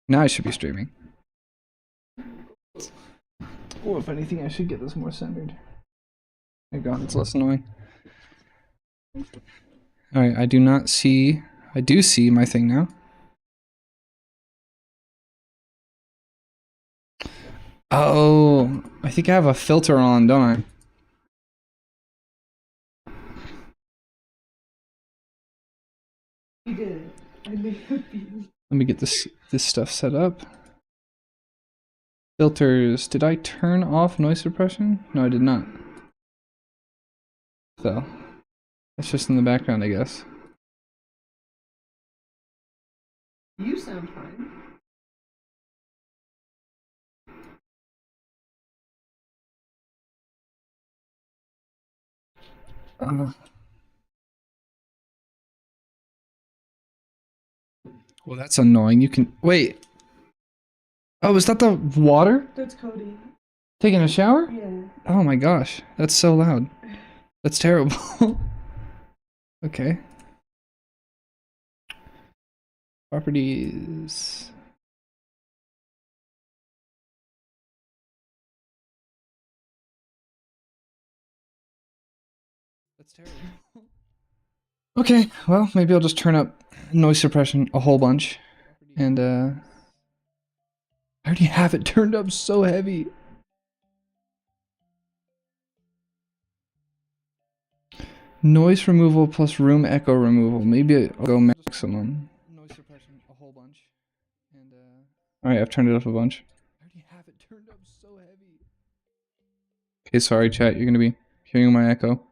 Now I should be streaming. Or if anything, I should get this more centered. There you go, it's less annoying. Alright, I do see my thing now. Oh, I think I have a filter on, don't I? You did. Let me get this stuff set up. Filters. Did I turn off noise suppression? No, I did not. So, that's just in the background, I guess. You sound fine. Well, that's annoying. You can wait. Oh, is that the water? That's Cody. Taking a shower? Yeah. Oh my gosh, that's so loud. That's terrible. Okay. Properties. That's terrible. Okay, well, maybe I'll just turn up noise suppression a whole bunch. And, I already have it turned up so heavy. Noise removal plus room echo removal. Maybe I'll go maximum. Noise suppression a whole bunch. And, alright, I've turned it up a bunch. I already have it turned up so heavy. Okay, sorry, chat. You're gonna be hearing my echo.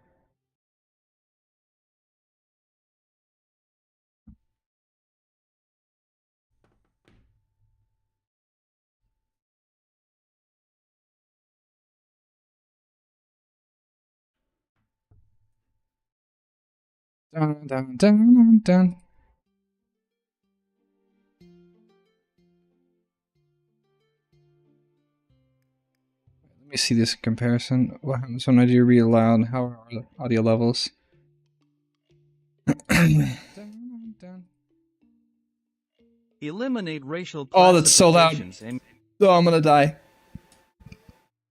Dun, dun, dun, dun. Let me see this in comparison. What happens when I do read aloud? How are the audio levels? Dun, dun. Eliminate racial Oh, that's so loud. and Oh, I'm gonna die.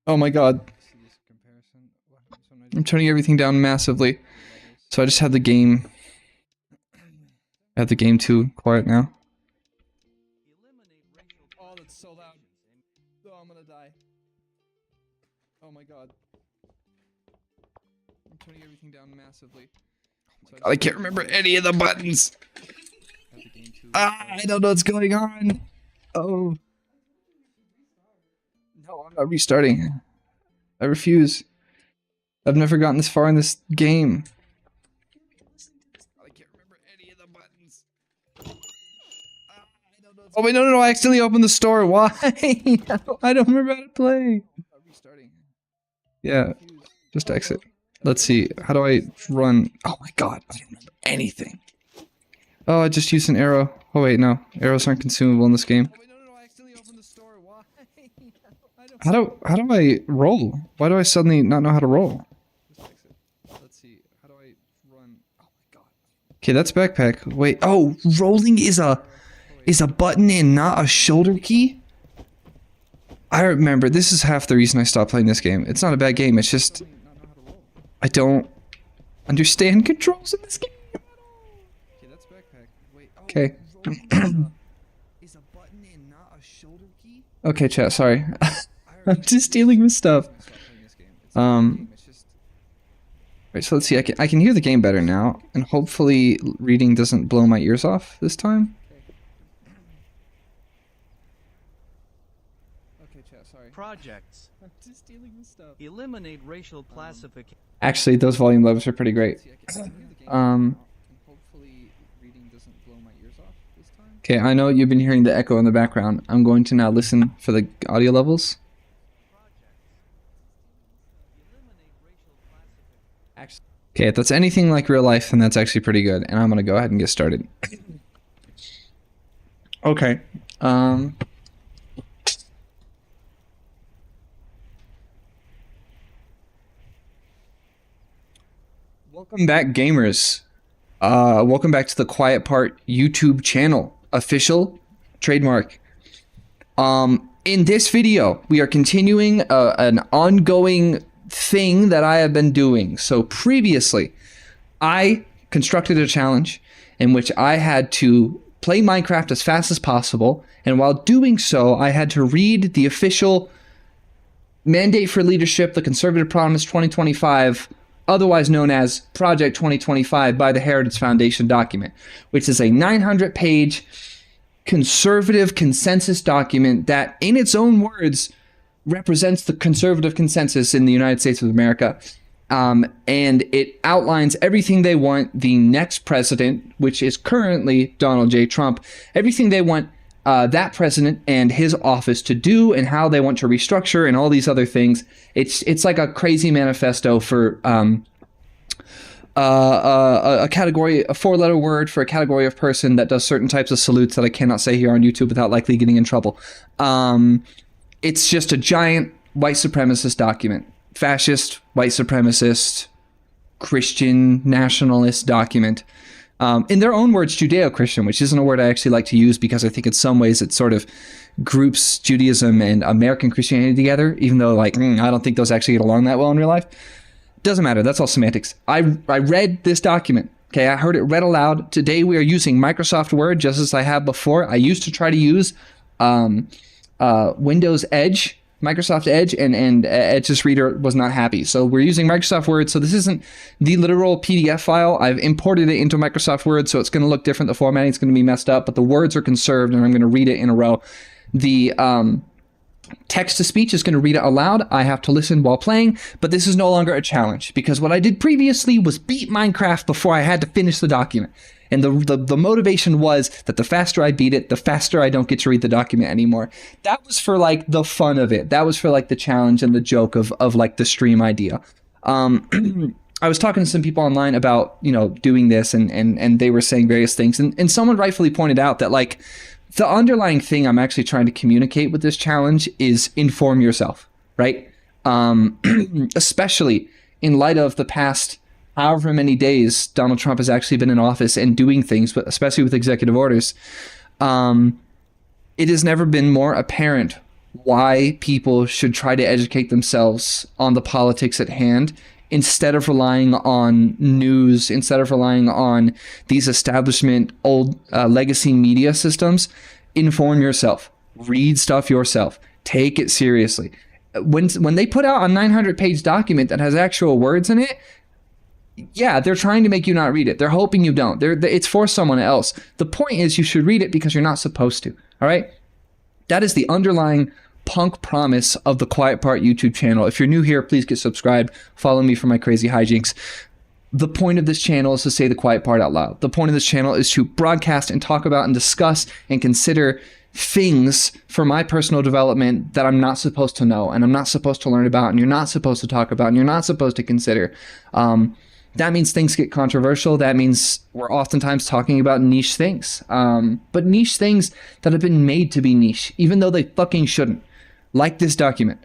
Oh my god. I'm turning everything down massively. So I just have the game. I have the game too quiet now. Oh, that's so loud. Oh, I'm gonna die. Oh my god. I'm turning everything down massively. So I can't remember any of the buttons. I don't know what's going on. Oh. No, I'm not restarting. I refuse. I've never gotten this far in this game. I can't remember any of the buttons. Oh wait, no, I accidentally opened the store. Why? I don't remember how to play. Yeah, just exit. Let's see. How do I run? Oh my god, I don't remember anything. Oh, I just used an arrow. Oh wait, no. Arrows aren't consumable in this game. How do I roll? Why do I suddenly not know how to roll? Let's see. How do I run? Oh my god. Okay, that's backpack. Wait. Oh, rolling is a button and not a shoulder key? I remember. This is half the reason I stopped playing this game. It's not a bad game. It's just I don't understand controls in this game. Okay. Okay, chat, sorry. I'm just dealing with stuff. Right, so let's see, I can hear the game better now, and hopefully reading doesn't blow my ears off this time. Okay, chat, sorry. projects. I'm just dealing with stuff. Eliminate racial classification. Actually, those volume levels are pretty great. Okay, I know you've been hearing the echo in the background. I'm going to now listen for the audio levels. Okay, if that's anything like real life, then that's actually pretty good. And I'm going to go ahead and get started. Okay. Welcome back, gamers. Welcome back to the Quiet Part YouTube channel. Official, trademark. In this video, we are continuing an ongoing thing that I have been doing. So previously, I constructed a challenge in which I had to play Minecraft as fast as possible, and while doing so, I had to read the official Mandate for Leadership, the Conservative Promise 2025, otherwise known as Project 2025 by the Heritage Foundation document, which is a 900-page conservative consensus document that, in its own words, represents the conservative consensus in the United States of America. And it outlines everything they want the next president, which is currently Donald J. Trump, everything they want that president and his office to do, and how they want to restructure and all these other things. It's like a crazy manifesto for a category, a 4-letter word for a category of person that does certain types of salutes that I cannot say here on YouTube without likely getting in trouble. It's just a giant white supremacist document. Fascist, white supremacist, Christian nationalist document. In their own words, Judeo-Christian, which isn't a word I actually like to use because I think in some ways it sort of groups Judaism and American Christianity together, even though I don't think those actually get along that well in real life. Doesn't matter. That's all semantics. I read this document. Okay, I heard it read aloud. Today we are using Microsoft Word just as I have before. I used to try to use Windows Edge, Microsoft Edge, and Edge's reader was not happy. So we're using Microsoft Word. So this isn't the literal PDF file. I've imported it into Microsoft Word, so it's going to look different. The formatting is going to be messed up, but the words are conserved, and I'm going to read it in a row. The text-to-speech is going to read it aloud. I have to listen while playing, but this is no longer a challenge because what I did previously was beat Minecraft before I had to finish the document. And the motivation was that the faster I beat it, the faster I don't get to read the document anymore. That was for the fun of it. That was for the challenge and the joke of the stream idea. I was talking to some people online about, doing this and they were saying various things. And someone rightfully pointed out that the underlying thing I'm actually trying to communicate with this challenge is inform yourself, right? Especially in light of the past however many days Donald Trump has actually been in office and doing things, but especially with executive orders. It has never been more apparent why people should try to educate themselves on the politics at hand instead of relying on news, instead of relying on these establishment old legacy media systems. Inform yourself, read stuff yourself, take it seriously. When they put out a 900-page document that has actual words in it, yeah, they're trying to make you not read it. They're hoping you don't. It's for someone else. The point is you should read it because you're not supposed to, all right? That is the underlying punk promise of the Quiet Part YouTube channel. If you're new here, please get subscribed. Follow me for my crazy hijinks. The point of this channel is to say the quiet part out loud. The point of this channel is to broadcast and talk about and discuss and consider things for my personal development that I'm not supposed to know and I'm not supposed to learn about and you're not supposed to talk about and you're not supposed to consider. That means things get controversial. That means we're oftentimes talking about niche things. But niche things that have been made to be niche, even though they fucking shouldn't. Like this document.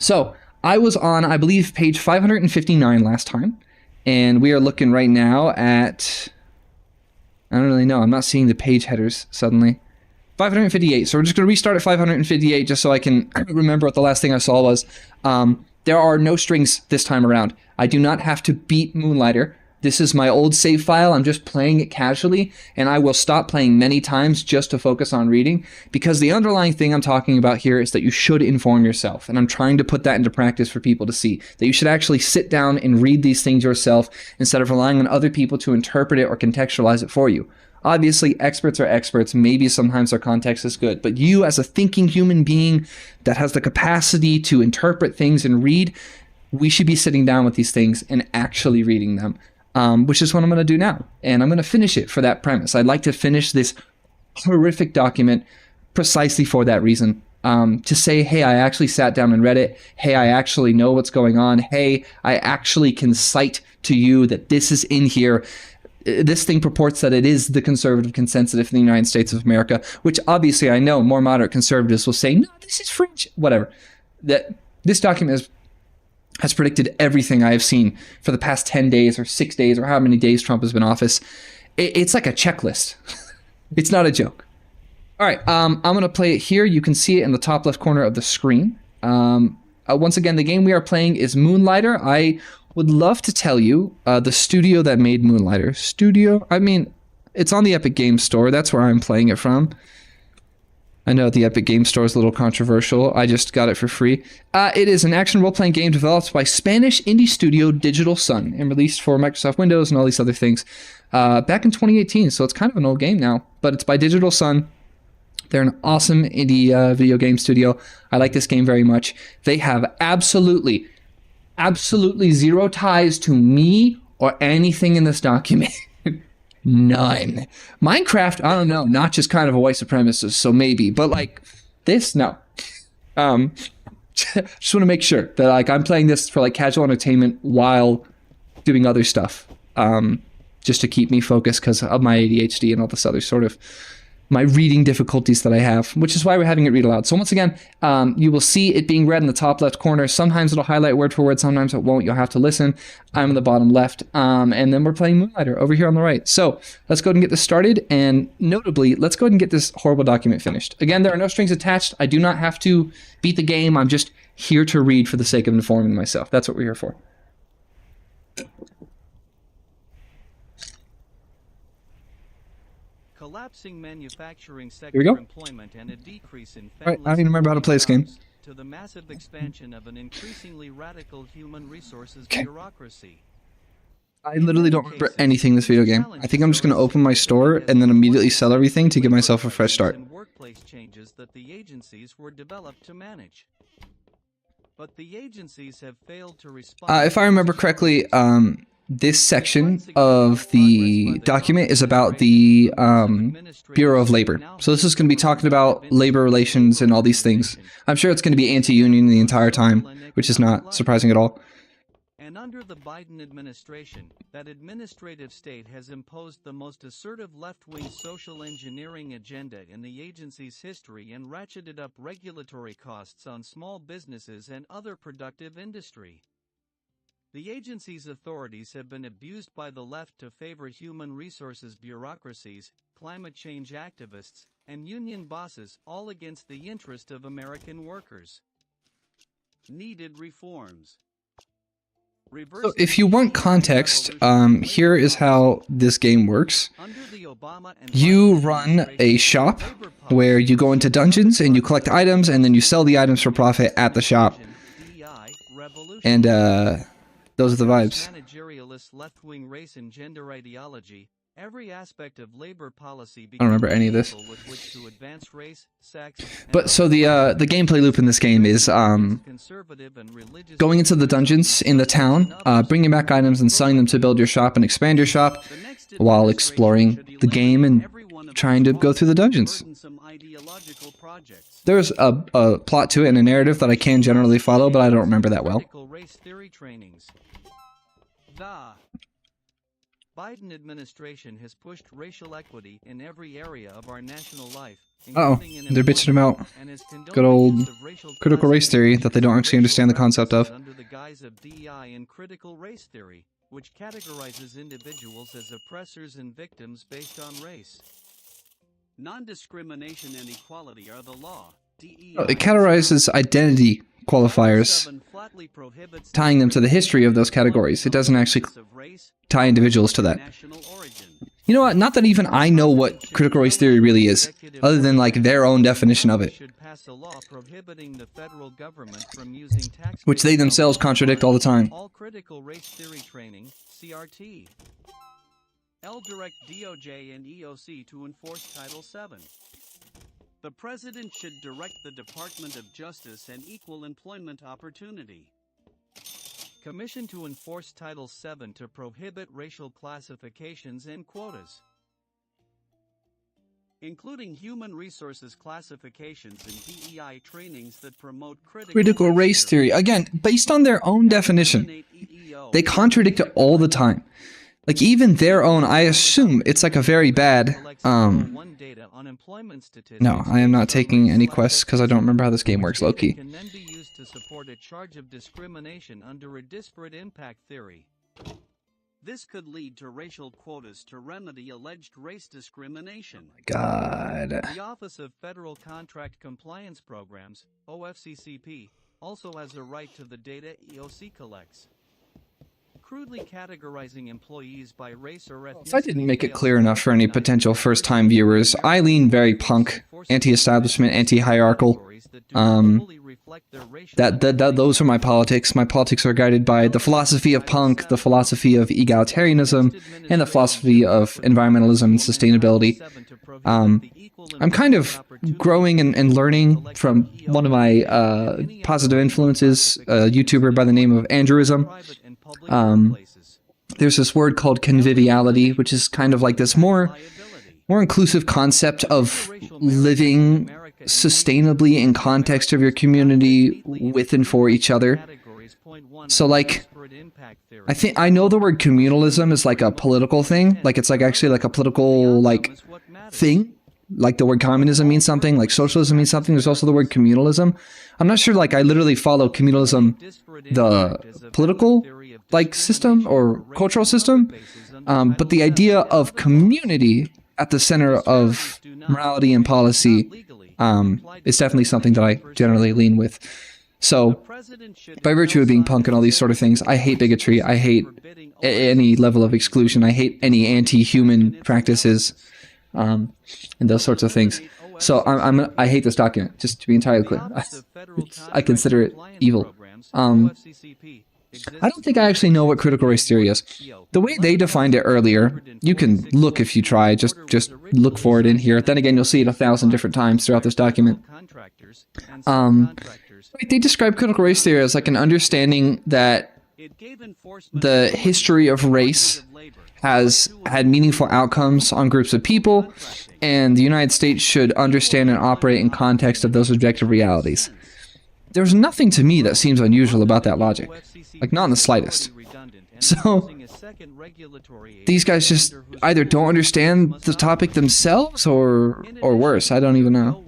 So I was on, I believe, page 559 last time. And we are looking right now at, I don't really know. I'm not seeing the page headers suddenly. 558. So we're just going to restart at 558 just so I can remember what the last thing I saw was. There are no strings this time around. I do not have to beat Moonlighter. This is my old save file. I'm just playing it casually, and I will stop playing many times just to focus on reading, because the underlying thing I'm talking about here is that you should inform yourself, and I'm trying to put that into practice for people to see, that you should actually sit down and read these things yourself instead of relying on other people to interpret it or contextualize it for you. Obviously, experts are experts. Maybe sometimes their context is good, but you as a thinking human being that has the capacity to interpret things and read, we should be sitting down with these things and actually reading them. Which is what I'm going to do now. And I'm going to finish it for that premise. I'd like to finish this horrific document precisely for that reason. To say, hey, I actually sat down and read it. Hey, I actually know what's going on. Hey, I actually can cite to you that this is in here. This thing purports that it is the conservative consensus in the United States of America, which obviously I know more moderate conservatives will say, no, this is fringe, whatever. That this document has predicted everything I have seen for the past 10 days or 6 days or how many days Trump has been in office. It's like a checklist. It's not a joke. All right, I'm going to play it here. You can see it in the top left corner of the screen. Once again, the game we are playing is Moonlighter. I would love to tell you the studio that made Moonlighter. I mean, it's on the Epic Games Store. That's where I'm playing it from. I know the Epic Games Store is a little controversial. I just got it for free. It is an action role-playing game developed by Spanish indie studio Digital Sun and released for Microsoft Windows and all these other things back in 2018. So it's kind of an old game now, but it's by Digital Sun. They're an awesome indie video game studio. I like this game very much. They have absolutely zero ties to me or anything in this document. None. Minecraft, I don't know, not just kind of a white supremacist, so maybe, but like this, no. Just want to make sure that like I'm playing this for like casual entertainment while doing other stuff, just to keep me focused because of my ADHD and all this other sort of my reading difficulties that I have, which is why we're having it read aloud. So once again, you will see it being read in the top left corner. Sometimes it'll highlight word for word, sometimes it won't. You'll have to listen. I'm in the bottom left, and then we're playing Moonlighter over here on the right. So let's go ahead and get this started, and notably, let's go ahead and get this horrible document finished. Again, there are no strings attached. I do not have to beat the game. I'm just here to read for the sake of informing myself. That's what we're here for. Collapsing manufacturing we sector go. employment and a decrease in All right, I don't even remember how to play this game. to the massive expansion of an increasingly radical human resources Okay. bureaucracy. I literally don't remember anything in this video game. I think I'm just going to open my store and then immediately sell everything to give myself a fresh start. And workplace changes that the agencies were developed to manage. But the agencies have failed to respond. If I remember correctly, this section of the document is about the Bureau of Labor. So this is going to be talking about labor relations and all these things. I'm sure it's going to be anti-union the entire time, which is not surprising at all. And under the Biden administration, that administrative state has imposed the most assertive left-wing social engineering agenda in the agency's history and ratcheted up regulatory costs on small businesses and other productive industry. The agency's authorities have been abused by the left to favor human resources bureaucracies, climate change activists, and union bosses, all against the interest of American workers. Needed reforms. So if you want context, here is how this game works. You run a shop where you go into dungeons and you collect items and then you sell the items for profit at the shop. And those are the vibes. Managerialist left-wing race and gender ideology, every aspect of labor policy I don't remember any of this. with which to advance race, sex, But so the gameplay loop in this game is conservative and religious going into the dungeons in the town, bringing back items and selling them to build your shop and expand your shop, while exploring the game and trying to go through the dungeons. There's a plot to it and a narrative that I can generally follow, but I don't remember that well. Race theory trainings. The Biden administration has pushed racial equity in every area of our national life. Uh-oh, they're bitching him out. Good old critical race theory that they don't actually understand the concept of. Under the guise of DEI and critical race theory, which categorizes individuals as oppressors and victims based on race. Non-discrimination and equality are the law. It categorizes identity qualifiers, tying them to the history of those categories. It doesn't actually tie individuals to that. You know what? Not that even I know what critical race theory really is, other than like their own definition of it, which they themselves contradict all the time. All critical race theory training, CRT. Direct DOJ and EOC to enforce Title VII. The President should direct the Department of Justice and Equal Employment Opportunity Commission to enforce Title VII to prohibit racial classifications and quotas, including human resources classifications and DEI trainings that promote Critical race theory. Again, based on their own definition, they contradict it all the time. Like even their own, I assume it's like a very bad, no, I am not taking any quests because I don't remember how this game works, low-key. Can then be used to support a charge of discrimination under a disparate impact theory. This could lead to racial quotas to remedy alleged race discrimination. God. The Office of Federal Contract Compliance Programs, OFCCP, also has a right to the data EOC collects. Crudely categorizing employees by race or ethnicity. If I didn't make it clear enough for any potential first-time viewers, I lean very punk, anti-establishment, anti-hierarchical. Those are my politics. My politics are guided by the philosophy of punk, the philosophy of egalitarianism, and the philosophy of environmentalism and sustainability. I'm kind of growing and learning from one of my positive influences, a YouTuber by the name of Andrewism. There's this word called conviviality, which is kind of like this more inclusive concept of living sustainably in context of your community with and for each other. So like, I know the word communalism is like a political thing, like it's like actually like a political like thing. Like the word communism means something, like socialism means something. There's also the word communalism. I'm not sure, like I literally follow communalism, the political like system or cultural system, but the idea of community at the center of morality and policy is definitely something that I generally lean with. So by virtue of being punk and all these sort of things, I hate bigotry. I hate any level of exclusion. I hate any anti-human practices. And those sorts of things. So I hate this document, just to be entirely clear. I consider it evil. I don't think I actually know what critical race theory is. The way they defined it earlier, you can look if you try, just look for it in here. Then again, you'll see it 1,000 different times throughout this document. They describe critical race theory as like an understanding that the history of race has had meaningful outcomes on groups of people, and the United States should understand and operate in context of those objective realities. There's nothing to me that seems unusual about that logic. Like, not in the slightest. So, these guys just either don't understand the topic themselves, or worse, I don't even know.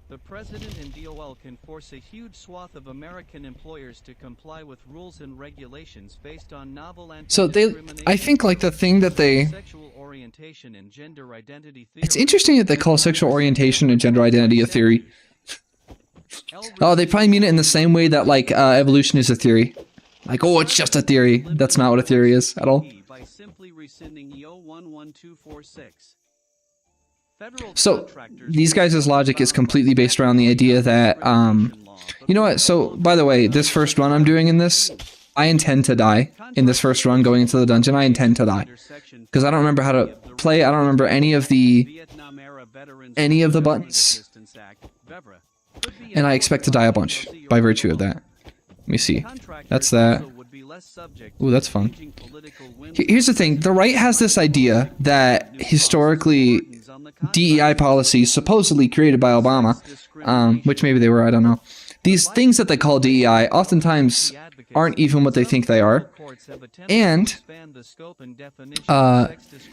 The President and DOL can force a huge swath of American employers to comply with rules and regulations based on novel I think like the thing that sexual orientation and gender identity theory. it's interesting that they call sexual orientation and gender identity a theory. Oh, they probably mean it in the same way that like evolution is a theory. Like, oh, it's just a theory. That's not what a theory is at all. By simply rescinding EO 11246. So these guys' logic is completely based around the idea that, you know what? So, by the way, this first run I'm doing in this, I intend to die in this first run going into the dungeon. I intend to die because I don't remember how to play. I don't remember any of the buttons, and I expect to die a bunch by virtue of that. Let me see. That's that. Ooh, that's fun. Here's the thing. The right has this idea that historically DEI policies supposedly created by Obama, which maybe they were, I don't know. These things that they call DEI oftentimes aren't even what they think they are. And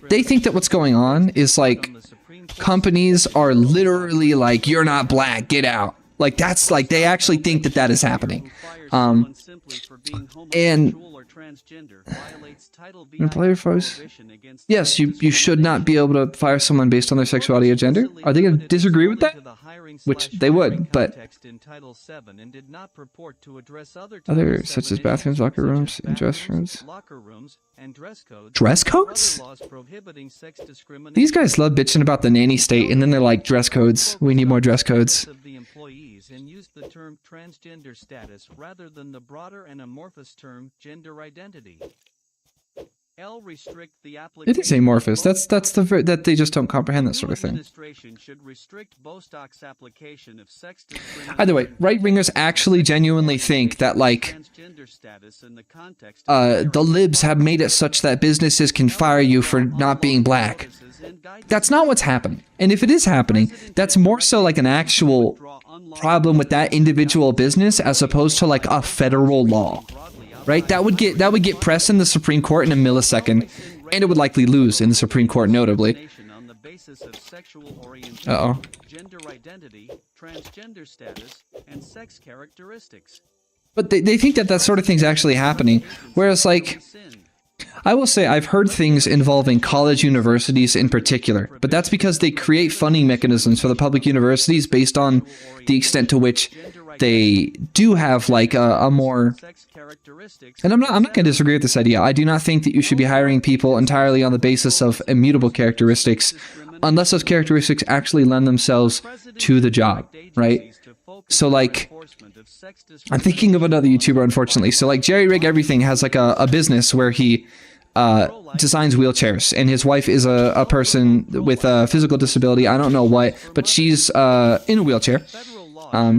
they think that what's going on is like companies are literally like, you're not black, get out. Like that's like, they actually think that that is happening. And employer fires. Yes, you should not be able to fire someone based on their sexuality or gender. Are they going to disagree with that? Which they would, but other such as bathrooms, locker rooms, and dress rooms. Dress codes? These guys love bitching about the nanny state, and then they're like, dress codes. We need more dress codes. And use the term transgender status rather than the broader and amorphous term gender identity. Restrict the it is amorphous. That's that they just don't comprehend that sort of thing. Should restrict Bostock's application of sex Either way, right-wingers actually genuinely think that like the libs have made it such that businesses can fire you for not being black. That's not what's happening. And if it is happening, that's more so like an actual problem with that individual business as opposed to like a federal law. Right? That would get pressed in the Supreme Court in a millisecond, and it would likely lose in the Supreme Court, notably. Uh-oh. Gender identity, transgender status, and sex characteristics. But they think that that sort of thing's actually happening, whereas like I will say I've heard things involving college universities in particular, but that's because they create funding mechanisms for the public universities based on the extent to which they do have like a more, and I'm not going to disagree with this idea. I do not think that you should be hiring people entirely on the basis of immutable characteristics unless those characteristics actually lend themselves to the job, right? So like, I'm thinking of another YouTuber, unfortunately. So like Jerry Rig Everything has like a business where he designs wheelchairs, and his wife is a person with a physical disability. I don't know what, but she's in a wheelchair.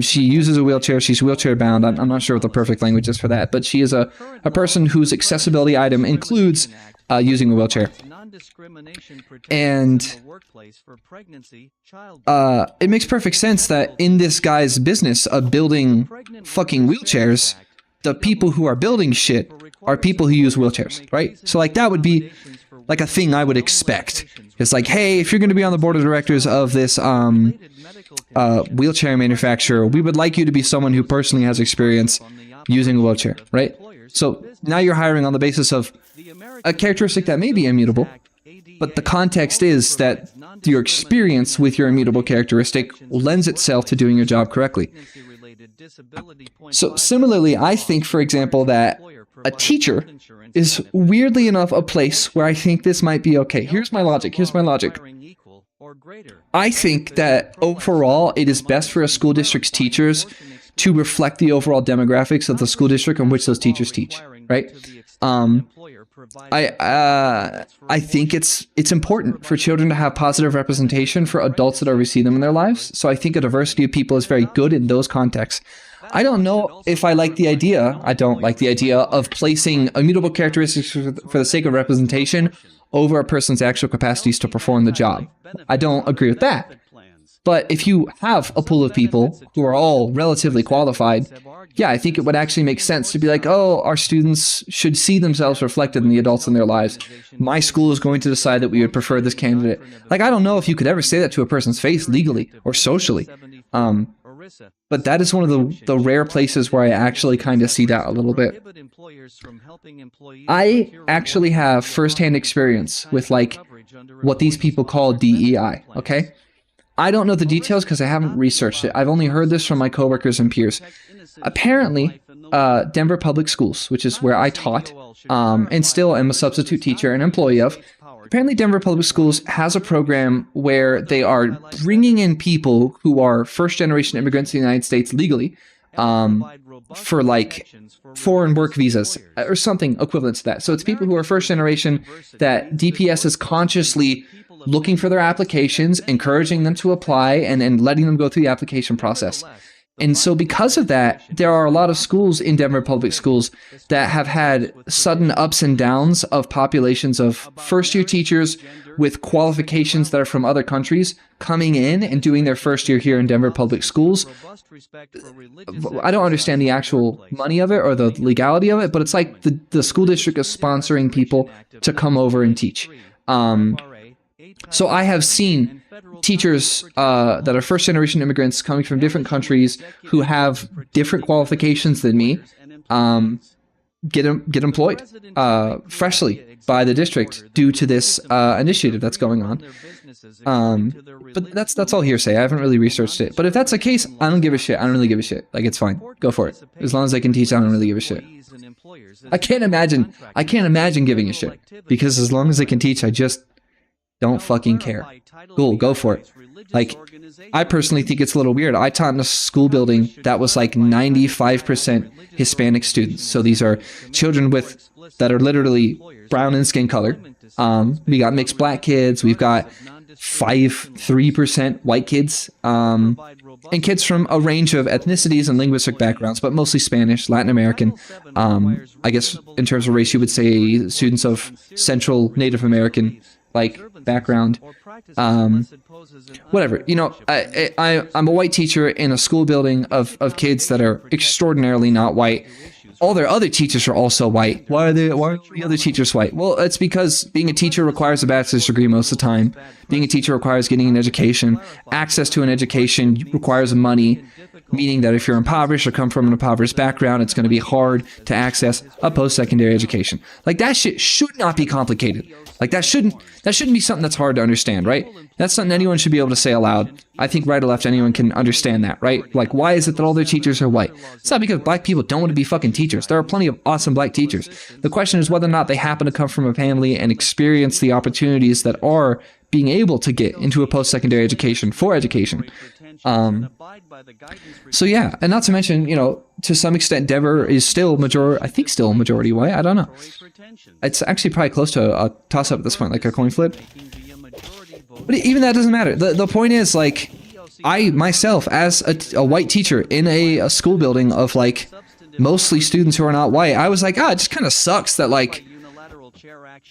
She uses a wheelchair. She's wheelchair bound. I'm not sure what the perfect language is for that, but she is a person whose accessibility item includes using a wheelchair. And it makes perfect sense that in this guy's business of building fucking wheelchairs, the people who are building shit are people who use wheelchairs, right? So like that would be like a thing I would expect. It's like, hey, if you're going to be on the board of directors of this wheelchair manufacturer, we would like you to be someone who personally has experience using a wheelchair, right? So now you're hiring on the basis of a characteristic that may be immutable, but the context is that your experience with your immutable characteristic lends itself to doing your job correctly. So similarly, I think, for example, that a teacher is weirdly enough a place where I think this might be okay. Here's my logic. I think that overall, it is best for a school district's teachers to reflect the overall demographics of the school district in which those teachers teach, right? I think it's important for children to have positive representation for adults that oversee them in their lives. So I think a diversity of people is very good in those contexts. I don't know if I like the idea. I don't like the idea of placing immutable characteristics for the sake of representation over a person's actual capacities to perform the job. I don't agree with that. But if you have a pool of people who are all relatively qualified, yeah, I think it would actually make sense to be like, oh, our students should see themselves reflected in the adults in their lives. My school is going to decide that we would prefer this candidate. Like, I don't know if you could ever say that to a person's face legally or socially. But that is one of the rare places where I actually kind of see that a little bit. I actually have firsthand experience with like what these people call DEI, okay? I don't know the details because I haven't researched it. I've only heard this from my coworkers and peers. Apparently, Denver Public Schools, which is where I taught, and still am a substitute teacher and employee of, apparently Denver Public Schools has a program where they are bringing in people who are first-generation immigrants to the United States legally for like foreign work visas or something equivalent to that. So it's people who are first-generation that DPS is consciously looking for their applications, encouraging them to apply, and letting them go through the application process. And so because of that, there are a lot of schools in Denver Public Schools that have had sudden ups and downs of populations of first-year teachers with qualifications that are from other countries coming in and doing their first year here in Denver Public Schools. I don't understand the actual money of it or the legality of it, but it's like the school district is sponsoring people to come over and teach. So I have seen teachers that are first-generation immigrants coming from different countries who have different qualifications than me get employed freshly by the district due to this initiative that's going on. But that's all hearsay. I haven't really researched it. But if that's the case, I don't give a shit. I don't really give a shit. Like, it's fine. Go for it. As long as I can teach, I don't really give a shit. I can't imagine giving a shit, because as long as I can teach, I just don't fucking care. Cool, go for it. Like, I personally think it's a little weird. I taught in a school building that was like 95% Hispanic students. So these are children that are literally brown in skin color. We got mixed black kids. We've got 3% white kids. And kids from a range of ethnicities and linguistic backgrounds, but mostly Spanish, Latin American. I guess in terms of race, you would say students of Central Native American like background, whatever, you know. I'm a white teacher in a school building of kids that are extraordinarily not white, all their other teachers are also white. Why are the other teachers white? Well, it's because being a teacher requires a bachelor's degree most of the time. Being a teacher requires getting an education. Access to an education requires money, meaning that if you're impoverished or come from an impoverished background, it's going to be hard to access a post-secondary education. Like, that shit should not be complicated. Like, that shouldn't be something that's hard to understand, right? That's something anyone should be able to say aloud. I think right or left, anyone can understand that, right? Like, why is it that all their teachers are white? It's not because black people don't want to be fucking teachers. There are plenty of awesome black teachers. The question is whether or not they happen to come from a family and experience the opportunities that are being able to get into a post-secondary education for education. So yeah, and not to mention, you know, to some extent, Denver is still majority white. I don't know. It's actually probably close to a toss-up at this point, like a coin flip. But even that doesn't matter. The point is, like, I myself, as a white teacher in a school building of, like, mostly students who are not white, I was like, it just kind of sucks that, like,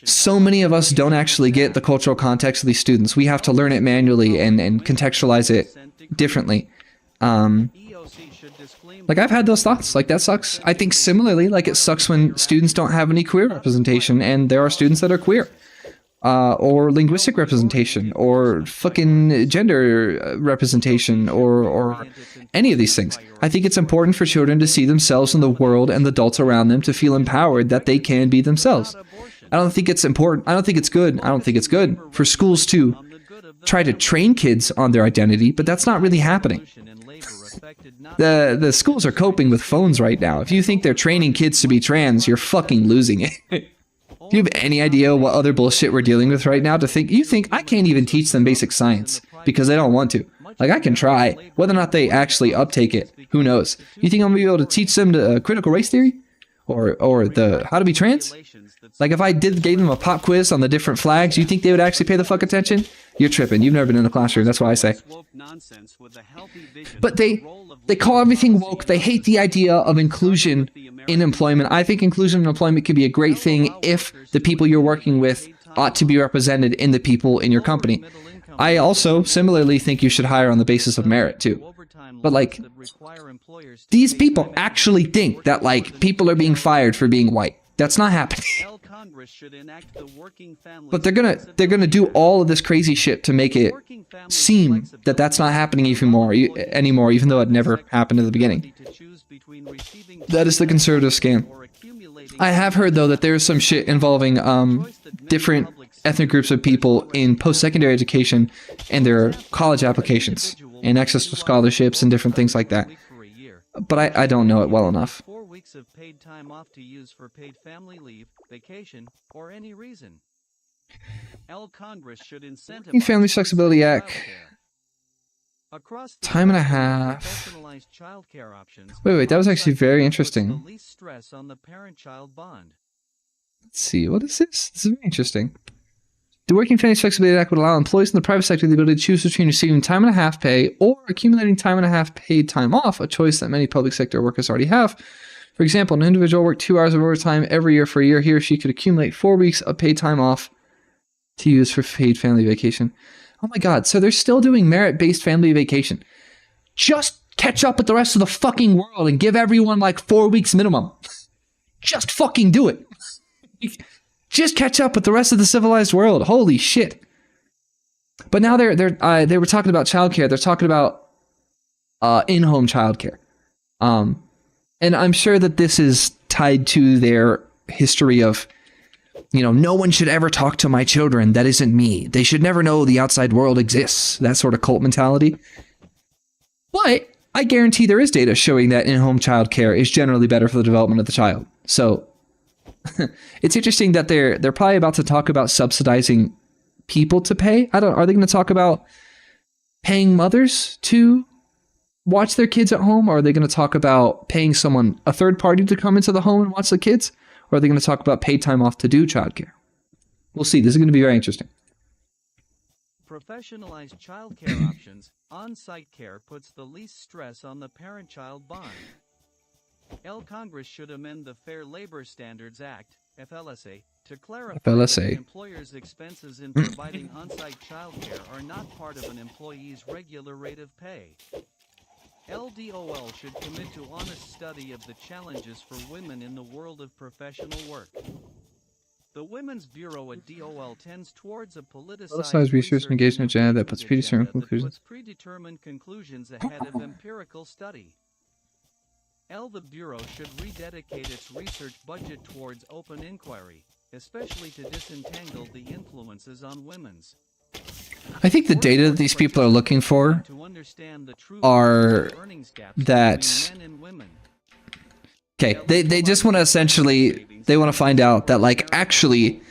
so many of us don't actually get the cultural context of these students. We have to learn it manually and contextualize it differently. Like, I've had those thoughts. Like, that sucks. I think similarly, like, it sucks when students don't have any queer representation, and there are students that are queer. Or linguistic representation, or fucking gender representation, or any of these things. I think it's important for children to see themselves in the world and the adults around them to feel empowered that they can be themselves. I don't think it's important. I don't think it's good. I don't think it's good for schools to try to train kids on their identity, but that's not really happening. The schools are coping with phones right now. If you think they're training kids to be trans, you're fucking losing it. Do you have any idea what other bullshit we're dealing with right now? You think I can't even teach them basic science because they don't want to. Like, I can try. Whether or not they actually uptake it, who knows? You think I'm gonna be able to teach them critical race theory? Or the how to be trans? Like, if I gave them a pop quiz on the different flags, you think they would actually pay the fuck attention? You're tripping. You've never been in a classroom. That's why I say. But they call everything woke. They hate the idea of inclusion in employment. I think inclusion in employment could be a great thing if the people you're working with ought to be represented in the people in your company. I also similarly think you should hire on the basis of merit too. But, like, these people actually think that, like, people are being fired for being white. That's not happening. But they're gonna do all of this crazy shit to make it seem that that's not happening anymore, even though it never happened in the beginning. That is the conservative scam. I have heard, though, that there's some shit involving different ethnic groups of people in post-secondary education and their college applications and access to scholarships and different things like that. But I don't know it well enough. 4 weeks of paid time off to use for paid family leave, vacation, or any reason. Congress should incentivize Family Flexibility Act. Across Time and a half. Childcare options. Wait, that was actually very interesting. The least stress on the parent-child bond. Let's see, what is this? This is very interesting. The Working Families Flexibility Act would allow employees in the private sector the ability to choose between receiving time and a half pay or accumulating time and a half paid time off, a choice that many public sector workers already have. For example, an individual worked 2 hours of overtime every year for a year. He or she could accumulate 4 weeks of paid time off to use for paid family vacation. Oh my god, so they're still doing merit-based family vacation. Just catch up with the rest of the fucking world and give everyone like 4 weeks minimum. Just fucking do it. Just catch up with the rest of the civilized world. Holy shit. But now they were talking about childcare. They're talking about in-home childcare. And I'm sure that this is tied to their history of, you know, no one should ever talk to my children. That isn't me. They should never know the outside world exists. That sort of cult mentality. But I guarantee there is data showing that in-home childcare is generally better for the development of the child. So it's interesting that they're probably about to talk about subsidizing people to pay. Are they going to talk about paying mothers to watch their kids at home? Or are they going to talk about paying someone, a third party, to come into the home and watch the kids? Or are they going to talk about paid time off to do childcare? We'll see. This is going to be very interesting. Professionalized childcare options, on-site care puts the least stress on the parent-child bond. Congress should amend the Fair Labor Standards Act, FLSA, to clarify that employers' expenses in providing on-site childcare are not part of an employee's regular rate of pay. LDOL should commit to honest study of the challenges for women in the world of professional work. The Women's Bureau at DOL tends towards a politicized research and engagement agenda that puts predetermined conclusions. predetermined conclusions ahead of empirical study. The Bureau should rededicate its research budget towards open inquiry, especially to disentangle the influences on women's. I think the data that these people are looking for are that... Okay, they just want to essentially... They want to find out that, like, actually,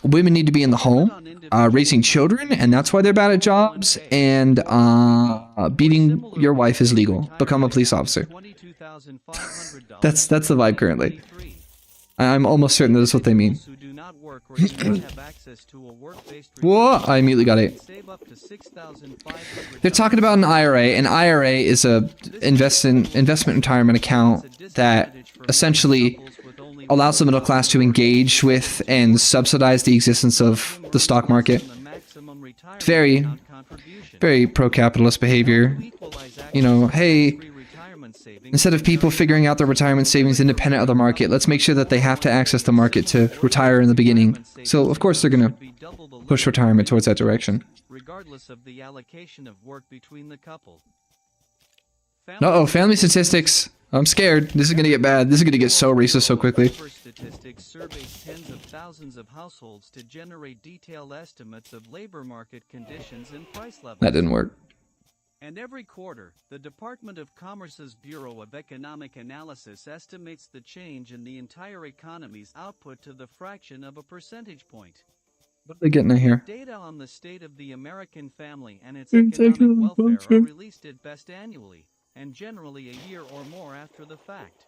women need to be in the home, raising children, and that's why they're bad at jobs, and beating your wife is legal. Become a police officer. That's the vibe currently. I'm almost certain that is what they mean. Whoa, I immediately got it. They're talking about an IRA. An IRA is a investment retirement account that essentially allows the middle class to engage with and subsidize the existence of the stock market. Very, very pro-capitalist behavior. You know, hey, instead of people figuring out their retirement savings independent of the market, let's make sure that they have to access the market to retire in the beginning. So, of course, they're going to push retirement towards that direction. Regardless of the allocation of work between the couple. Uh-oh, family statistics. I'm scared. This is going to get bad. This is going to get so racist so quickly. Statistics surveys tens of thousands of households to generate detailed estimates of labor market conditions and price levels. That didn't work. And every quarter, the Department of Commerce's Bureau of Economic Analysis estimates the change in the entire economy's output to the fraction of a percentage point. What are they getting at here? Data on the state of the American family and its economic welfare are released at best annually, and generally a year or more after the fact.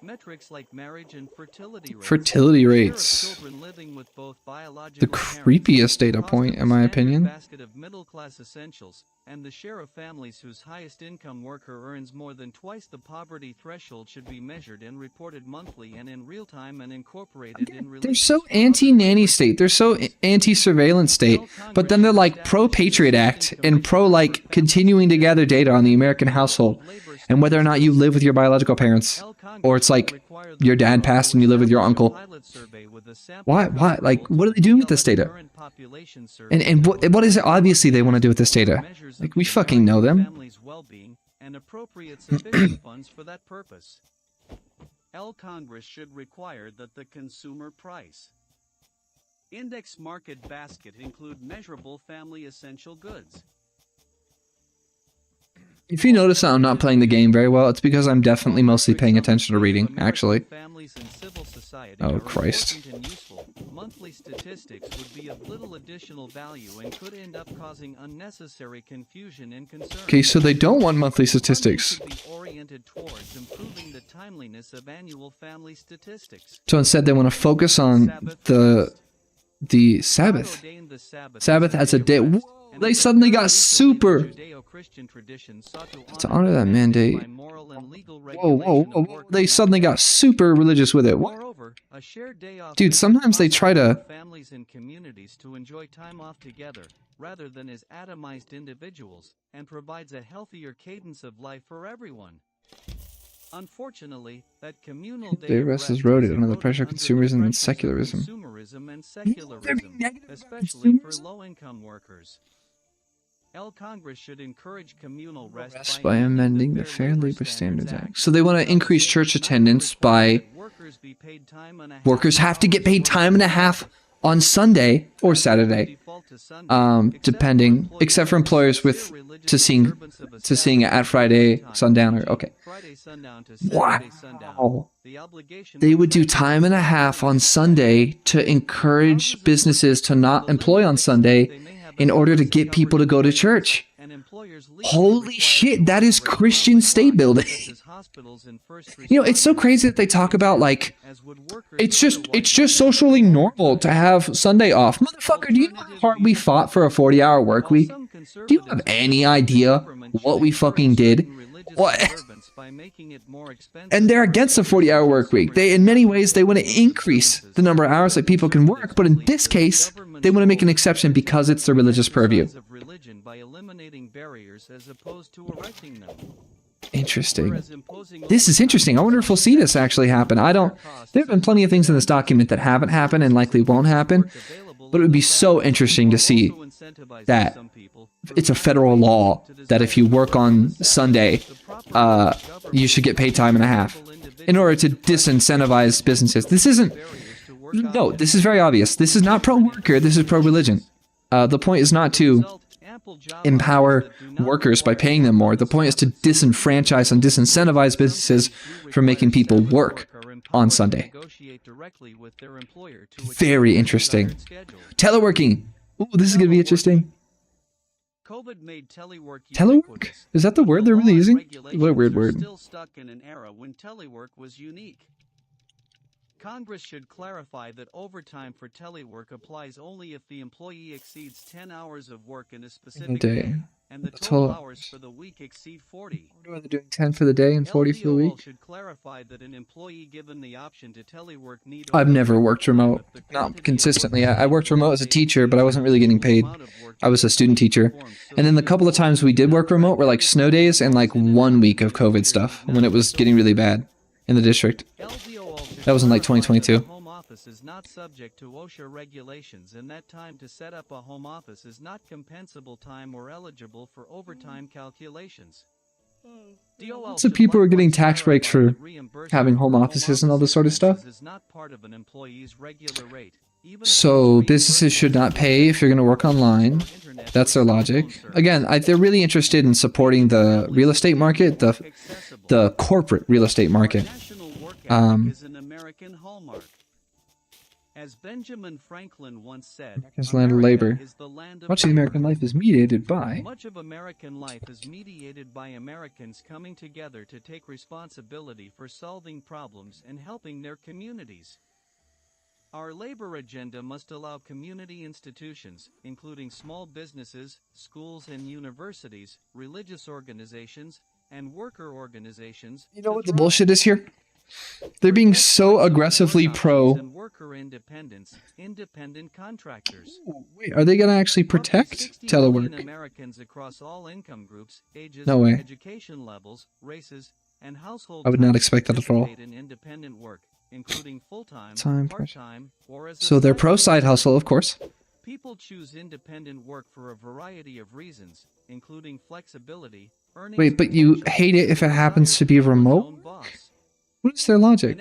Metrics like marriage and fertility rates. The creepiest data point, in my opinion. Basket of middle-class essentials, and the share of families whose highest income worker earns more than twice the poverty threshold should be measured and reported monthly and in real time and incorporated in releases. They're so anti-nanny state. They're so anti-surveillance state. But then they're like pro-Patriot Act and pro-like continuing to gather data on the American household and whether or not you live with your biological parents. Or it's like your dad passed and you live with your uncle. Why? Like, what are they doing with this data? And what is it obviously they want to do with this data? Like, we fucking know them. And appropriate sufficient funds for that purpose. Congress should require that the consumer price index market basket include measurable family essential goods. If you notice that I'm not playing the game very well, it's because I'm definitely mostly paying attention to reading, actually. Oh, Christ. Monthly statistics would be of little additional value and could end up causing unnecessary confusion and concern. Okay, so they don't want monthly statistics. Oriented towards improving the timeliness of annual family statistics. So instead they want to focus on the Sabbath. Sabbath as a day. Whoa, they suddenly got super... To honor that mandate. Whoa. They suddenly got super religious with it. What? Dude, sometimes they try to... families and communities to enjoy time off together, rather than as atomized individuals, and provides a healthier cadence of life for everyone. Unfortunately, that communal day of rest is eroded under the pressure of consumerism and secularism. Especially for low-income workers. Congress should encourage communal rest by amending the Fair Labor Standards Act. So they want to increase church attendance by workers have to get paid time and a half on Sunday or Saturday, depending, except for employers with to seeing at Friday sundown or okay. Wow. They would do time and a half on Sunday to encourage businesses to not employ on Sunday in order to get people to go to church. Holy shit, that is Christian state building. You know, it's so crazy that they talk about, like, it's just socially normal to have Sunday off. Motherfucker, do you know how hard we fought for a 40-hour work week? Do you have any idea what we fucking did? What? And they're against the 40-hour work week. In many ways, they want to increase the number of hours that people can work, but in this case, they want to make an exception because it's the religious purview. religion by eliminating barriers as opposed to erecting them. Interesting. Whereas imposing This is interesting. I wonder if we'll see this actually happen. I don't... There have been plenty of things in this document that haven't happened and likely won't happen, but it would be so interesting to see that it's a federal law that if you work on Sunday, you should get paid time and a half in order to disincentivize businesses. This isn't... No, this is very obvious. This is not pro-worker, this is pro-religion. The point is not to empower workers by paying them more. The point is to disenfranchise and disincentivize businesses from making people work on Sunday. Very interesting. Teleworking. Ooh, this is going to be interesting. Telework? Is that the word they're really using? What a weird word. Still stuck in an era when telework was unique. Congress should clarify that overtime for telework applies only if the employee exceeds 10 hours of work in a specific day, and the total hours for the week exceed 40. What are they doing? 10 for the day and 40 for the week? should clarify that an employee given the option to telework need I've never worked remote. Not consistently. I worked remote as a teacher, but I wasn't really getting paid. I was a student teacher. And then the couple of times we did work remote were like snow days and like 1 week of COVID stuff when it was getting really bad in the district. That was in like 2022. Home office is not subject to OSHA regulations, and that time to set up a home office is not compensable time or eligible for overtime calculations. Lots of people are getting tax breaks for having home offices and all this sort of stuff. So businesses should not pay if you're going to work online. That's their logic. Again, they're really interested in supporting the real estate market, the corporate real estate market. Is an American hallmark. As Benjamin Franklin once said, America's land of labor. is the land of Much of American life is mediated by... Much of American life is mediated by Americans coming together to take responsibility for solving problems and helping their communities. Our labor agenda must allow community institutions, including small businesses, schools and universities, religious organizations, and worker organizations. You know what the bullshit is here? They're being so aggressively pro... worker independence, independent contractors. Wait, are they going to actually protect telework? Americans across all income groups, ages, No way. education levels, races, and household I would not expect that at all. in independent work, including full-time, Time, part-time, or as a So they're side pro side hustle, of course. People choose independent work for a variety of reasons, including flexibility, earning... Wait, but you hate it if it happens to be remote? What is their logic?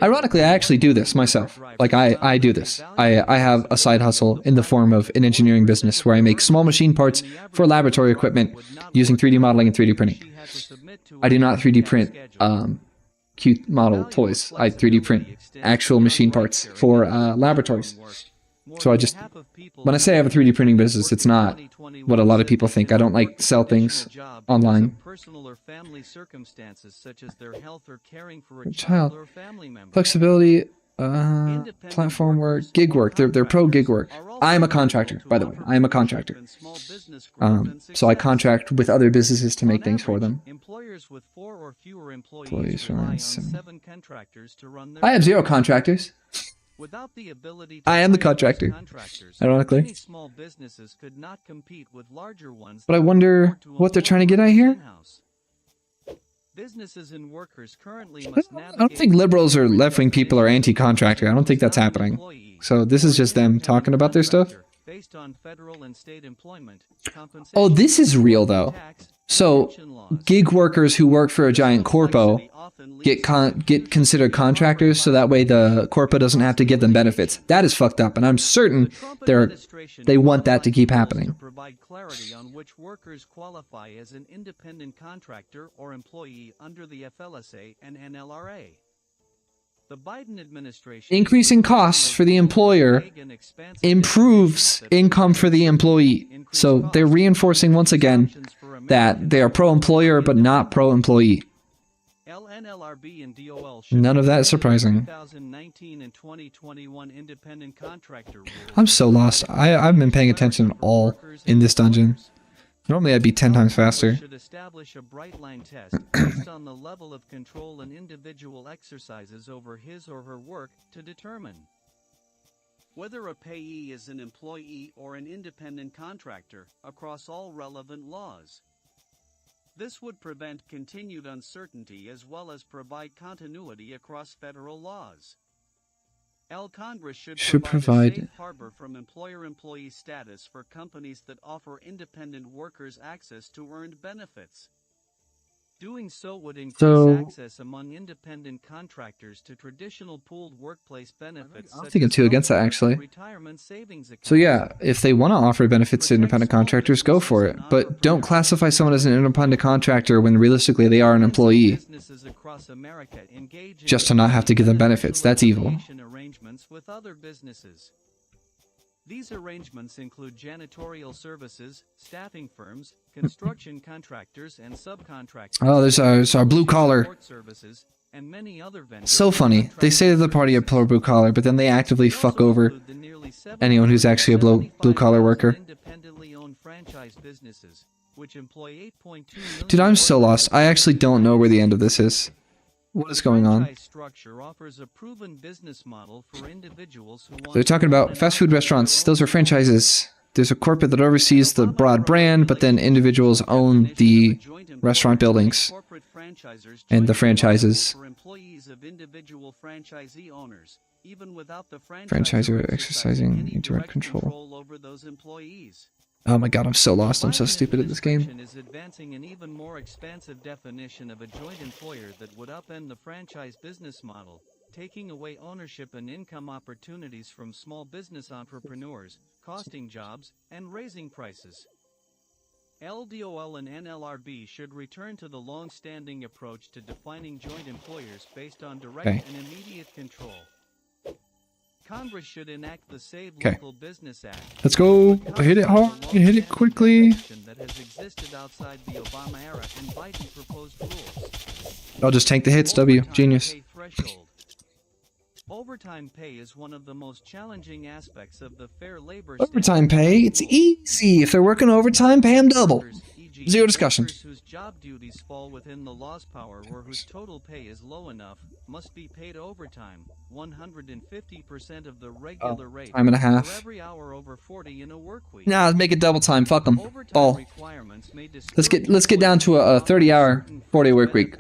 Ironically, I actually do this myself. Like, I do this. I have a side hustle in the form of an engineering business where I make small machine parts for laboratory equipment using 3D modeling and 3D printing. I do not 3D print cute model toys. I 3D print actual machine parts for laboratories. So I just, when I say I have a 3D printing business, it's not what a lot of people think. I don't like sell things online. Personal or family circumstances such as their health or caring for a Child. child or family member. Flexibility, platform work, gig work. They're pro gig work. I am a contractor, by the way. I am a contractor. So I contract with other businesses to make things for them. Employers with 4 or fewer Employees rely rely on on 7. 7 contractors to run their I have 0 contractors. Without the ability to I am the hire those contractor, contractors, ironically. many small businesses could not compete with larger ones. But I that wonder afford to what they're employ trying to get at here. in-house. Businesses and workers currently I must don't think liberals or left-wing people are anti-contractor. I don't think that's happening. So this is just them talking about their stuff. Based on federal and state employment, Oh, this is real, though. So, gig workers who work for a giant corpo get considered contractors, so that way the corpo doesn't have to give them benefits. That is fucked up, and I'm certain they want that to keep happening. provide clarity on which workers qualify as an independent contractor or employee under the FLSA and NLRA. The Biden administration Increasing costs for the employer improves income for the employee. So they're reinforcing once again that they are pro-employer but not pro-employee. LNLRB and DOL None of that is surprising. 2019 and 2021 independent contractor rules. I'm so lost. I've been paying attention all in this dungeon. Normally I'd be 10 times faster. Should establish a bright line test based on the level of control an individual exercises over his or her work to determine whether a payee is an employee or an independent contractor, across all relevant laws. This would prevent continued uncertainty as well as provide continuity across federal laws. Congress should provide a safe harbor from employer-employee status for companies that offer independent workers access to earned benefits. Doing so would increase access among independent contractors to traditional pooled workplace benefits. I'm thinking too against that, actually. Retirement savings accounts. So yeah, if they want to offer benefits to independent contractors, go for it. But don't classify someone as an independent contractor when realistically they are an employee. Just to not have to give them benefits. That's evil. Arrangements with other businesses. These arrangements include janitorial services, staffing firms, construction contractors and subcontractors. Oh, there's our blue collar. Services, and many other vendors. So funny. They say they're the party of blue collar, but then they actively fuck over anyone who's actually a blue collar worker. Independently owned franchise businesses, which employ 8.2 million. Dude, I'm so lost. I actually don't know where the end of this is. What is going on? Structure offers a proven business model for individuals who want. They're talking about fast food restaurants. Those are franchises. There's a corporate that oversees the broad brand, but then individuals own the restaurant buildings and the franchises. For employees of individual franchisee owners, even without the franchisor exercising indirect control over those employees. Oh my god, I'm so lost. I'm so stupid at this game. Is advancing an even more expansive definition of a joint employer that would upend the franchise business model, taking away ownership and income opportunities from small business entrepreneurs, costing jobs, and raising prices. LDOL and NLRB should return to the long-standing approach to defining joint employers based on direct and immediate control. Congress should enact the Save Local Business Act. Let's go. Hit it hard. Hit it quickly. That has existed outside the Obama era and Biden proposed rules. I'll just tank the hits, W. Genius. Overtime pay is one of the most challenging aspects of the fair labor overtime pay? It's easy. If they're working overtime, pay them double. Zero discussion. Whose job duties fall within the law's power or whose total pay is low enough must be paid overtime, 150% of the regular rate. Time and a half. For every hour over 40 in a work week. Nah, make it double time. Fuck them. Ball. Let's get down to a 30-hour, 4-day work week.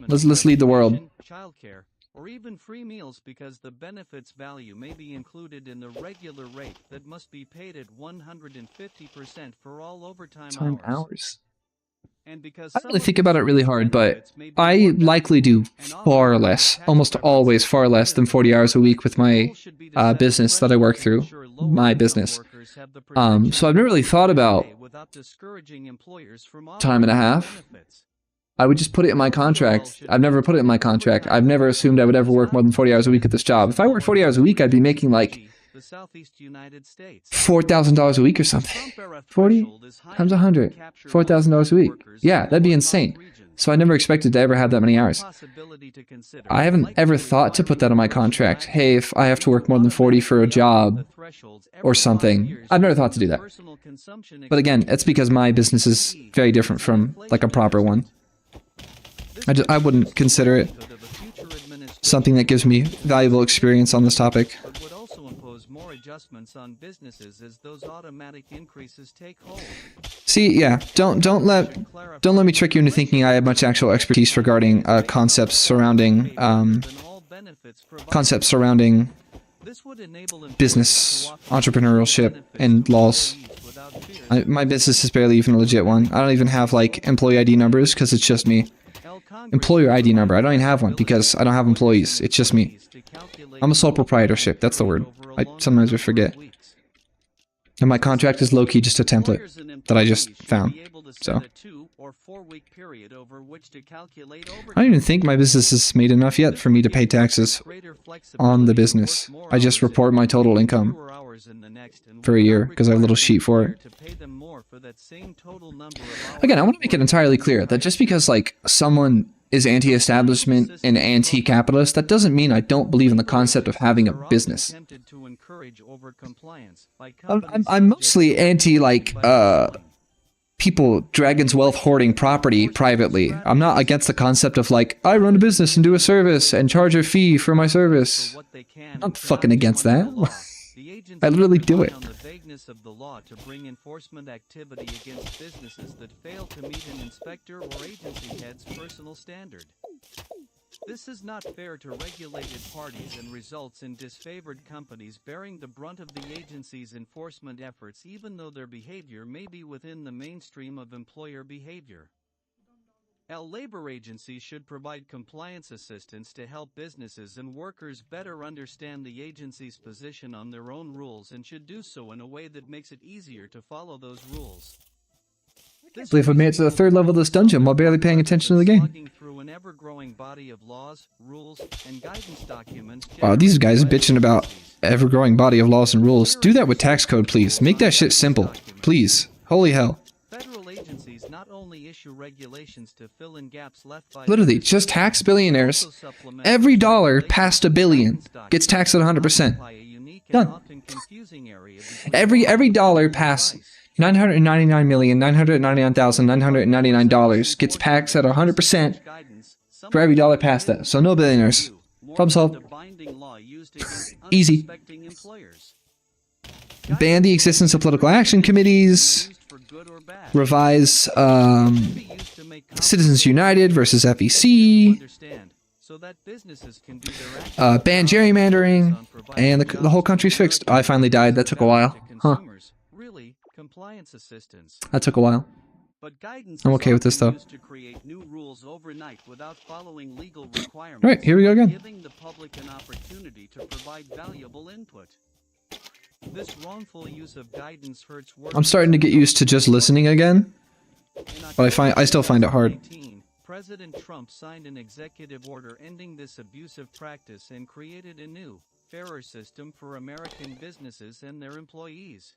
Let's lead the world. Childcare, or even free meals, because the benefits value may be included in the regular rate that must be paid at 150% for all overtime hours. And because I don't really think about it really hard, but I likely do far less, almost always far less than 40 hours a week with my business that I work through, my business. So I've never really thought about time and a half. I would just put it in my contract. I've never put it in my contract. I've never assumed I would ever work more than 40 hours a week at this job. If I worked 40 hours a week, I'd be making like $4,000 a week or something. 40 times 100. $4,000 a week. Yeah, that'd be insane. So I never expected to ever have that many hours. I haven't ever thought to put that in my contract. Hey, if I have to work more than 40 for a job or something, I've never thought to do that. But again, it's because my business is very different from like a proper one. I wouldn't consider it something that gives me valuable experience on this topic. Would also impose more adjustments on businesses as those automatic increases take hold. See, yeah, don't let me trick you into thinking I have much actual expertise regarding concepts surrounding business, entrepreneurship, and laws. My business is barely even a legit one. I don't even have like employee ID numbers because it's just me. Employer ID number. I don't even have one because I don't have employees. It's just me. I'm a sole proprietorship. That's the word. I sometimes forget. And my contract is low-key just a template that I just found. So I don't even think my business has made enough yet for me to pay taxes on the business. I just report my total income for a year because I have a little sheet for it. Again, I want to make it entirely clear that just because like someone is anti-establishment and anti-capitalist, that doesn't mean I don't believe in the concept of having a business. I'm mostly anti like people Dragon's Wealth hoarding property privately. I'm not against the concept of like, I run a business and do a service and charge a fee for my service. I'm not fucking against that. I literally do it. On the vagueness of the law to bring enforcement activity against businesses that fail to meet an inspector or agency head's personal standard. This is not fair to regulated parties and results in disfavored companies bearing the brunt of the agency's enforcement efforts even though their behavior may be within the mainstream of employer behavior. Labor agencies should provide compliance assistance to help businesses and workers better understand the agency's position on their own rules and should do so in a way that makes it easier to follow those rules. I believe I made it to the 3rd level of this dungeon while barely paying attention to the game. Through an ever-growing body of laws, rules, and guidance documents. Wow, these guys are bitching about ever-growing body of laws and rules. Do that with tax code, please. Make that shit simple. Please. Holy hell. Federal agencies not only issue regulations to fill in gaps left by Literally, just tax billionaires. Every dollar past $1 billion gets taxed at 100%. Done. Every dollar past $999,999,999 gets taxed at 100% for every dollar past that. So no billionaires. Problem solved. Easy. Ban the existence of political action committees. Revise Citizens United versus FEC. Ban gerrymandering. And the whole country's fixed. Oh, I finally died. That took a while. Huh. Compliance assistance. That took a while. But guidance I'm okay with this though. to create new rules overnight without following legal requirements. All right, here we go again. Giving the public an opportunity to provide valuable input. This wrongful use of guidance hurts work. I'm starting to get used to just listening again, but I still find it hard. President Trump signed an executive order ending this abusive practice and created a new, fairer system for American businesses and their employees.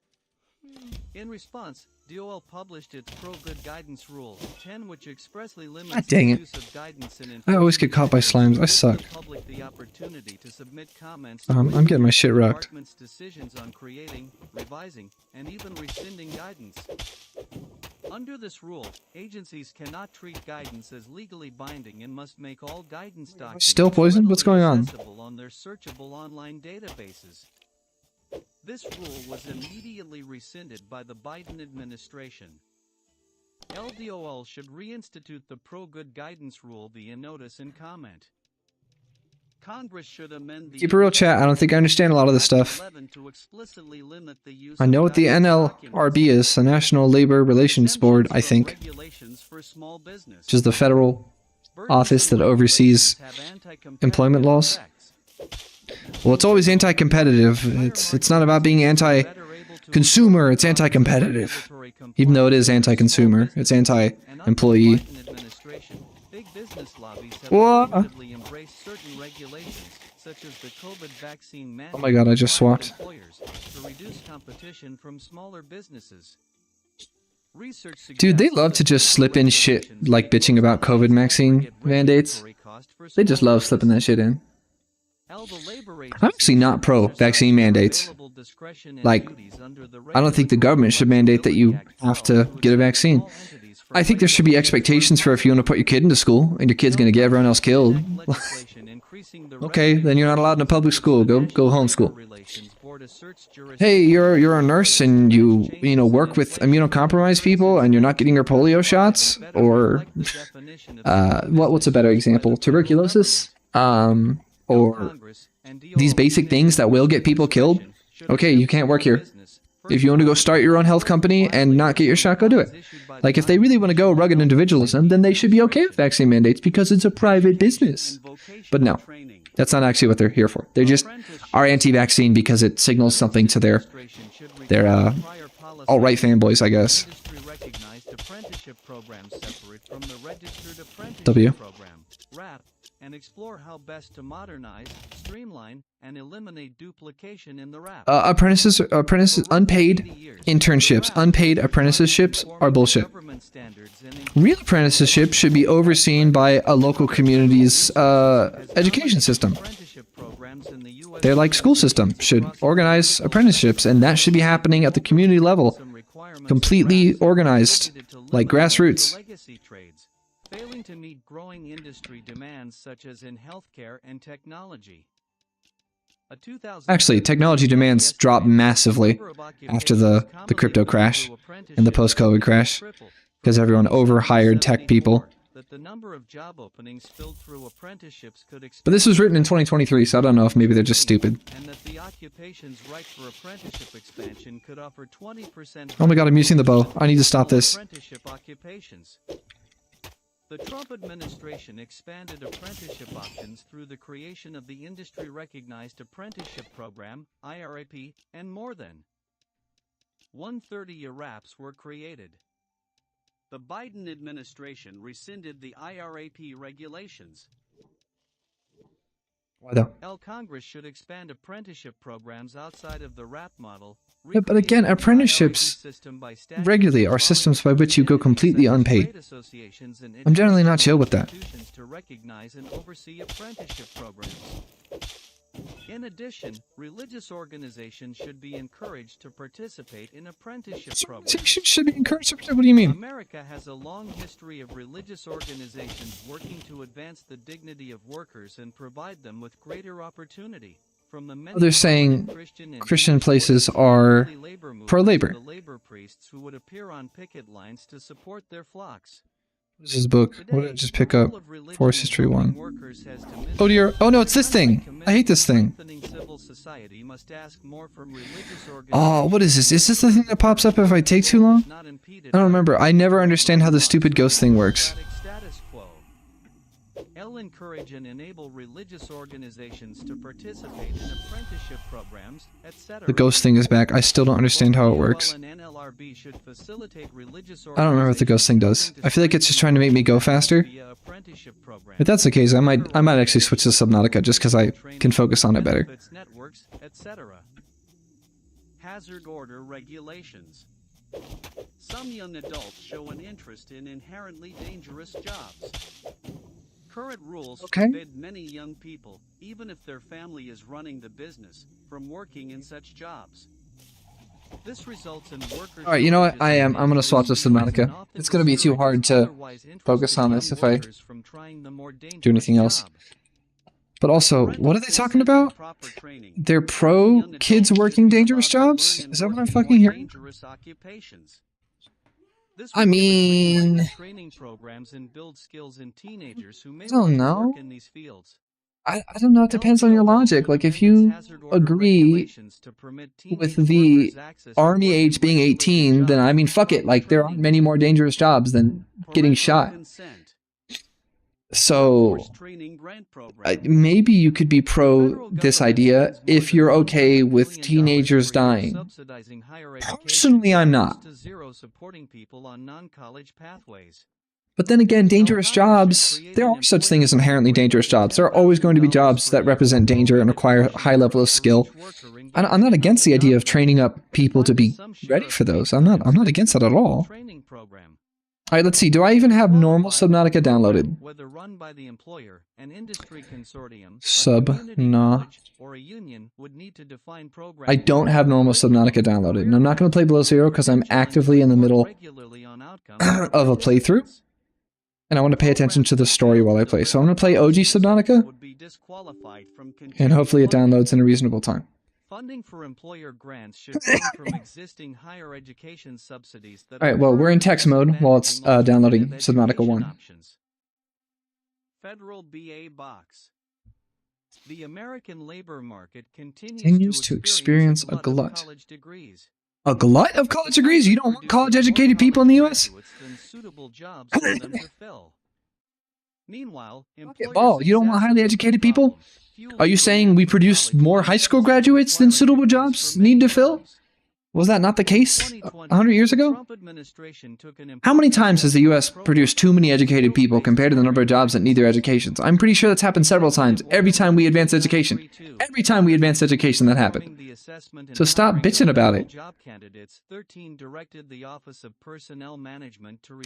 In response, DOL published its Pro-Good Guidance Rule 10, which expressly limits the use of guidance and I always get caught by slimes. I suck. public the opportunity to submit comments I'm getting my shit wrecked. department's decisions on creating, revising, and even rescinding guidance. Under this rule, agencies cannot treat guidance as legally binding and must make all guidance documents Still poisoned? What's going on? accessible on their searchable online databases. This rule was immediately rescinded by the Biden administration. LDOL should reinstitute the Pro-Good Guidance Rule via notice and comment. Congress should amend the Keep a real chat. I don't think I understand a lot of this stuff. 11 to explicitly limit the use I know what the NLRB is, the National Labor Relations Board, I think, which is the federal office that oversees employment laws. Well, it's always anti-competitive. It's not about being anti-consumer, it's anti-competitive. Even though it is anti-consumer, it's anti-employee. What? Oh my god, I just swapped. Dude, they love to just slip in shit like bitching about COVID vaccine mandates. They just love slipping that shit in. I'm actually not pro-vaccine mandates. Like, I don't think the government should mandate that you have to get a vaccine. I think there should be expectations for if you want to put your kid into school and your kid's going to get everyone else killed. Okay, then you're not allowed in a public school. Go homeschool. Hey, you're a nurse and you work with immunocompromised people and you're not getting your polio shots, or what's a better example? Tuberculosis, or these basic things that will get people killed. Okay, you can't work here. If you want to go start your own health company and not get your shot, go do it. Like, if they really want to go rugged individualism, then they should be okay with vaccine mandates because it's a private business. But no, that's not actually what they're here for. They just are anti-vaccine because it signals something to their alt-right fanboys, I guess. W. And explore how best to modernize, streamline, and eliminate duplication in the RAP. Apprentices, unpaid internships, unpaid apprenticeships are bullshit. Real apprenticeships should be overseen by a local community's education system. Their school system should organize apprenticeships, and that should be happening at the community level. completely organized, like grassroots. Legacy trades, failing to meet growing industry demands such as in healthcare and technology. Actually, technology demands dropped massively after the crypto crash and the post-COVID crash, because everyone overhired tech people. That the number of job openings filled through apprenticeships could But this was written in 2023, so I don't know if maybe they're just stupid. And that the occupations ripe for apprenticeship expansion could offer 20%. Oh my god, I'm using the bow. I need to stop this. Apprenticeship occupations. The Trump administration expanded apprenticeship options through the creation of the industry-recognized apprenticeship program, IRAP, and more than 130 IRAPs were created. The Biden administration rescinded the IRAP regulations. Why though? Congress should expand apprenticeship programs outside of the RAP model. Yeah, but again, apprenticeships regularly are systems by which you go completely unpaid. I'm generally not chill with that. To recognize and oversee apprenticeship programs. In addition, religious organizations should be encouraged to participate in apprenticeship programs. Should be encouraged? What do you mean? America has a long history of religious organizations working to advance the dignity of workers and provide them with greater opportunity. From the They're saying Christian places are pro-labor. The labor priests who would appear on picket lines to support their flocks. What is this book? What did I just pick up? Forest History 1. Oh dear. Oh no, it's this thing. I hate this thing. Oh, what is this? Is this the thing that pops up if I take too long? I don't remember. I never understand how the stupid ghost thing works. Encourage and enable religious organizations to participate in apprenticeship programs, etc. The ghost thing is back. I still don't understand how it works. I don't remember what the ghost thing does. I feel like it's just trying to make me go faster. If that's the case, I might actually switch to Subnautica just because I can focus on it better. Hazard order regulations. Some young adults show an interest in inherently dangerous jobs. Current rules forbid many young people, even if their family is running the business, from working in such jobs. This results in workers. Alright, you know what? I'm gonna swap to Subnautica. It's gonna be too hard to focus on this if I do anything else. But also, what are they talking about? They're pro kids working dangerous jobs? Is that what I'm fucking hearing? I mean, I don't know. I don't know. It depends on your logic. Like, if you agree with the army age being 18, then I mean, fuck it. Like, there aren't many more dangerous jobs than getting shot. So, maybe you could be pro this idea if you're okay with teenagers dying. Personally, I'm not. But then again, dangerous jobs, there are such things as inherently dangerous jobs. There are always going to be jobs that represent danger and require a high level of skill. I'm not against the idea of training up people to be ready for those. I'm not against that at all. Alright, let's see. Do I even have normal Subnautica downloaded? I don't have normal Subnautica downloaded, and I'm not going to play Below Zero because I'm actively in the middle of a playthrough, and I want to pay attention to the story while I play. So I'm going to play OG Subnautica, and hopefully it downloads in a reasonable time. Funding for employer grants should come from existing higher education subsidies. Alright, well, we're in text mode while it's downloading Subnautica 1. Federal BA box. The American labor market continues to experience a glut. A glut of college degrees? You don't want college-educated people in the U.S.? Meanwhile, you don't want highly educated people? Are you saying we produce more high school graduates than suitable jobs need to fill? Was that not the case 100 years ago? How many times has the U.S. produced too many educated people compared to the number of jobs that need their educations? I'm pretty sure that's happened several times. Every time we advance education. Every time we advance education, that happened. So stop bitching about it.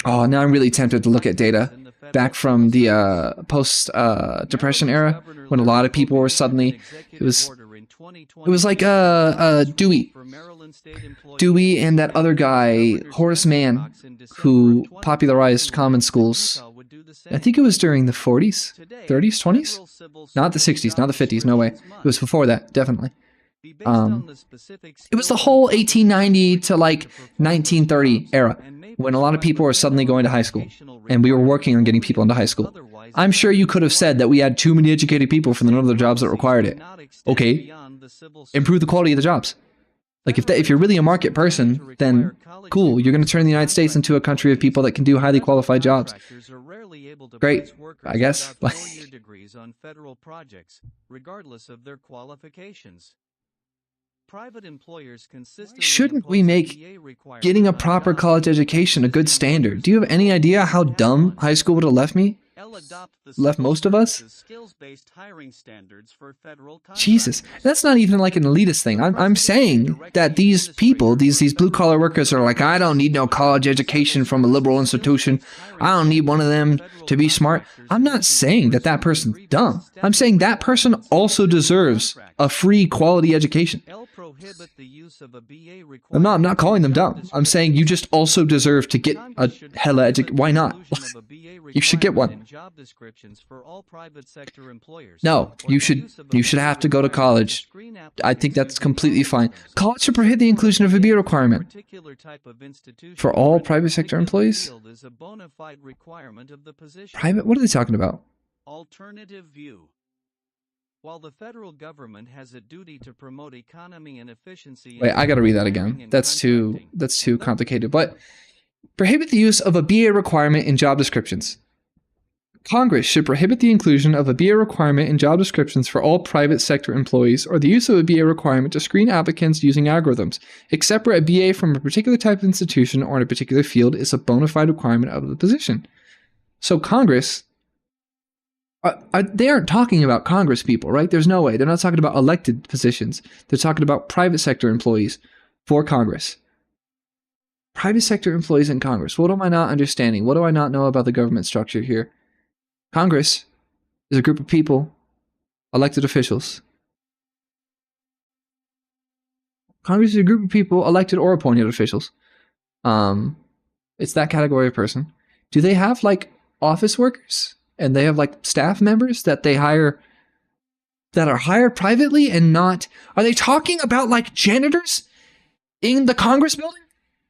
Oh, now I'm really tempted to look at data back from the post-Depression era, when a lot of people were suddenly, it was It was like Dewey. Dewey and that other guy, Horace Mann, who popularized common schools. I think it was during the 40s, 30s, 20s? Not the 60s, not the 50s, no way. It was before that, definitely. It was the whole 1890 to like 1930 era, when a lot of people were suddenly going to high school, and we were working on getting people into high school. I'm sure you could have said that we had too many educated people for the number of jobs that required it. Okay, improve the quality of the jobs. Like if you're really a market person, then cool, you're going to turn the United States into a country of people that can do highly qualified jobs. Great, I guess. Shouldn't we make getting a proper college education a good standard? Do you have any idea how dumb high school would have left me? Left most of us? Jesus, that's not even like an elitist thing. I'm saying that these people, these blue-collar workers are like, I don't need no college education from a liberal institution. I don't need one of them to be smart. I'm not saying that that person's dumb. I'm saying that person also deserves a free quality education. I'm not calling them dumb. I'm saying you just also deserve to get a hella education. Why not? You should get one. No, you should have to go to college. I think that's completely fine. College should prohibit the inclusion of a BA requirement for all private sector employees. Private? What are they talking about? Alternative view. While the federal government has a duty to promote economy and efficiency. Wait, I gotta read that again. That's too complicated. But prohibit the use of a BA requirement in job descriptions. Congress should prohibit the inclusion of a BA requirement in job descriptions for all private sector employees, or the use of a BA requirement to screen applicants using algorithms, except where a BA from a particular type of institution or in a particular field is a bona fide requirement of the position. So Congress, they aren't talking about Congress people, right? There's no way. They're not talking about elected positions. They're talking about private sector employees for Congress. Private sector employees in Congress. What am I not understanding? What do I not know about the government structure here? Congress is a group of people, elected officials. Congress is a group of people, elected or appointed officials. It's that category of person. Do they have like office workers? And they have like staff members that they hire, that are hired privately and not... Are they talking about like janitors in the Congress building?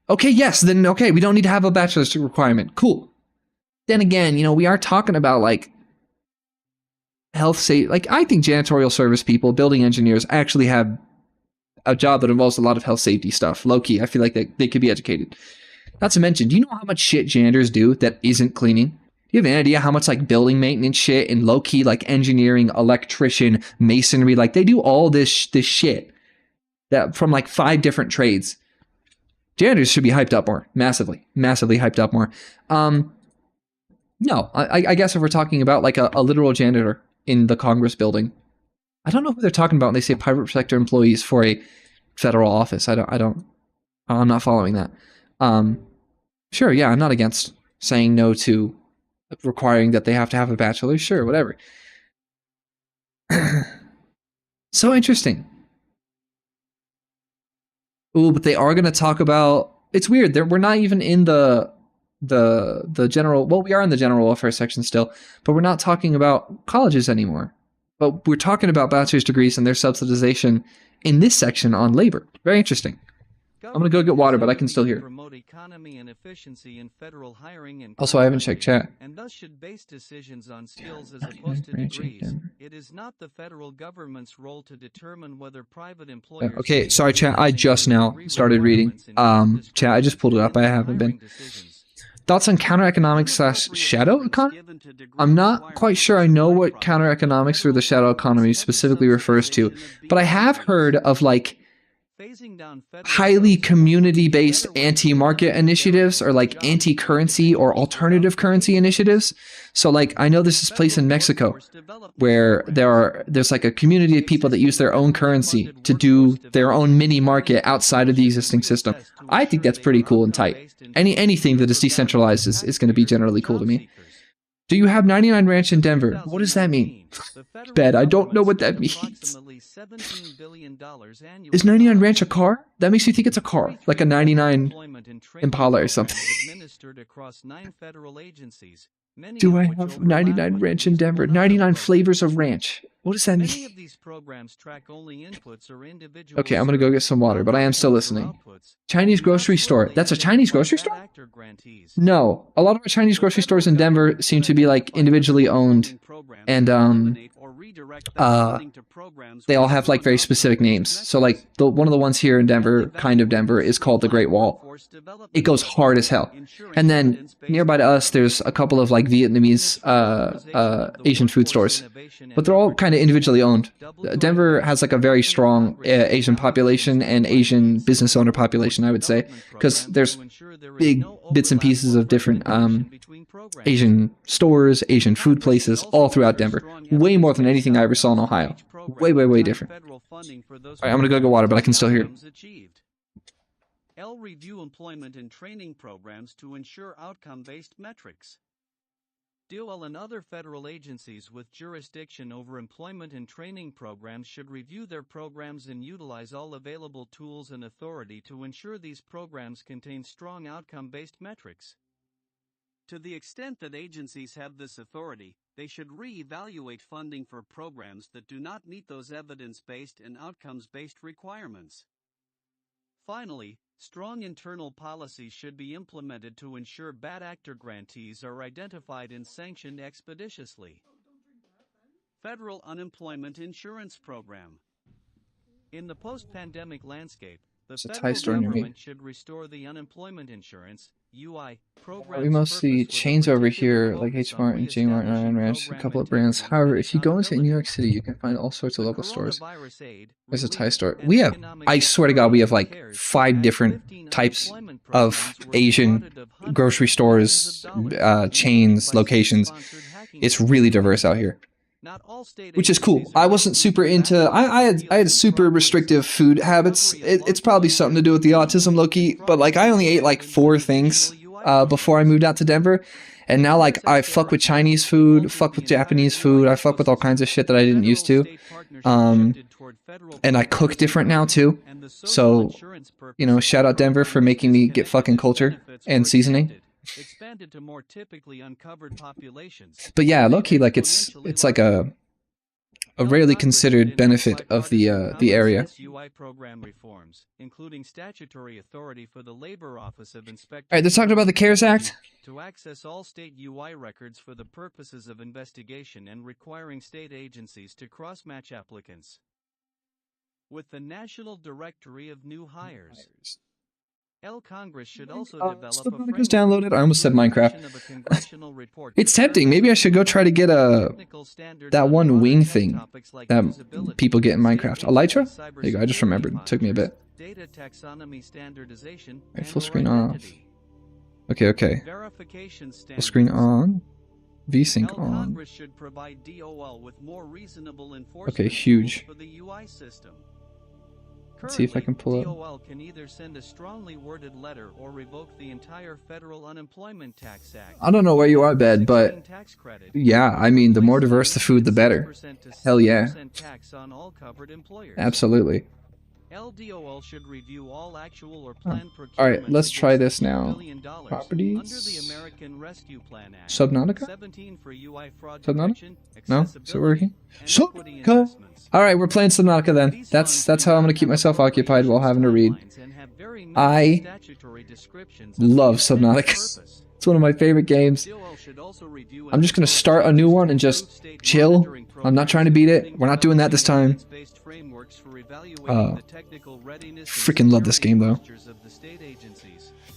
Okay, yes, then okay, we don't need to have a bachelor's requirement. Cool. Then again, you know, we are talking about like health safety. Like I think janitorial service people, building engineers actually have a job that involves a lot of health safety stuff. Low key, I feel like they could be educated. Not to mention, do you know how much shit janitors do that isn't cleaning? Do you have any idea how much like building maintenance shit and low key like engineering, electrician, masonry, like they do all this shit that from like 5 different trades. Janitors should be hyped up more, massively hyped up more. No, I guess if we're talking about like a literal janitor in the Congress building, I don't know who they're talking about when they say private sector employees for a federal office. I'm not following that. Sure, yeah, I'm not against saying no to requiring that they have to have a bachelor's. Sure, whatever. So interesting. Ooh, but they are going to talk about... It's weird. We're not even in the general... Well, we are in the general welfare section still, but we're not talking about colleges anymore. But we're talking about bachelor's degrees and their subsidization in this section on labor. Very interesting. I'm going to go get water, but I can still hear. Also, I haven't checked chat. And thus should base decisions on skills as opposed to degrees. It is not the federal government's role to determine whether private employers... Okay, sorry chat, I just now started reading. Chat, I just pulled it up, I haven't been. Thoughts on counter-economics / shadow economy? I'm not quite sure I know what counter-economics or the shadow economy specifically refers to, but I have heard of like highly community-based anti-market initiatives or like anti-currency or alternative currency initiatives. So like I know this is place in Mexico where there's like a community of people that use their own currency to do their own mini market outside of the existing system. I think that's pretty cool and tight. Anything that is decentralized is going to be generally cool to me. Do you have 99 Ranch in Denver? What does that mean? Bad, I don't know what that means. Is 99 Ranch a car? That makes you think it's a car, like a 99 Impala or something. Do I have 99 Ranch in Denver? 99 flavors of ranch. What does that mean? Okay, I'm gonna go get some water, but I am still listening. Chinese grocery store. That's a Chinese grocery store? No. A lot of our Chinese grocery stores in Denver seem to be like individually owned, and they all have like very specific names. So like one of the ones here in Denver, kind of Denver, is called the Great Wall. It goes hard as hell. And then nearby to us, there's a couple of like Vietnamese Asian food stores, but they're all kind of individually owned. Denver has like a very strong Asian population and Asian business owner population, I would say, because there's big bits and pieces of different Asian stores, Asian food places all throughout Denver. Way more than anything I ever saw in Ohio. Way, way, way different. All right, I'm gonna go get water, but I can still hear it. Review employment and training programs to ensure outcome-based metrics. DOL and other federal agencies with jurisdiction over employment and training programs should review their programs and utilize all available tools and authority to ensure these programs contain strong outcome-based metrics. To the extent that agencies have this authority, they should re-evaluate funding for programs that do not meet those evidence-based and outcomes-based requirements. Finally, strong internal policies should be implemented to ensure bad actor grantees are identified and sanctioned expeditiously. Federal Unemployment Insurance Program. In the post-pandemic landscape, the federal government should restore the unemployment insurance UI program. We mostly chains over here, like H Mart and J Mart and Iron Ranch, a couple of brands. However, if you go into New York City, you can find all sorts of local stores. There's a Thai store. We have, I swear to God, we have like 5 different types of Asian grocery stores, chains, locations. It's really diverse out here, which is cool. I wasn't super into, I had super restrictive food habits. It's probably something to do with the autism, low-key, but like I only ate like 4 things before I moved out to Denver, and now like I fuck with Chinese food, fuck with Japanese food, I fuck with all kinds of shit that I didn't used to, and I cook different now too. So, you know, shout out Denver for making me get fucking culture and seasoning. Expanded to more typically uncovered populations. But yeah, low-key, like it's like a rarely considered benefit of the area. UI program reforms, including statutory authority for the Labor Office of Inspector. All right, they're talking about the CARES Act. To access all state UI records for the purposes of investigation and requiring state agencies to cross-match applicants with the National Directory of New Hires. Congress should also develop Subnautica's downloaded. I almost said Minecraft. It's tempting. Maybe I should go try to get that one wing thing that people get in Minecraft. Elytra? There you go. I just remembered. It took me a bit. Data taxonomy standardization. Right, full screen off. Okay. Full screen on. VSync on. Congress should provide DOL with more reasonable enforcement. Okay, huge. For the UI system. Let's see if I can pull DOL can either send a strongly worded letter or revoke the entire Federal Unemployment Tax Act. I don't know where you are, Bed, but yeah, I mean, the more diverse the food, the better. Hell yeah. Absolutely. LDOL should review all actual or planned procurements. All right, let's try this now. Properties. Under the American Rescue Plan Act. Subnautica? 17 for UI fraud Subnautica? No? Is it working? Subnautica! All right, we're playing Subnautica then. That's how I'm going to keep myself occupied while having to read. I love Subnautica. It's one of my favorite games. I'm just going to start a new one and just chill. I'm not trying to beat it. We're not doing that this time. Freaking love this game though.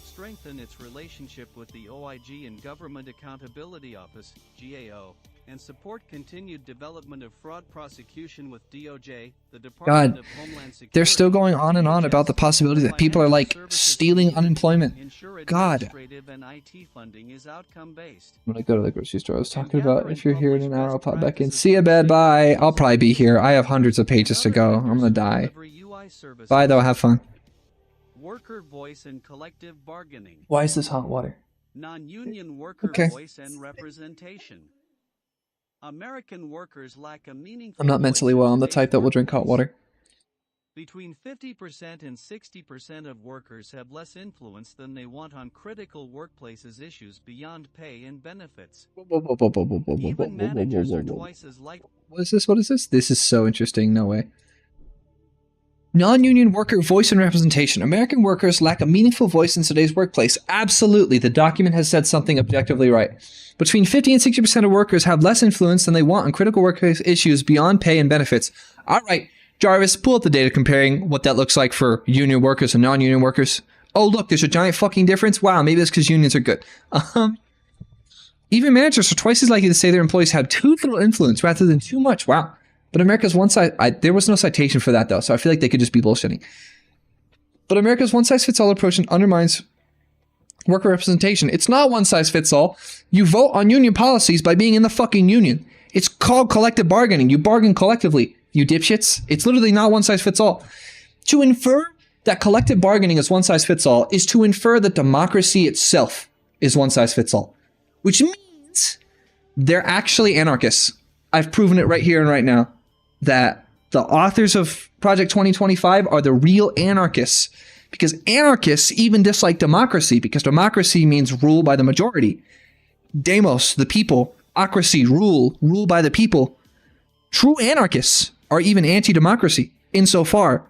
Strengthen its relationship with the OIG and Government Accountability Office, GAO, and support continued development of fraud prosecution with DOJ, the Department of Homeland Security. They're still going on and on about the possibility that people are like stealing unemployment. God. I'm gonna go to the grocery store I was talking about. If you're here in an hour, I'll pop back in. See ya, Bed. Bye. I'll probably be here. I have hundreds of pages to go. I'm gonna die. Bye though. Have fun. Worker voice and collective bargaining. Why is this hot water? Non-union worker Okay. voice and representation. American workers lack a meaningful I'm not voice mentally in well. I'm the today's type that will drink hot workplace. water. Between 50% and 60% of workers have less influence than they want on critical workplaces issues beyond pay and benefits. Even managers are twice as likely. What is this? What is this? This is so interesting. No way. Non-union worker voice and representation. American workers lack a meaningful voice in today's workplace. Absolutely. The document has said something objectively right. Between 50 and 60% of workers have less influence than they want on critical workplace issues beyond pay and benefits. All right, Jarvis, pull up the data comparing what that looks like for union workers and non-union workers. Oh, look, there's a giant fucking difference. Wow, maybe that's because unions are good. Even managers are twice as likely to say their employees have too little influence rather than too much. Wow. But America's one size... there was no citation for that, though, so I feel like they could just be bullshitting. But America's one-size-fits-all approach undermines worker representation. It's not one-size-fits-all. You vote on union policies by being in the fucking union. It's called collective bargaining. You bargain collectively, you dipshits. It's literally not one-size-fits-all. To infer that collective bargaining is one-size-fits-all is to infer that democracy itself is one-size-fits-all. Which means they're actually anarchists. I've proven it right here and right now. That the authors of Project 2025 are the real anarchists. Because anarchists even dislike democracy, because democracy means rule by the majority. Demos, the people. Ocracy, rule by the people. True anarchists are even anti-democracy, insofar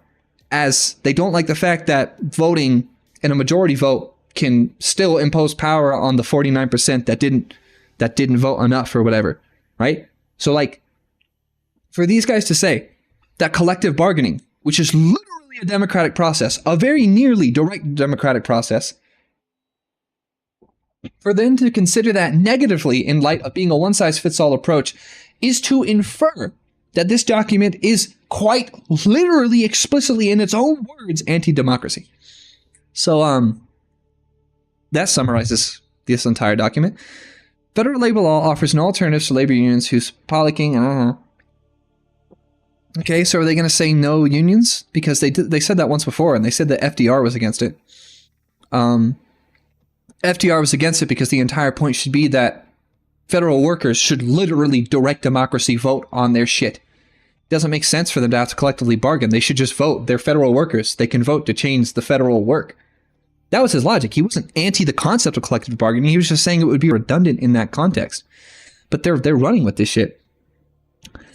as they don't like the fact that voting in a majority vote can still impose power on the 49% that didn't vote enough or whatever, right? So like, for these guys to say that collective bargaining, which is literally a democratic process, a very nearly direct democratic process, for them to consider that negatively in light of being a one-size-fits-all approach is to infer that this document is quite literally, explicitly, in its own words, anti-democracy. So, that summarizes this entire document. Federal labor law offers no alternatives to labor unions whose politicking, Okay, so are they going to say no unions? Because they said that once before, and they said that FDR was against it. FDR was against it because the entire point should be that federal workers should literally direct democracy vote on their shit. It doesn't make sense for them to have to collectively bargain. They should just vote. They're federal workers. They can vote to change the federal work. That was his logic. He wasn't anti the concept of collective bargaining. He was just saying it would be redundant in that context. But they're running with this shit.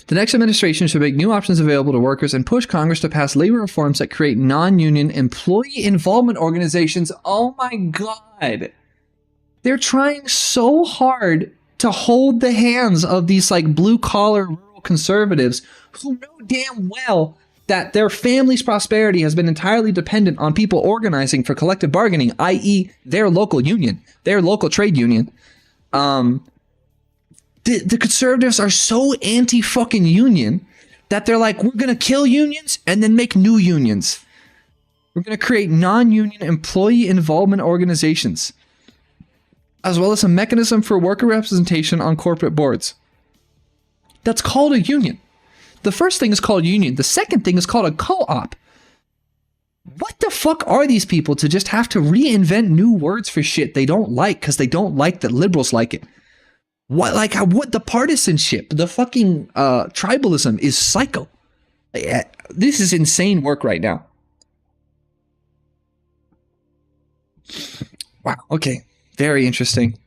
The next administration should make new options available to workers and push Congress to pass labor reforms that create non-union employee involvement organizations. Oh my God. They're trying so hard to hold the hands of these like blue-collar rural conservatives who know damn well that their family's prosperity has been entirely dependent on people organizing for collective bargaining, i.e. their local union, their local trade union. The conservatives are so anti-fucking union that they're like, we're going to kill unions and then make new unions. We're going to create non-union employee involvement organizations, as well as a mechanism for worker representation on corporate boards. That's called a union. The first thing is called union. The second thing is called a co-op. What the fuck are these people to just have to reinvent new words for shit they don't like because they don't like that liberals like it? What the partisanship, the fucking tribalism is psycho. This is insane work right now. Wow. Okay. Very interesting.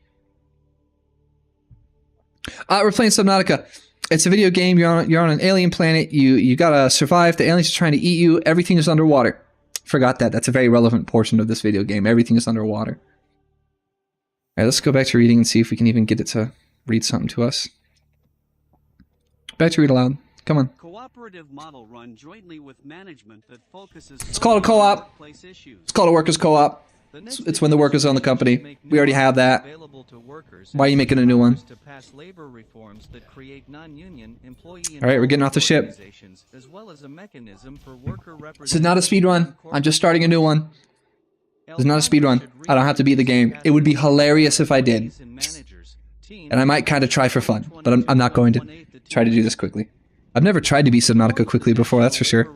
We're playing Subnautica. It's a video game. You're on an alien planet. You gotta survive. The aliens are trying to eat you. Everything is underwater. Forgot that. That's a very relevant portion of this video game. Everything is underwater. All right. Let's go back to reading and see if we can even get it to read something to us. Back to read aloud. Come on. Cooperative model run jointly with management that focuses. It's called a co-op. It's called a workers' co-op. It's when the workers own the company. We already have that. Why are you making a new one? Alright, we're getting off the ship. This is not a speed run. I'm just starting a new one. This is not a speed run. I don't have to beat the game. It would be hilarious if I did. And I might kind of try for fun, but I'm not going to try to do this quickly. I've never tried to beat Subnautica quickly before, that's for sure.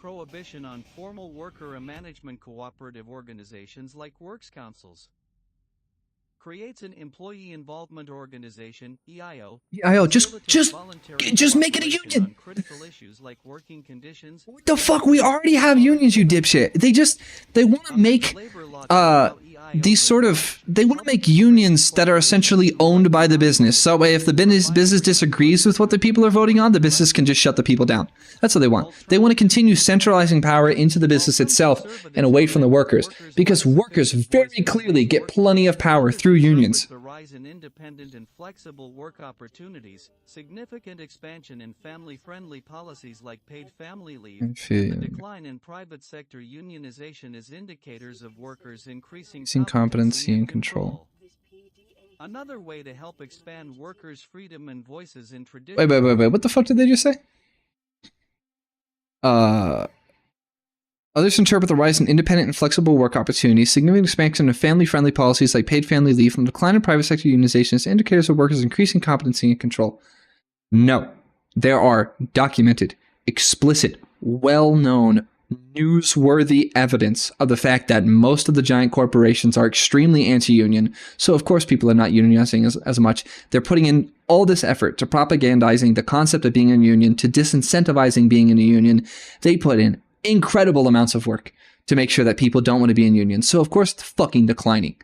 prohibition on formal worker and management cooperative organizations like works councils. Creates an employee involvement organization, EIO. EIO, just make it a union. On critical issues like working conditions. What the fuck? We already have unions, you dipshit. They want to make they want to make unions that are essentially owned by the business. So that way if the business disagrees with what the people are voting on, the business can just shut the people down. That's what they want. They want to continue centralizing power into the business itself and away from the workers, because workers very clearly get plenty of power through unions. The rise in independent and flexible work opportunities, significant expansion in family-friendly policies like paid family leave, and the decline in private sector unionization is indicators of workers increasing competency and control. Another way to help expand workers' freedom and voices in traditional... Wait, what the fuck did they just say? Others interpret the rise in independent and flexible work opportunities, significant expansion of family-friendly policies like paid family leave, and decline in private sector unionization as indicators of workers' increasing competency and control. No. There are documented, explicit, well-known, newsworthy evidence of the fact that most of the giant corporations are extremely anti-union, so of course people are not unionizing as much. They're putting in all this effort to propagandizing the concept of being in a union, to disincentivizing being in a union. They put in incredible amounts of work to make sure that people don't want to be in unions, so of course it's fucking declining.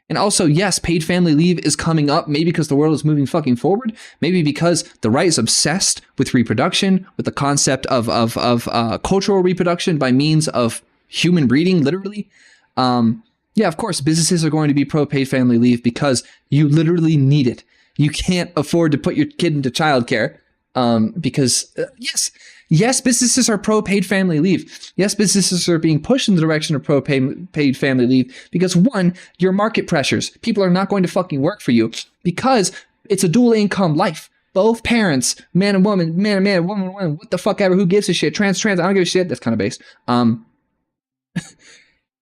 And also, yes, paid family leave is coming up, maybe because the world is moving fucking forward, maybe because the right is obsessed with reproduction, with the concept of cultural reproduction by means of human breeding, literally. Yeah, of course, businesses are going to be pro paid family leave because you literally need it. You can't afford to put your kid into childcare because, yes, businesses are pro paid family leave. Yes, businesses are being pushed in the direction of pro paid family leave because, one, your market pressures. People are not going to fucking work for you because it's a dual income life. Both parents, man and woman, man and man, woman and woman, what the fuck ever, who gives a shit? Trans, I don't give a shit. That's kind of base.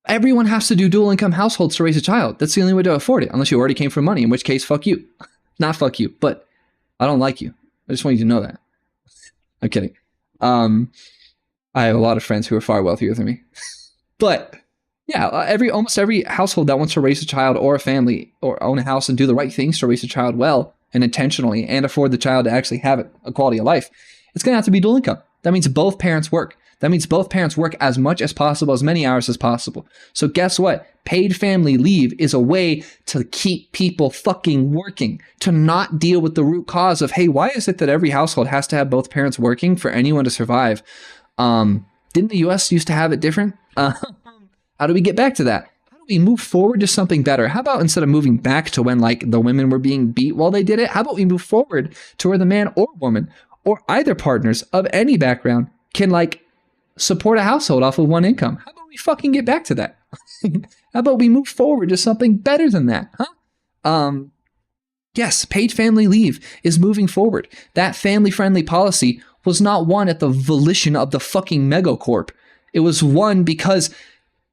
Everyone has to do dual income households to raise a child. That's the only way to afford it, unless you already came from money, in which case, fuck you. Not fuck you, but I don't like you. I just want you to know that. I'm kidding. I have a lot of friends who are far wealthier than me. But yeah, almost every household that wants to raise a child or a family or own a house and do the right things to raise a child well and intentionally and afford the child to actually have a quality of life, it's going to have to be dual income. That means both parents work. That means both parents work as much as possible, as many hours as possible. So guess what? Paid family leave is a way to keep people fucking working, to not deal with the root cause of, hey, why is it that every household has to have both parents working for anyone to survive? Didn't the US used to have it different? How do we get back to that? How do we move forward to something better? How about instead of moving back to when like the women were being beat while they did it, how about we move forward to where the man or woman or either partners of any background can like support a household off of one income? How about we fucking get back to that? How about we move forward to something better than that? Yes, paid family leave is moving forward. That family-friendly policy was not one at the volition of the fucking megacorp. It was one because,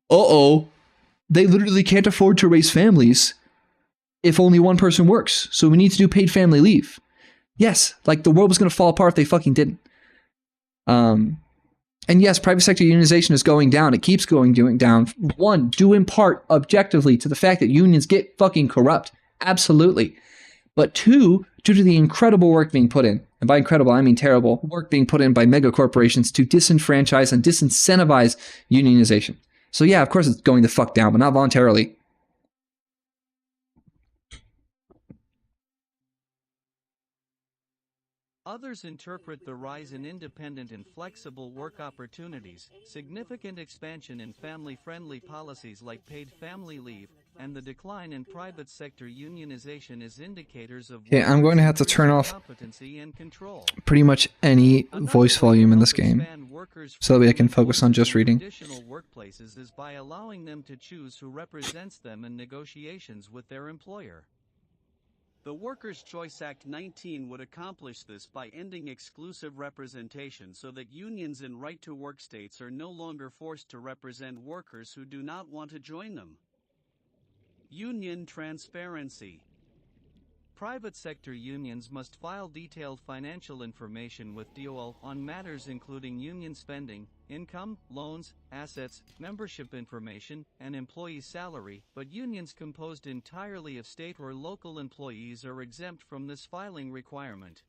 they literally can't afford to raise families if only one person works. So we need to do paid family leave. Yes, like the world was going to fall apart if they fucking didn't. And yes, private sector unionization is going down. It keeps going down. One, due in part objectively to the fact that unions get fucking corrupt. Absolutely. But two, due to the incredible work being put in, and by incredible, I mean terrible, work being put in by mega corporations to disenfranchise and disincentivize unionization. So yeah, of course it's going the fuck down, but not voluntarily. Others interpret the rise in independent and flexible work opportunities, significant expansion in family-friendly policies like paid family leave, and the decline in private sector unionization as indicators of I'm going to have to turn off competency and control. Pretty much any voice volume in this game so that I can focus on just reading. Traditional workplaces is by allowing them to choose who represents them in negotiations with their employer. The Workers' Choice Act 19 would accomplish this by ending exclusive representation so that unions in right-to-work states are no longer forced to represent workers who do not want to join them. Union transparency. Private sector unions must file detailed financial information with DOL on matters including union spending, income, loans, assets, membership information, and employee salary, but unions composed entirely of state or local employees are exempt from this filing requirement.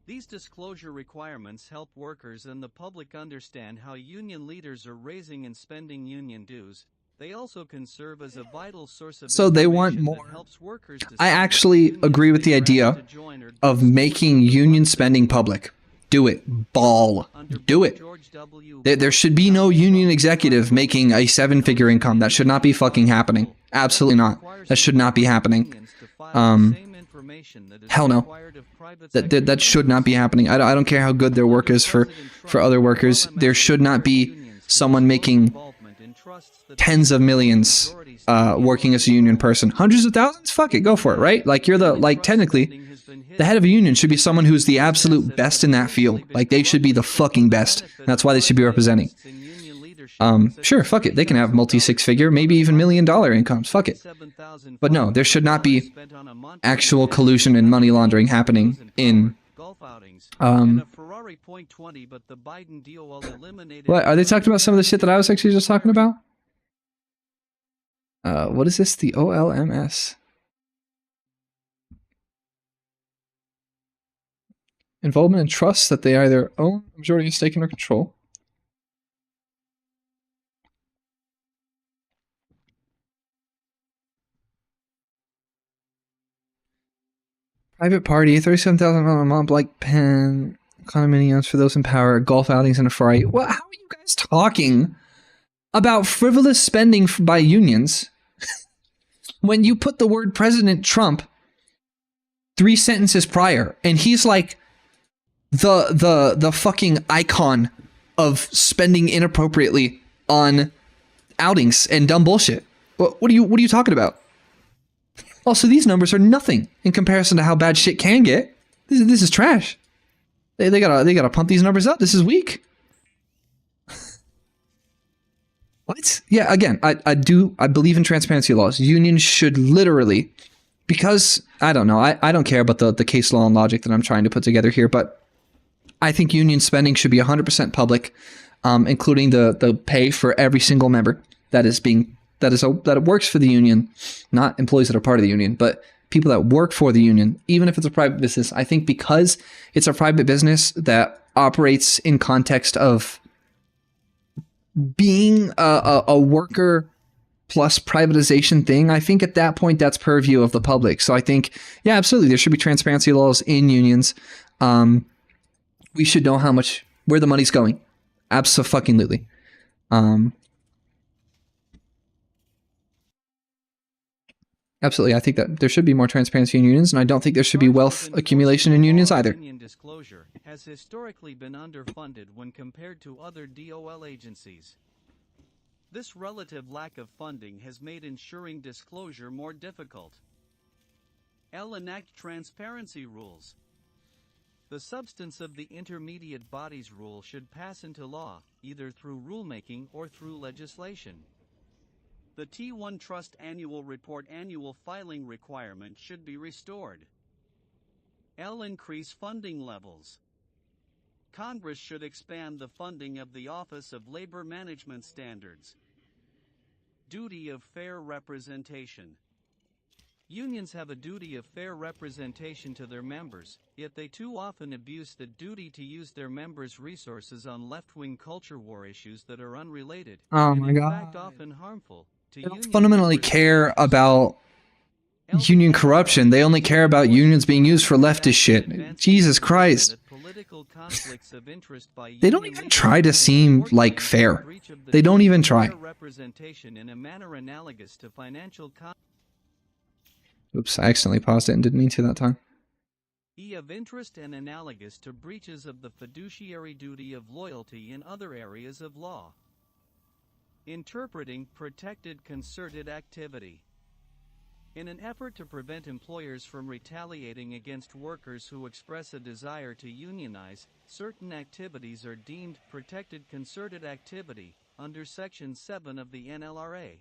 These disclosure requirements help workers and the public understand how union leaders are raising and spending union dues. They also can serve as a vital source of So they want information more. that helps workers I decide actually which unions agree with they the are asked idea to join or of don't. making union spending public. Do it. Ball. Do it. There should be no union executive making a 7-figure income. That should not be fucking happening. Absolutely not. That should not be happening. Hell no. That should not be happening. I don't care how good their work is for other workers. There should not be someone making tens of millions working as a union person. Hundreds of thousands? Fuck it, go for it, right? Like you're technically, the head of a union should be someone who's the absolute best in that field. Like they should be the fucking best. That's why they should be representing. Sure, fuck it. They can have multi-6-figure, maybe even $1 million incomes. Fuck it. But no, there should not be actual collusion and money laundering happening in what are they talking about? Some of the shit that I was actually just talking about? What is this? The OLMS. Involvement in trusts that they either own, majority stake in, or control. Private party, $37,000 a month, like pen, condominiums for those in power, golf outings and a Ferrari. Well, how are you guys talking about frivolous spending by unions when you put the word President Trump 3 sentences prior, and he's like the fucking icon of spending inappropriately on outings and dumb bullshit. What are you talking about? Also, these numbers are nothing in comparison to how bad shit can get. This is trash. They gotta pump these numbers up. This is weak. What? Yeah, again, I believe in transparency laws. Unions should literally, because I don't know, I don't care about the case law and logic that I'm trying to put together here, but I think union spending should be 100% public, including the pay for every single member that it works for the union, not employees that are part of the union, but people that work for the union, even if it's a private business. I think because it's a private business that operates in context of being a worker plus privatization thing, I think at that point that's purview of the public. So I think, yeah, absolutely, there should be transparency laws in unions. We should know where the money's going. Abso-fucking-lutely. Absolutely, I think that there should be more transparency in unions, and I don't think there should be wealth accumulation in unions either. Union disclosure has historically been underfunded when compared to other DOL agencies. This relative lack of funding has made ensuring disclosure more difficult. Enact transparency rules. The substance of the intermediate bodies rule should pass into law, either through rulemaking or through legislation. The T1 Trust Annual Report annual filing requirement should be restored. Increase funding levels. Congress should expand the funding of the Office of Labor Management Standards. Duty of fair representation. Unions have a duty of fair representation to their members, yet they too often abuse the duty to use their members' resources on left-wing culture war issues that are unrelated, and in fact often harmful. They don't fundamentally care about union corruption. They only care about unions being used for leftist shit. Jesus Christ. They don't even try to seem like fair. They don't even try. Oops, I accidentally paused it and didn't mean to that time. Of interest and analogous to breaches of the fiduciary duty of loyalty in other areas of law. Interpreting protected concerted activity. In an effort to prevent employers from retaliating against workers who express a desire to unionize, certain activities are deemed protected concerted activity under Section 7 of the NLRA.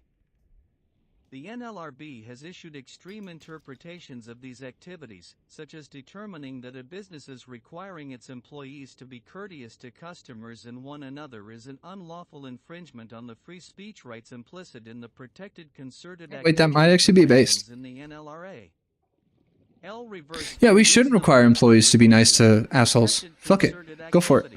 The NLRB has issued extreme interpretations of these activities, such as determining that a business requiring its employees to be courteous to customers and one another is an unlawful infringement on the free speech rights implicit in the protected concerted Wait, that might actually be based. in the NLRA. Yeah, we shouldn't require employees to be nice to assholes. Fuck it. Go for it.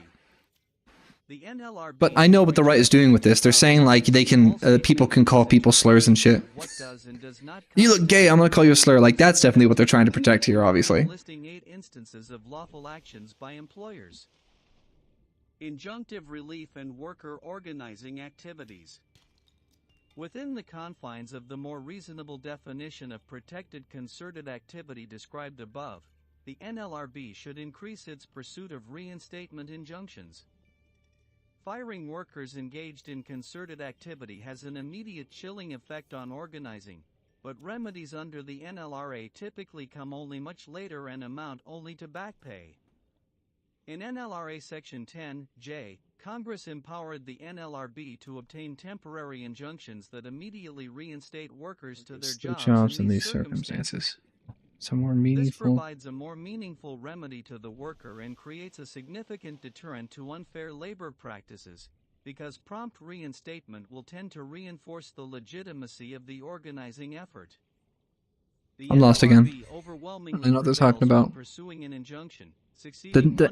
But I know what the right is doing with this. They're saying like they can, people can call people slurs and shit. You look gay, I'm gonna call you a slur. Like that's definitely what they're trying to protect here, obviously. Listing 8 instances of lawful actions by employers. Injunctive relief and worker organizing activities. Within the confines of the more reasonable definition of protected concerted activity described above, the NLRB should increase its pursuit of reinstatement injunctions. Firing workers engaged in concerted activity has an immediate chilling effect on organizing, but remedies under the NLRA typically come only much later and amount only to back pay. In NLRA Section 10J, Congress empowered the NLRB to obtain temporary injunctions that immediately reinstate workers to their jobs in these circumstances. Some more meaningful. This provides a more meaningful remedy to the worker and creates a significant deterrent to unfair labor practices, because prompt reinstatement will tend to reinforce the legitimacy of the organizing effort. I'm lost again. I don't know what they're talking about. The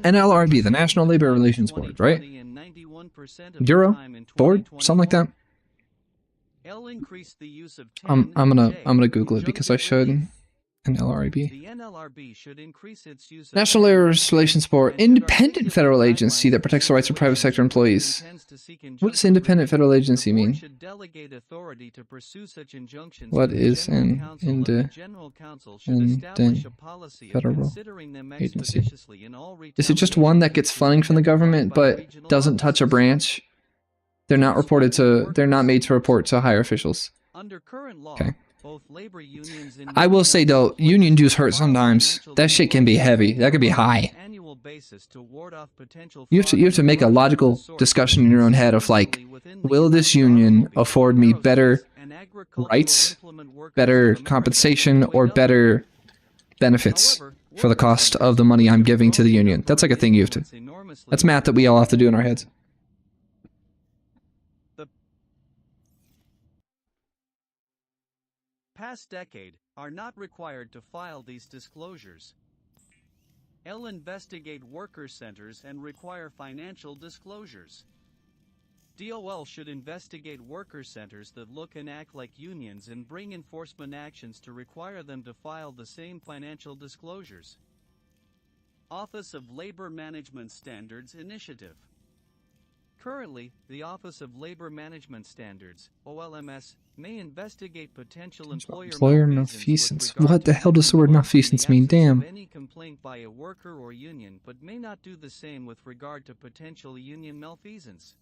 NLRB, the National Labor Relations Board, right? Bureau? Board? Something like that? I'm gonna Google it because I should. NLRB. The NLRB should increase its use of National Labor Relations Board, independent federal agency that protects the rights of private sector employees. What does independent federal agency mean? What is an independent federal agency? Is it just one that gets funding from the government but doesn't touch a branch? They're not reported to. They're not made to report to higher officials. Okay. I will say though, union dues hurt sometimes. That shit can be heavy. That can be high. You have to make a logical discussion in your own head of like, will this union afford me better rights, better compensation, or better benefits for the cost of the money I'm giving to the union? That's like a thing you have to. That's math that we all have to do in our heads. Past decade are not required to file these disclosures. Investigate worker centers and require financial disclosures. DOL should investigate worker centers that look and act like unions and bring enforcement actions to require them to file the same financial disclosures. Office of Labor Management Standards Initiative. Currently, the Office of Labor Management Standards, OLMS, may investigate potential employer malfeasance. What the hell does the word malfeasance mean? Damn. Any complaint by a worker or union, but may not do the same with regard to potential union malfeasance.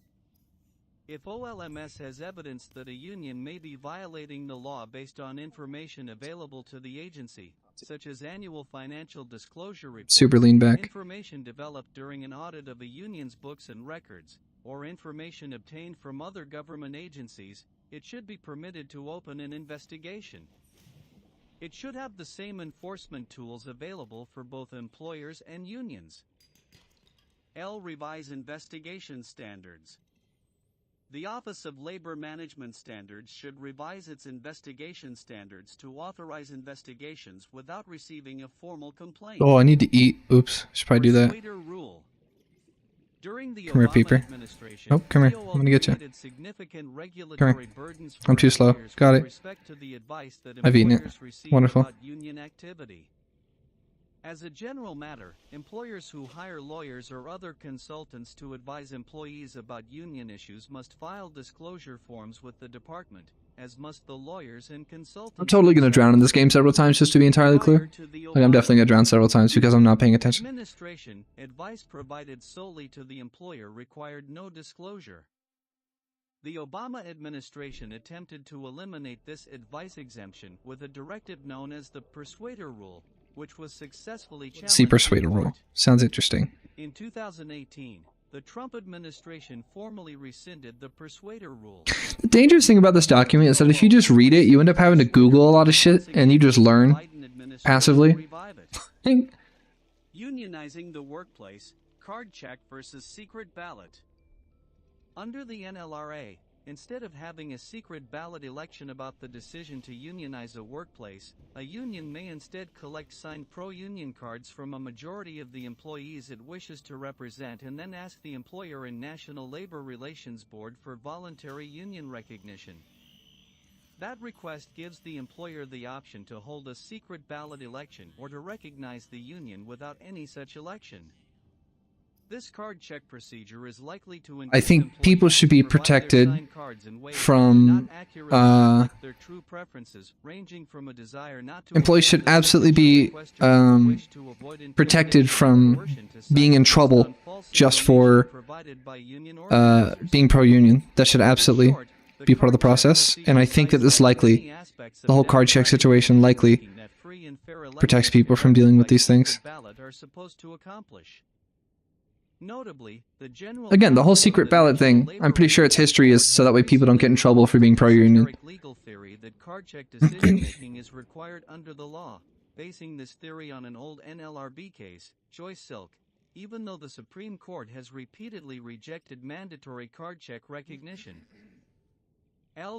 If OLMS has evidence that a union may be violating the law based on information available to the agency, such as annual financial disclosure reports, Super lean back. information developed during an audit of a union's books and records, or information obtained from other government agencies, it should be permitted to open an investigation. It should have the same enforcement tools available for both employers and unions. Revise investigation standards. The Office of Labor Management Standards should revise its investigation standards to authorize investigations without receiving a formal complaint. Oh, I need to eat. Oops. Should probably do that. Persuader rule. During the Come here, Obama peeper. administration, Nope, come here. DOL I'm gonna get you. created significant regulatory burdens for I'm too slow. employers Got with it. respect to the advice that I've eaten it. employers receive Wonderful. about union activity. As a general matter, employers who hire lawyers or other consultants to advise employees about union issues must file disclosure forms with the department, as must the lawyers and consultants. I'm totally gonna drown in this game several times, just to be entirely clear. Like, I'm definitely gonna drown several times because I'm not paying attention. Administration, advice provided solely to the employer required no disclosure. The Obama administration attempted to eliminate this advice exemption with a directive known as the Persuader Rule, which was successfully challenged. See Persuader in rule. court. Sounds interesting. In 2018, the Trump administration formally rescinded the Persuader rule. The dangerous thing about this document is that if you just read it, you end up having to Google a lot of shit, and you just learn passively. Unionizing the workplace, card check versus secret ballot. Under the NLRA, instead of having a secret ballot election about the decision to unionize a workplace, a union may instead collect signed pro-union cards from a majority of the employees it wishes to represent and then ask the employer and National Labor Relations Board for voluntary union recognition. That request gives the employer the option to hold a secret ballot election or to recognize the union without any such election. This card check procedure is likely to I think people should be protected from their true preferences, ranging from a desire not to employees should absolutely be protected from being in trouble just for being pro-union. That should absolutely be part of the process, and I think that this likely, the whole card check situation likely protects people from dealing with these things. Notably, again, the whole secret ballot thing, I'm pretty sure its history is so that way people don't get in trouble for being pro-union. Legal theory that card check decision-making is required under the law, basing this theory on an old NLRB case, Joyce Silk, even though the Supreme Court has repeatedly rejected mandatory card check recognition.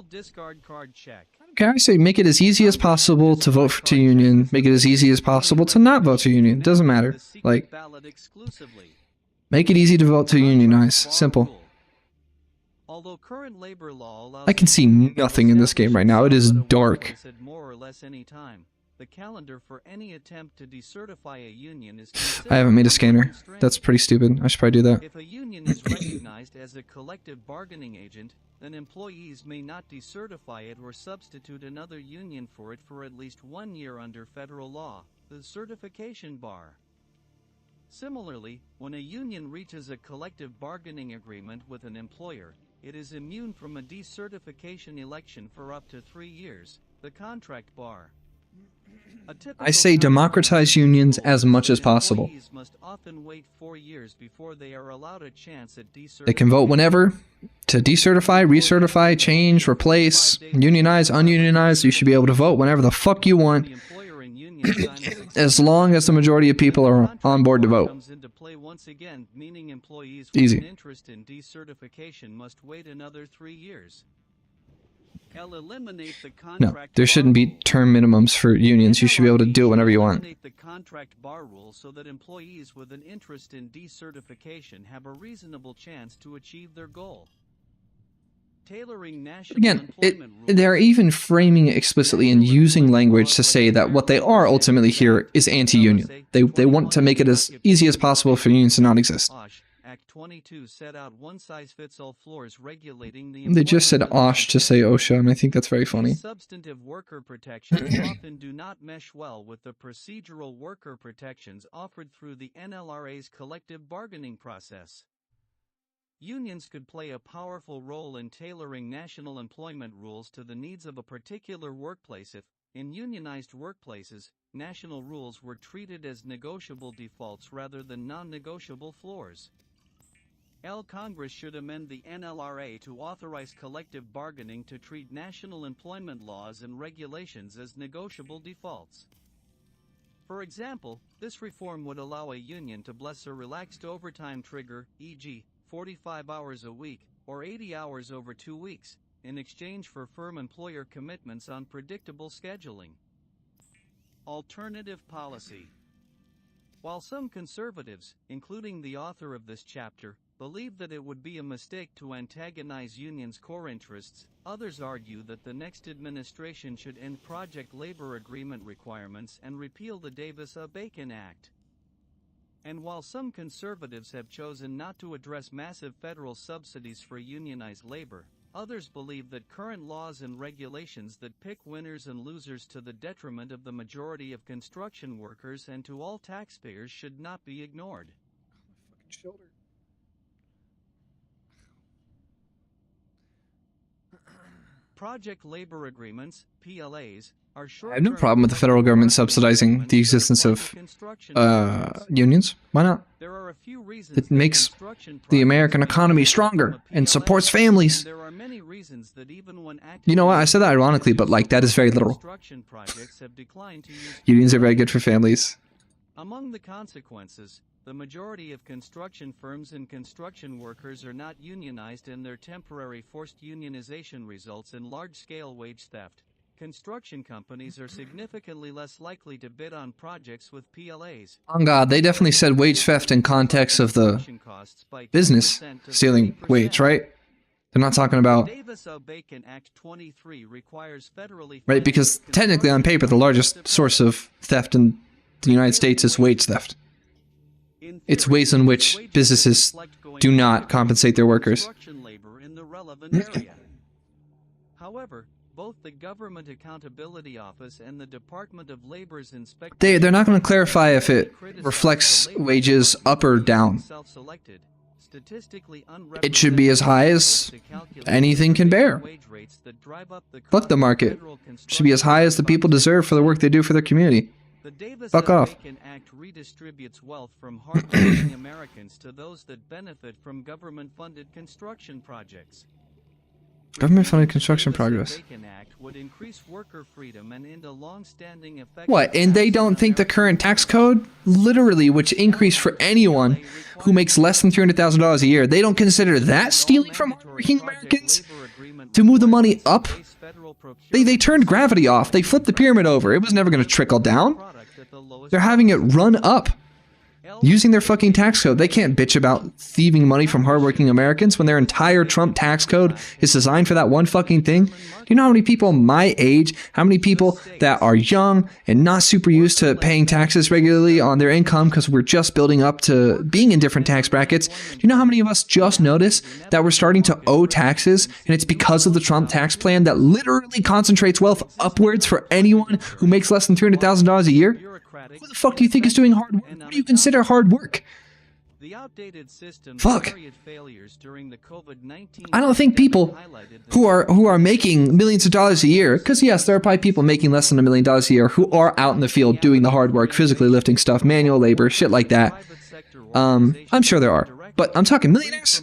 Discard card check. Okay, I say make it as easy as possible to vote to union, make it as easy as possible to not vote to union. It doesn't matter. Like, make it easy to vote to unionize. Simple. Although current labor law allows I can see nothing in this game right now. It is dark. More or less any time. The calendar for any attempt to decertify a union is I haven't made a scanner. That's pretty stupid. I should probably do that. If a union is recognized as a collective bargaining agent, then employees may not decertify it or substitute another union for it for at least 1 year under federal law, the certification bar. Similarly, when a union reaches a collective bargaining agreement with an employer, it is immune from a decertification election for up to 3 years, the contract bar. I say democratize unions as much as possible. Employees must often wait 4 years before they are allowed a chance at decertification. They can vote whenever to decertify, recertify, change, replace, unionize, ununionize. You should be able to vote whenever the fuck you want, as long as the majority of people are on board to vote. Comes into play once again, meaning employees with Easy. an interest in decertification must wait another 3 years. Eliminate the No, contract there shouldn't be term minimums for unions. You should be able to do it whenever you want. Eliminate the contract bar rule so that employees with an interest in decertification have a reasonable chance to achieve their goal. Tailoring national Again, employment rules. they're even framing it explicitly and using language to say that what they are ultimately here is anti-union. They want to make it as easy as possible for unions to not exist. Act 22 set out one-size-fits-all floors regulating the They just said employment of OSH to say OSHA, and I think that's very funny. These substantive worker protections often do not mesh well with the procedural worker protections offered through the NLRA's collective bargaining process. Unions could play a powerful role in tailoring national employment rules to the needs of a particular workplace if, in unionized workplaces, national rules were treated as negotiable defaults rather than non-negotiable floors. Congress should amend the NLRA to authorize collective bargaining to treat national employment laws and regulations as negotiable defaults. For example, this reform would allow a union to bless a relaxed overtime trigger, e.g., 45 hours a week, or 80 hours over 2 weeks, in exchange for firm employer commitments on predictable scheduling. Alternative policy. While some conservatives, including the author of this chapter, believe that it would be a mistake to antagonize unions' core interests, others argue that the next administration should end project labor agreement requirements and repeal the Davis-Bacon Act. And while some conservatives have chosen not to address massive federal subsidies for unionized labor, others believe that current laws and regulations that pick winners and losers to the detriment of the majority of construction workers and to all taxpayers should not be ignored. Project labor agreements, PLAs, are I have no problem with the federal government subsidizing the existence of unions. Why not? There are a few reasons It makes the American economy stronger and supports families. There are many reasons that even when You know what? I said that ironically, but like that is very literal. construction projects have declined to use Unions are very good for families. Among the consequences, the majority of construction firms and construction workers are not unionized, and their temporary forced unionization results in large-scale wage theft. Construction companies are significantly less likely to bid on projects with PLAs. On God, they definitely said wage theft in context of the Construction costs by business 10% to stealing 30%. wage, right? They're not talking about, Davis-Bacon Act 23 requires federally right? Because technically on paper, the largest source of theft in the United States is wage theft. It's ways in which businesses do not compensate their workers. Construction labor in the relevant area. However, both the Government Accountability Office and the Department of Labor's Inspector They're not going to clarify if it reflects wages up or down. self-selected, statistically It should be as high as anything can bear. Fuck the market. It should be as high as the people deserve for the work they do for their community. The Fuck off. Davis-Bacon Act redistributes wealth from hard-working Americans to those that benefit from government-funded construction projects. Government-funded construction progress. The Bacon Act would increase worker freedom and end a long-standing effective What, and they tax don't on think the American current tax code, literally, which increased for anyone who makes less than $300,000 a year, they don't consider that stealing from hardworking Americans to move the money up? They turned gravity off. They flipped the pyramid over. It was never going to trickle down. They're having it run up. Using their fucking tax code. They can't bitch about thieving money from hardworking Americans when their entire Trump tax code is designed for that one fucking thing. Do you know how many people my age, how many people that are young and not super used to paying taxes regularly on their income because we're just building up to being in different tax brackets? Do you know how many of us just noticed that we're starting to owe taxes, and it's because of the Trump tax plan that literally concentrates wealth upwards for anyone who makes less than $300,000 a year? Who the fuck do you think is doing hard work? What do you consider hard work? The outdated system Fuck. failures during the COVID-19 I don't think people who are making millions of dollars a year, because yes, there are probably people making less than $1 million a year who are out in the field doing the hard work, physically lifting stuff, manual labor, shit like that. I'm sure there are, but I'm talking millionaires.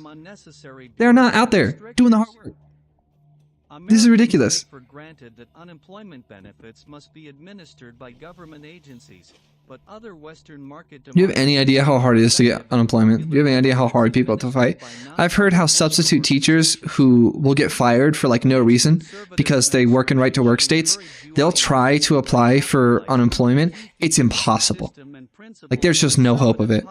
They're not out there doing the hard work. This is ridiculous. For granted that unemployment benefits must be administered by government agencies, but other Western market Do you have any idea how hard it is to get unemployment? Do you have any idea how hard people have to fight? I've heard how substitute teachers who will get fired for like no reason because they work in right-to-work states, they'll try to apply for unemployment. It's impossible. Like there's just no hope of it.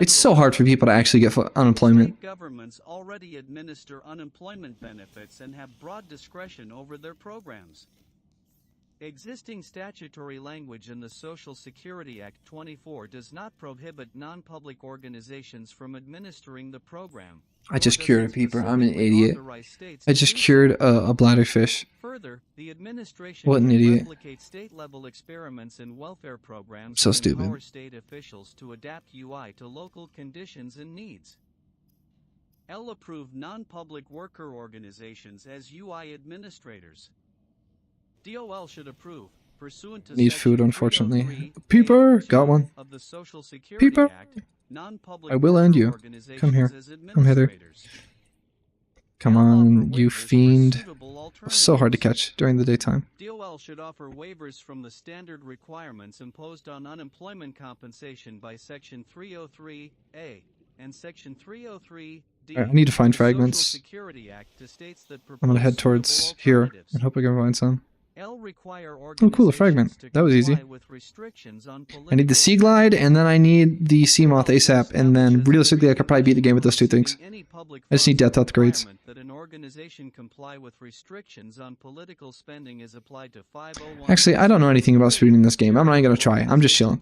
It's so hard for people to actually get unemployment. State governments already administer unemployment benefits and have broad discretion over their programs. Existing statutory language in the Social Security Act 24 does not prohibit non-public organizations from administering the program. I just cured a peeper. I'm an idiot. I just cured a bladderfish. Further, the administration What an can idiot. replicate state-level experiments in welfare programs So and stupid. empower state officials to adapt UI to local conditions and needs. L approved non-public worker organizations as UI administrators. DOL should approve, pursuant to Need Section food, unfortunately. 303 Peeper, A2 got one. of the Social Security Peeper. Act, non-public I will worker end you. organizations Come here. as Come hither. administrators. Come DOL on, offer you waivers for fiend. suitable So hard to alternatives. catch during the daytime. DOL should offer waivers from the standard requirements imposed on unemployment compensation by Section 303A and Section 303D. Alright, I need to find of the Social fragments. Security Act to states that I'm gonna head propose towards suitable here alternatives. and hope I can find some. L require Oh, cool, a fragment. organizations to That was easy. comply with restrictions on I need the political Sea Glide, and then I need the Sea Moth ASAP, and then realistically I could probably beat the game with those two things. Any public I just need funds death upgrades. requirement that an organization comply with restrictions on political spending is applied to 501. Actually, I don't know anything about speeding this game. I'm not even gonna try. I'm just chilling.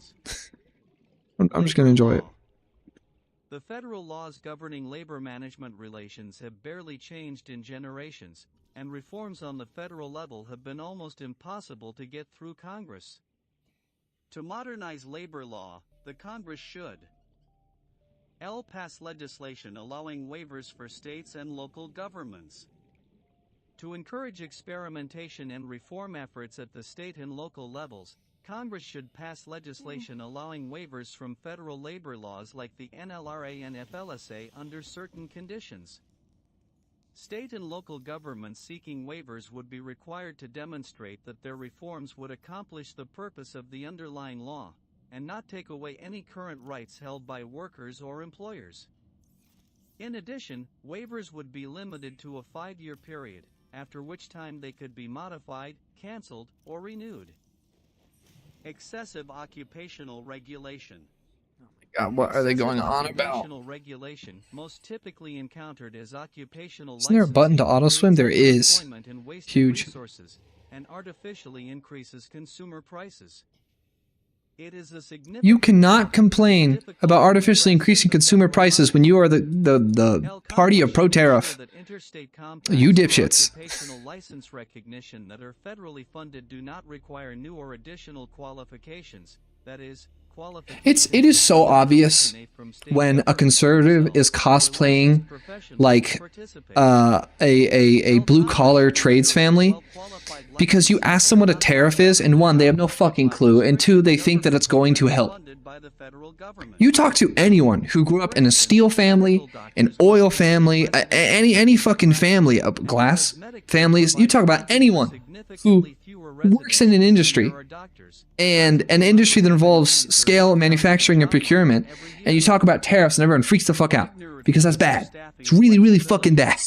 I'm just gonna enjoy it. The federal laws governing labor management relations have barely changed in generations, and reforms on the federal level have been almost impossible to get through Congress. To modernize labor law, the Congress should pass legislation allowing waivers for states and local governments. To encourage experimentation and reform efforts at the state and local levels, Congress should pass legislation allowing waivers from federal labor laws like the NLRA and FLSA under certain conditions. State and local governments seeking waivers would be required to demonstrate that their reforms would accomplish the purpose of the underlying law, and not take away any current rights held by workers or employers. In addition, waivers would be limited to a 5-year period, after which time they could be modified, canceled, or renewed. Excessive occupational regulation. God, what are they going on about? Occupational regulation, most typically encountered as occupational Isn't there a button to auto swim? There is. employment and wasted Huge. resources, and artificially increases consumer prices. It is a significant You cannot complain about artificially increasing consumer prices when you are the party of pro-tariff. You dipshits. Occupational license recognition that are federally funded do not require new or additional qualifications. That is, It is so obvious when a conservative is cosplaying like a blue-collar trades family, because you ask them what a tariff is, and one, they have no fucking clue, and two, they think that it's going to help. You talk to anyone who grew up in a steel family, an oil family, any fucking family, glass families, you talk about anyone who works in an industry, and an industry that involves scale, manufacturing, and procurement, and you talk about tariffs and everyone freaks the fuck out, because that's bad. It's really, really fucking bad.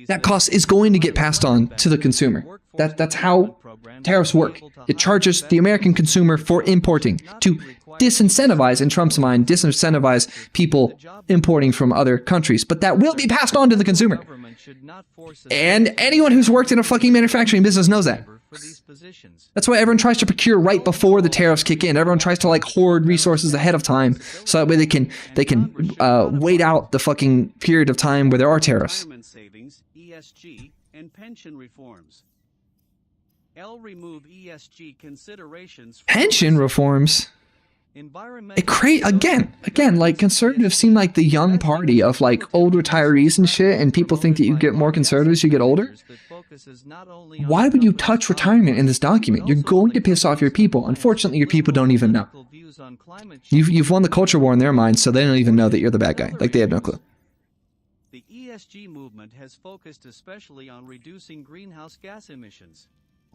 That cost is going to get passed on to the consumer. That's how tariffs work. It charges the American consumer for importing to disincentivize, in Trump's mind, disincentivize people importing from other countries. But that will be passed on to the consumer. And anyone who's worked in a fucking manufacturing business knows that. That's why everyone tries to procure right before the tariffs kick in. Everyone tries to like hoard resources ahead of time, so that way they can wait out the fucking period of time where there are tariffs. Savings, ESG, and pension reforms. Remove ESG considerations. Pension reforms. Again, like conservatives seem like the young party of like old retirees and shit, and people think that you get more conservative as you get older. Why would you touch retirement in this document? You're going to piss off your people. Unfortunately, your people don't even know. You've won the culture war in their minds, so they don't even know that you're the bad guy. Like, they have no clue. The ESG movement has focused especially on reducing greenhouse gas emissions.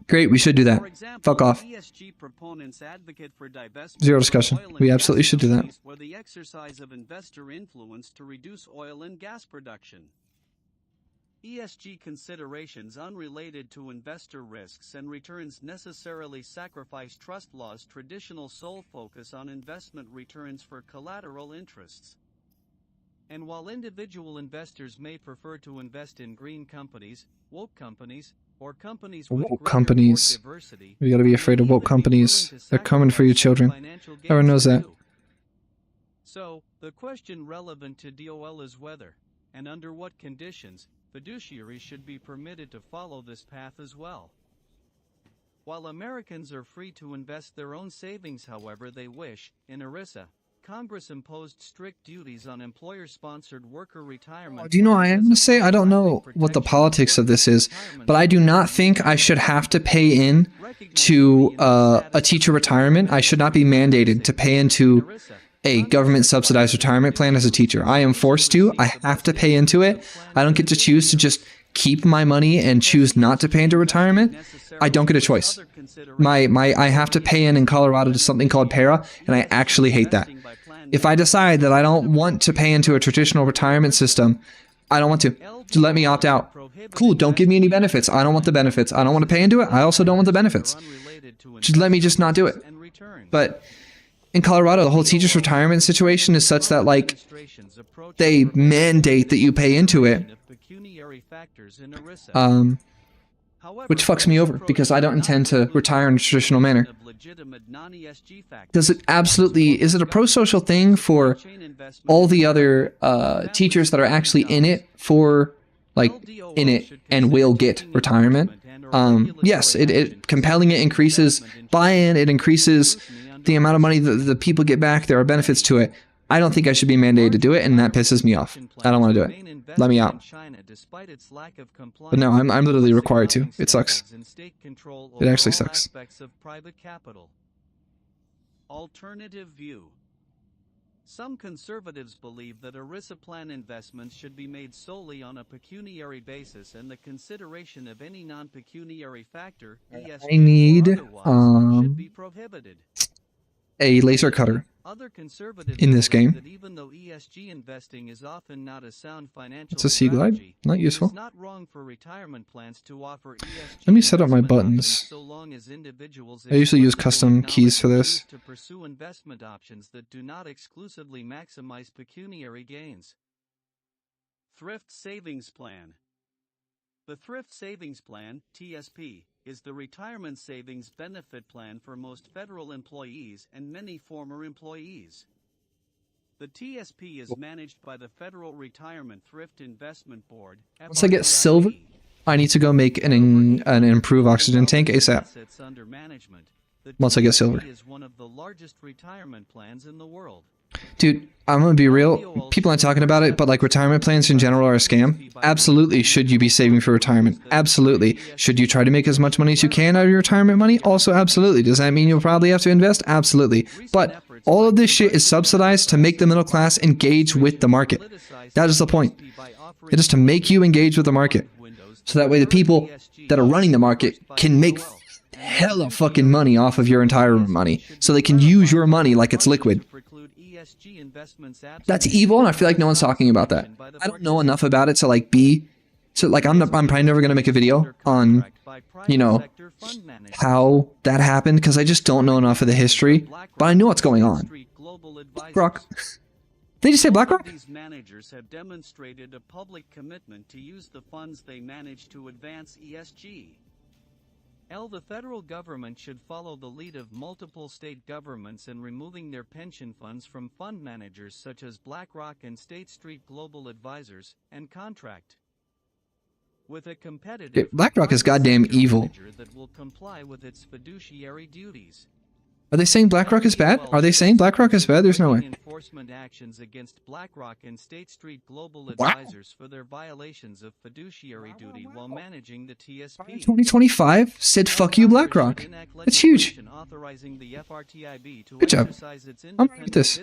Great, we should do that. Fuck off. ESG proponents advocate for divestment. Zero discussion. We absolutely should do that. Or the exercise of investor influence to reduce oil and gas production. ESG considerations unrelated to investor risks and returns necessarily sacrifice trust law's traditional sole focus on investment returns for collateral interests. And while individual investors may prefer to invest in green companies, woke companies, or companies with companies. diversity, You gotta be afraid of woke companies. They're coming for you, children. Everyone knows that. So, the question relevant to DOL is whether, and under what conditions, fiduciaries should be permitted to follow this path as well. While Americans are free to invest their own savings however they wish, in ERISA, Congress imposed strict duties on employer-sponsored worker retirement. Do you know, I am going to say, I don't know what the politics of this is, but I do not think I should have to pay in to a teacher retirement. I should not be mandated to pay into a government-subsidized retirement plan as a teacher. I am forced to. I have to pay into it. I don't get to choose to just keep my money and choose not to pay into retirement. I don't get a choice. I have to pay in Colorado to something called PARA, and I actually hate that. If I decide that I don't want to pay into a traditional retirement system, I don't want to. Just let me opt out. Cool, don't give me any benefits. I don't want the benefits. I don't want to pay into it. I also don't want the benefits. Just let me just not do it. But in Colorado, the whole teacher's retirement situation is such that, like, they mandate that you pay into it. Which fucks me over, because I don't intend to retire in a traditional manner. Is it a pro-social thing for all the other teachers that are actually in it and will get retirement? Yes, compelling it increases buy-in, it increases the amount of money that the people get back. There are benefits to it. I don't think I should be mandated to do it, and that pisses me off. I don't want to do it. Let me out. But no, I'm literally required to. It sucks. It actually sucks. Alternative view. Some conservatives believe that ERISA plan investments should be made solely on a pecuniary basis, and the consideration of any non-pecuniary factor, ESG I need or otherwise, should be prohibited. a laser cutter Other conservatives in this believe game. that even though ESG investing is often not a sound financial It's a sea glide. strategy, Not it useful. is not wrong for retirement plans to offer ESG Let me set up my investment options buttons. so long as individuals I usually use explicitly custom keys for acknowledge this. the need to pursue investment options that do not exclusively maximize pecuniary gains. Thrift Savings Plan. The Thrift Savings Plan, TSP, is the retirement savings benefit plan for most federal employees and many former employees. The TSP is managed by the Federal Retirement Thrift Investment Board. Once I get silver, I need to go make an improved oxygen tank ASAP. Assets under management. The Once I get silver. TSP is one of the largest retirement plans in the world. Dude, I'm gonna be real. People aren't talking about it, but like retirement plans in general are a scam. Absolutely should you be saving for retirement. Absolutely. Should you try to make as much money as you can out of your retirement money? Also, absolutely. Does that mean you'll probably have to invest? Absolutely. But all of this shit is subsidized to make the middle class engage with the market. That is the point. It is to make you engage with the market. So that way the people that are running the market can make hella fucking money off of your retirement money. So they can use your money like it's liquid. That's evil, and I feel like no one's talking about that. I don't know enough about it to like be, so like I'm probably never gonna make a video on, you know, how that happened because I just don't know enough of the history. But I know what's going on. BlackRock. Did you say BlackRock? These managers have demonstrated a public commitment to use the funds they manage to advance ESG. The federal government should follow the lead of multiple state governments in removing their pension funds from fund managers such as BlackRock and State Street Global Advisors, and contract with a competitive BlackRock is goddamn evil. that will comply with its fiduciary duties. Are they saying BlackRock is bad? Are they saying BlackRock is bad? There's no way. Enforcement actions against BlackRock and State Street Global Wow. Advisors for their violations of fiduciary duty while managing the TSP. 2025 said fuck you BlackRock. That's huge. Good job. I'm right with this.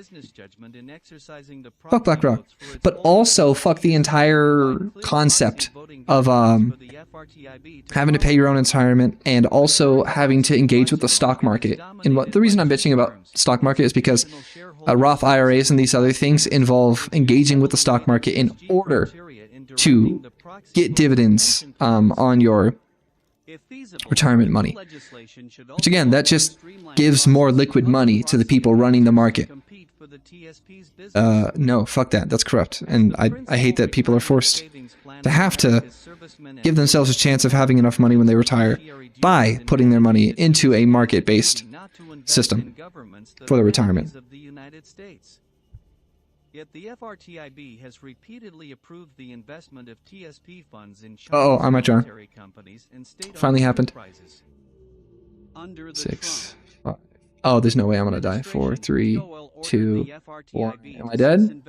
Fuck BlackRock. But also fuck the entire concept of having to pay your own retirement and also having to engage with the stock market. And what the reason I'm bitching about stock market is because Roth IRAs and these other things involve engaging with the stock market in order to get dividends on your retirement money. Which again, that just gives more liquid money to the people running the market. No, fuck that. That's corrupt. And I hate that people are forced to have to give themselves a chance of having enough money when they retire by putting their money into a market-based system for their retirement. Yet the FRTIB has repeatedly approved the investment of TSP funds in Chinese military companies and state-owned Finally happened. enterprises. Under the 6, 5. Oh, there's no way I'm gonna die. 4, 3, 2, 1. Am I dead?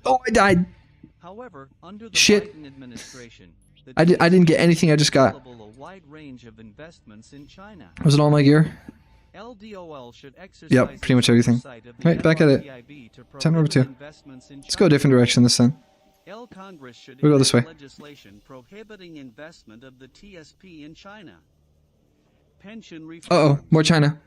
Oh, I died. However, under the Shit. Biden administration, the I didn't get anything. I just got. available a wide range of investments in China. Was it all my gear? LDOL should exercise Yep, pretty much everything. oversight of the Right, back at it. FRTIB to Time number 2. prohibit investments in Let's go a different China. direction this time. Congress should We'll go this enact way. legislation prohibiting investment of the TSP in China. Pension reform. Uh-oh, more China.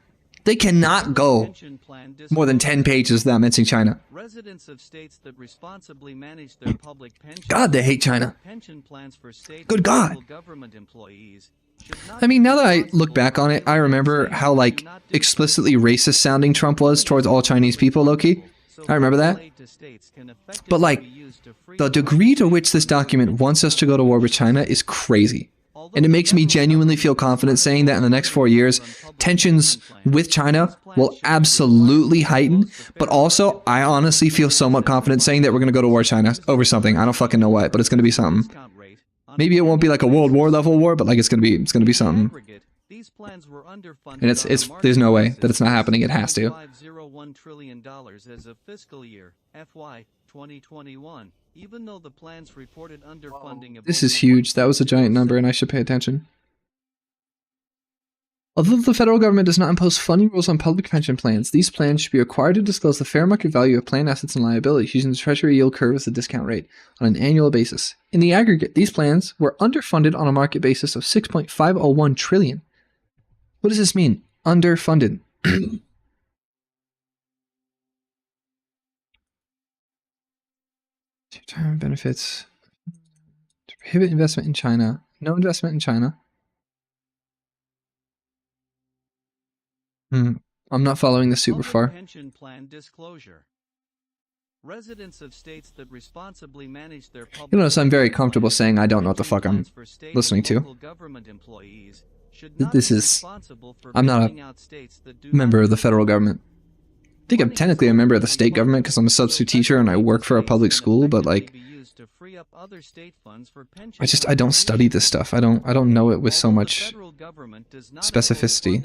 They cannot go Pension plan more than 10 pages without mentioning China. Residents of states that responsibly manage their public pensions. God, they hate China. Pension plans for state Good and God. local government employees should not I mean, be now that I look responsible back on it, I for remember how, like, do not do explicitly racist sounding Trump was towards all Chinese people, low-key. so I remember that. aid to states can effectively But, like, be used to free the degree to which this document wants us to go to war with China is crazy. And it makes me genuinely feel confident saying that in the next 4 years, tensions with China will absolutely heighten. But also, I honestly feel somewhat confident saying that we're going to go to war with China over something. I don't fucking know what, but it's going to be something. discount rate on Maybe it won't be like a World War level war, but like it's going to be something. aggregate, These plans were underfunded. And there's no way that it's not happening. It has to. $501 trillion as of fiscal year FY 2021, even though the plans reported underfunding of This is huge. That was a giant number, and I should pay attention. Although the federal government does not impose funding rules on public pension plans, these plans should be required to disclose the fair market value of plan assets and liabilities using the Treasury yield curve as the discount rate on an annual basis. In the aggregate, these plans were underfunded on a market basis of $6.501 trillion. What does this mean? Underfunded. Retirement benefits. To prohibit investment in China. No investment in China. I'm not following this super far. Pension plan disclosure. Residents of states that responsibly manage their public You'll notice I'm very comfortable saying I don't know what the fuck I'm listening to. This is... I'm not a member of the federal government. I think I'm technically a member of the state government because I'm a substitute teacher and I work for a public school, but like... I don't study this stuff. I don't know it with so much specificity.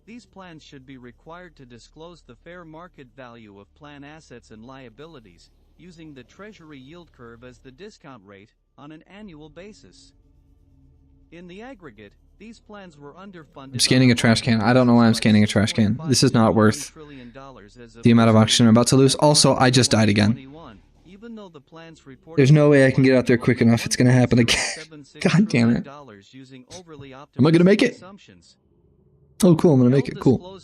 These plans should be required to disclose the fair market value of plan assets and liabilities, using the Treasury yield curve as the discount rate, on an annual basis. In the aggregate, these plans were underfunded. I'm scanning a trash can. I don't know why I'm scanning a trash can. This is not worth the amount of oxygen I'm about to lose. Also, I just died again. There's no way I can get out there quick enough. It's gonna happen again. God damn it. Am I gonna make it? Oh, cool, I'm gonna make it. Cool.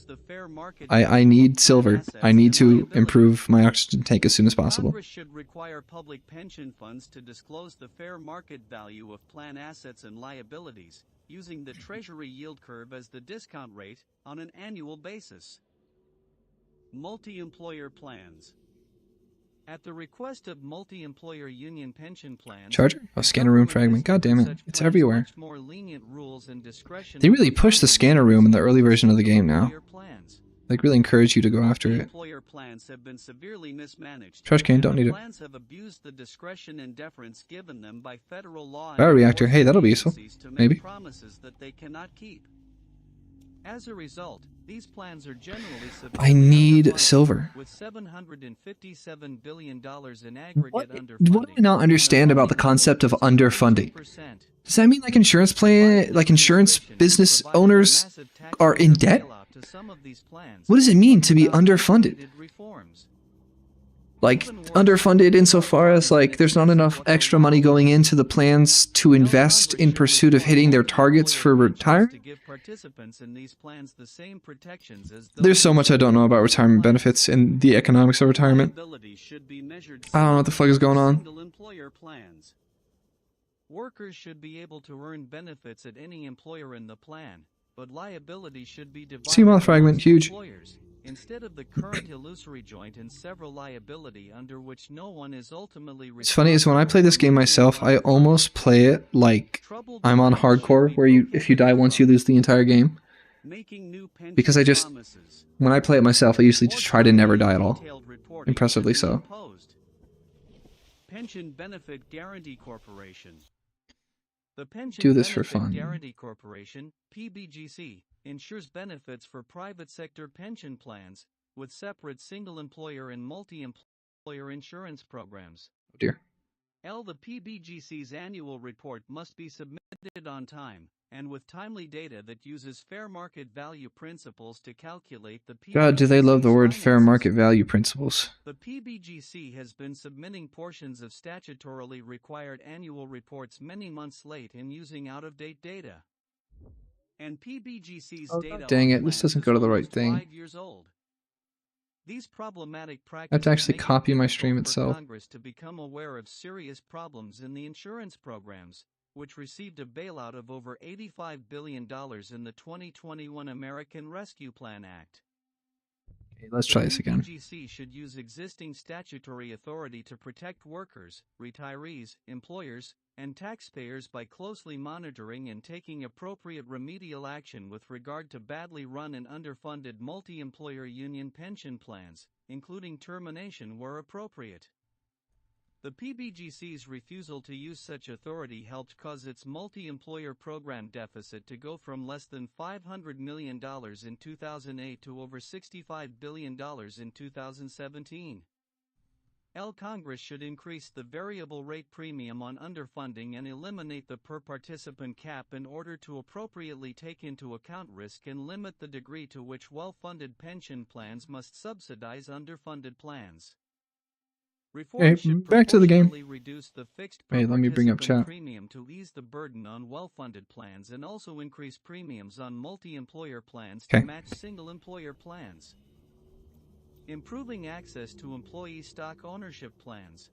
I need silver. I need to improve my oxygen tank as soon as possible. Congress should require public pension funds to disclose the fair market value of plan assets and liabilities, using the Treasury yield curve as the discount rate, on an annual basis. Multi-employer plans. At the request of multi-employer union pension plans, Charger? Oh, scanner room fragment. God damn it. It's everywhere. They really push the scanner room in the early version of the game now. Like, really encourage you to go after it. Trash can, don't need it. Bioreactor, hey, that'll be useful. Maybe. As a result, these plans are generally I need silver. with $757 billion in aggregate What underfunding. do I not understand about the concept of underfunding? Does that mean like insurance business owners are in debt? What does it mean to be underfunded? Like, underfunded insofar as, like, there's not enough extra money going into the plans to invest in pursuit of hitting their targets for retirement? There's so much I don't know about retirement benefits and the economics of retirement. I don't know what the fuck is going on. Workers should be able to earn benefits at any employer in the plan, but liability should be divided CMOS fragment, huge. employers. Instead of the current illusory joint and several liability under which no one is ultimately What's funny is when I play this game myself, I almost play it like I'm on hardcore, where if you die once, you lose the entire game. Because when I play it myself, I usually just try to never die at all. Impressively so. Pension Benefit Guarantee Corporation. The Pension Do this for Benefit fun. Guarantee Corporation, PBGC, ensures benefits for private sector pension plans, with separate single-employer and multi-employer insurance programs. Oh dear. The PBGC's annual report must be submitted on time, and with timely data that uses fair market value principles to calculate the PBGC's God, do they love the word fair finances. market value principles. The PBGC has been submitting portions of statutorily required annual reports many months late and using out-of-date data. And PBGC's data dang on it, this plans doesn't is go to the right almost thing. 5 years old. These problematic practices I have to actually make it copy my difficult stream for itself. Congress to become aware of serious problems in the insurance programs, which received a bailout of over $85 billion in the 2021 American Rescue Plan Act. Okay, let's try this again. PBGC should use existing statutory authority to protect workers, retirees, employers, and taxpayers by closely monitoring and taking appropriate remedial action with regard to badly run and underfunded multi-employer union pension plans, including termination where appropriate. The PBGC's refusal to use such authority helped cause its multi-employer program deficit to go from less than $500 million in 2008 to over $65 billion in 2017. Congress should increase the variable rate premium on underfunding and eliminate the per-participant cap in order to appropriately take into account risk and limit the degree to which well-funded pension plans must subsidize underfunded plans. Reform should back to the game. proportionally reduce the fixed Wait, let me bring up per-participant chat. premium to ease the burden on well-funded plans and also increase premiums on multi-employer plans to Okay. match single-employer plans. Improving access to employee stock ownership plans.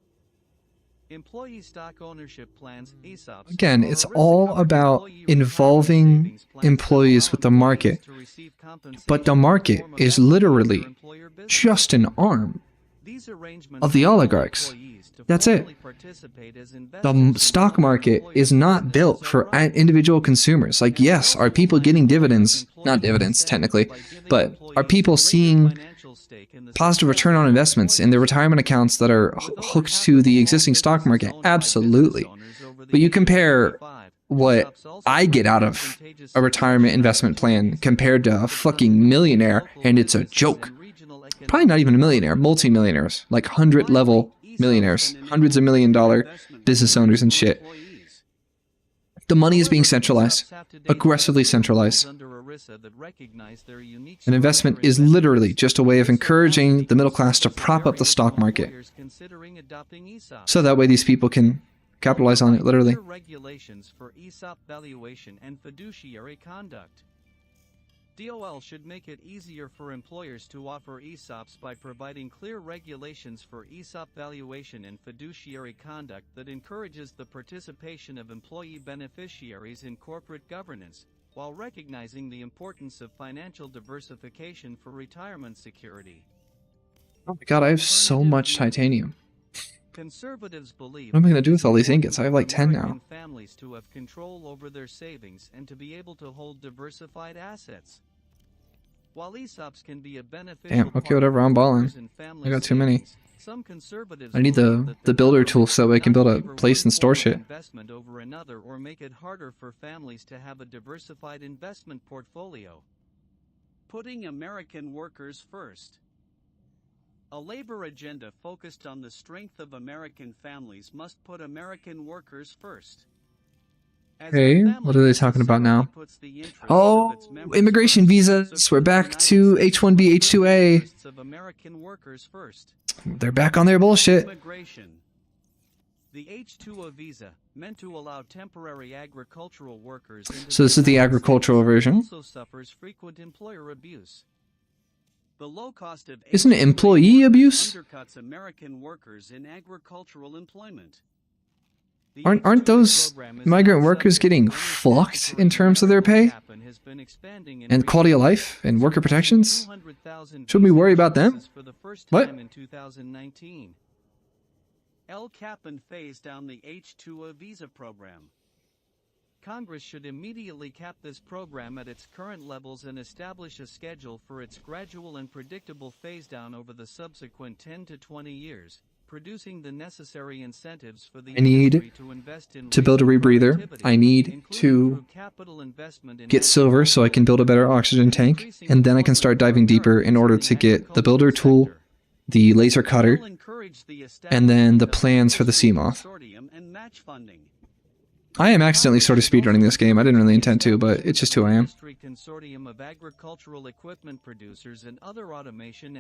Employee stock ownership plans, ESOPs, Again, are it's a all risk-covered about employee involving retirement savings plans that employees allow with the employees market. to receive compensation But the in market form of is equity literally for employer business. just an arm These arrangements of the allow oligarchs. employees to That's it. formally participate as The investors in stock other market employers' is not businesses built or for rights. individual consumers. Like, And yes, it are also people aligns getting with dividends? employee Not dividends, incentives technically, by giving but are employees people a greater seeing financial stake in the positive success return of on their investments in their employers. retirement accounts that are With over hooked half to of the all existing stock businesses market? owned by business Absolutely. owners over the But you age of compare 55, what ESOPs also I get out provide of advantageous a retirement securities investment plan opportunities compared to a that fucking support millionaire, local and it's a businesses joke. and regional Probably not economic even a millionaire, development. multi-millionaires, like 100 level Finally, ESOPs millionaires, can hundreds enable of $1 million greater investment business returns owners and for shit. employees. The money is being However, centralized, ESOPs have to date aggressively strict rules centralized. under ERISA that recognize their unique An structure investment and is literally benefits. just a way of This has to encouraging be the middle class to considered as a prop up the barrier stock to market. employers considering adopting ESOPs. So that way these people can capitalize on it, literally. Clear regulations for ESOP valuation and fiduciary conduct. DOL should make it easier for employers to offer ESOPs by providing clear regulations for ESOP valuation and fiduciary conduct that encourages the participation of employee beneficiaries in corporate governance, while recognizing the importance of financial diversification for retirement security. Oh my god, I have so much titanium. Conservatives believe What am I gonna that do it with is all these important ingots? I have for like 10 now. American families to have control over their savings and to be able to hold diversified assets. While ESOPs can be a beneficial Damn, okay, part of whatever, I'm balling. workers' and family I got too many. savings, some conservatives I need believe the that builder government tool so should I can not build a favor place one and store form of shit. investment over another or make it harder for families to have a diversified investment portfolio. Putting American workers first. A labor agenda focused on the strength of American families must put American workers first. As the Okay, family what are they talking about now? necessarily puts the interests of Oh, its members immigration first, visas. so We're too the back United to States H-1B, must put the H-2A. interests of American workers first. They're back on their bullshit. Immigration. The H-2A visa, meant to allow temporary agricultural workers into So this is the United agricultural States, version. also suffers frequent employer abuse. The low cost of Isn't it H-2A employee workers abuse? undercuts American workers in agricultural employment. The Aren't H-2A those program is migrant not workers subject getting to any fucked statutory in terms of their numerical pay? cap and has been expanding in And quality of recent life years, and worker surpassing protections? 200,000 Should we visa worry about them? issuances for the first What? time in 2019. cap and phase down the H-2A visa program. Congress should immediately cap this program at its current levels and establish a schedule for its gradual and predictable phase-down over the subsequent 10 to 20 years, producing the necessary incentives for the I need industry to invest in to build a raising rebreather. productivity, I need including to through capital investment in get silver so I can build a better oxygen tank, and then I can start diving deeper in order to get the builder tool, the laser cutter, and then the plans for the sea moth. I am accidentally sort of speedrunning this game. I didn't really intend to, but it's just who I am.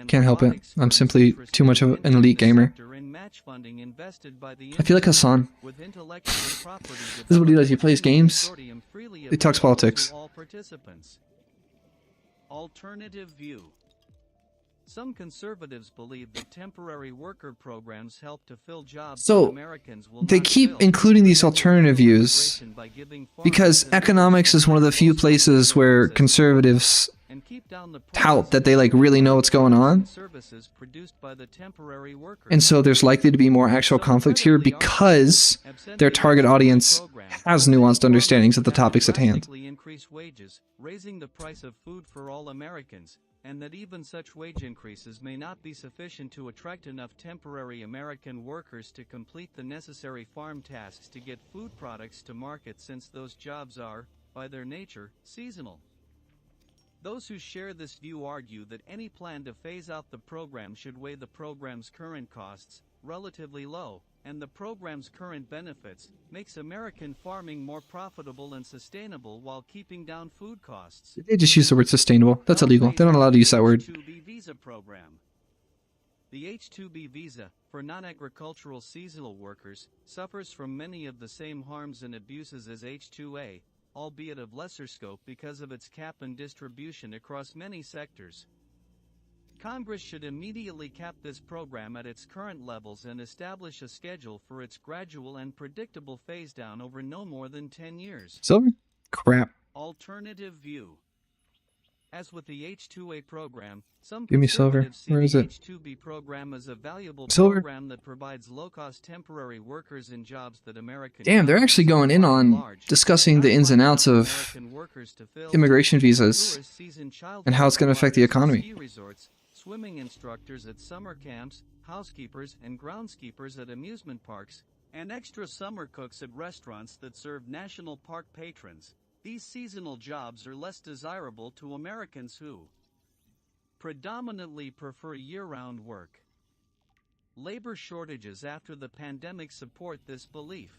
Can't help it. I'm simply too much of an elite gamer. I feel like Hassan. This is what he does. He plays games. He talks politics. Alternative view. Some conservatives believe that temporary worker programs help to fill jobs So, that Americans will they not keep fill. including these alternative views because economics is one of the few places where conservatives And keep down the tout that they like really know what's going on. services produced by the temporary workers. And so there's likely to be more actual conflict here because their target audience has nuanced understandings of the topics at hand. Increase wages, raising the price of food for all Americans, and that even such wage increases may not be sufficient to attract enough temporary American workers to complete the necessary farm tasks to get food products to market, since those jobs are, by their nature, seasonal. Those who share this view argue that any plan to phase out the program should weigh the program's current costs, relatively low, and the program's current benefits, makes American farming more profitable and sustainable while keeping down food costs. They just use the word sustainable. That's illegal. They're not allowed to use that word. H-2B visa program. The H-2B visa, for non-agricultural seasonal workers, suffers from many of the same harms and abuses as H-2A, albeit of lesser scope because of its cap and distribution across many sectors. Congress should immediately cap this program at its current levels and establish a schedule for its gradual and predictable phase-down over no more than 10 years. Silver? Crap. Alternative view. As with the H-2A program, some Give me silver. conservatives see Where is the it? H-2B program as a valuable Silver? program that provides low-cost temporary workers in jobs that American Damn, they're actually going in on discussing the ins and outs of immigration visas and how it's going to affect the economy. Ski resorts, swimming instructors at summer camps, housekeepers and groundskeepers at amusement parks, and extra summer cooks at restaurants that serve national park patrons. These seasonal jobs are less desirable to Americans who predominantly prefer year-round work. Labor shortages after the pandemic support this belief.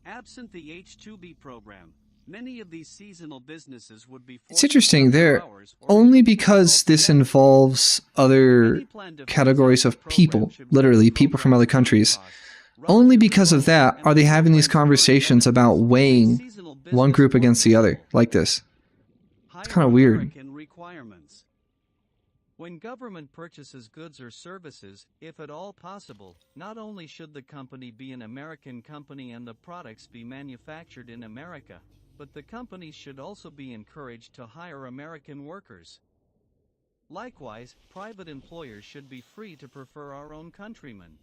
Absent the H-2B program, many of these seasonal businesses would be forced It's interesting, to there, cut hours or only even because be this altogether. involves other Any plan to categories phase out of the program people, should literally weigh people from other countries. costs, Only relatively because of low, that and are they the having these program's current conversations about benefits, weighing seasonal one business group against the workers. other, like this. Higher kinda weird. American requirements. When government purchases goods or services, if at all possible, not only should the company be an American company and the products be manufactured in America, but the companies should also be encouraged to hire American workers. Likewise, private employers should be free to prefer our own countrymen.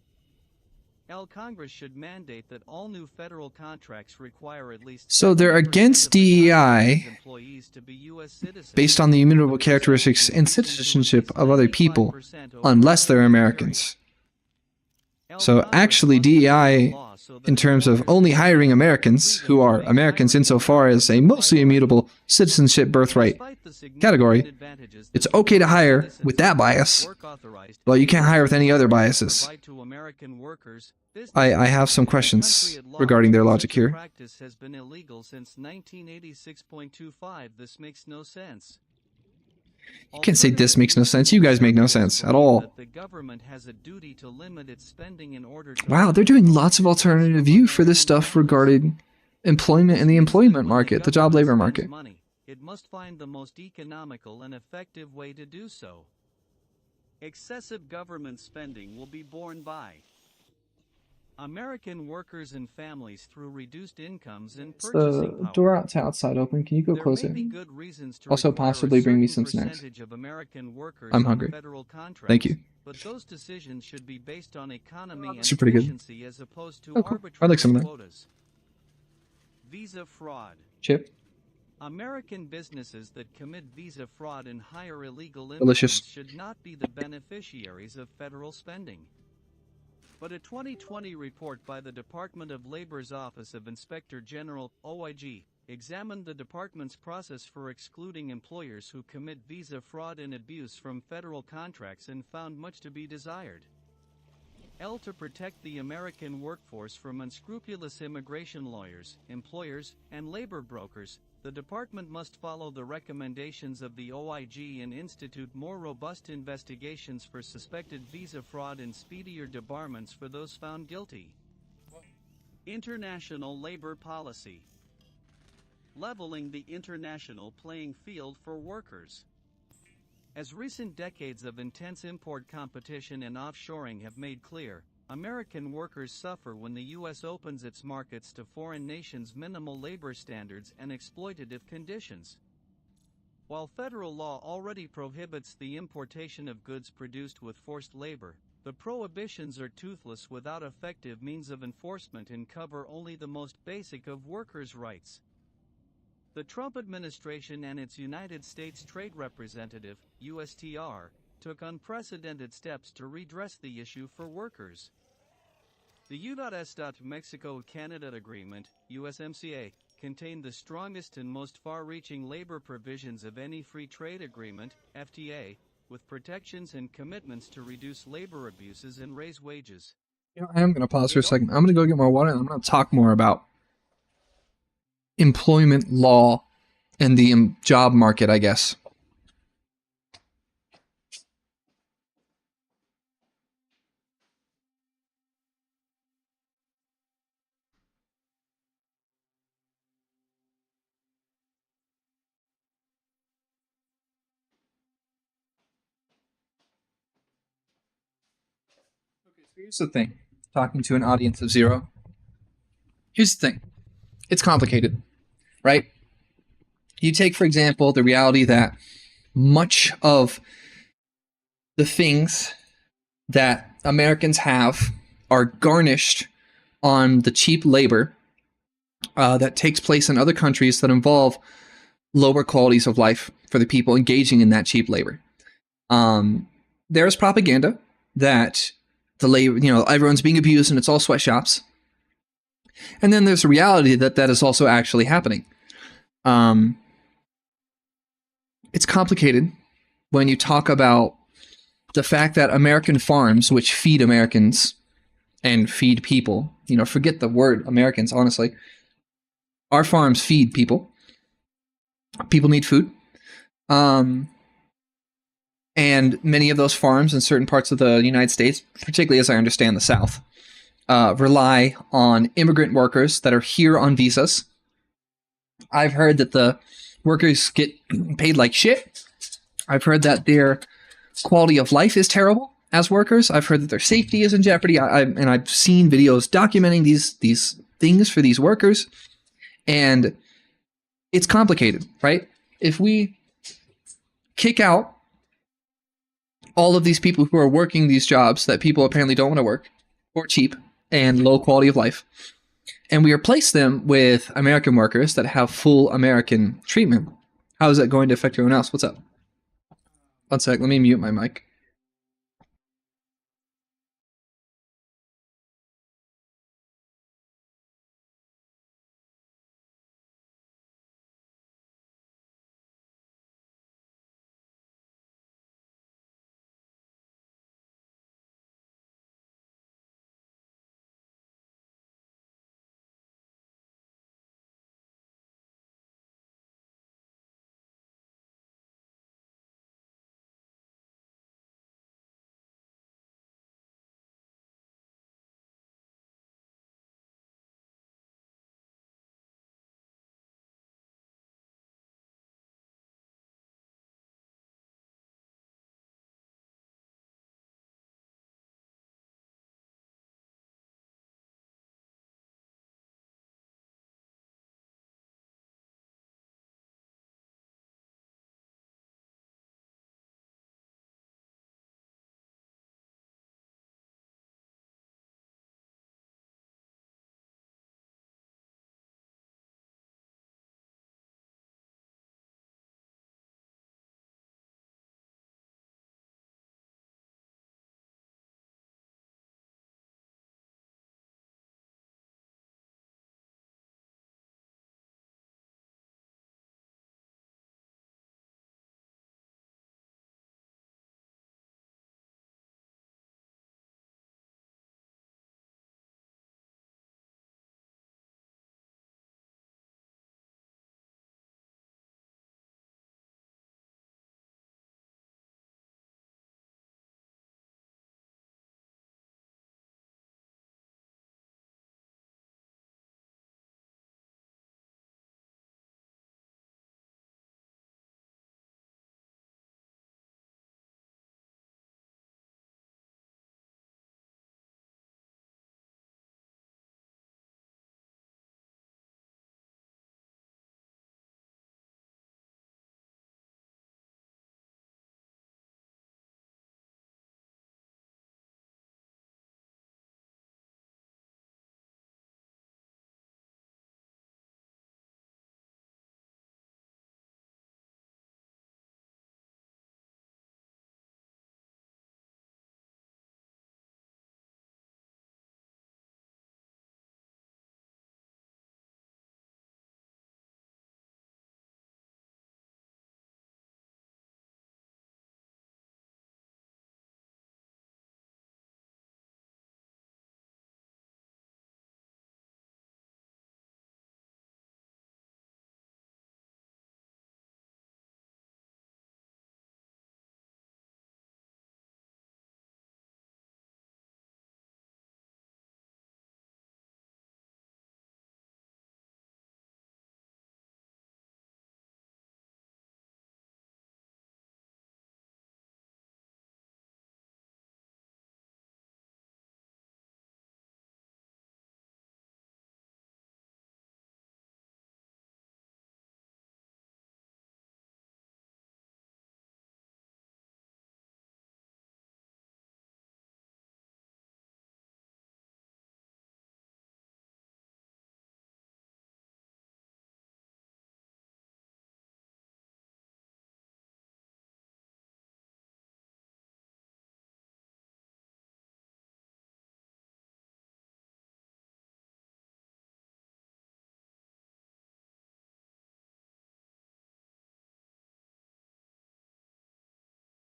Congress should mandate that all new federal contracts require at least So they're 70% against of the company's DEI employees to be U.S. citizens, based on the immutable with the characteristics percentage and increasing to at citizenship least of other people, 95% over unless a they're 10-year Americans. period. So Congress actually must enact a DEI, law so that in terms of employers only can hiring have the Americans, freedom who to are make Americans hiring insofar as a Americans mostly priority. immutable citizenship birthright Despite the significant category, advantages it's that okay to foreign hire citizens with that and bias, work authorized but you can't hire with any other programs biases. provide to American workers, I have some and the questions country at large. regarding their logic Such a here. practice has been illegal since 1986.25. This makes no sense. You can't say this makes no sense. You guys make no sense at all. That the government has a duty to limit its spending in order to Wow, they're doing lots of alternative view for this stuff regarding employment in the employment market, the job labor market. Money, it must find the most economical and effective way to do so. Excessive government spending will be borne by American workers and families through reduced incomes and purchasing power. door out to outside open. Can you go There close may it? be good reasons to Also require a possibly bring me certain some snacks. percentage of American workers I'm on hungry. federal contracts, Thank you. but those decisions should be based on economy and These are pretty good. efficiency as opposed to Oh, cool. arbitrary I'd like some of that. quotas. Visa fraud. Chip? American businesses that commit visa fraud and hire illegal Delicious. immigrants should not be the beneficiaries of federal spending. But a 2020 report by the Department of Labor's Office of Inspector General, OIG, examined the department's process for excluding employers who commit visa fraud and abuse from federal contracts and found much to be desired. To protect the American workforce from unscrupulous immigration lawyers, employers, and labor brokers, the department must follow the recommendations of the OIG and institute more robust investigations for suspected visa fraud and speedier debarments for those found guilty. International labor policy. Leveling the international playing field for workers. As recent decades of intense import competition and offshoring have made clear, American workers suffer when the U.S. opens its markets to foreign nations' minimal labor standards and exploitative conditions. While federal law already prohibits the importation of goods produced with forced labor, the prohibitions are toothless without effective means of enforcement and cover only the most basic of workers' rights. The Trump administration and its United States Trade Representative, USTR, took unprecedented steps to redress the issue for workers. The U.S.-Mexico-Canada Agreement, USMCA, contained the strongest and most far-reaching labor provisions of any free trade agreement, FTA, with protections and commitments to reduce labor abuses and raise wages. You know, I am going to pause for a second. I'm going to go get more water, and I'm going to talk more about employment law and the job market, I guess. Okay, so here's the thing. Talking to an audience of 0. Here's the thing. It's complicated, right? You take, for example, the reality that much of the things that Americans have are garnished on the cheap labor that takes place in other countries that involve lower qualities of life for the people engaging in that cheap labor. There's propaganda that the labor, everyone's being abused and it's all sweatshops. And then there's the reality that that is also actually happening. It's complicated when you talk about the fact that American farms, which feed Americans and feed people, forget the word Americans, honestly. Our farms feed people. People need food. And many of those farms in certain parts of the United States, particularly as I understand the South, rely on immigrant workers that are here on visas. I've heard that the workers get paid like shit. I've heard that their quality of life is terrible as workers. I've heard that their safety is in jeopardy. And I've seen videos documenting these things for these workers. And it's complicated, right? If we kick out all of these people who are working these jobs that people apparently don't want to work for cheap and low quality of life, and we replace them with American workers that have full American treatment, how is that going to affect everyone else? What's up? One sec, let me mute my mic.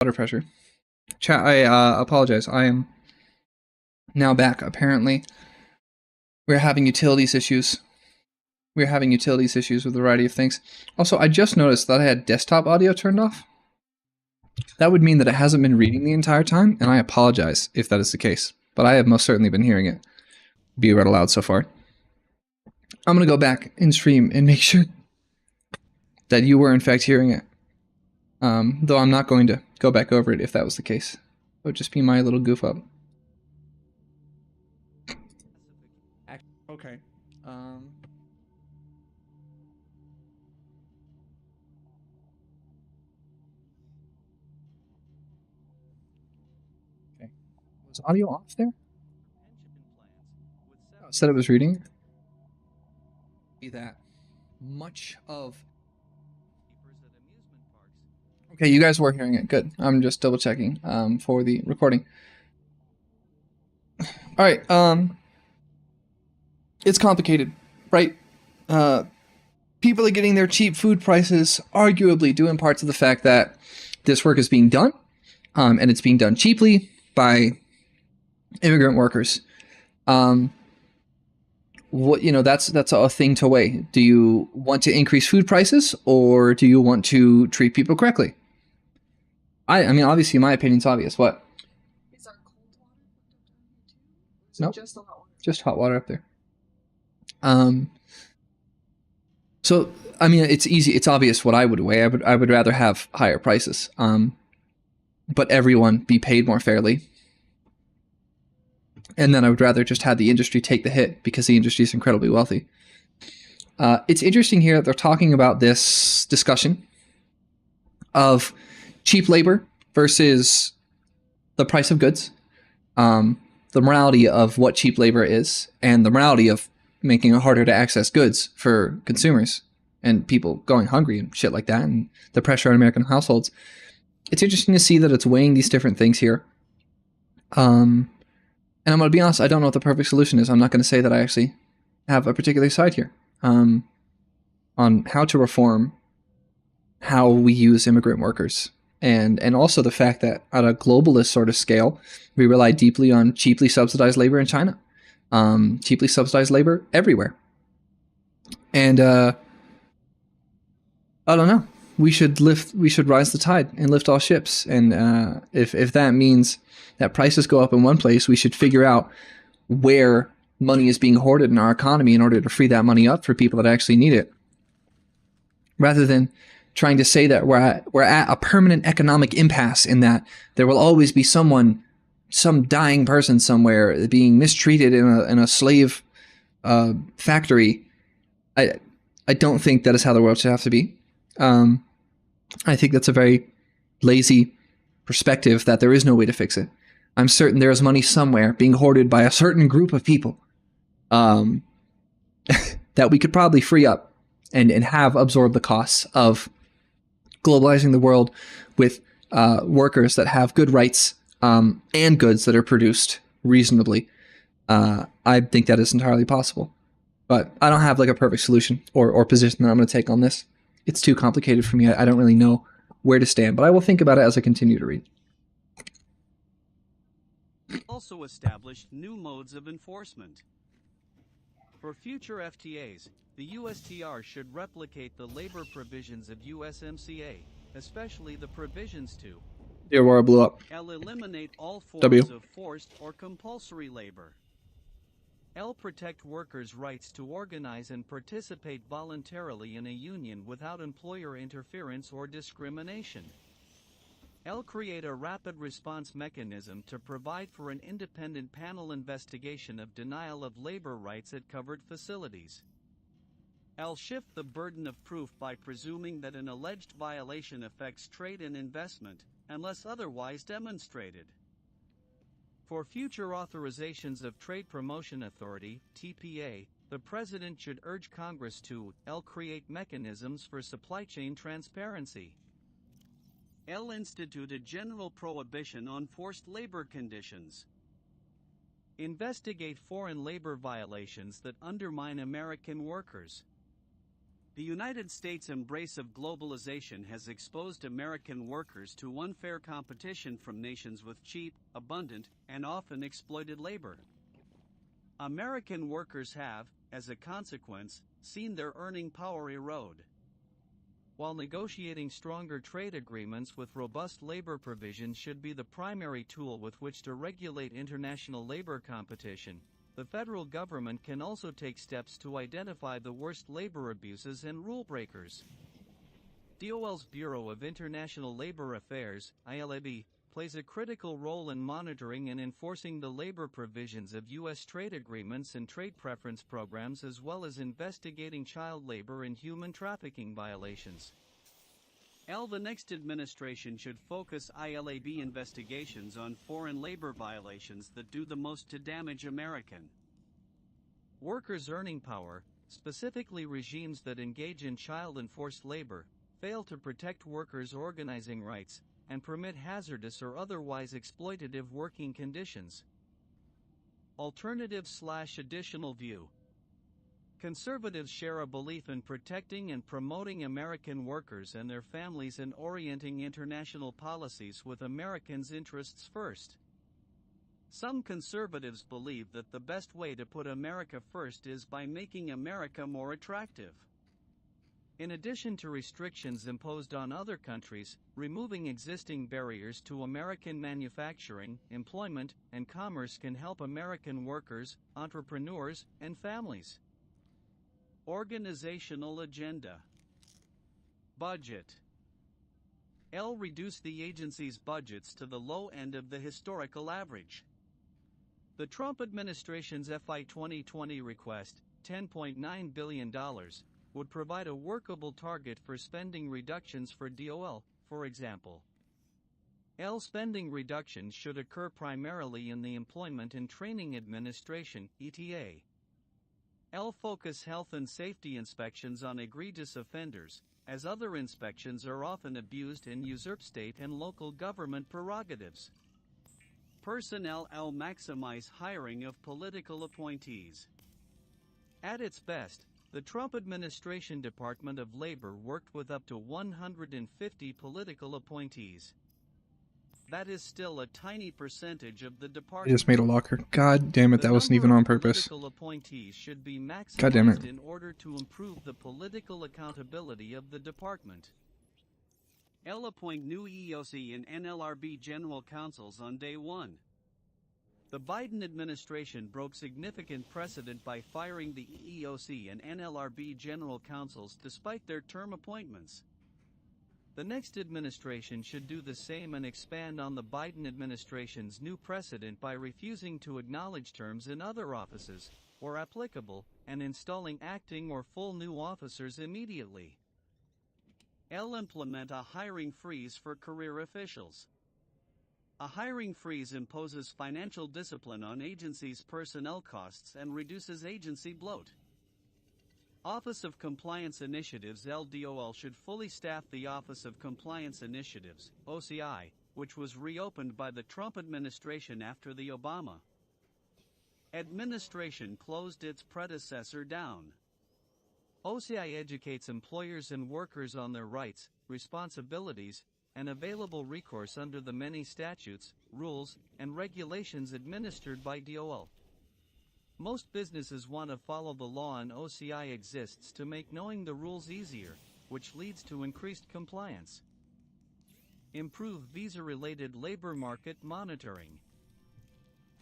water pressure. Chat, I apologize. I am now back. Apparently, we're having utilities issues. We're having utilities issues with a variety of things. Also, I just noticed that I had desktop audio turned off. That would mean that it hasn't been reading the entire time, and I apologize if that is the case. But I have most certainly been hearing it be read aloud so far. I'm going to go back in stream and make sure that you were in fact hearing it. Though I'm not going to go back over it if that was the case. It would just be my little goof up. Okay. Okay. Was audio off there? Oh, it said it was reading. Be that much of. Okay, you guys were hearing it. Good. I'm just double checking for the recording. All right. It's complicated, right? People are getting their cheap food prices, arguably due in part to the fact that this work is being done, and it's being done cheaply by immigrant workers. That's a thing to weigh. Do you want to increase food prices, or do you want to treat people correctly? I mean, obviously, my opinion's obvious. What? Is our cold water Nope. just hot water? Just hot water up there. So, I mean, it's easy. It's obvious what I would weigh. I would rather have higher prices. But everyone be paid more fairly. And then I would rather just have the industry take the hit because the industry is incredibly wealthy. It's interesting here that they're talking about this discussion of cheap labor versus the price of goods, the morality of what cheap labor is, and the morality of making it harder to access goods for consumers and people going hungry and shit like that, and the pressure on American households. It's interesting to see that it's weighing these different things here. And I'm going to be honest, I don't know what the perfect solution is. I'm not going to say that I actually have a particular side here on how to reform how we use immigrant workers. And also the fact that at a globalist sort of scale, we rely deeply on cheaply subsidized labor in China, cheaply subsidized labor everywhere. And I don't know. We should rise the tide and lift all ships. And if that means that prices go up in one place, we should figure out where money is being hoarded in our economy in order to free that money up for people that actually need it. Rather than trying to say that we're at a permanent economic impasse in that there will always be some dying person somewhere being mistreated in a slave factory. I don't think that is how the world should have to be. I think that's a very lazy perspective that there is no way to fix it. I'm certain there is money somewhere being hoarded by a certain group of people that we could probably free up and have absorbed the costs of globalizing the world with workers that have good rights and goods that are produced reasonably. I think that is entirely possible. But I don't have like a perfect solution or position that I'm going to take on this. It's too complicated for me. I don't really know where to stand, but I will think about it as I continue to read. Also established new modes of enforcement. For future FTAs, the USTR should replicate the labor provisions of USMCA, especially the provisions to The Aurora blew up. eliminate all forms W. of forced or compulsory labor. Protect workers' rights to organize and participate voluntarily in a union without employer interference or discrimination. Create a rapid response mechanism to provide for an independent panel investigation of denial of labor rights at covered facilities. Shift the burden of proof by presuming that an alleged violation affects trade and investment, unless otherwise demonstrated. For future authorizations of Trade Promotion Authority, TPA, the President should urge Congress to create mechanisms for supply chain transparency. Institute a general prohibition on forced labor conditions. Investigate foreign labor violations that undermine American workers. The United States' embrace of globalization has exposed American workers to unfair competition from nations with cheap, abundant, and often exploited labor. American workers have, as a consequence, seen their earning power erode. While negotiating stronger trade agreements with robust labor provisions should be the primary tool with which to regulate international labor competition, the federal government can also take steps to identify the worst labor abuses and rule breakers. DOL's Bureau of International Labor Affairs, ILAB, plays a critical role in monitoring and enforcing the labor provisions of U.S. trade agreements and trade preference programs, as well as investigating child labor and human trafficking violations. The next administration should focus ILAB investigations on foreign labor violations that do the most to damage American workers' earning power, specifically regimes that engage in child and forced labor, fail to protect workers' organizing rights, and permit hazardous or otherwise exploitative working conditions. Alternative/additional view. Conservatives share a belief in protecting and promoting American workers and their families and orienting international policies with Americans' interests first. Some conservatives believe that the best way to put America first is by making America more attractive. In addition to restrictions imposed on other countries, removing existing barriers to American manufacturing, employment, and commerce can help American workers, entrepreneurs, and families. Organizational agenda. Budget. Reduce the agency's budgets to the low end of the historical average. The Trump administration's FY 2020 request, $10.9 billion, would provide a workable target for spending reductions for DOL, for example. Spending reductions should occur primarily in the Employment and Training Administration, ETA. Focus health and safety inspections on egregious offenders, as other inspections are often abused and usurp state and local government prerogatives. Personnel maximize hiring of political appointees. At its best, the Trump administration Department of Labor worked with up to 150 political appointees. That is still a tiny percentage of the I department. just made a locker. God damn it, that wasn't even on purpose. Political appointees should be God damn it. maximized in order to improve the political accountability of the department. Appoint new EEOC and NLRB general counsels on day one. The Biden administration broke significant precedent by firing the EEOC and NLRB general counsels despite their term appointments. The next administration should do the same and expand on the Biden administration's new precedent by refusing to acknowledge terms in other offices, where applicable, and installing acting or full new officers immediately. Implement a hiring freeze for career officials. A hiring freeze imposes financial discipline on agencies' personnel costs and reduces agency bloat. Office of Compliance Initiatives (DOL) should fully staff the Office of Compliance Initiatives (OCI), which was reopened by the Trump administration after the Obama administration closed its predecessor down. OCI educates employers and workers on their rights, responsibilities, and available recourse under the many statutes, rules, and regulations administered by DOL. Most businesses want to follow the law, and OCI exists to make knowing the rules easier, which leads to increased compliance. Improve visa-related labor market monitoring.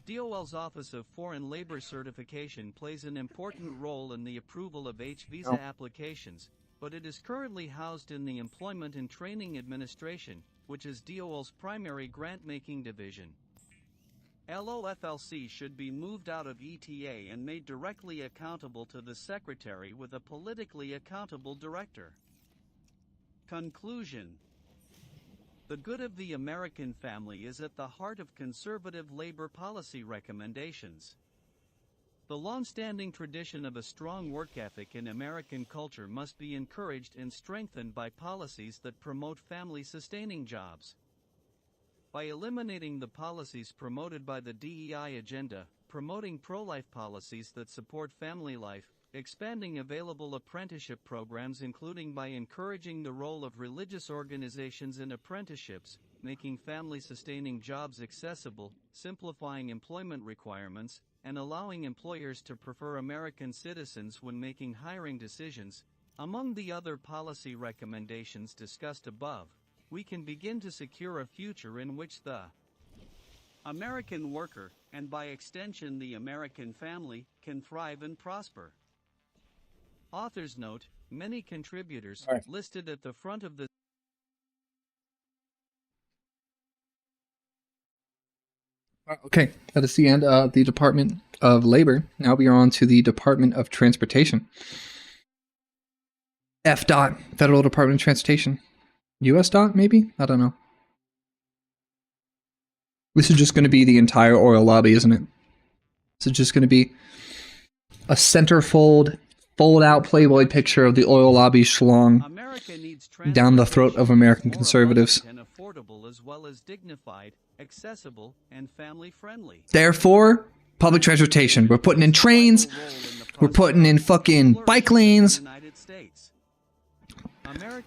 DOL's Office of Foreign Labor Certification plays an important role in the approval of H-visa applications, but it is currently housed in the Employment and Training Administration, which is DOL's primary grant-making division. LOFLC should be moved out of ETA and made directly accountable to the Secretary with a politically accountable director. Conclusion. The good of the American family is at the heart of conservative labor policy recommendations. The long-standing tradition of a strong work ethic in American culture must be encouraged and strengthened by policies that promote family-sustaining jobs. By eliminating the policies promoted by the DEI agenda, promoting pro-life policies that support family life, expanding available apprenticeship programs including by encouraging the role of religious organizations in apprenticeships, making family-sustaining jobs accessible, simplifying employment requirements, and allowing employers to prefer American citizens when making hiring decisions. Among the other policy recommendations discussed above, we can begin to secure a future in which the American worker, and by extension the American family, can thrive and prosper. Author's note, many contributors listed at the front of the Okay, that is the end of the Department of Labor. Now we are on to the Department of Transportation. FDOT, Federal Department of Transportation. US dot, maybe? I don't know. This is just going to be the entire oil lobby, isn't it? This is just going to be a centerfold, fold-out Playboy picture of the oil lobby schlong down the throat of American conservatives. and affordable as well as dignified, accessible, and family-friendly. Therefore, public transportation. We're putting in trains. We're putting in fucking bike lanes.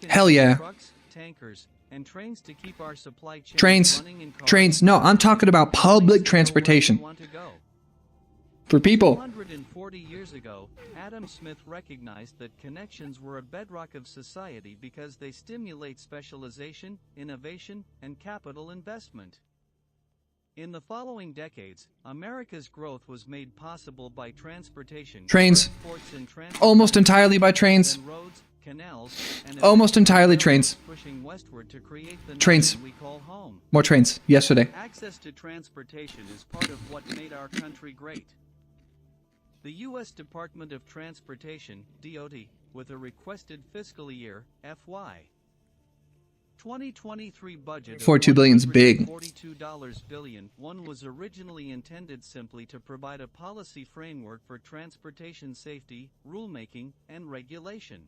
Hell yeah. Trucks, tankers, and trains to keep our supply chain Trains. running in cars. Trains. No, I'm talking about public transportation. Want to go. For people. 140 years ago, Adam Smith recognized that connections were a bedrock of society because they stimulate specialization, innovation, and capital investment. In the following decades, America's growth was made possible by transportation. Trains. Ports and Almost entirely by trains. then roads, canals, and Almost entirely trains. pushing westward to create the Trains. nation we call home. More trains. Yesterday. Access to transportation is part of what made our country great. The U.S. Department of Transportation, DOT, with a requested fiscal year, FY 2023 budget of $42 billion's big. $42 billion, one was originally intended simply to provide a policy framework for transportation safety, rulemaking, and regulation.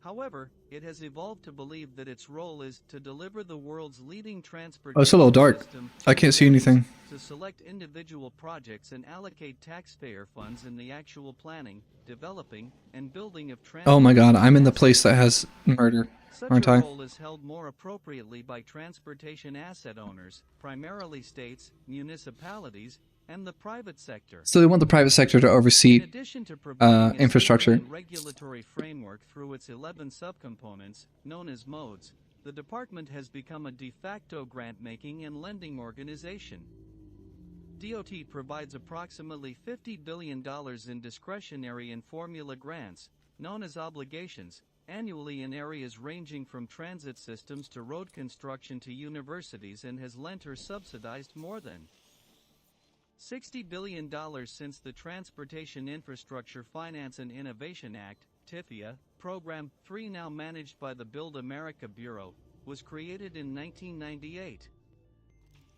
However, it has evolved to believe that its role is to deliver the world's leading transportation Oh, it's a little dark. system, I can't see anything. to select individual projects and allocate taxpayer funds in the actual planning, developing, and building of Oh my god, I'm in the transportation place that has murder. Such Aren't a I? role is held more appropriately by transportation asset owners, primarily states, municipalities, and the private sector. So they want the private sector to In oversee. addition to providing a infrastructure. safety and regulatory framework through its 11 subcomponents, known as modes, the department has become a de facto grant-making and lending organization. DOT provides approximately $50 billion in discretionary and formula grants, known as obligations, annually in areas ranging from transit systems to road construction to universities, and has lent or subsidized more than $60 billion since the Transportation Infrastructure Finance and Innovation Act, TIFIA, Program 3, now managed by the Build America Bureau, was created in 1998.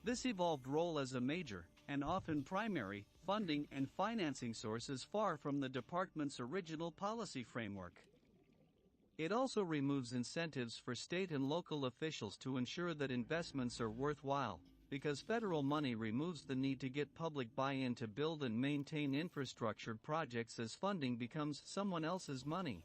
This evolved role as a major, and often primary, funding and financing source is far from the department's original policy framework. It also removes incentives for state and local officials to ensure that investments are worthwhile, because federal money removes the need to get public buy-in to build and maintain infrastructure projects as funding becomes someone else's money.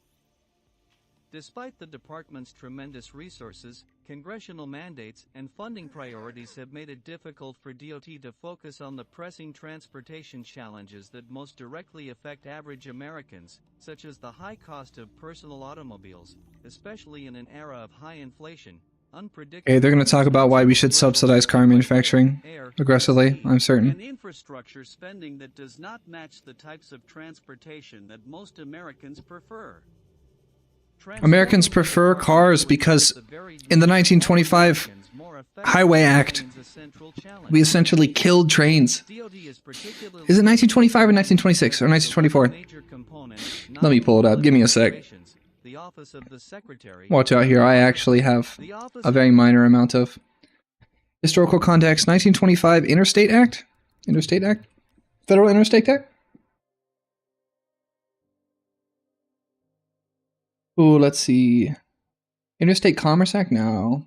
Despite the department's tremendous resources, congressional mandates and funding priorities have made it difficult for DOT to focus on the pressing transportation challenges that most directly affect average Americans, such as the high cost of personal automobiles, especially in an era of high inflation, unpredictable. Okay, they're going to talk about why we should subsidize car manufacturing air, aggressively, sea, I'm certain. and infrastructure spending that does not match the types of transportation that most Americans prefer. Americans prefer cars because in the 1925 Highway Act, we essentially killed trains. Is it 1925 or 1926 or 1924? Let me pull it up. Give me a sec. Watch out here. I actually have a very minor amount of historical context. 1925 Interstate Act? Interstate Act? Federal Interstate Act? Ooh, let's see. Interstate Commerce Act? No.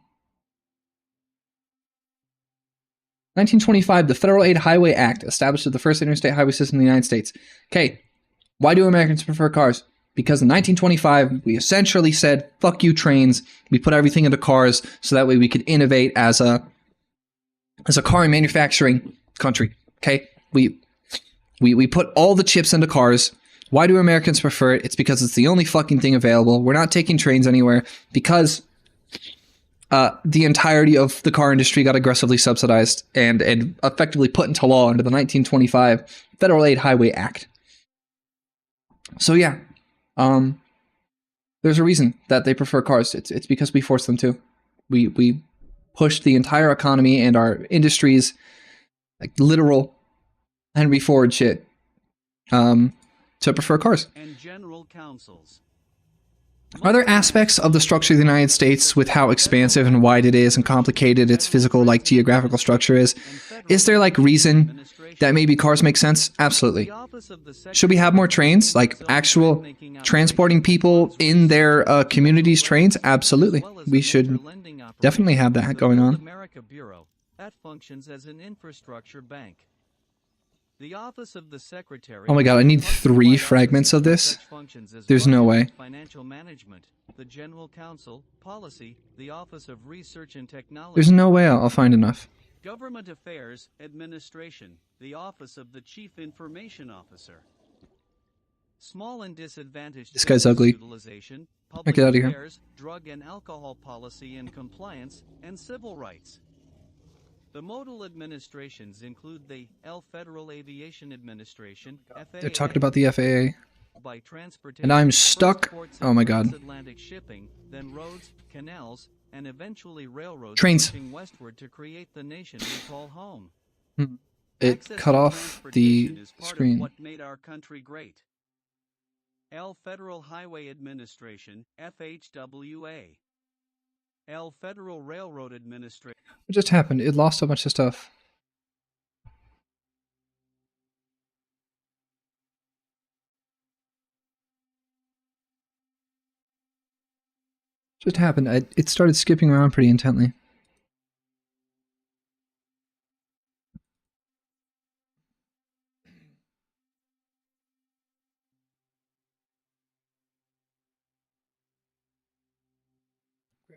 1925, the Federal Aid Highway Act established the first interstate highway system in the United States. Okay, Why do Americans prefer cars? Because in 1925, we essentially said, fuck you trains. We put everything into cars so that way we could innovate as a car manufacturing country. Okay? We put all the chips into cars. Why do Americans prefer it? It's because it's the only fucking thing available. We're not taking trains anywhere because the entirety of the car industry got aggressively subsidized and effectively put into law under the 1925 Federal Aid Highway Act. So yeah, there's a reason that they prefer cars. It's because we force them to. We pushed the entire economy and our industries, like literal Henry Ford shit, to prefer cars. And general counsels. Are there aspects of the structure of the United States with how expansive and wide it is and complicated its physical, like geographical structure is? Is there like reason that maybe cars make sense? Absolutely. Should we have more trains, like actual transporting people in their communities' trains? Absolutely. We should definitely have that going on. America Bureau that functions as an infrastructure bank. The Office of the Secretary. Oh my god, I need 3 fragments of this. There's no way. Financial management, the General Counsel, Policy, the Office of Research and Technology. There's no way I'll find enough. Government Affairs, Administration, the Office of the Chief Information Officer. Small and disadvantaged. This guy's ugly. Utilization, Get public out of here. affairs, drug and alcohol policy and compliance, and civil rights. The modal administrations include the Federal Aviation Administration, FAA. They're talking about the FAA. By transportation, And I'm stuck. first ports Oh my and god. transatlantic shipping, then roads, canals, and eventually railroads Trains. pushing westward to create the nation we call home. It Access cut to off the transportation is part of screen. what made our country great. Federal Highway Administration, FHWA. Federal Railroad Administration. What just happened? It lost a bunch of stuff. Just happened. It started skipping around pretty intently.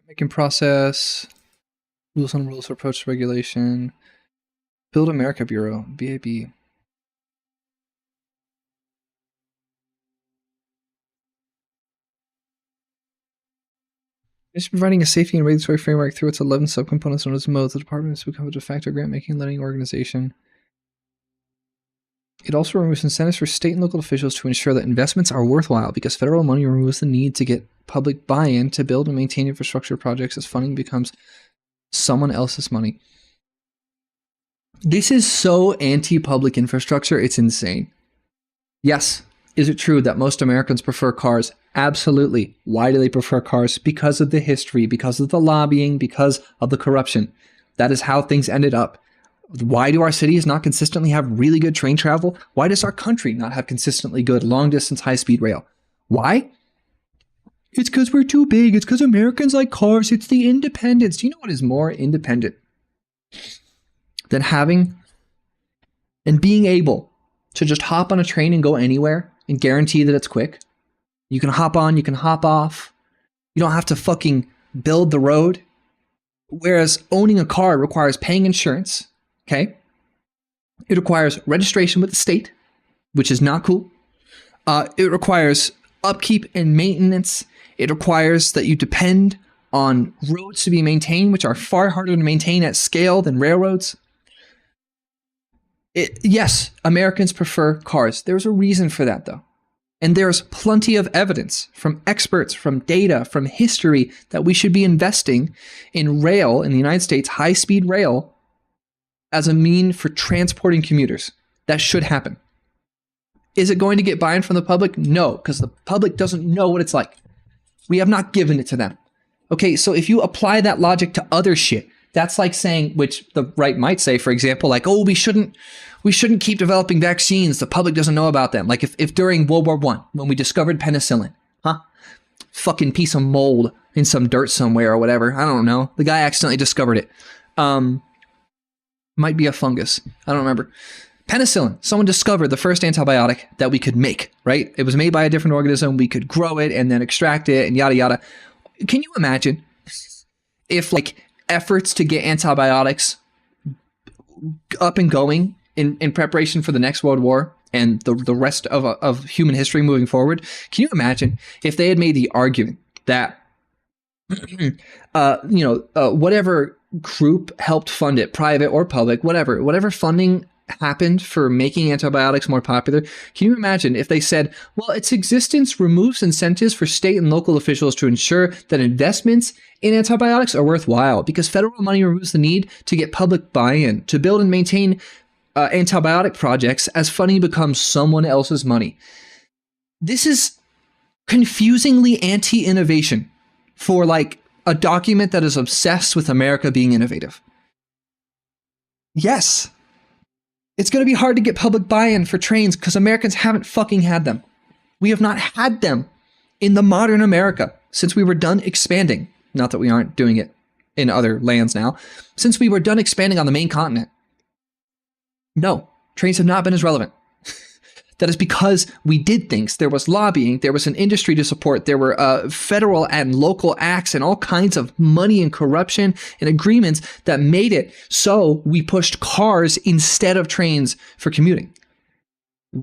Making process. Rules on rules for approach to regulation. Build America Bureau. BAB. It's providing a safety and regulatory framework through its 11 subcomponents known as modes. The department has become a de facto grant-making lending organization. It also removes incentives for state and local officials to ensure that investments are worthwhile because federal money removes the need to get public buy-in to build and maintain infrastructure projects as funding becomes someone else's money. This is so anti-public infrastructure, it's insane. Yes, is it true that most Americans prefer cars? Absolutely. Why do they prefer cars? Because of the history, because of the lobbying, because of the corruption. That is how things ended up. Why do our cities not consistently have really good train travel? Why does our country not have consistently good long-distance high-speed rail? Why? It's because we're too big. It's because Americans like cars. It's the independence. Do you know what is more independent than having and being able to just hop on a train and go anywhere and guarantee that it's quick? You can hop on, you can hop off. You don't have to fucking build the road. Whereas owning a car requires paying insurance, okay? It requires registration with the state, which is not cool. It requires upkeep and maintenance. It requires that you depend on roads to be maintained, which are far harder to maintain at scale than railroads. Yes, Americans prefer cars. There's a reason for that, though. And there's plenty of evidence from experts, from data, from history that we should be investing in rail in the United States, high-speed rail, as a mean for transporting commuters. That should happen. Is it going to get buy-in from the public? No, because the public doesn't know what it's like. We have not given it to them. Okay, so if you apply that logic to other shit, that's like saying, which the right might say, for example, like, oh, we shouldn't keep developing vaccines. The public doesn't know about them. Like if during World War I, when we discovered penicillin, fucking piece of mold in some dirt somewhere or whatever. I don't know. The guy accidentally discovered it. Might be a fungus. I don't remember. Penicillin. Someone discovered the first antibiotic that we could make, right? It was made by a different organism. We could grow it and then extract it and yada, yada. Can you imagine if like efforts to get antibiotics up and going in preparation for the next World War and the rest of human history moving forward? Can you imagine if they had made the argument that, whatever group helped fund it, private or public, whatever funding happened for making antibiotics more popular, can you imagine if they said, well, its existence removes incentives for state and local officials to ensure that investments in antibiotics are worthwhile because federal money removes the need to get public buy-in to build and maintain antibiotic projects as funding becomes someone else's money. This is confusingly anti-innovation for like a document that is obsessed with America being innovative. Yes. It's going to be hard to get public buy-in for trains because Americans haven't fucking had them. We have not had them in the modern America since we were done expanding. Not that we aren't doing it in other lands now. Since we were done expanding on the main continent. No, trains have not been as relevant. That is because we did things. There was lobbying. There was an industry to support. There were federal and local acts and all kinds of money and corruption and agreements that made it so we pushed cars instead of trains for commuting.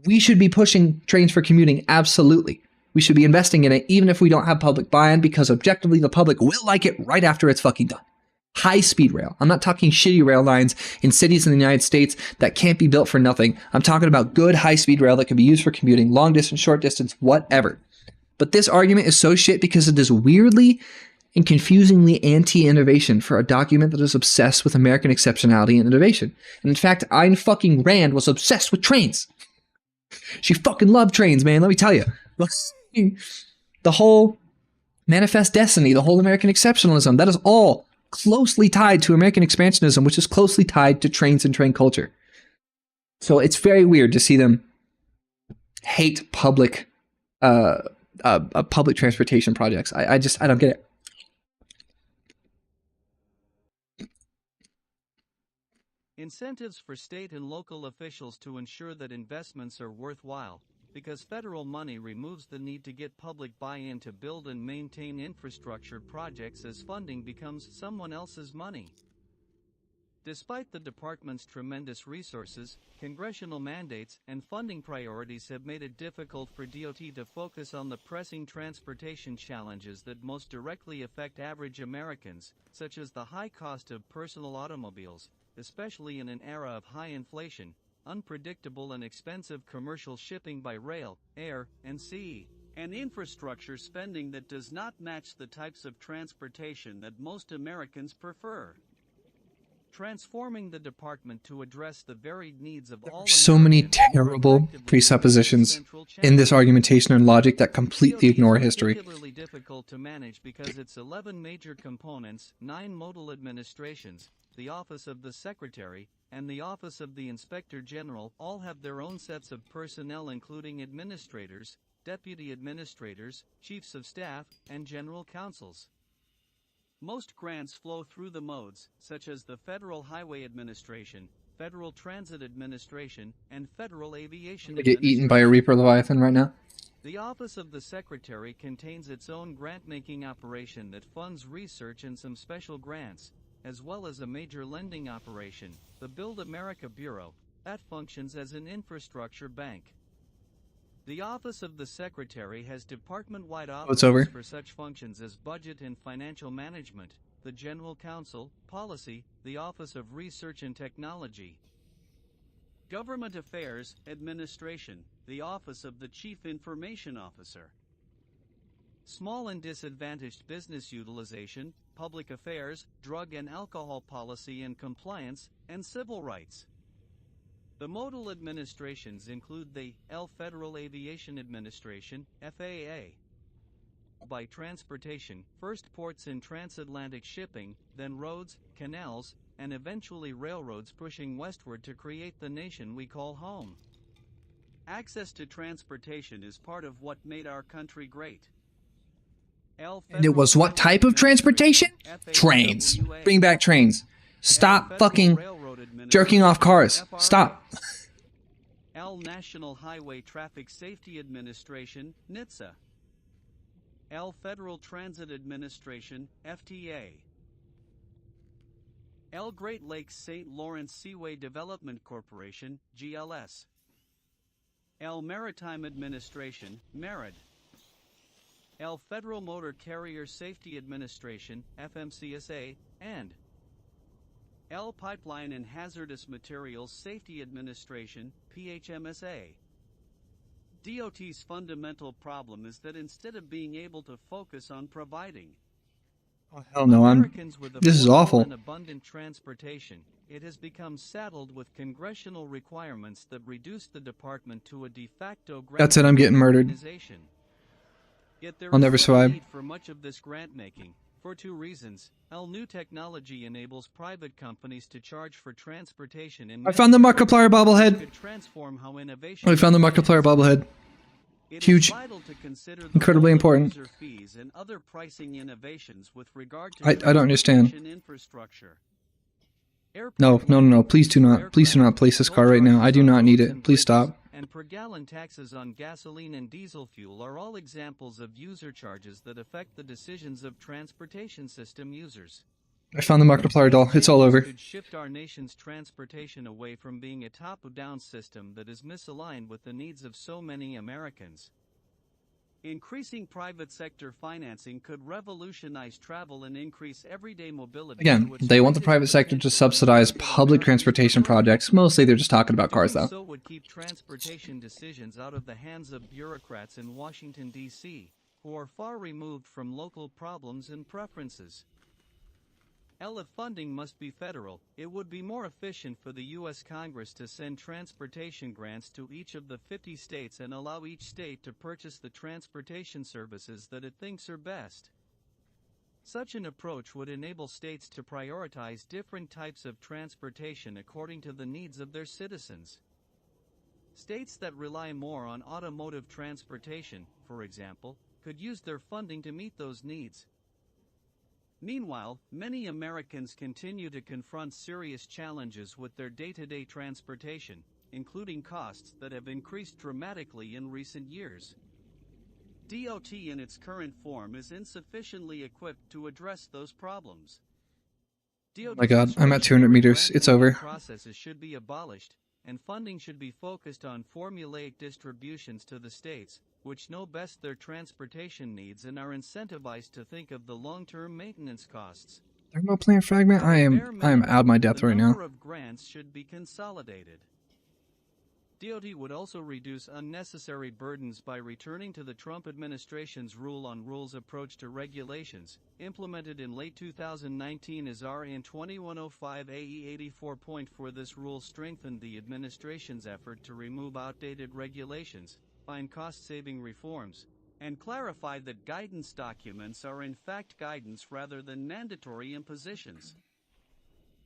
We should be pushing trains for commuting, absolutely. We should be investing in it, even if we don't have public buy-in, because objectively the public will like it right after it's fucking done. High-speed rail. I'm not talking shitty rail lines in cities in the United States that can't be built for nothing. I'm talking about good high-speed rail that can be used for commuting, long distance, short distance, whatever. But this argument is so shit because it is weirdly and confusingly anti-innovation for a document that is obsessed with American exceptionality and innovation. And in fact, Ayn fucking Rand was obsessed with trains. She fucking loved trains, man, let me tell you. The whole Manifest Destiny, the whole American exceptionalism, that is all closely tied to American expansionism, which is closely tied to trains and train culture. So it's very weird to see them hate public transportation projects. I don't get it. Incentives for state and local officials to ensure that investments are worthwhile, because federal money removes the need to get public buy-in to build and maintain infrastructure projects as funding becomes someone else's money. Despite the department's tremendous resources, congressional mandates and funding priorities have made it difficult for DOT to focus on the pressing transportation challenges that most directly affect average Americans, such as the high cost of personal automobiles, especially in an era of high inflation, unpredictable and expensive commercial shipping by rail, air, and sea, and infrastructure spending that does not match the types of transportation that most Americans prefer. Transforming the department to address the varied needs of all so many Americans terrible presuppositions in this argumentation and logic that completely ignore history. Particularly difficult to manage because its 11 major components, 9 modal administrations, the Office of the Secretary, and the Office of the Inspector General all have their own sets of personnel, including administrators, deputy administrators, chiefs of staff, and general counsels. Most grants flow through the modes, such as the Federal Highway Administration, Federal Transit Administration, and Federal Aviation I get eaten by a Reaper Leviathan right now. The Office of the Secretary contains its own grant-making operation that funds research and some special grants, as well as a major lending operation, the Build America Bureau, that functions as an infrastructure bank. The Office of the Secretary has department-wide offices for such functions as budget and financial management, the General Counsel, Policy, the Office of Research and Technology, Government Affairs, Administration, the Office of the Chief Information Officer, Small and Disadvantaged Business Utilization, Public Affairs, Drug and Alcohol Policy and Compliance, and Civil Rights. The modal administrations include the Federal Aviation Administration, FAA. By transportation, first ports in transatlantic shipping, then roads, canals, and eventually railroads pushing westward to create the nation we call home. Access to transportation is part of what made our country great. And it was what type of transportation? Trains. Bring back trains. Stop fucking jerking off cars. Stop. L. National Highway Traffic Safety Administration, NHTSA. L. Federal Transit Administration, FTA. L. Great Lakes St. Lawrence Seaway Development Corporation, GLS. L. Maritime Administration, MERID. L. Federal Motor Carrier Safety Administration, FMCSA, and L. Pipeline and Hazardous Materials Safety Administration, PHMSA. DOT's fundamental problem is that instead of being able to focus on providing Oh, hell no, Americans with this is affordable awful. and abundant transportation, it has become saddled with congressional requirements that reduce the department to a de facto grant That's it, I'm getting murdered. organization. Yet there I'll is never little survive. need for much of this grant making, for two reasons. New technology enables private companies to charge for transportation in I found the many Markiplier bobblehead. could transform how innovation I found the Markiplier bobblehead. It Huge. is vital to consider the Incredibly role of important. user fees and other pricing innovations with regard to I don't understand. transportation infrastructure. No, Airport no, no, no. leases, Please do not aircraft, place this toll car right now. I charges do on not need roads it. and Please bridges, stop. and per gallon taxes on gasoline and diesel fuel are all examples of user charges that affect the decisions of transportation system users. I found the Markiplier doll. It's all Changes over. could shift our nation's transportation away from being a top-down system that is misaligned with the needs of so many Americans. Increasing private sector financing could revolutionize travel and increase everyday mobility. Again, to its they want the greatest private sector to potential. subsidize public transportation projects. Mostly they're just talking about cars, Doing though. so would keep transportation decisions out of the hands of bureaucrats in Washington, D.C., who are far removed from local problems and preferences. If funding must be federal, it would be more efficient for the U.S. Congress to send transportation grants to each of the 50 states and allow each state to purchase the transportation services that it thinks are best. Such an approach would enable states to prioritize different types of transportation according to the needs of their citizens. States that rely more on automotive transportation, for example, could use their funding to meet those needs. Meanwhile, many Americans continue to confront serious challenges with their day-to-day transportation, including costs that have increased dramatically in recent years. DOT in its current form is insufficiently equipped to address those problems. Oh my God, I'm at 200 meters. It's over. Processes should be abolished, and funding should be focused on formulaic distributions to the states, which know best their transportation needs and are incentivized to think of the long-term maintenance costs. Thermal plant fragment? I am out of my depth right The now. number of grants should be consolidated. DOT would also reduce unnecessary burdens by returning to the Trump administration's rule on rules approach to regulations, implemented in late 2019 as RN 2105 AE 84.4. This rule strengthened the administration's effort to remove outdated regulations, find cost-saving reforms, and clarified that guidance documents are in fact guidance rather than mandatory impositions.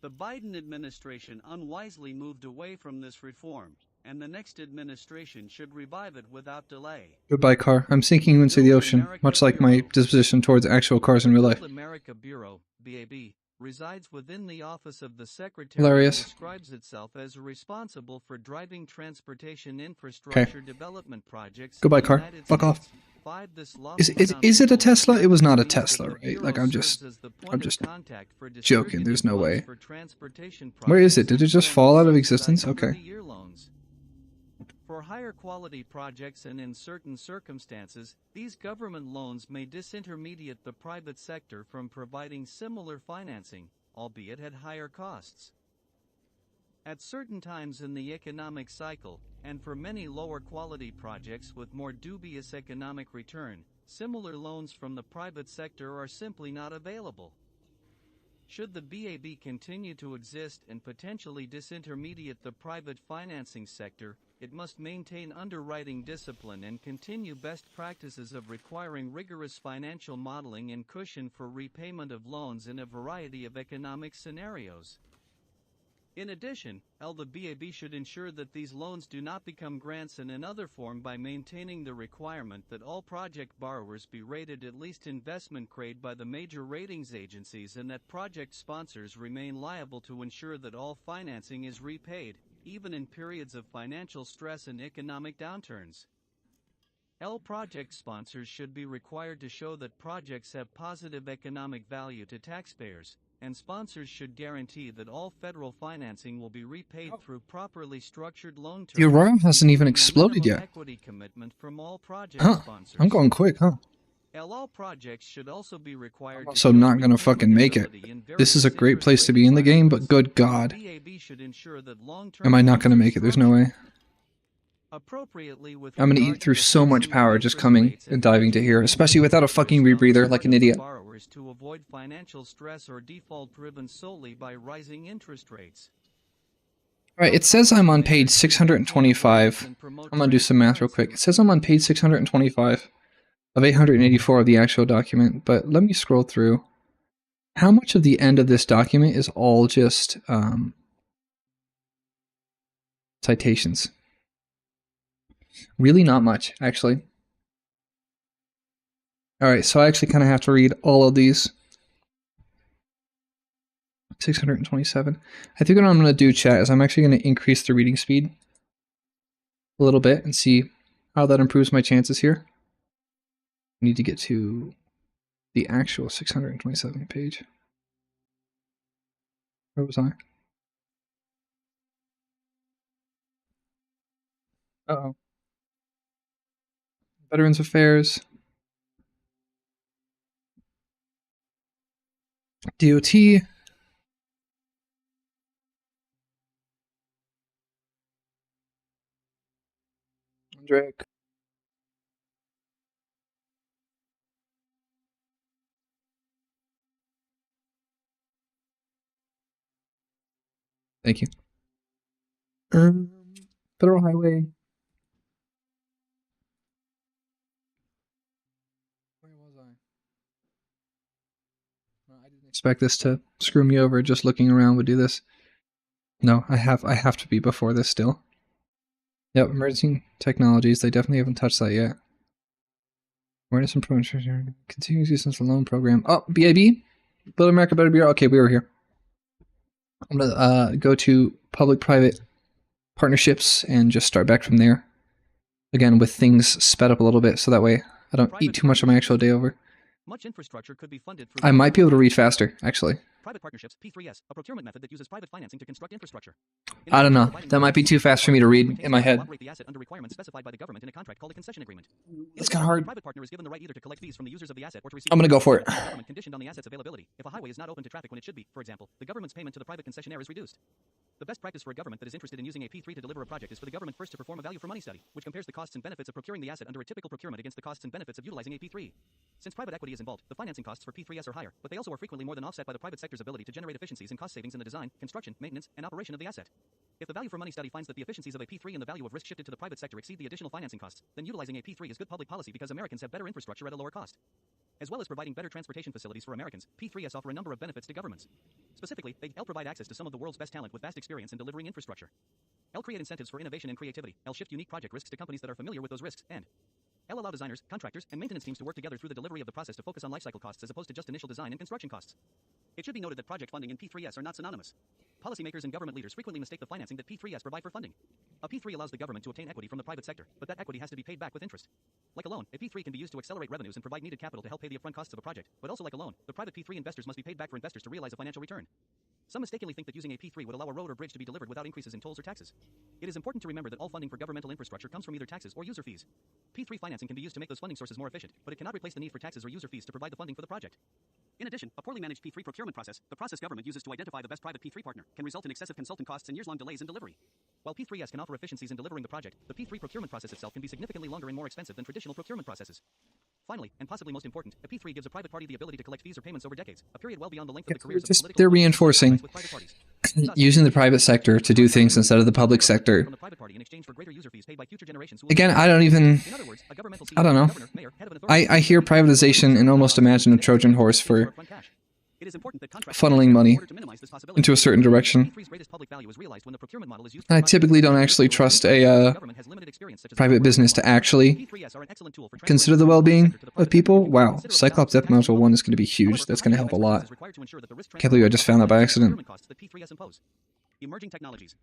The Biden administration unwisely moved away from this reform, and the next administration should revive it without delay. Goodbye, car. I'm sinking you into the ocean, much like my disposition towards actual cars in real life. Build America Bureau, BAB, resides within the Office of the Secretary Hilarious. and describes itself as responsible for driving transportation infrastructure development projects. Goodbye, in the car. United Fuck off. States. This Is it a Tesla? It was not a means that Tesla, the right? Bureau Like, I'm serves as the point of just contact for joking. There's no distributed way. funds for transportation Where is it? projects Did it just and fall out of subsidized existence? Okay. 30-year loans. For higher quality projects and in certain circumstances, these government loans may disintermediate the private sector from providing similar financing, albeit at higher costs. At certain times in the economic cycle, and for many lower quality projects with more dubious economic return, similar loans from the private sector are simply not available. Should the BAB continue to exist and potentially disintermediate the private financing sector, it must maintain underwriting discipline and continue best practices of requiring rigorous financial modeling and cushion for repayment of loans in a variety of economic scenarios. In addition, the BAB should ensure that these loans do not become grants in another form by maintaining the requirement that all project borrowers be rated at least investment grade by the major ratings agencies and that project sponsors remain liable to ensure that all financing is repaid, even in periods of financial stress and economic downturns. L project sponsors should be required to show that projects have positive economic value to taxpayers, and sponsors should guarantee that all federal financing will be repaid through properly structured loan terms. The Aurora hasn't even including a exploded minimum yet. Equity commitment from all project Huh. sponsors. I'm going quick, huh? All projects should also be required I'm to also show not gonna fucking make it. repayment ability in This is a various great interest place to rate be in the game, but environments. good God. VAB should ensure that long-term Am I not gonna loans are make it? There's no way. appropriately with I'm gonna regard eat through to the so much fixing of power just interest coming rates and diving to budgeting here, and especially without a interest fucking on the rebreather like part an of the idiot. borrowers to avoid financial stress or default driven solely by rising interest rates. Alright, it says I'm on page 625. I'm gonna do some math real quick. It says I'm on page 625 of 884 of the actual document, but let me scroll through. How much of the end of this document is all just citations? Really not much, actually. Alright, so I actually kind of have to read all of these. 627. I think what I'm going to do, chat, is I'm actually going to increase the reading speed a little bit and see how that improves my chances here. I need to get to the actual 627 page. Where was I? Uh-oh. Veterans Affairs. DOT. Drake. Thank you. Federal Highway. Where was I? No, I didn't expect this to screw me over. Just looking around would do this. No, I have to be before this still. Yep, emerging technologies. They definitely haven't touched that yet. Awareness improvement. Continuous use of the loan program. Oh, BIB? Build America Better Bureau. Okay, we were here. I'm gonna go to public-private partnerships and just start back from there. Again, with things sped up a little bit, so that way I don't eat too much of my actual day over. Much infrastructure could be funded through I might be able to read faster, actually. private partnerships, P3S, a procurement method that uses private financing to construct infrastructure. I don't know. That might be too fast for me to read in my head. Operate the asset under requirements specified by the government in a contract called a concession agreement. It's kind of hard. The private partner is given the right either to collect fees from the users of the asset or to receive. I'm gonna go for it. Government conditioned on the asset's availability. If a highway is not open to traffic when it should be, for example, the government's payment to the private concessionaire is reduced. The best practice for a government that is interested in using a P3 to deliver a project is for the government first to perform a value for money study, which compares the costs and benefits of procuring the asset under a typical procurement against the costs and benefits of utilizing a P3. Since private equity is involved, the financing costs for P3S are higher, but they also are frequently more than offset by the private sector's ability to generate efficiencies and cost savings in the design, construction, maintenance, and operation of the asset. If the value for money study finds that the efficiencies of a P3 and the value of risk shifted to the private sector exceed the additional financing costs, then utilizing a P3 is good public policy because Americans have better infrastructure at a lower cost. As well as providing better transportation facilities for Americans, P3S offer a number of benefits to governments. Specifically, they help provide access to some of the world's best talent with vast experience in delivering infrastructure. L create incentives for innovation and creativity. L shift unique project risks to companies that are familiar with those risks, and L allow designers, contractors, and maintenance teams to work together through the delivery of the process to focus on lifecycle costs as opposed to just initial design and construction costs. It should be noted that project funding and P3S are not synonymous. Policymakers and government leaders frequently mistake the financing that P3S provide for funding. A P3 allows the government to obtain equity from the private sector, but that equity has to be paid back with interest. Like a loan, a P3 can be used to accelerate revenues and provide needed capital to help pay the upfront costs of a project, but also like a loan, the private P3 investors must be paid back for investors to realize a financial return. Some mistakenly think that using a P3 would allow a road or bridge to be delivered without increases in tolls or taxes. It is important to remember that all funding for governmental infrastructure comes from either taxes or user fees. P3 financing can be used to make those funding sources more efficient, but it cannot replace the need for taxes or user fees to provide the funding for the project. In addition, a poorly managed P3 procurement process, the process government uses to identify the best private P3 partner, can result in excessive consultant costs and years-long delays in delivery. While P3S can offer efficiencies in delivering the project, the P3 procurement process itself can be significantly longer and more expensive than traditional procurement processes. Finally, and possibly most important, a P3 gives a private party the ability to collect fees or payments over decades, a period well beyond the length of the careers of political they're reinforcing using the private sector to do things instead of the public sector. Again, I don't know. I hear privatization and almost imagine a Trojan horse for funneling money into a certain direction. And I typically don't actually trust a private business to actually consider the well-being of people. Wow, Cyclops Death Module 1 is going to be huge. That's going to help a lot. Can't believe I just found that by accident. Emerging technologies.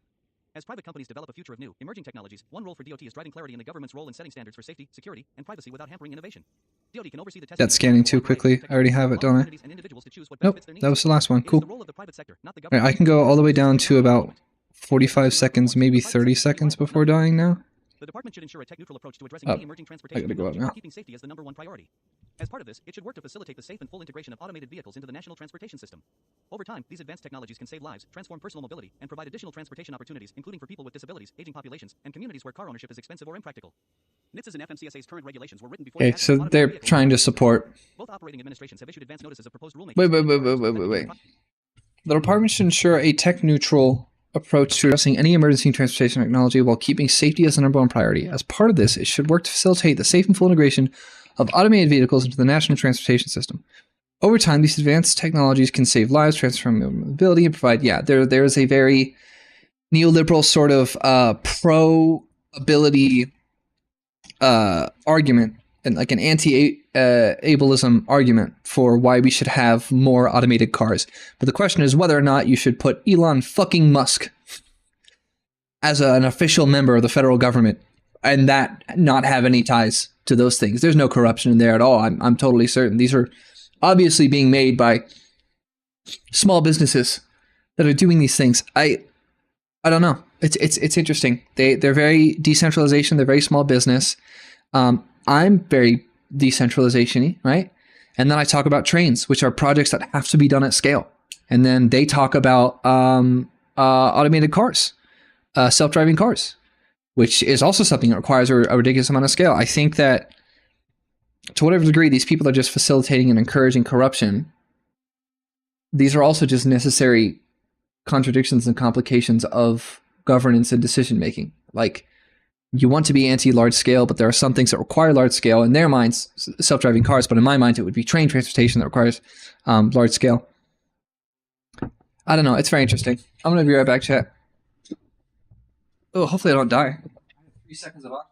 As private companies develop a future of new, emerging technologies, one role for DOT is driving clarity in the government's role in setting standards for safety, security, and privacy without hampering innovation. DOT can oversee the testing. That's scanning too quickly. I already have it, don't I? Nope, that was the last one. Cool. Alright, I can go all the way down to about 45 seconds, maybe 30 seconds before dying now. The department should ensure a tech-neutral approach to addressing Oh, any emerging transportation I gotta go up now. keeping safety as the number one priority. As part of this, it should work to facilitate the safe and full integration of automated vehicles into the national transportation system. Over time, these advanced technologies can save lives, transform personal mobility, and provide additional transportation opportunities, including for people with disabilities, aging populations, and communities where car ownership is expensive or impractical. NHTSA's and FMCSA's current regulations were written before. Okay, so they're trying to support. Both operating administrations have issued advance notices of proposed rulemakings. Wait. The department should ensure a tech-neutral approach to addressing any emergency transportation technology while keeping safety as the number one priority. As part of this, it should work to facilitate the safe and full integration of automated vehicles into the national transportation system. Over time, these advanced technologies can save lives, transform mobility, and provide, there is a very neoliberal sort of pro-ability argument, and like an anti-ableism argument for why we should have more automated cars. But the question is whether or not you should put Elon fucking Musk as an official member of the federal government and that not have any ties to those things. There's no corruption in there at all. I'm totally certain. These are obviously being made by small businesses that are doing these things. I don't know. It's interesting. They're very decentralization. They're very small business. I'm very decentralization-y, right? And then I talk about trains, which are projects that have to be done at scale. And then they talk about automated cars, self-driving cars, which is also something that requires a ridiculous amount of scale. I think that to whatever degree these people are just facilitating and encouraging corruption, these are also just necessary contradictions and complications of governance and decision-making. Like, you want to be anti-large scale, but there are some things that require large scale. In their minds, self-driving cars, but in my mind, it would be train transportation that requires large scale. I don't know. It's very interesting. I'm going to be right back, chat. Oh, hopefully I don't die. 3 seconds of oxygen.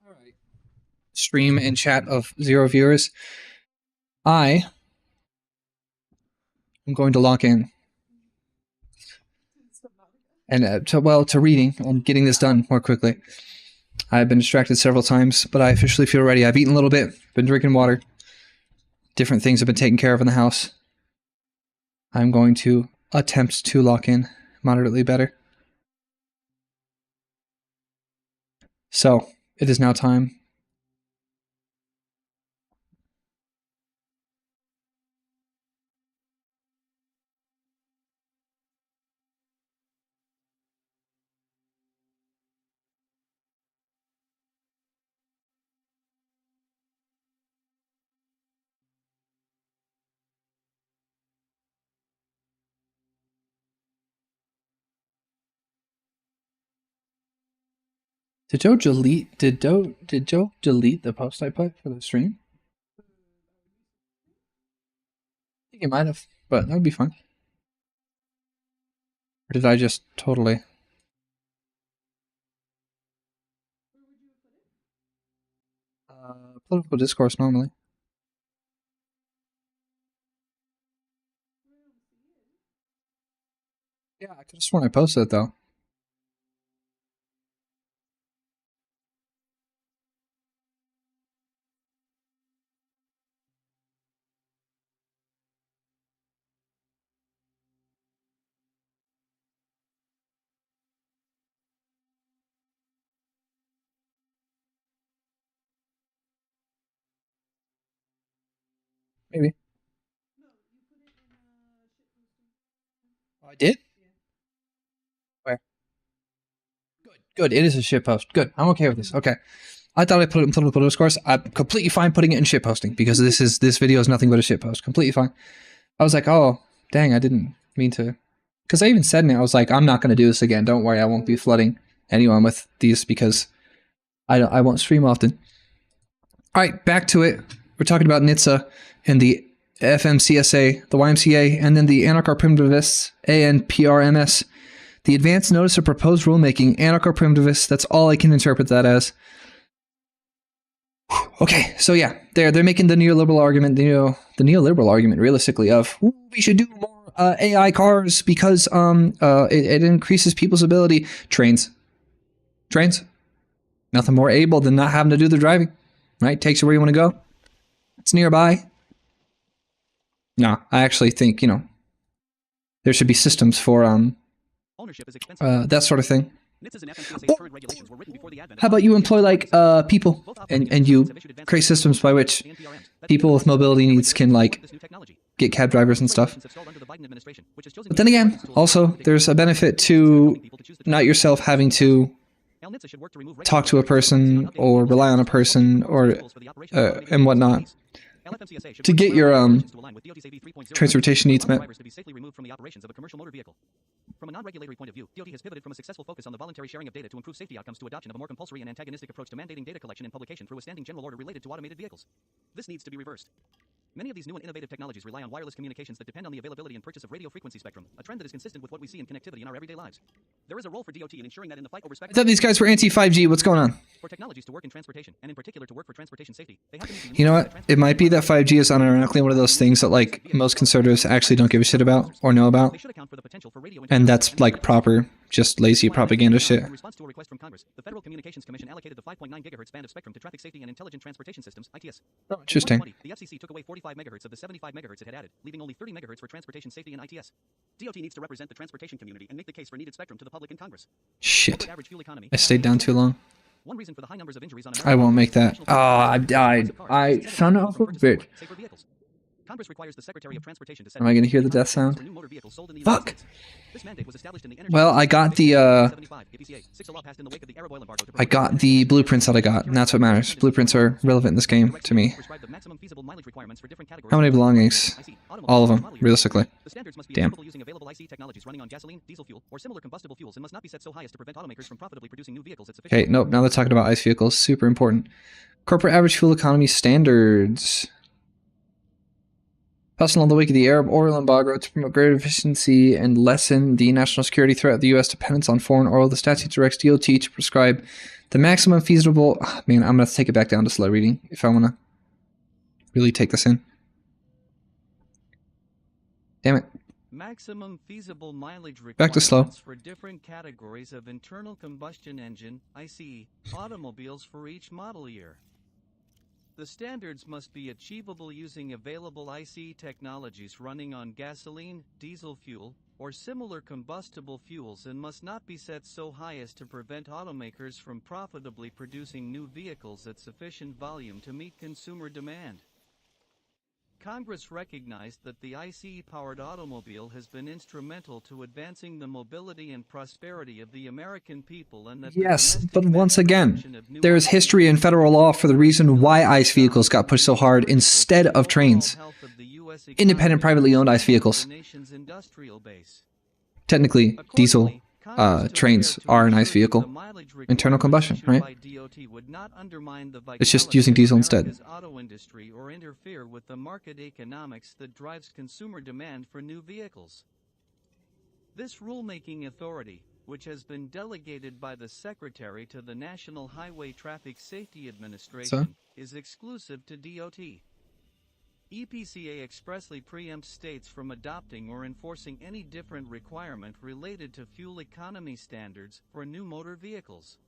All right. Stream and chat of 0 viewers. I am going to lock in and to reading and getting this done more quickly. I've been distracted several times, but I officially feel ready. I've eaten a little bit, been drinking water. Different things have been taken care of in the house. I'm going to attempt to lock in moderately better. So, it is now time Did Joe delete? Did Joe delete the post I put for the stream? I think he might have, but that would be fun. Or did I just totally? Political discourse normally. Yeah, I could have sworn I posted it though. Maybe. Oh, I did? Where? Good. It is a shit post. Good. I'm okay with this. Okay. I thought I put it in political discourse. I'm completely fine putting it in shit posting because this video is nothing but a shit post. Completely fine. I was like, oh, dang, I didn't mean to. Because I even said in it, I was like, I'm not going to do this again. Don't worry, I won't be flooding anyone with these because I won't stream often. All right, back to it. We're talking about NHTSA and the FMCSA, the YMCA, and then the Anarcho-Primitivists, ANPRMS. The Advance Notice of Proposed Rulemaking, Anarcho-Primitivists, that's all I can interpret that as. Okay, so yeah, they're making the neoliberal argument, the neoliberal argument, realistically, of we should do more AI cars because it increases people's ability. Trains. Nothing more able than not having to do the driving, right? Takes you where you want to go. It's nearby. No, I actually think, there should be systems for that sort of thing. How about you employ like people and you create systems by which people with mobility needs can like get cab drivers and stuff. But then again, also there's a benefit to not yourself having to talk to a person or rely on a person or and whatnot to get your transportation needs met. From a non-regulatory point of view, DOT has pivoted from a successful focus on the voluntary sharing of data to improve safety outcomes to adoption of a more compulsory and antagonistic approach to mandating data collection and publication through a standing general order related to automated vehicles. This needs to be reversed. Many of these new and innovative technologies rely on wireless communications that depend on the availability and purchase of radio frequency spectrum, a trend that is consistent with what we see in connectivity in our everyday lives. There is a role for DOT in ensuring that in the fight over I thought these guys were anti-5G. What's going on? For technologies to work in transportation, and in particular to work for transportation safety, they have to meet the You know what? It might be that 5G is unironically one of those things that like most conservatives actually don't give a shit about or know about. They should account for the potential for radio And that's like proper, just lazy propaganda shit. In response to a request from Congress, the Federal Communications Commission allocated the 5.9 GHz band of spectrum to traffic safety and intelligent transportation systems (ITS). Oh, interesting. In 2020, the FCC took away 45 MHz of the 75 MHz it had added, leaving only 30 MHz for transportation safety and ITS. DOT needs to represent the transportation community and make the case for needed spectrum to the public in Congress. Shit. Average fuel economy. I stayed down too long. One reason for the high numbers of injuries on I won't make that. Oh, I died. I son of a bitch. Safer vehicles. Congress requires the Secretary of Transportation to set Am I going to hear the death sound? for new motor vehicles sold in the Fuck. United States. This mandate was established in the Energy Well, I got the 75 APCA. 6 law passed in the wake of the Arab oil embargo to I got the blueprints that I got, and that's what matters. Blueprints are relevant in this game to me. prescribe the maximum feasible mileage requirements for different categories. How many belongings? IC, All of them, model year. realistically. The standards must be Damn. achievable using available IC technologies running on gasoline, diesel fuel, or similar combustible fuels and must not be set so high as to prevent automakers from profitably producing new vehicles at sufficient. Okay, nope, now they're talking about ICE vehicles. Super important. Corporate average fuel economy standards. Passed along the wake of the Arab oil embargo to promote greater efficiency and lessen the national security threat of the U.S. dependence on foreign oil. The statute directs DOT to prescribe the maximum feasible... Oh, man, I'm going to take it back down to slow reading if I want to really take this in. Damn it. Maximum feasible mileage Back to slow. requirements for different categories of internal combustion engine (ICE) automobiles for each model year. The standards must be achievable using available ICE technologies running on gasoline, diesel fuel, or similar combustible fuels and must not be set so high as to prevent automakers from profitably producing new vehicles at sufficient volume to meet consumer demand. Congress recognized that the ICE-powered automobile has been instrumental to advancing the mobility and prosperity of the American people and that Yes, but once again, there is history in federal law for the reason why ICE vehicles got pushed so hard instead of trains. Independent, privately owned ICE vehicles. Technically, diesel trains are an ICE vehicle. Internal combustion, right? It's just using diesel instead. Auto industry or interfere with the market economics that drives consumer demand for new vehicles. This rulemaking authority, which has been delegated by the Secretary to the National Highway Traffic Safety Administration, is exclusive to DOT. EPCA expressly preempts states from adopting or enforcing any different requirement related to fuel economy standards for new motor vehicles.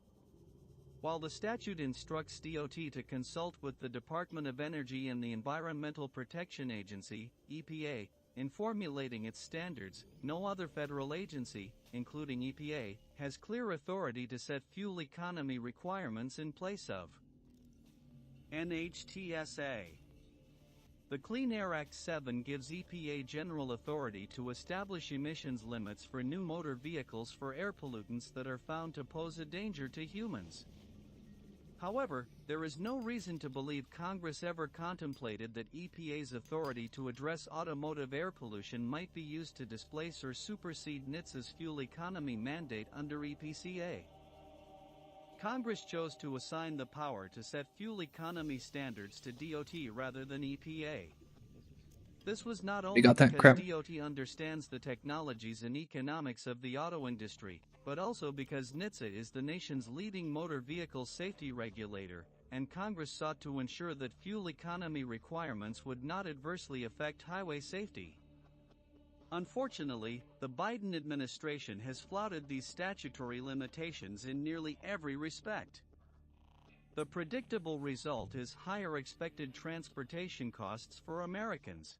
While the statute instructs DOT to consult with the Department of Energy and the Environmental Protection Agency, EPA, in formulating its standards, no other federal agency, including EPA, has clear authority to set fuel economy requirements in place of NHTSA. The Clean Air Act 7 gives EPA general authority to establish emissions limits for new motor vehicles for air pollutants that are found to pose a danger to humans. However, there is no reason to believe Congress ever contemplated that EPA's authority to address automotive air pollution might be used to displace or supersede NHTSA's fuel economy mandate under EPCA. Congress chose to assign the power to set fuel economy standards to DOT rather than EPA. This was not only because DOT understands the technologies and economics of the auto industry, but also because NHTSA is the nation's leading motor vehicle safety regulator, and Congress sought to ensure that fuel economy requirements would not adversely affect highway safety. Unfortunately, the Biden administration has flouted these statutory limitations in nearly every respect. The predictable result is higher expected transportation costs for Americans.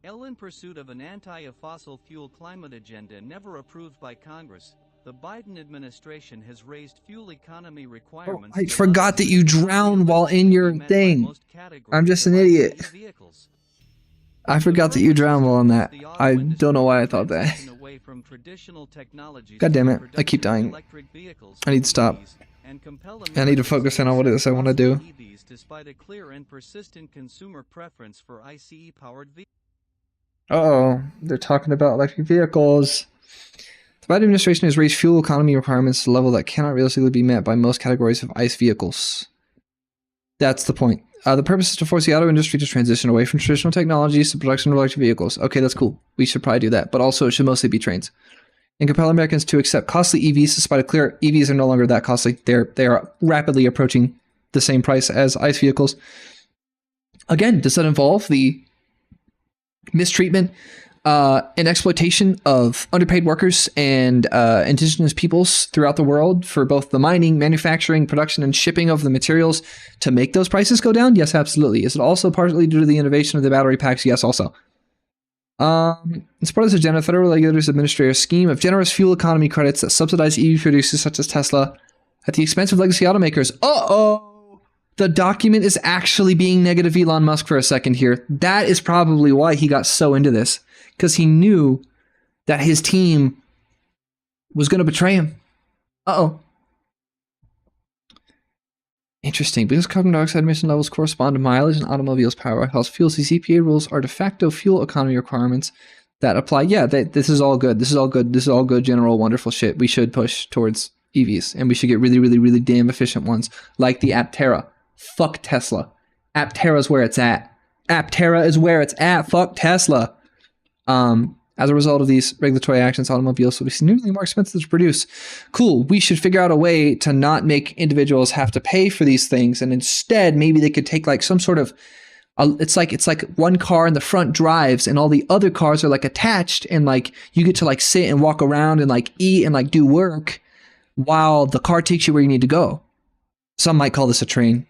In pursuit of an anti-fossil fuel climate agenda never approved by Congress, the Biden administration has raised fuel economy requirements. Oh, I forgot that you drown while in your thing. I'm just an idiot. I forgot that you drown while on that. I don't know why I thought that. God damn it, I keep dying. I need to stop. I need to focus in on what it is I want to do. Despite a clear and persistent consumer preference for ICE-powered vehicles. Uh-oh, they're talking about electric vehicles. The Biden administration has raised fuel economy requirements to a level that cannot realistically be met by most categories of ICE vehicles. That's the point. The purpose is to force the auto industry to transition away from traditional technologies to production of electric vehicles. Okay, that's cool. We should probably do that. But also, it should mostly be trains. And compel Americans to accept costly EVs despite a clear EVs are no longer that costly. They are rapidly approaching the same price as ICE vehicles. Again, does that involve the mistreatment and exploitation of underpaid workers and indigenous peoples throughout the world for both the mining, manufacturing, production, and shipping of the materials to make those prices go down? Yes, absolutely. Is it also partly due to the innovation of the battery packs? Yes, also. In support of this agenda, federal regulators administer a scheme of generous fuel economy credits that subsidize EV producers such as Tesla at the expense of legacy automakers. Uh-oh! The document is actually being negative Elon Musk for a second here. That is probably why he got so into this. Because he knew that his team was going to betray him. Uh-oh. Interesting. Because carbon dioxide emission levels correspond to mileage and automobiles' powerhouse fuels, these EPA rules are de facto fuel economy requirements that apply. Yeah, this is all good. This is all good. This is all good, general, wonderful shit. We should push towards EVs. And we should get really, really, really damn efficient ones. Like the Aptera. Fuck Tesla. Aptera is where it's at. Aptera is where it's at. Fuck Tesla. As a result of these regulatory actions, automobiles will be significantly more expensive to produce. Cool. We should figure out a way to not make individuals have to pay for these things, and instead, maybe they could take like some sort of. It's like one car in the front drives, and all the other cars are like attached, and like you get to like sit and walk around and like eat and like do work while the car takes you where you need to go. Some might call this a train.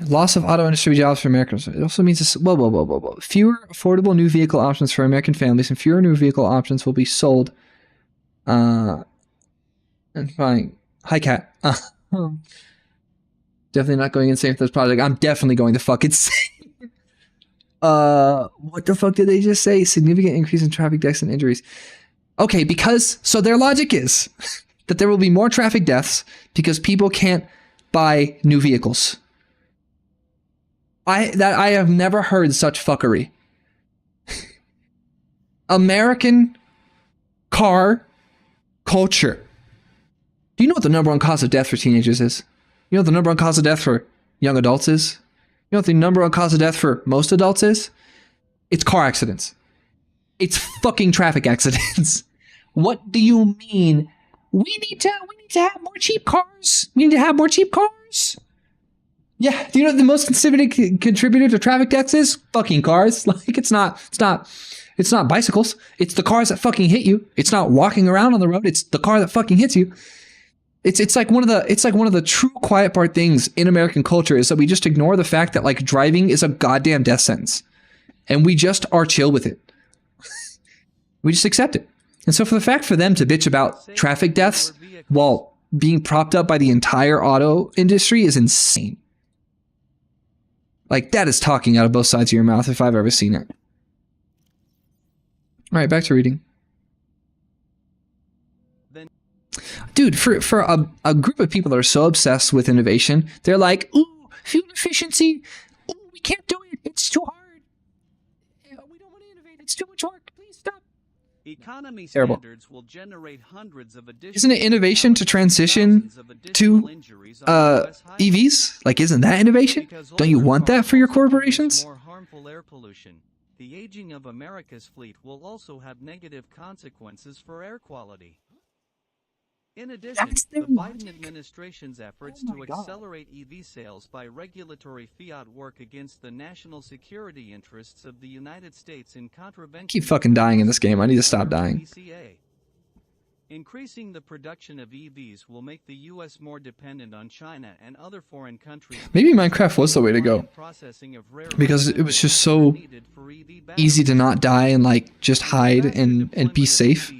Loss of auto industry jobs for Americans. It also means this. Whoa. Fewer affordable new vehicle options for American families, and fewer new vehicle options will be sold. And fine. Hi, Cat. Definitely not going insane for this project. I'm definitely going to fuck insane. What the fuck did they just say? Significant increase in traffic deaths and injuries. Okay, so their logic is that there will be more traffic deaths because people can't buy new vehicles. I have never heard such fuckery. American car culture. Do you know what the number one cause of death for teenagers is? You know what the number one cause of death for young adults is? You know what the number one cause of death for most adults is? It's car accidents. It's fucking traffic accidents. What do you mean? We need to have more cheap cars. We need to have more cheap cars. Yeah, do you know what the most contributor to traffic deaths is? Fucking cars. Like it's not bicycles. It's the cars that fucking hit you. It's not walking around on the road. It's the car that fucking hits you. It's like one of the true quiet part things in American culture is that we just ignore the fact that like driving is a goddamn death sentence, and we just are chill with it. We just accept it. And so for them to bitch about traffic deaths while being propped up by the entire auto industry is insane. Like that is talking out of both sides of your mouth if I've ever seen it. All right, back to reading. Dude, for a group of people that are so obsessed with innovation, they're like, ooh, fuel efficiency. Ooh, we can't do it. It's too hard. We don't want to innovate. It's too much work. Please stop. Economy Terrible. standards will generate hundreds of additional. Isn't it innovation to transition to EVs? Like, isn't that innovation? Don't you want that for your corporations? More harmful air pollution. The aging of America's fleet will also have negative consequences for air quality. In addition, the Biden administration's efforts to accelerate EV sales by regulatory fiat work against the national security interests of the United States in contravention. I keep fucking dying in this game. I need to stop dying. Increasing the production of EVs will make the U.S. more dependent on China and other foreign countries. Maybe Minecraft was the way to go, because it was just so easy to not die and like just hide and be safe.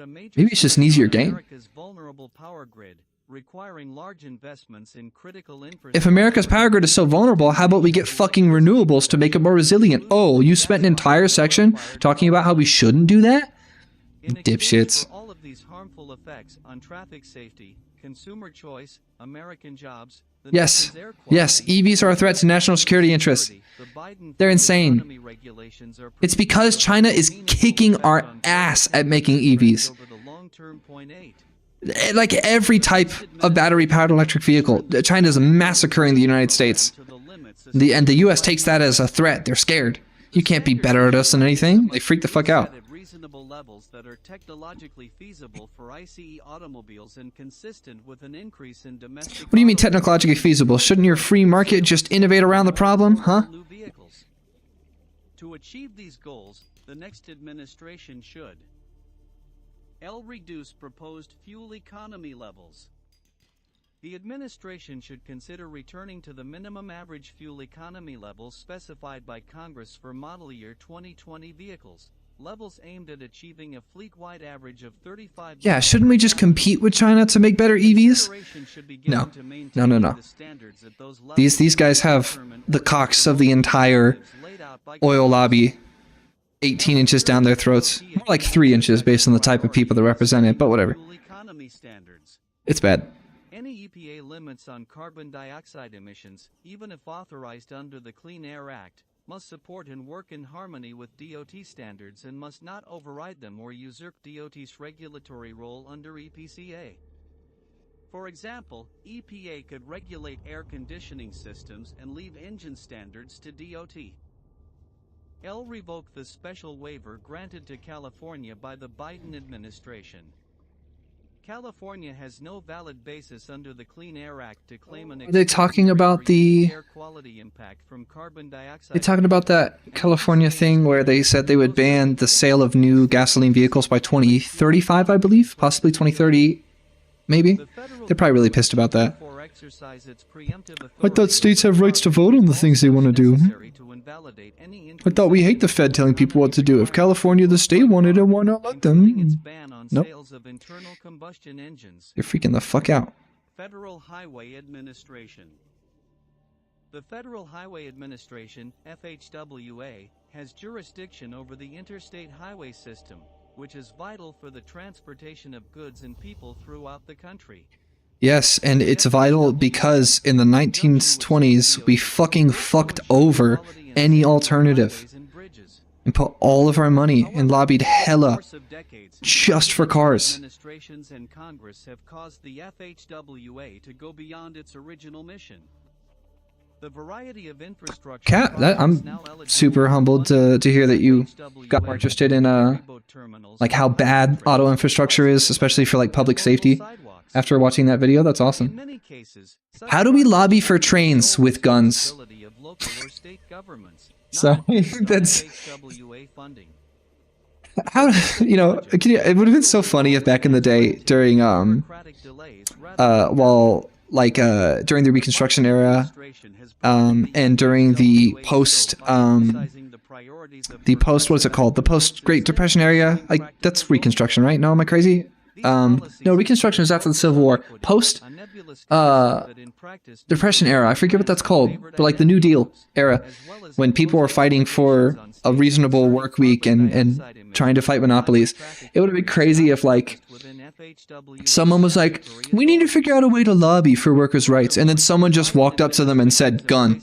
Maybe it's just an easier game. If America's power grid is so vulnerable, how about we get fucking renewables to make it more resilient? Oh, you spent an entire section talking about how we shouldn't do that? Dipshits. All of these harmful effects on traffic safety, consumer choice, American jobs. Yes, EVs are a threat to national security interests. They're insane. It's because China is kicking our ass at making EVs. Like every type of battery-powered electric vehicle, China is massacring the United States. And the U.S. takes that as a threat. They're scared. You can't be better at us than anything. They freak the fuck out. Levels that are technologically feasible for ICE automobiles and consistent with an increase in domestic. What do you mean technologically feasible? Shouldn't your free market just innovate around the problem, huh? To achieve these goals, the next administration should reduce proposed fuel economy levels. The administration should consider returning to the minimum average fuel economy levels specified by Congress for model year 2020 vehicles. Levels aimed at achieving a fleet-wide average of 35. Yeah, shouldn't we just compete with China to make better EVs? No. These guys have the cocks of the entire oil lobby 18 inches down their throats. More like 3 inches based on the type of people that represent it, but whatever. It's bad. Any EPA limits on carbon dioxide emissions, even if authorized under the Clean Air Act, must support and work in harmony with DOT standards and must not override them or usurp DOT's regulatory role under EPCA. For example, EPA could regulate air conditioning systems and leave engine standards to DOT. Revoke the special waiver granted to California by the Biden administration. California has no valid basis under the Clean Air Act to claim an. Are they talking about the air quality impact from carbon dioxide? They talking about that California thing where they said they would ban the sale of new gasoline vehicles by 2035, I believe, possibly 2030, maybe. They're probably really pissed about that. I thought states have rights to vote on the things they want to do. I thought we hate the Fed telling people what to do. If California, the state, wanted it, why not let them? Nope. You're freaking the fuck out. Federal Highway Administration. The Federal Highway Administration, FHWA, has jurisdiction over the interstate highway system, which is vital for the transportation of goods and people throughout the country. Yes, and it's vital because in the 1920s, we fucking fucked over any alternative. and put all of our money and lobbied hella just for cars. Administrations and Congress have caused the FHWA to go beyond its original mission. The variety of infrastructure Kat, I'm super humbled to hear that you got more interested in like how bad auto infrastructure is, especially for like public safety. After watching that video, that's awesome. How do we lobby for trains with guns? Sorry, that's how, you know, it would have been so funny if back in the day during during the Reconstruction era and during the post what's it called, the post Great Depression era, like that's Reconstruction, right? No, am I crazy? No, Reconstruction is after the Civil War. Post Depression era, I forget what that's called, but like the New Deal era, when people were fighting for a reasonable work week and trying to fight monopolies. It would have been crazy if like someone was like, we need to figure out a way to lobby for workers' rights, and then someone just walked up to them and said, gun.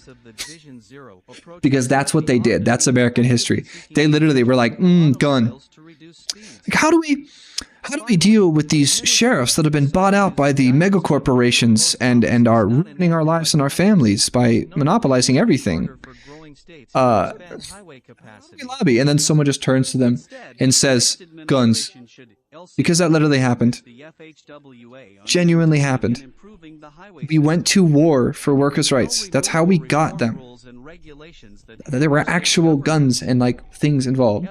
Because that's what they did. That's American history. They literally were like, gun. Like, how do we deal with these sheriffs that have been bought out by the mega corporations and are ruining our lives and our families by monopolizing everything? We lobby, and then someone just turns to them and says, guns. Because that literally happened. Genuinely happened. We went to war for workers' rights. That's how we got them. There were actual guns and like things involved.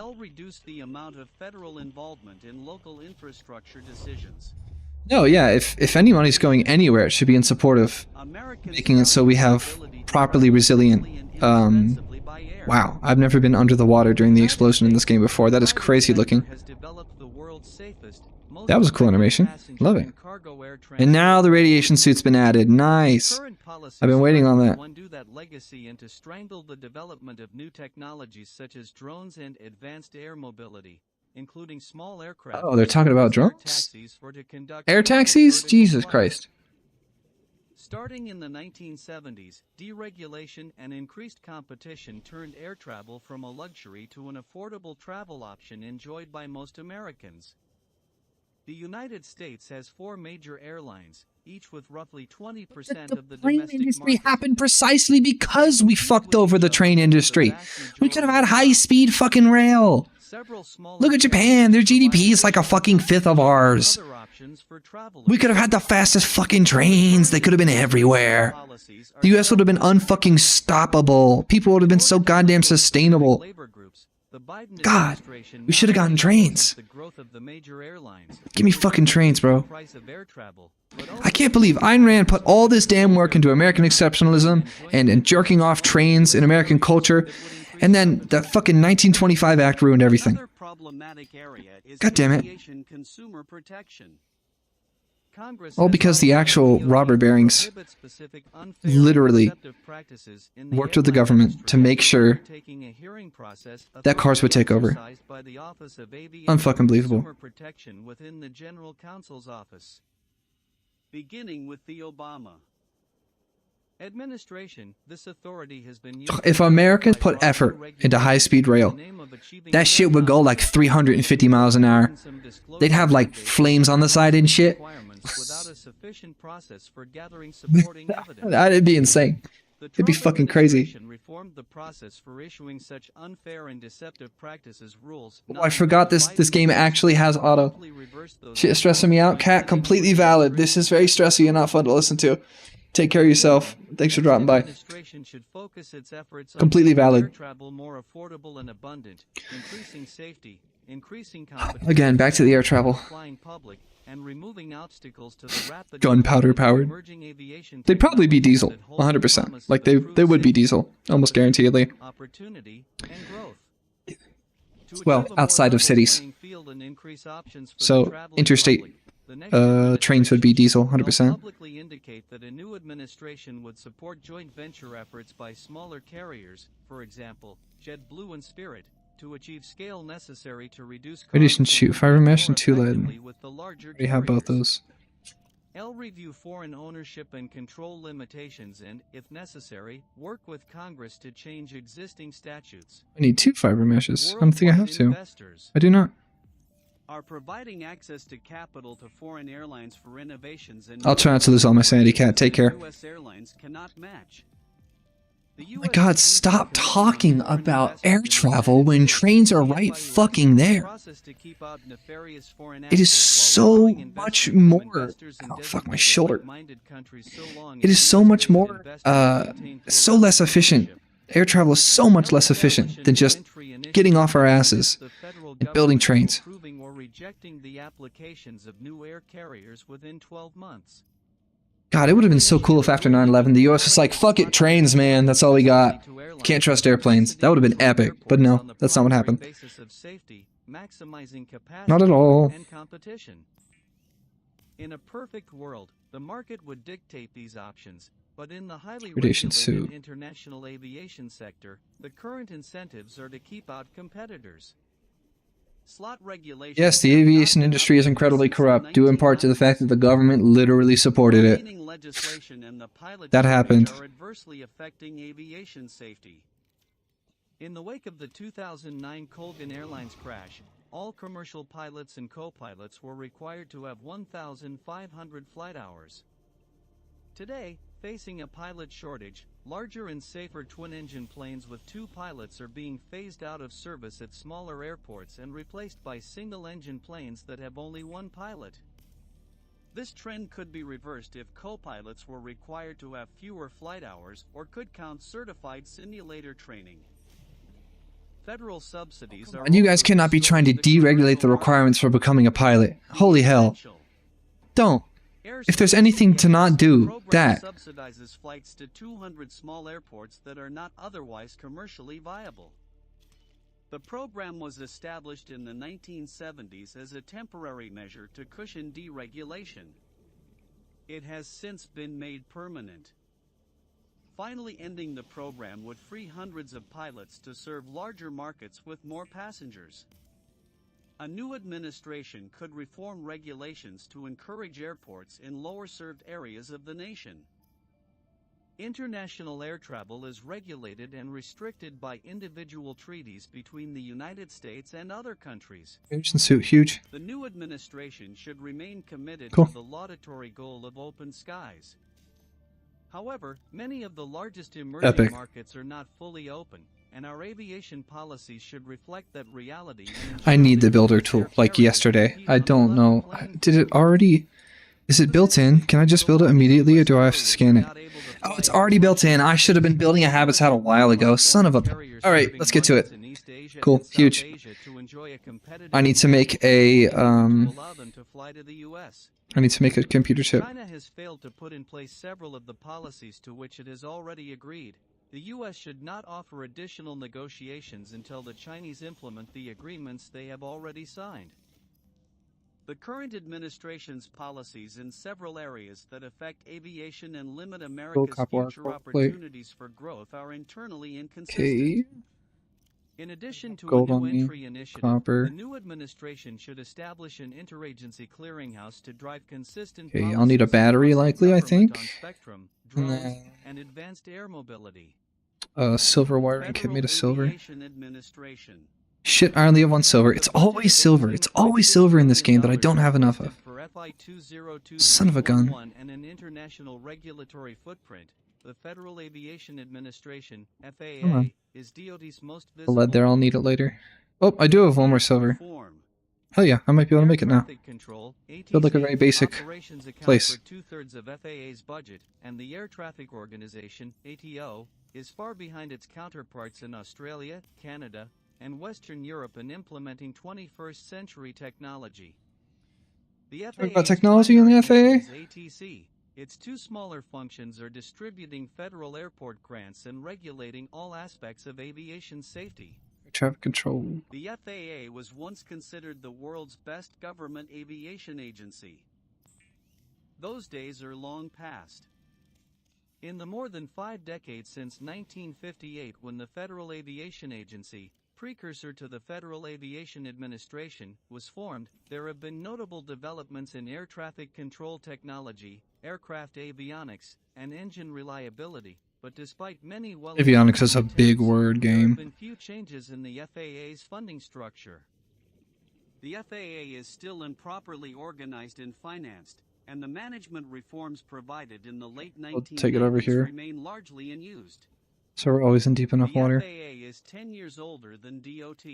No, yeah, if any money's going anywhere, it should be in support of making it so we have properly resilient. Wow, I've never been under the water during the explosion in this game before. That is crazy looking. That was a cool animation. Love it. And now the radiation suit's been added. Nice. I've been waiting on that. Undo that legacy and to strangle the development of new technologies such as drones and advanced air mobility, including small aircraft. Oh, they're talking about drones? Air taxis? Jesus Christ. Starting in the 1970s, deregulation and increased competition turned air travel from a luxury to an affordable travel option enjoyed by most Americans. The United States has 4 major airlines, each with roughly 20% of the train domestic industry market. happened precisely because we fucked over the train industry. We could have had high-speed fucking rail. Look at Japan, their GDP is like a fucking fifth of ours. We could have had the fastest fucking trains. They could have been everywhere. The US would have been unfucking stoppable. People would have been so goddamn sustainable. God, we should have gotten trains. Give me fucking trains, bro. I can't believe Ayn Rand put all this damn work into American exceptionalism and jerking off trains in American culture, and then the fucking 1925 Act ruined everything. God damn it. All because the actual robber barons literally worked with the government to make sure that cars would take over. Unfucking believable. Beginning with the Obama administration, this authority has been if Americans put effort into high-speed rail, that shit would go like 350 miles an hour. They'd have like flames on the side and shit. That'd be insane. It'd be fucking crazy. Oh, I forgot this game actually has auto. Shit is stressing me out. Cat, completely valid. This is very stressy and not fun to listen to. Take care of yourself. Thanks for dropping by. Completely valid. Again, back to the air travel. Gunpowder powered. They'd probably be diesel, 100%. Like they would be diesel, almost guaranteedly. Well, outside of cities. So interstate trains would be diesel, 100%. Publicly indicate that a new administration would support joint venture efforts by smaller carriers, for example, JetBlue and Spirit, to achieve scale necessary to reduce Radiation shoot, fiber mesh and 2 lead. We have both those. L. Review foreign ownership and control limitations and, if necessary, work with Congress to change existing statutes. I need 2 fiber meshes. I don't think I have Worldwide to. investors I do not. are providing access to capital to foreign airlines for innovations and I'll try not to lose all my sanity, cat. Take care. U.S. airlines cannot match. Oh my god, stop talking about air travel when trains are right fucking there. It is so much more. Oh, fuck my shoulder. It is so much more, so less efficient. Air travel is so much less efficient than just getting off our asses and building trains. Or rejecting the applications of new air carriers within 12 months. God, it would have been so cool if after 9/11 the US was like, fuck it, trains, man, that's all we got. Can't trust airplanes. That would have been epic, but no, that's not what happened. Not at all. In a perfect world, the market would dictate these options, but in the highly Radiation regulated suit. international aviation sector, the current incentives are to keep out competitors. Slot regulations. Yes, the aviation industry is incredibly corrupt, due in part to the fact that the government literally supported it. That happened. Are adversely affecting aviation safety. In the wake of the 2009 Colgan Airlines crash, all commercial pilots and co-pilots were required to have 1,500 flight hours. Today, facing a pilot shortage, larger and safer twin-engine planes with 2 pilots are being phased out of service at smaller airports and replaced by single-engine planes that have only 1 pilot. This trend could be reversed if co-pilots were required to have fewer flight hours or could count certified simulator training. Federal subsidies are And you guys cannot be trying to deregulate the requirements for becoming a pilot. Holy hell. Don't. If there's anything to not do, that. Subsidizes flights to 200 small airports that are not otherwise commercially viable. The program was established in the 1970s as a temporary measure to cushion deregulation. It has since been made permanent. Finally ending the program would free hundreds of pilots to serve larger markets with more passengers. A new administration could reform regulations to encourage airports in lower-served areas of the nation. International air travel is regulated and restricted by individual treaties between the United States and other countries. Aviation suit, huge. The new administration should remain committed Cool. to the laudatory goal of open skies. However, many of the largest emerging Epic. markets are not fully open, and our aviation policies should reflect that reality. I need the builder tool, like yesterday. I don't know. Did it already... Is it built in? Can I just build it immediately, or do I have to scan it? Oh, it's already built in. I should have been building a habitat a while ago. Son of a... Alright, let's get to it. Cool, huge. I need to make a, I need to make a computer chip. China has failed to put in place several of the policies to which it has already agreed. The U.S. should not offer additional negotiations until the Chinese implement the agreements they have already signed. The current administration's policies in several areas that affect aviation and limit America's future opportunities for growth are internally inconsistent. Okay. In addition to Gold a on new me, entry initiative, copper. the new administration should establish an interagency clearinghouse to drive consistent Okay, I'll need a battery across the likely, I government think. on spectrum, And drones, then- and advanced air mobility. Silver wiring kit Federal made of silver. Aviation Administration. Shit, I only have 1 silver. It's always silver. It's always silver in this game that I don't have enough of. For FI 202 Son of a gun. and an international regulatory footprint, the Federal Aviation Administration (FAA) Come on. is DoD's most The visible. lead there, I'll need it later. Oh, I do have 1 more silver. Form. Hell yeah, I might be able to make it now. Traffic control, Build like a very basic operations account place. For 2/3 of FAA's budget, and the Air Traffic Organization (ATO) is far behind its counterparts in Australia, Canada, and Western Europe in implementing 21st century technology. The Talk about technology in the primary FAA? mission is ATC. Its 2 smaller functions are distributing federal airport grants and regulating all aspects of aviation safety. Traffic control. The FAA was once considered the world's best government aviation agency. Those days are long past. In the more than 5 decades since 1958, when the Federal Aviation Agency, precursor to the Federal Aviation Administration, was formed, there have been notable developments in air traffic control technology, aircraft avionics, and engine reliability. But despite many Avionics is a big word there have game. been few changes in the FAA's funding structure. The FAA is still improperly organized and financed, and the management reforms provided in the late 1990s take it over here. remain largely unused. So we're always in deep enough The water. FAA is 10 years older than DOT.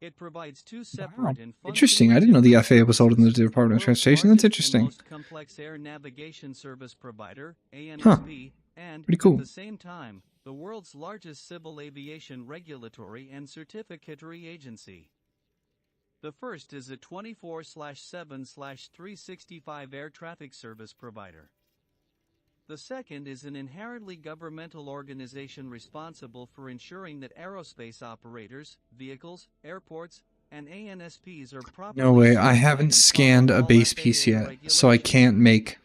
It provides two Wow. separate and Interesting. I didn't know the FAA was older than the Department of Transportation. That's interesting. Most complex air navigation service provider, ANSP, and Pretty cool. at the same time, the world's largest civil aviation regulatory and certificatory agency. The first is a 24/7/365 air traffic service provider. The second is an inherently governmental organization responsible for ensuring that aerospace operators, vehicles, airports, and ANSPs are properly No way. I certified haven't and scanned follow a all base FAA piece yet, so I regulations. can't make.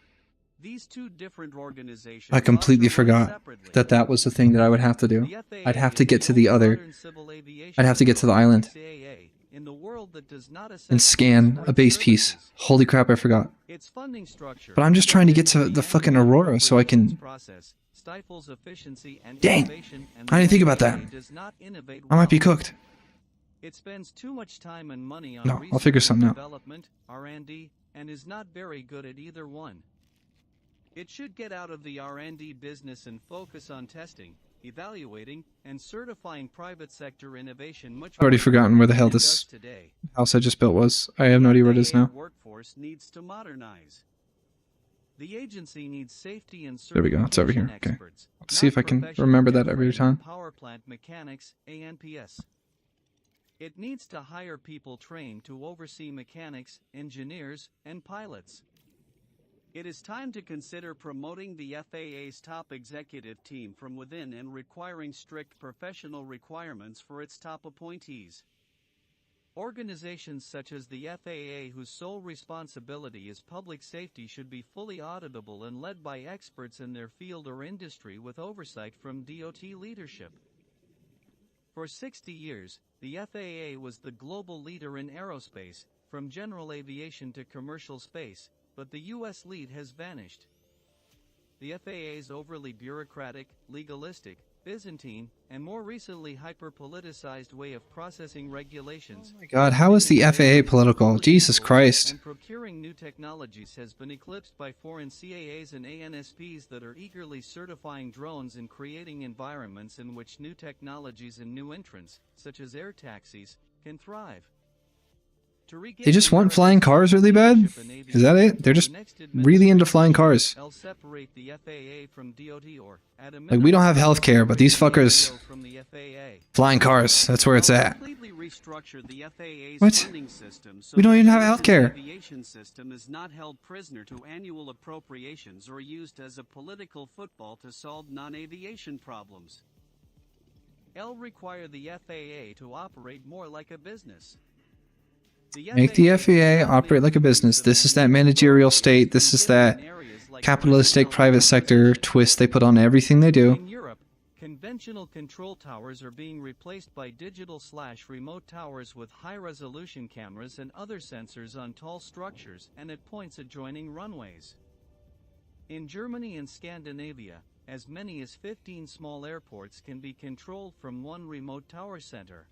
These two different organizations I completely ought to run forgot separately. that was the thing that I would have to do. The FAA I'd have to is get to the only other. modern civil aviation I'd have to get to the island CAA in the world that does not and assess scan support a base piece. services. Holy crap, I forgot. Its funding structure, But I'm just trying to get to the fucking Aurora so I can. process stifles efficiency and Dang. innovation, and I didn't think about the that. FAA does not innovate I might be well. cooked. It spends too much time and money on No, I'll research figure and something out. development, R&D, and is not very good at either one. It should get out of the R&D business and focus on testing, evaluating, and certifying private sector innovation much I've already more forgotten where the hell than it this does today. house I just built was. I have no idea where it is FAA now. workforce needs to modernize. The agency needs safety and There we go, it's over here, certification okay. experts, Let's see not if I can professional remember that airframe every and time. Power plant mechanics, ANPS. It needs to hire people trained to oversee mechanics, engineers, and pilots. It is time to consider promoting the FAA's top executive team from within and requiring strict professional requirements for its top appointees. Organizations such as the FAA, whose sole responsibility is public safety, should be fully auditable and led by experts in their field or industry with oversight from DOT leadership. For 60 years, the FAA was the global leader in aerospace, from general aviation to commercial space, but the U.S. lead has vanished. The FAA's overly bureaucratic, legalistic, Byzantine, and more recently hyper-politicized way of processing regulations. Oh my god, how is the FAA political? Jesus Christ. And procuring new technologies has been eclipsed by foreign CAAs and ANSPs that are eagerly certifying drones and creating environments in which new technologies and new entrants, such as air taxis, can thrive. They just want flying cars really bad? Is that it? They're just really into flying cars. Separate the FAA from DOT, or at a Like, we don't have minimum, healthcare, but these fuckers... DOT from the FAA. Flying cars, that's where it's at. Completely restructure the FAA's What? funding system so We don't that even have the healthcare. aviation system is not held prisoner to annual appropriations or used as a political football to solve non-aviation problems. Require the FAA to operate more like a business. Make the FAA operate like a business. This is that managerial state. This is that capitalistic private sector twist they put on everything they do. In Europe, conventional control towers are being replaced by digital/remote towers with high-resolution cameras and other sensors on tall structures and at points adjoining runways. In Germany and Scandinavia, as many as 15 small airports can be controlled from one remote tower center.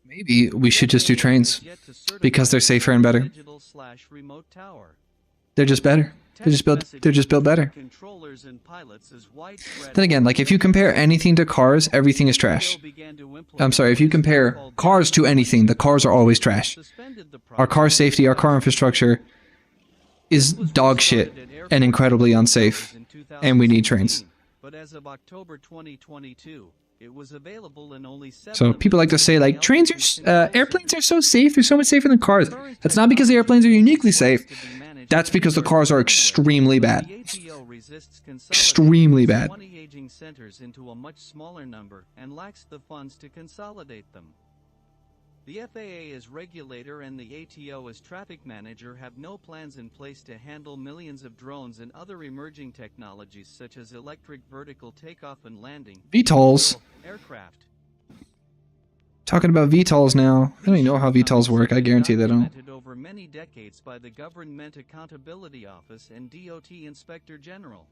Maybe we should just do trains, because they're safer and better. Digital/remote tower. They're just better. They're just built better. Controllers and pilots is widespread. Then again, like, if you compare anything to cars, everything is trash. I'm sorry, if you compare cars to anything, the cars are always trash. Our car safety, our car infrastructure is dog shit and incredibly unsafe, and we need trains. But as of October 2022, it was available in only 7 So of people the like to say, like, 20 airplanes are so safe, they're so much safer than cars. That's not because the airplanes are uniquely safe. That's because the cars are extremely bad. The ATO resists Extremely bad. 20 aging centers into a much smaller number and lacks the funds to consolidate them. The FAA as regulator and the ATO as traffic manager have no plans in place to handle millions of drones and other emerging technologies such as electric vertical takeoff and landing, VTOLs. aircraft. Talking about VTOLs now. I don't even know how VTOLs work. I guarantee they don't. Documented over many decades by the Government Accountability Office and DOT Inspector General.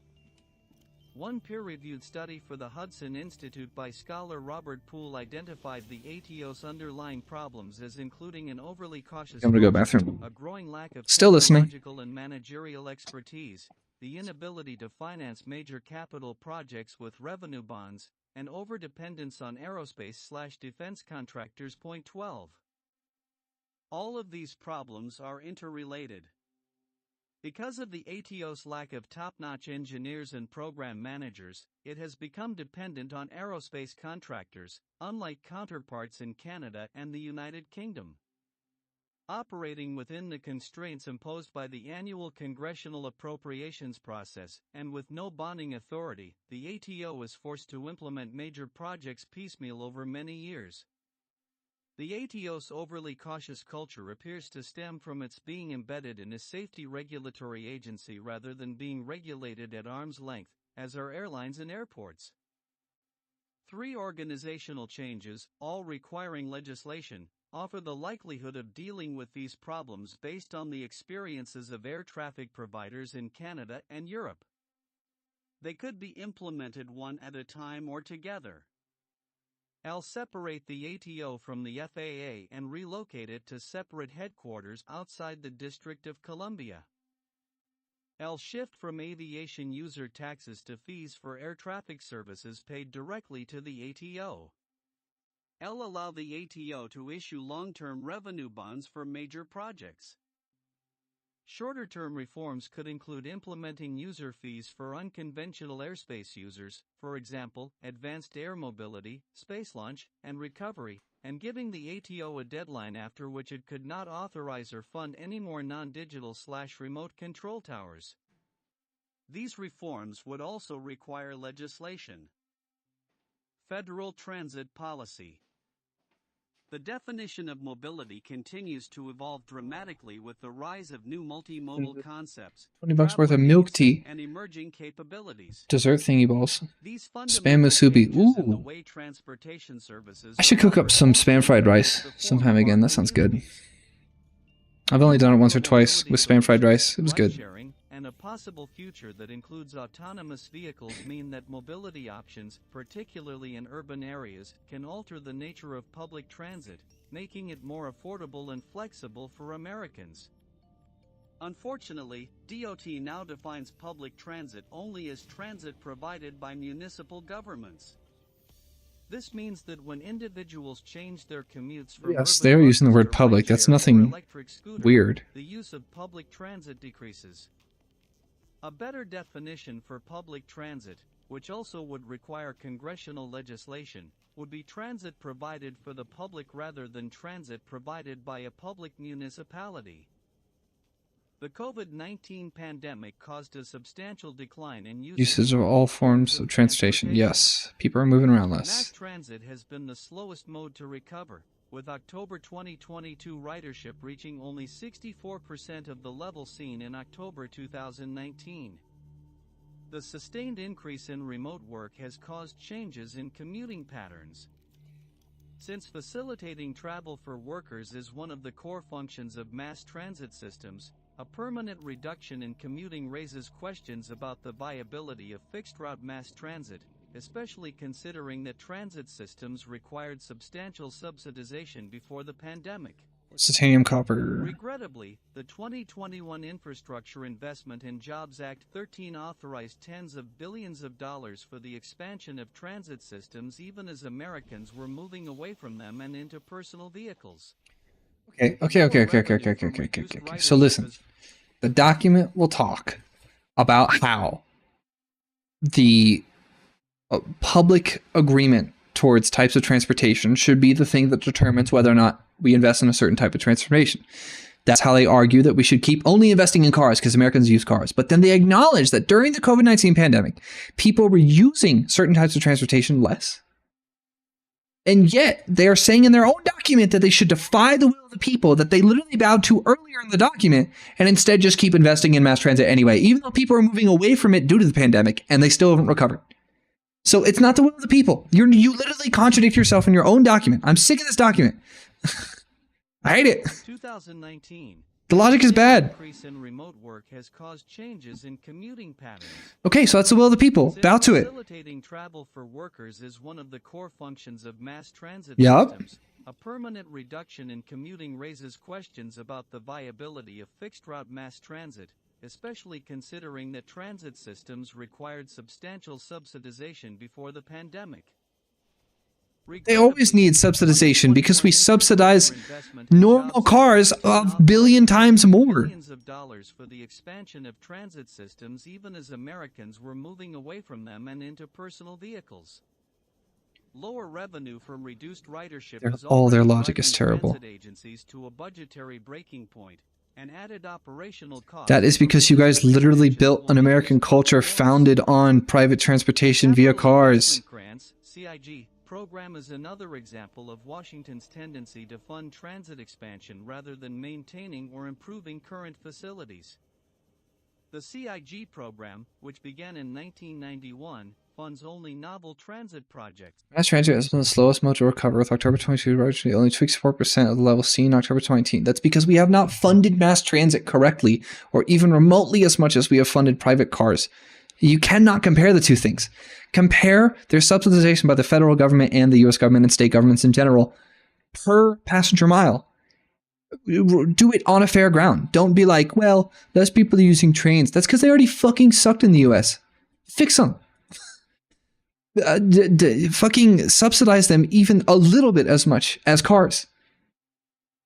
One peer-reviewed study for the Hudson Institute by scholar Robert Poole identified the ATO's underlying problems as including an overly cautious I'm gonna go culture, bathroom. a growing lack of Still listening. technological and managerial expertise, the inability to finance major capital projects with revenue bonds, and overdependence on aerospace/defense contractors. Point 12. All of these problems are interrelated. Because of the ATO's lack of top-notch engineers and program managers, it has become dependent on aerospace contractors, unlike counterparts in Canada and the United Kingdom. Operating within the constraints imposed by the annual congressional appropriations process, and with no bonding authority, the ATO is forced to implement major projects piecemeal over many years. The ATO's overly cautious culture appears to stem from its being embedded in a safety regulatory agency rather than being regulated at arm's length, as are airlines and airports. 3 organizational changes, all requiring legislation, offer the likelihood of dealing with these problems based on the experiences of air traffic providers in Canada and Europe. They could be implemented one at a time or together. I'll separate the ATO from the FAA and relocate it to separate headquarters outside the District of Columbia. I'll shift from aviation user taxes to fees for air traffic services paid directly to the ATO. I'll allow the ATO to issue long-term revenue bonds for major projects. Shorter-term reforms could include implementing user fees for unconventional airspace users, for example, advanced air mobility, space launch, and recovery, and giving the ATO a deadline after which it could not authorize or fund any more non-digital/remote control towers. These reforms would also require legislation. Federal transit policy. The definition of mobility continues to evolve dramatically with the rise of new multimodal concepts, $20 worth of travel milk needs, tea. and emerging capabilities. Dessert thingy balls. These Spam fundamental musubi. changes in the Ooh. way transportation services I should are cook up offered some also spam fried change rice the form sometime of again. our That sounds good. communities. I've only done it once or Usable twice mobility with spam fried rice. solutions, It was good. ride-sharing, and a possible future that includes autonomous vehicles mean that mobility options, particularly in urban areas, can alter the nature of public transit, making it more affordable and flexible for Americans. Unfortunately, DOT now defines public transit only as transit provided by municipal governments. This means that when individuals change their commutes from Yes, urban they're using the buses word to public. That's rideshare or nothing electric scooter, weird. the use of public transit decreases. A better definition for public transit, which also would require congressional legislation, would be transit provided for the public rather than transit provided by a public municipality. The COVID-19 pandemic caused a substantial decline in Usage of all forms of transportation. Yes, people are moving around Mass less. transit has been the slowest mode to recover, with October 2022 ridership reaching only 64% of the level seen in October 2019. The sustained increase in remote work has caused changes in commuting patterns. Since facilitating travel for workers is one of the core functions of mass transit systems, a permanent reduction in commuting raises questions about the viability of fixed-route mass transit, especially considering that transit systems required substantial subsidization before the pandemic. Titanium copper. Regrettably, the 2021 Infrastructure Investment and Jobs Act 13 authorized tens of billions of dollars for the expansion of transit systems even as Americans were moving away from them and into personal vehicles. Okay. So listen, the document will talk about how the public agreement towards types of transportation should be the thing that determines whether or not we invest in a certain type of transportation. That's how they argue that we should keep only investing in cars because Americans use cars. But then they acknowledge that during the COVID-19 pandemic, people were using certain types of transportation less. And yet they are saying in their own document that they should defy the will of the people that they literally bowed to earlier in the document and instead just keep investing in mass transit anyway, even though people are moving away from it due to the pandemic and they still haven't recovered. So it's not the will of the people. You literally contradict yourself in your own document. I'm sick of this document. I hate it. 2019. The logic is bad. Increase in remote work has caused changes in commuting patterns. Okay, so that's the will of the people. Bow to it. Facilitating travel for workers is one of the core functions of mass transit Yup. systems. A permanent reduction in commuting raises questions about the viability of fixed-route mass transit, especially considering that transit systems required substantial subsidization before the pandemic. They always need subsidization because we subsidize normal cars a billion times more. Billions of dollars for the expansion of transit systems even as Americans were moving away from them and into personal vehicles. Lower revenue from reduced ridership is All their already logic is driving terrible. transit agencies to a budgetary breaking point, and added operational costs. That is because you guys literally built an American culture founded on private transportation via cars. Grants, CIG, program is another example of Washington's tendency to fund transit expansion rather than maintaining or improving current facilities. The CIG program, which began in 1991, funds only novel transit projects. Mass transit has been the slowest mode to recover, with October 22 originally only 64% of the level seen in October 2019. That's because we have not funded mass transit correctly, or even remotely as much as we have funded private cars. You cannot compare the two things. Compare their subsidization by the federal government and the US government and state governments in general per passenger mile. Do it on a fair ground. Don't be like, well, less people are using trains. That's because they already fucking sucked in the US. Fix them. Fucking subsidize them even a little bit as much as cars.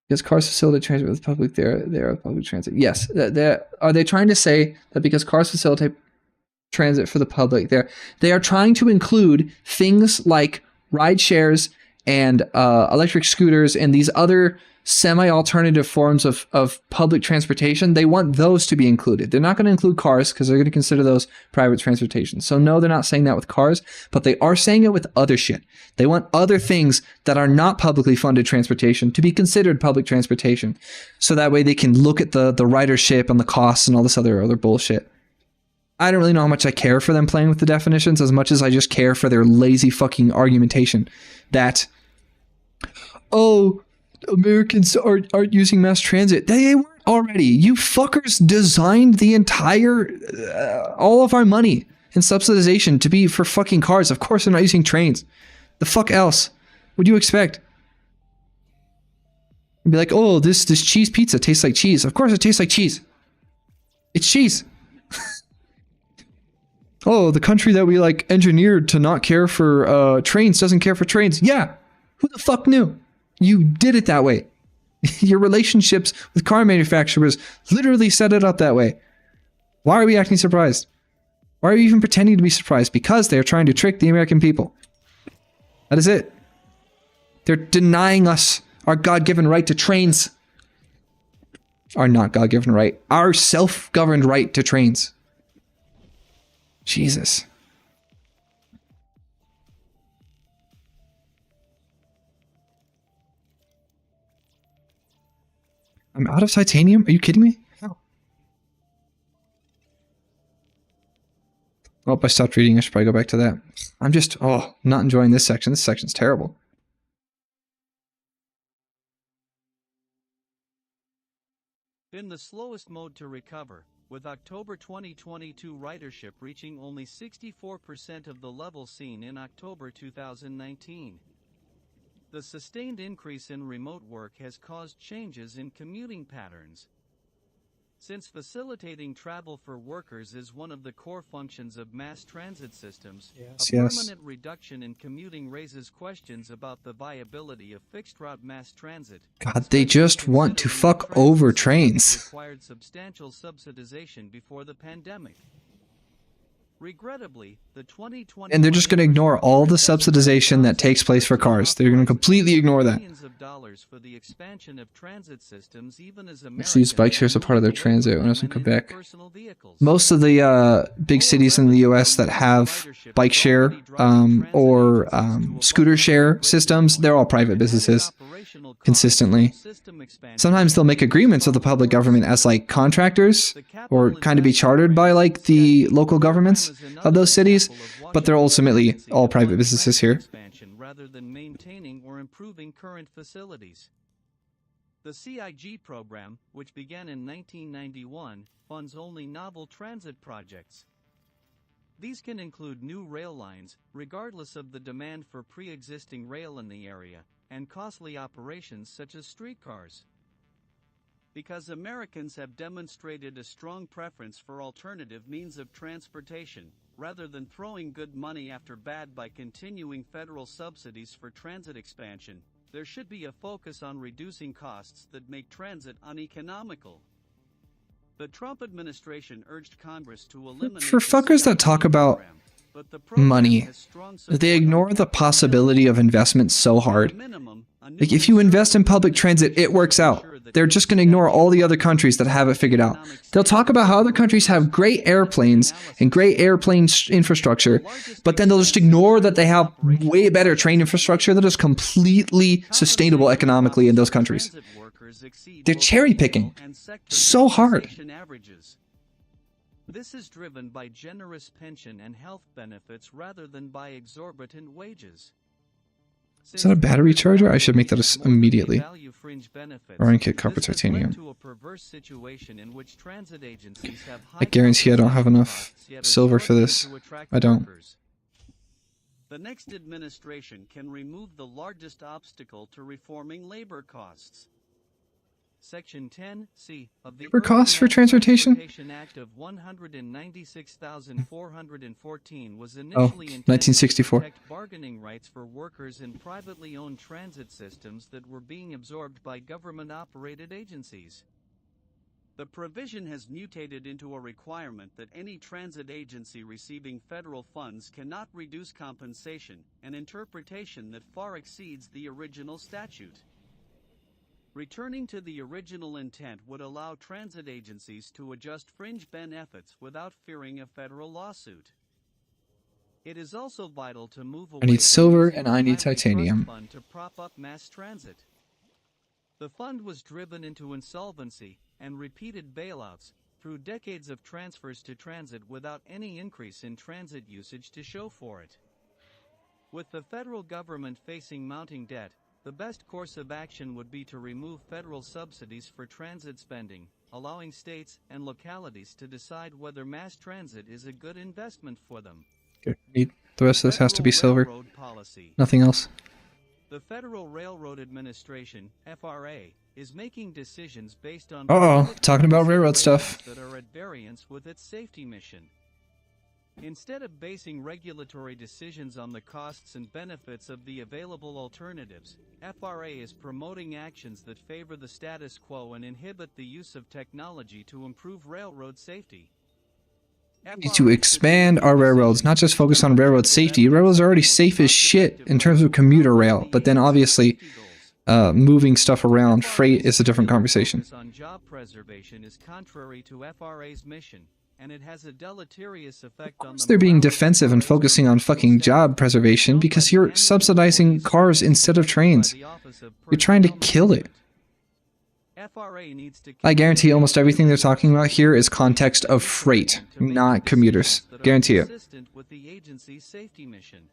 Because cars facilitate transit with the public, they're public transit. Yes. Are they trying to say that because cars facilitate transit for the public, they are trying to include things like ride shares and electric scooters and these other semi-alternative forms of public transportation? They want those to be included. They're not going to include cars because they're going to consider those private transportation. So no, they're not saying that with cars, but they are saying it with other shit. They want other things that are not publicly funded transportation to be considered public transportation. So that way they can look at the ridership and the costs and all this other bullshit. I don't really know how much I care for them playing with the definitions as much as I just care for their lazy fucking argumentation that, oh, Americans aren't using mass transit. They weren't already. You fuckers designed the entire, all of our money and subsidization to be for fucking cars. Of course they're not using trains. The fuck else would you expect? You'd be like, oh, this cheese pizza tastes like cheese. Of course it tastes like cheese. It's cheese. Oh, the country that we like engineered to not care for trains doesn't care for trains. Yeah. Who the fuck knew? You did it that way. Your relationships with car manufacturers literally set it up that way. Why are we acting surprised? Why are you even pretending to be surprised? Because they're trying to trick the American people. That is it. They're denying us our God-given right to trains. Our not God-given right. Our self-governed right to trains. Jesus. I'm out of titanium? Are you kidding me? How? Oh, I stopped reading. I should probably go back to that. I'm just, not enjoying this section. This section's terrible. In the slowest mode to recover, with October 2022 ridership reaching only 64% of the level seen in October 2019. The sustained increase in remote work has caused changes in commuting patterns. Since facilitating travel for workers is one of the core functions of mass transit systems, a permanent reduction in commuting raises questions about the viability of fixed-route mass transit. God, they just want to fuck over trains. Required substantial subsidization before the pandemic. Regrettably, the 2020 and they're just going to ignore all the subsidization that takes place for cars. They're going to completely ignore that. For the expansion of transit systems, even as Let's use bike shares as part of their transit when I come back. Most of the big cities in the US that have bike share or scooter share systems, they're all private businesses consistently. Sometimes they'll make agreements with the public government as like contractors or kind of be chartered by like the local governments. businesses of those cities, but they're ultimately all private businesses here. Rather than maintaining or improving current facilities. The CIG program, which began in 1991, funds only novel transit projects. These can include new rail lines, regardless of the demand for pre-existing rail in the area, and costly operations such as streetcars. Because Americans have demonstrated a strong preference for alternative means of transportation, rather than throwing good money after bad by continuing federal subsidies for transit expansion, there should be a focus on reducing costs that make transit uneconomical. The Trump administration urged Congress to eliminate For fuckers that talk about money, they ignore the possibility of investment so hard. Like, if you invest in public transit, it works out. They're just going to ignore all the other countries that have it figured out. They'll talk about how other countries have great airplanes and great airplane infrastructure, but then they'll just ignore that they have way better train infrastructure that is completely sustainable economically in those countries. They're cherry picking so hard. This is driven by generous pension and health benefits rather than by exorbitant wages. Is that a battery charger? I should make that immediately. Iron kit, copper, titanium. I guarantee I don't have enough silver for this. I don't. The next administration can remove the largest obstacle to reforming labor costs. Section 10C of the Labor costs for transportation? Act of 196,414 was initially intended 1964. to protect bargaining rights for workers in privately owned transit systems that were being absorbed by government-operated agencies. The provision has mutated into a requirement that any transit agency receiving federal funds cannot reduce compensation, an interpretation that far exceeds the original statute. Returning to the original intent would allow transit agencies to adjust fringe benefits without fearing a federal lawsuit. It is also vital to move away I need silver from and I need the trust titanium. fund to prop up mass transit. The fund was driven into insolvency and repeated bailouts through decades of transfers to transit without any increase in transit usage to show for it. With the federal government facing mounting debt, the best course of action would be to remove federal subsidies for transit spending, allowing states and localities to decide whether mass transit is a good investment for them. Okay. The rest of this has to be silver. Railroad policy. Nothing else. The Federal Railroad Administration, FRA, is making decisions based on talking about railroad stuff. that are at variance with its safety mission. Instead of basing regulatory decisions on the costs and benefits of the available alternatives, FRA is promoting actions that favor the status quo and inhibit the use of technology to improve railroad safety. We need to expand our railroads, not just focus on railroad safety. Railroads are already safe as shit in terms of commuter rail, but then obviously moving stuff around, freight is a different conversation. On job preservation is contrary to FRA's mission, and it has a deleterious effect on the They're being defensive and focusing on fucking job preservation because you're subsidizing cars instead of trains. You're trying to kill it. FRA needs to I guarantee almost everything they're talking about here is context of freight, not commuters. Guarantee it. with the agency's safety mission.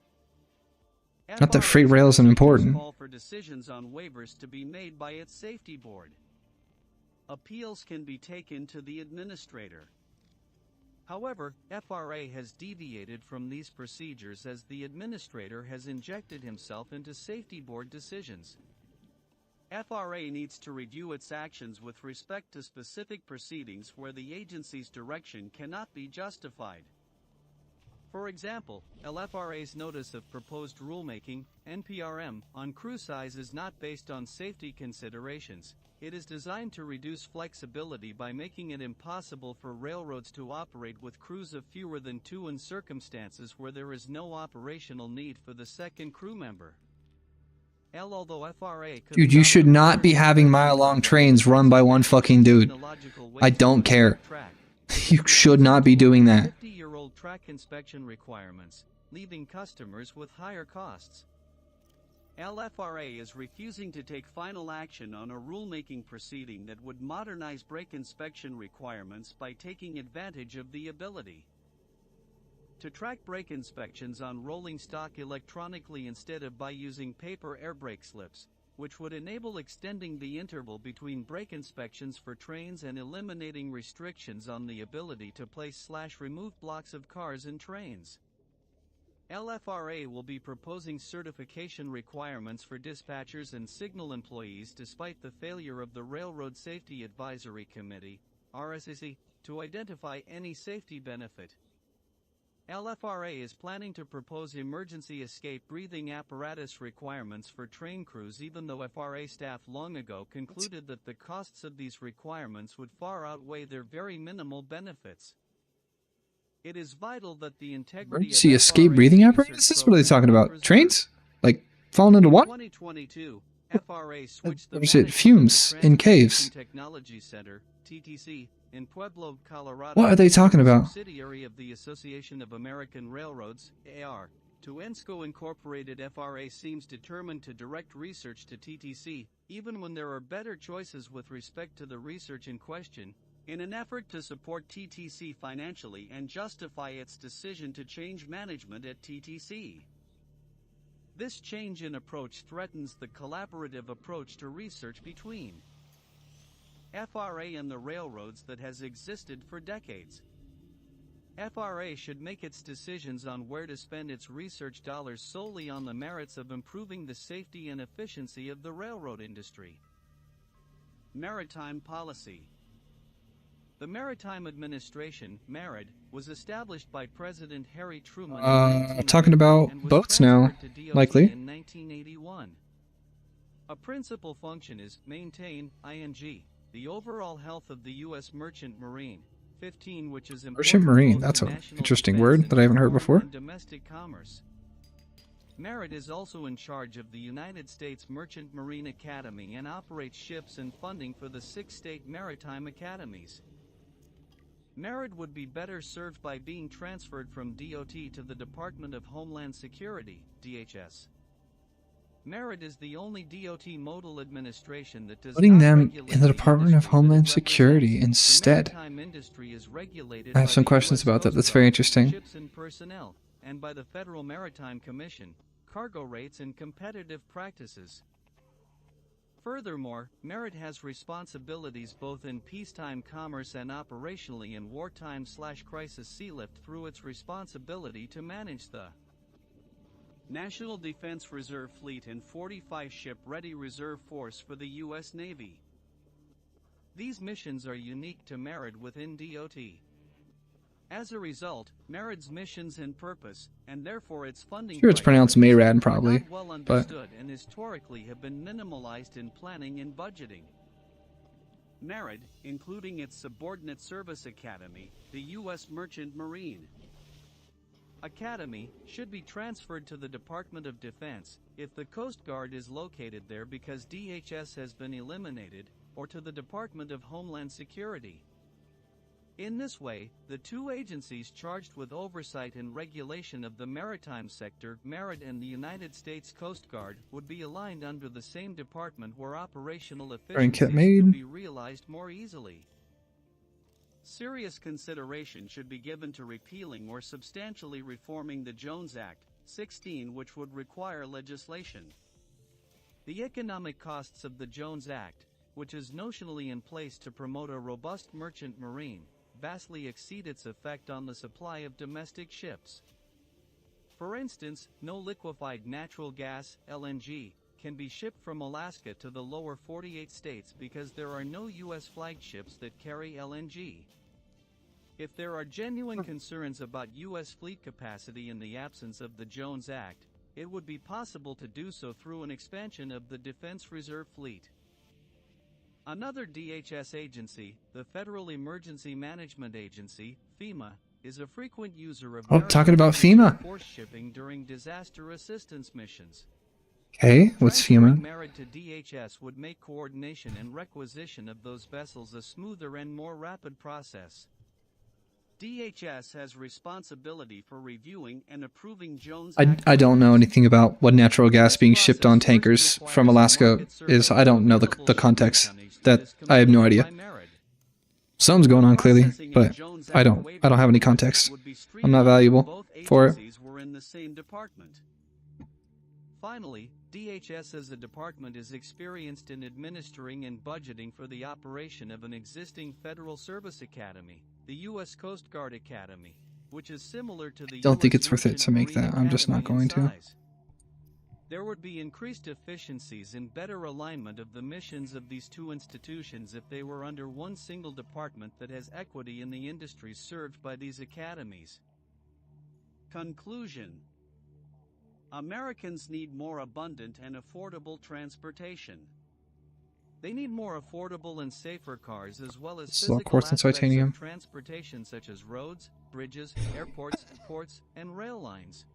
Not that freight rail isn't important. Call for decisions on waivers to be made by its safety board. Appeals can be taken to the administrator. However, FRA has deviated from these procedures as the administrator has injected himself into safety board decisions. FRA needs to review its actions with respect to specific proceedings where the agency's direction cannot be justified. For example, LFRA's Notice of Proposed Rulemaking, NPRM, on crew size is not based on safety considerations. It is designed to reduce flexibility by making it impossible for railroads to operate with crews of fewer than 2 in circumstances where there is no operational need for the second crew member. Although FRA could Dude, you should not be having mile-long trains run by one fucking dude. I don't care. You should not be doing that. 50-year-old track inspection requirements, leaving customers with higher costs. LFRA is refusing to take final action on a rulemaking proceeding that would modernize brake inspection requirements by taking advantage of the ability. to track brake inspections on rolling stock electronically instead of by using paper air brake slips, which would enable extending the interval between brake inspections for trains and eliminating restrictions on the ability to place/remove blocks of cars and trains. LFRA will be proposing certification requirements for dispatchers and signal employees despite the failure of the Railroad Safety Advisory Committee, RSAC, to identify any safety benefit. LFRA is planning to propose emergency escape breathing apparatus requirements for train crews, even though FRA staff long ago concluded that the costs of these requirements would far outweigh their very minimal benefits. It is vital that the integrity Emergency of escape FRA's breathing research apparatus? What are they talking program about? preserved. Trains? Like falling into In water? 2022, FRA switched the What is it? management of the Fumes in Transportation caves. Technology Center, TTC, in Pueblo, Colorado. What are they talking a about? subsidiary of the Association of American Railroads, AR. To ENSCO Incorporated. FRA seems determined to direct research to TTC, even when there are better choices with respect to the research in question, in an effort to support TTC financially and justify its decision to change management at TTC. This change in approach threatens the collaborative approach to research between FRA and the railroads that has existed for decades. FRA should make its decisions on where to spend its research dollars solely on the merits of improving the safety and efficiency of the railroad industry. Maritime policy. The Maritime Administration, MARAD, was established by President Harry Truman in 1908 talking about and was boats now, transferred to DOT likely. in 1981. A principal function is maintain, the overall health of the U.S. merchant marine, 15, which is important Merchant marine, both that's to an national interesting defense word and that I haven't heard foreign before. and domestic commerce. MARAD is also in charge of the United States Merchant Marine Academy and operates ships and funding for the 6 state maritime academies. MARAD would be better served by being transferred from DOT to the Department of Homeland Security, DHS. MARAD is the only DOT modal administration that does Putting not them regulate in the Department of industry that it Homeland represents. Security The instead. maritime industry is regulated I have by some the questions US about that. Coast That's very Guard, interesting. Ships and personnel, and by the Federal Maritime Commission, cargo rates and competitive practices. Furthermore, MARAD has responsibilities both in peacetime commerce and operationally in wartime/crisis sealift through its responsibility to manage the National Defense Reserve Fleet and 45-ship-ready reserve force for the U.S. Navy. These missions are unique to MARAD within DOT. As a result, MARAD's missions and purpose, and therefore its funding Sure, it's pronounced priorities, Mayrad are probably, not well but understood and historically have been minimalized in planning and budgeting. MARAD, including its subordinate service academy, the U.S. Merchant Marine Academy, should be transferred to the Department of Defense, if the Coast Guard is located there because DHS has been eliminated, or to the Department of Homeland Security. In this way, the two agencies charged with oversight and regulation of the maritime sector, MARAD and the United States Coast Guard, would be aligned under the same department where operational efficiencies could be realized more easily. Serious consideration should be given to repealing or substantially reforming the Jones Act, 16, which would require legislation. The economic costs of the Jones Act, which is notionally in place to promote a robust merchant marine, vastly exceed its effect on the supply of domestic ships. For instance, no liquefied natural gas, LNG, can be shipped from Alaska to the lower 48 states because there are no U.S. flagships that carry LNG. If there are genuine concerns about U.S. fleet capacity in the absence of the Jones Act, it would be possible to do so through an expansion of the Defense Reserve Fleet. Another DHS agency, the Federal Emergency Management Agency, FEMA, is a frequent user of talking about FEMA. force shipping during disaster assistance missions. Okay, what's Transferring FEMA? MARAD to DHS would make coordination and requisition of those vessels a smoother and more rapid process. DHS has responsibility for reviewing and approving Jones Act. I don't know anything about what natural gas being shipped on tankers from Alaska is. I don't know the context. That I have no idea. Something's going on clearly, but I don't have any context. I'm not valuable. Both for it. agencies were in the same department. Finally, DHS as a department is experienced in administering and budgeting for the operation of an existing Federal Service Academy, the U.S. Coast Guard Academy, which is similar to the Don't think U.S. it's worth it Merchant to make Marine that. I'm just not Academy in going to. size. There would be increased efficiencies and better alignment of the missions of these two institutions if they were under one single department that has equity in the industries served by these academies. Conclusion: Americans need more abundant and affordable transportation. They need more affordable and safer cars as well as Slow physical quartz and aspects titanium. of transportation such as roads, bridges, airports, ports, and rail lines.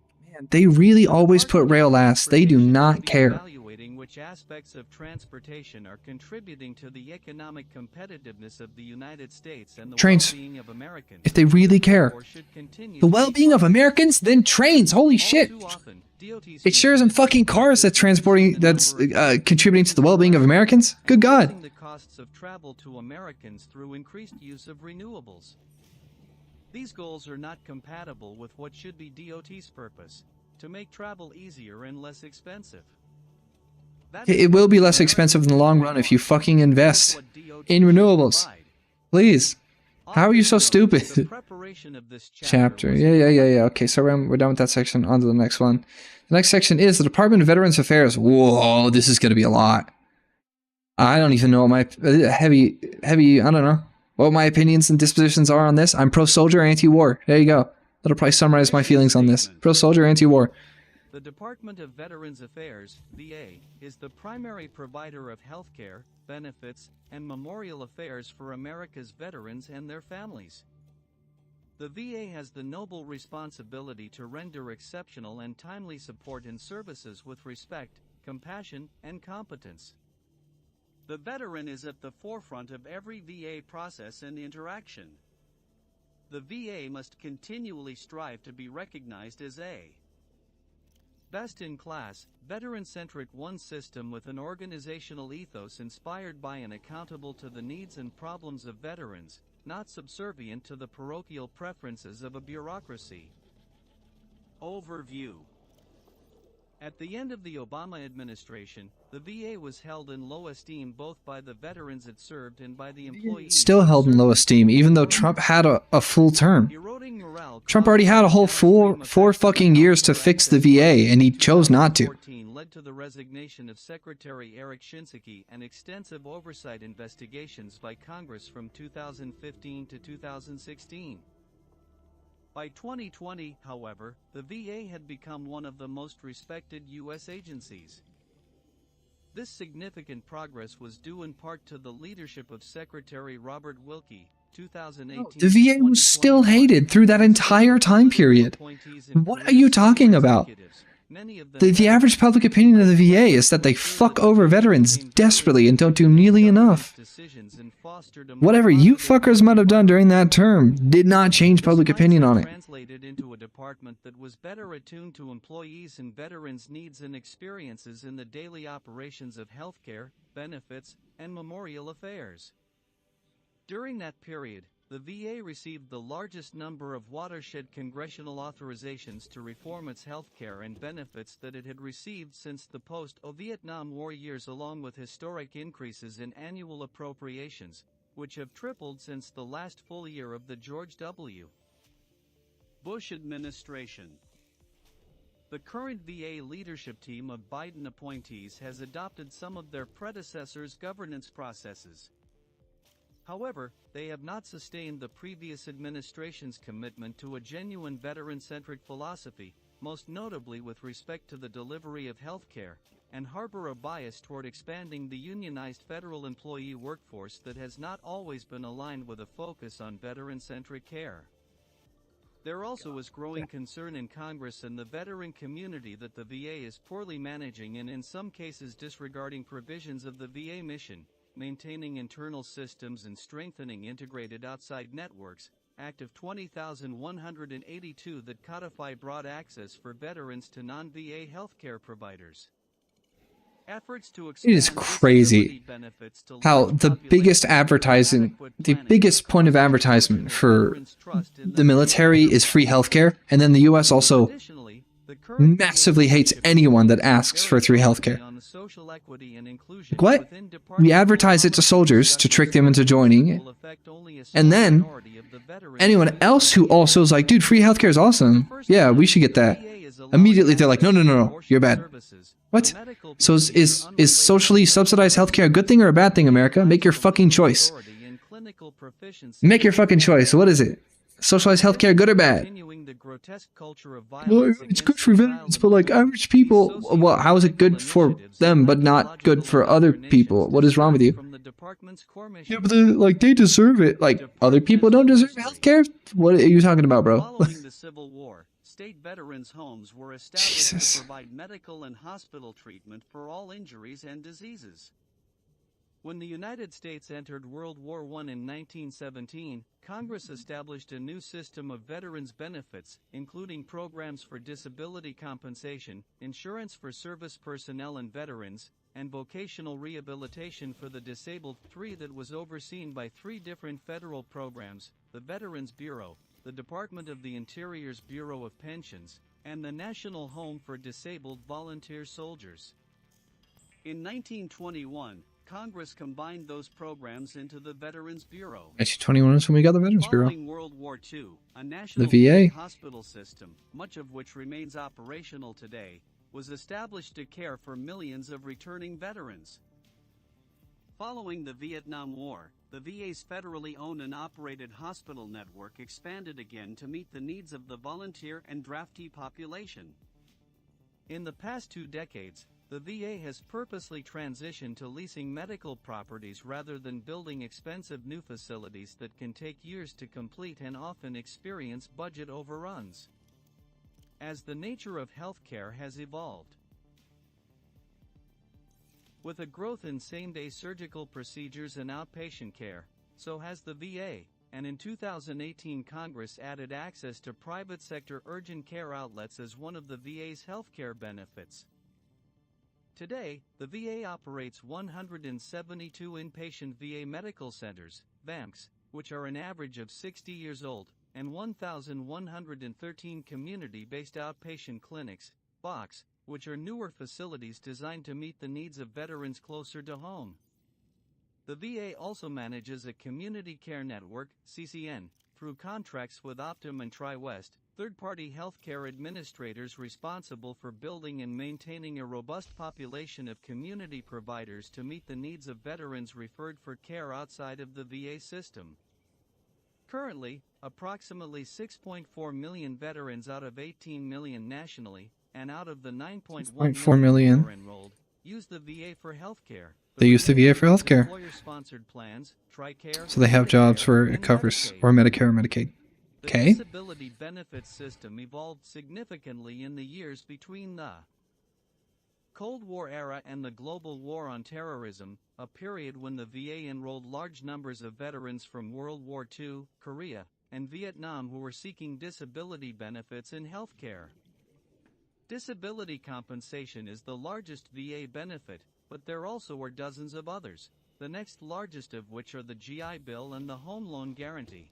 They really always put rail last. They do not care. Evaluating which aspects of transportation are contributing to the economic competitiveness of the United States and the Trains. well-being of Americans. If they really care. Or should continue The to be well-being of Americans? Then trains. Holy shit. all too often, DOTs It sure isn't fucking cars that's contributing to the well-being of Americans. Good God. reducing the costs of travel to Americans through increased use of renewables. These goals are not compatible with what should be DOT's purpose, to make travel easier and less expensive. That It will be less expensive in the long run if you fucking invest what DOT in should renewables. provide. Please. How are you so The stupid? preparation of this Chapter. was Yeah. Okay, so we're done with that section. On to the next one. The next section is the Department of Veterans Affairs. Whoa, this is going to be a lot. I don't even know what my heavy, I don't know what my opinions and dispositions are on this. I'm pro-soldier, anti-war. There you go. That'll probably summarize my feelings on this. Pro-soldier, anti-war. The Department of Veterans Affairs, VA, is the primary provider of health care, benefits, and memorial affairs for America's veterans and their families. The VA has the noble responsibility to render exceptional and timely support and services with respect, compassion, and competence. The veteran is at the forefront of every VA process and interaction. The VA must continually strive to be recognized as a best-in-class, veteran-centric one system with an organizational ethos inspired by and accountable to the needs and problems of veterans, not subservient to the parochial preferences of a bureaucracy. Overview. At the end of the Obama administration, the VA was held in low esteem both by the veterans it served and by the employees. Still held in low esteem, even though Trump had a full term. Eroding morale Trump already had a whole four fucking years to fix the VA, and he chose not to. 2014 led to the resignation of Secretary Eric Shinseki and extensive oversight investigations by Congress from 2015 to 2016. By 2020, however, the VA had become one of the most respected U.S. agencies. This significant progress was due in part to the leadership of Secretary Robert Wilkie, 2018. The VA was still hated through that entire time period. What are you talking about? The average public opinion of the VA is that they fuck over veterans desperately and don't do nearly enough. Whatever you fuckers might have done during that term did not change public opinion on it. Translated into a department that was better attuned to employees and veterans' needs and experiences in the daily operations of healthcare, benefits, and memorial affairs. During that period, the VA received the largest number of watershed congressional authorizations to reform its healthcare and benefits that it had received since the post-Vietnam War years, along with historic increases in annual appropriations, which have tripled since the last full year of the George W. Bush administration. The current VA leadership team of Biden appointees has adopted some of their predecessors' governance processes. However, they have not sustained the previous administration's commitment to a genuine veteran-centric philosophy, most notably with respect to the delivery of health care, and harbor a bias toward expanding the unionized federal employee workforce that has not always been aligned with a focus on veteran-centric care. There also is growing concern in Congress and the veteran community that the VA is poorly managing and in some cases disregarding provisions of the VA mission, Maintaining Internal Systems and Strengthening Integrated Outside Networks, Act of 20,182 that codify broad access for veterans to non-VA healthcare providers. Efforts to It is expand crazy disability benefits to how large the biggest populations advertising, adequate the planning biggest point of caused advertisement erosion of for veterans' trust in the military is free healthcare, and then the US also Additionally, the current massively VA hates leadership anyone that focuses asks for very free strongly healthcare. on the social equity and inclusion What? within We departmental advertise it to policy soldiers to trick them into discussions joining that it, will affect only a and small then minority of the veterans anyone used else by who the also is like, dude, free healthcare is For the awesome. first Yeah, we time, should get the that. VA is allowing Immediately they're like, no, access no, no, to no, abortion you're bad. services What? for medical So is procedures unrelated socially to subsidized medical healthcare a good thing or a bad thing, America? Make your Declines the fucking legal choice. authority and clinical proficiency Make your of fucking choice. What is it? Socialized healthcare, good or bad? continuing the grotesque culture of Well, violence it's good against for the veterans, child but and like woman. average people, well, how is it good for them but not good for other people? What is wrong with you? From the department's core Yeah, mission. but like they deserve it. Like other people don't deserve healthcare? What are you talking about, bro? Following the Civil War, state veterans' homes were established Jesus. to provide medical and hospital treatment for all injuries and diseases. When the United States entered World War I in 1917, Congress established a new system of veterans' benefits, including programs for disability compensation, insurance for service personnel and veterans, and vocational rehabilitation for the disabled. That was overseen by three different federal programs: the Veterans Bureau, the Department of the Interior's Bureau of Pensions, and the National Home for Disabled Volunteer Soldiers. In 1921, Congress combined those programs into the Veterans Bureau. 1921 is when we got the Veterans Bureau. Following World War II, a national VA. hospital system, much of which remains operational today, was established to care for millions of returning veterans. Following the Vietnam War, the VA's federally owned and operated hospital network expanded again to meet the needs of the volunteer and draftee population. In the past 2 decades, the VA has purposely transitioned to leasing medical properties rather than building expensive new facilities that can take years to complete and often experience budget overruns. As the nature of healthcare has evolved, with a growth in same-day surgical procedures and outpatient care, so has the VA, and in 2018 Congress added access to private sector urgent care outlets as one of the VA's healthcare benefits. Today, the VA operates 172 inpatient VA medical centers, VAMCs, which are an average of 60 years old, and 1,113 community-based outpatient clinics, BOCs, which are newer facilities designed to meet the needs of veterans closer to home. The VA also manages a community care network, CCN, through contracts with Optum and TriWest, third-party healthcare administrators responsible for building and maintaining a robust population of community providers to meet the needs of veterans referred for care outside of the VA system. Currently, approximately 6.4 million veterans out of 18 million nationally, and out of the 9.1 million who are enrolled, use the VA for healthcare. They use the VA for healthcare. Employer-sponsored plans, TRICARE, So they have jobs Medicare, where it and covers, Medicaid. or Medicare or Medicaid. The Okay. disability benefits system evolved significantly in the years between the Cold War era and the global war on terrorism, a period when the VA enrolled large numbers of veterans from World War II, Korea, and Vietnam who were seeking disability benefits in healthcare. Disability compensation is the largest VA benefit, but there also are dozens of others, the next largest of which are the GI Bill and the Home Loan Guarantee.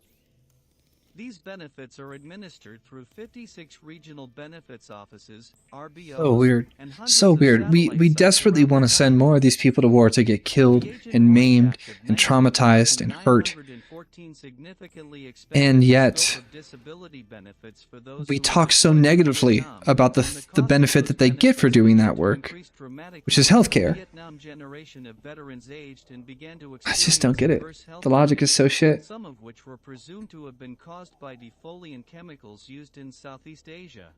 These benefits are administered through 56 regional benefits offices, RBOs, So weird. and hundreds So of weird. We satellite sites desperately around want to the send country. more of these people to war to get killed The Agent and Orange maimed Act of and traumatized and hurt. 1914 significantly expanded And the yet, scope of disability benefits for those we who were talk so deployed to negatively Vietnam, about and the cost benefit of that those they get for benefits doing began that to work, increase dramatically which is as the healthcare. Vietnam generation of veterans aged and began to I just don't get it. experience adverse health The logic is issues, so shit. some of which were presumed to have been caused by defoliant chemicals used in Southeast Asia.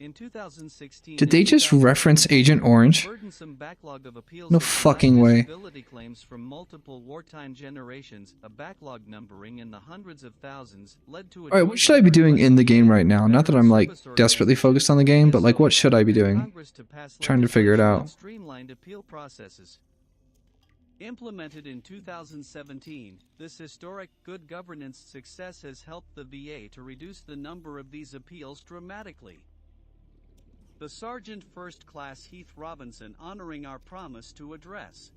In 2016 Did and they just 2017, reference Agent a Orange? burdensome backlog of appeals No of fucking denied way. disability claims from multiple wartime generations, a backlog numbering in the hundreds of thousands, led to a Alright, what should I be doing in the game right now? Not that I'm like desperately focused on the game, but like what should I be doing? Trying to figure it out. Streamlined appeal processes. Implemented in 2017, this historic good governance success has helped the VA to reduce the number of these appeals dramatically. The Sergeant First Class Heath Robinson honoring our promise to address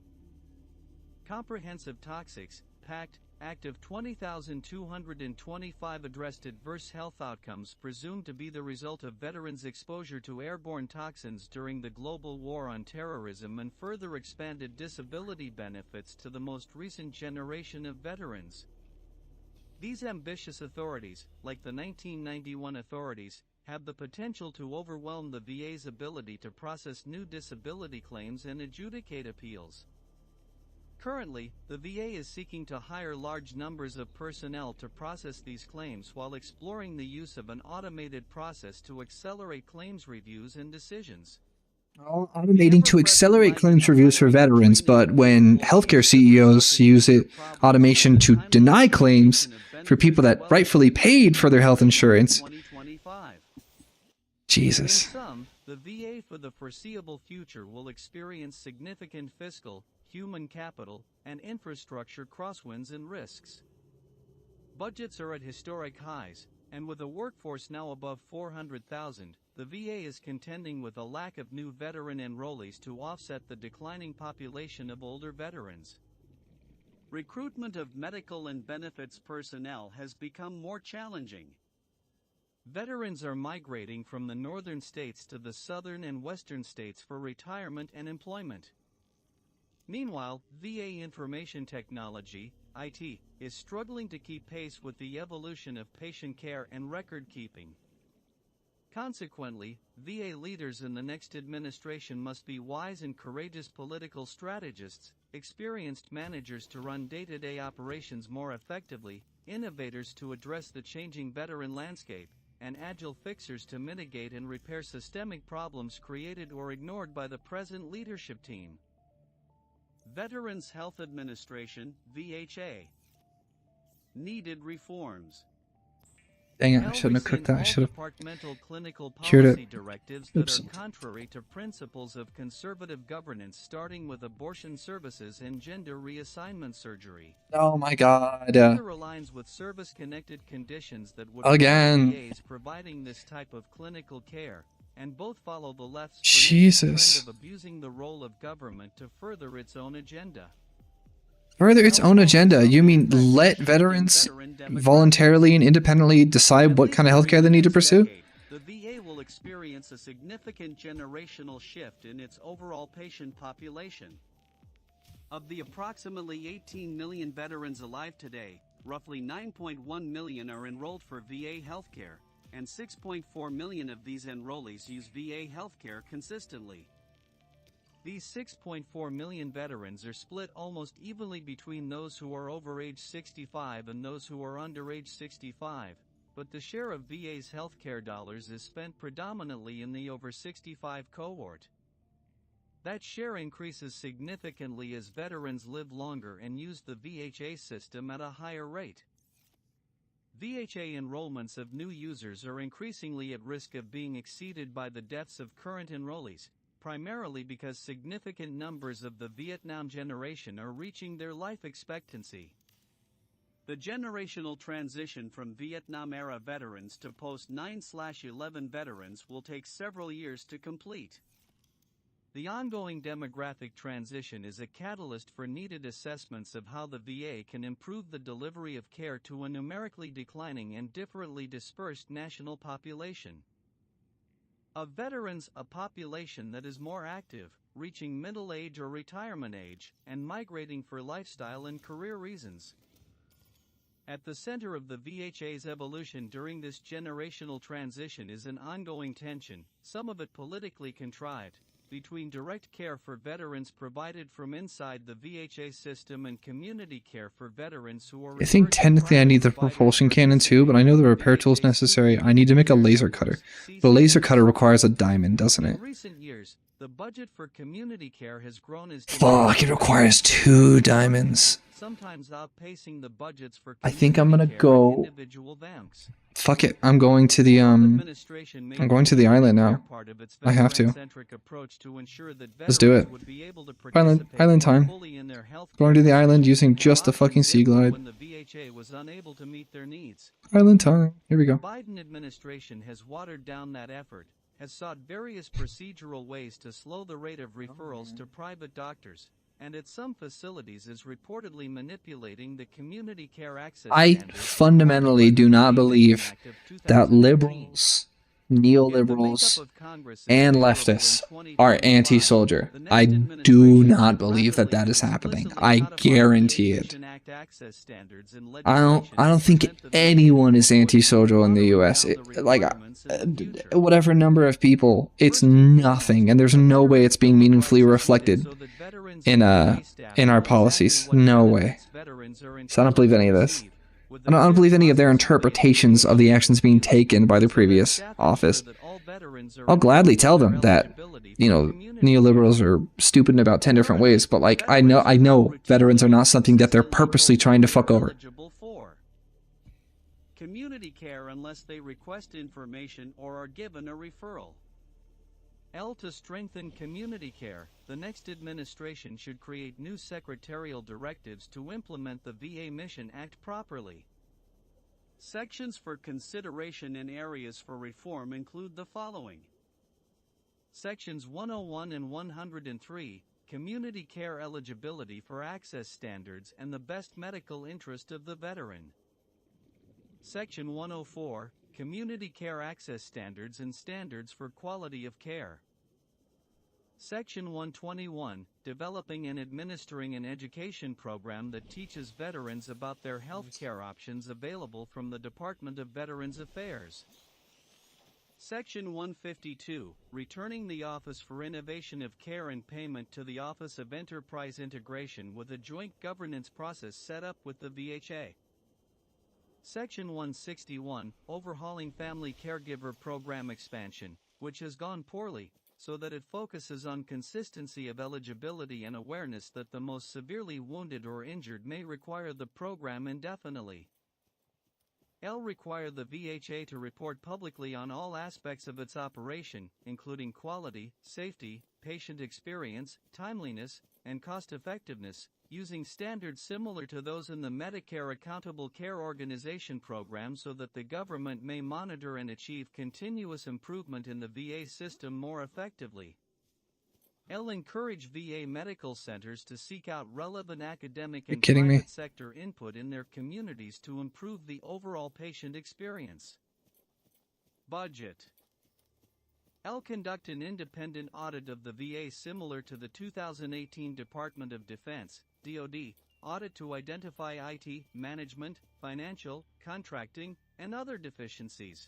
comprehensive toxics, PACT, Act of 20,225 addressed adverse health outcomes presumed to be the result of veterans' exposure to airborne toxins during the global war on terrorism and further expanded disability benefits to the most recent generation of veterans. These ambitious authorities, like the 1991 authorities, have the potential to overwhelm the VA's ability to process new disability claims and adjudicate appeals. Currently, the VA is seeking to hire large numbers of personnel to process these claims while exploring the use of an automated process to accelerate claims reviews and decisions. Automating to accelerate claims reviews for veterans, but when healthcare CEOs use automation to deny claims for people that rightfully paid for their health insurance. Jesus. In sum, the VA for the foreseeable future will experience significant fiscal, human capital, and infrastructure crosswinds and risks. Budgets are at historic highs, and with a workforce now above 400,000, the VA is contending with a lack of new veteran enrollees to offset the declining population of older veterans. Recruitment of medical and benefits personnel has become more challenging. Veterans are migrating from the northern states to the southern and western states for retirement and employment. Meanwhile, VA information technology, IT, is struggling to keep pace with the evolution of patient care and record keeping. Consequently, VA leaders in the next administration must be wise and courageous political strategists, experienced managers to run day-to-day operations more effectively, innovators to address the changing veteran landscape, and agile fixers to mitigate and repair systemic problems created or ignored by the present leadership team. Veterans Health Administration, VHA. Needed reforms. Dang it, I shouldn't have cooked that. I should have departmental clinical cured policy it. directives that Oops. are contrary to principles of conservative governance, starting with abortion services and gender reassignment surgery. Oh my god. Neither aligns with service-connected conditions that would Again. require VAs providing this type of clinical care, and both follow the left's Jesus. trend of abusing the role of government to further its own agenda. Further its own agenda, you mean let veterans voluntarily and independently decide what kind of healthcare they need to pursue? The VA will experience a significant generational shift in its overall patient population. Of the approximately 18 million veterans alive today, roughly 9.1 million are enrolled for VA healthcare, and 6.4 million of these enrollees use VA healthcare consistently. These 6.4 million veterans are split almost evenly between those who are over age 65 and those who are under age 65, but the share of VA's healthcare dollars is spent predominantly in the over 65 cohort. That share increases significantly as veterans live longer and use the VHA system at a higher rate. VHA enrollments of new users are increasingly at risk of being exceeded by the deaths of current enrollees, primarily because significant numbers of the Vietnam generation are reaching their life expectancy. The generational transition from Vietnam-era veterans to post-9/11 veterans will take several years to complete. The ongoing demographic transition is a catalyst for needed assessments of how the VA can improve the delivery of care to a numerically declining and differently dispersed national population. Of veterans, a population that is more active, reaching middle age or retirement age, and migrating for lifestyle and career reasons. At the center of the VHA's evolution during this generational transition is an ongoing tension, some of it politically contrived, between direct care for veterans provided from inside the VHA system and community care for veterans who are... I think technically I need the propulsion cannon too, but I know the repair tools necessary. I need to make a laser cutter. But a laser cutter requires a diamond, doesn't it? In recent years, the budget for community care has grown as... Fuck, it requires 2 diamonds. Sometimes outpacing the budgets for I think I'm gonna care go... and individual VAMs. Fuck it, I'm going to the I'm going to the island now. I have to. Let's do it. Island time. Going to the island using just the fucking sea glide. Island time. Here we go. The Biden administration has watered down that effort, has sought various procedural ways to slow the rate of referrals to private doctors, and at some facilities is reportedly manipulating the community care access I standards fundamentally required by do the not VA believe Mission Act of that 2019. liberals, If the makeup neoliberals, of Congress is and favorable in leftists 2025, are anti-soldier. the next I do administration not should believe that rapidly that is and happening. explicitly I codify guarantee VA it. Mission Act access standards in I legislation don't to think prevent the VA anyone is from avoiding anti-social in the watering U.S. down the requirements in the future. Whatever number of people, it's First and nothing, foremost, and there's a no way veterans it's being bill of meaningfully rights is needed reflected so that veterans in and VA staff our know exactly policies. what No way. benefits veterans are So I don't believe entitled any to of this. receive, with I the don't clear believe any of their process of interpretations of the identification actions being reviewed, taken by the so that previous staff office. ensure that all veterans are I'll gladly informed tell of their them that, eligibility you for know, community care. neoliberals are stupid in about 10 different ways, but like I know veterans are not something that they're purposely trying to fuck over. Community care unless they request information or are given a referral. To strengthen community care, the next administration should create new secretarial directives to implement the VA Mission Act properly. Sections for consideration and areas for reform include the following. Sections 101 and 103, Community Care Eligibility for Access Standards and the Best Medical Interest of the Veteran. Section 104, Community Care Access Standards and Standards for Quality of Care. Section 121, Developing and Administering an Education Program that teaches veterans about their health care options available from the Department of Veterans Affairs. Section 152, Returning the Office for Innovation of Care and Payment to the Office of Enterprise Integration with a joint governance process set up with the VHA. Section 161, Overhauling Family Caregiver Program Expansion, which has gone poorly, so that it focuses on consistency of eligibility and awareness that the most severely wounded or injured may require the program indefinitely. Require the VHA to report publicly on all aspects of its operation, including quality, safety, patient experience, timeliness, and cost-effectiveness, using standards similar to those in the Medicare Accountable Care Organization program so that the government may monitor and achieve continuous improvement in the VA system more effectively. Encourage VA medical centers to seek out relevant academic and private sector input in their communities to improve the overall patient experience. Budget. Conduct an independent audit of the VA similar to the 2018 Department of Defense, DoD, audit to identify IT, management, financial, contracting, and other deficiencies.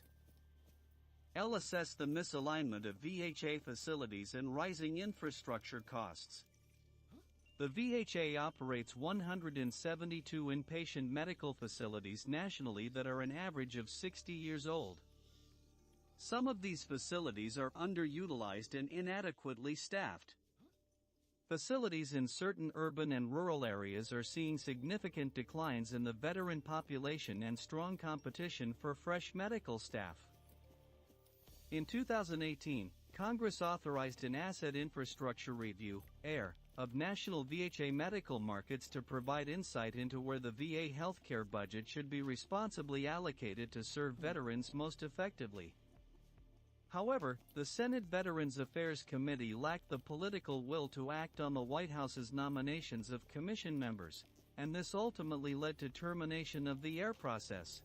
Assess the misalignment of VHA facilities and rising infrastructure costs. The VHA operates 172 inpatient medical facilities nationally that are an average of 60 years old. Some of these facilities are underutilized and inadequately staffed. Facilities in certain urban and rural areas are seeing significant declines in the veteran population and strong competition for fresh medical staff. In 2018, Congress authorized an Asset Infrastructure Review, AIR, of national VHA medical markets to provide insight into where the VA healthcare budget should be responsibly allocated to serve veterans most effectively. However, the Senate Veterans Affairs Committee lacked the political will to act on the White House's nominations of commission members, and this ultimately led to termination of the AIR process.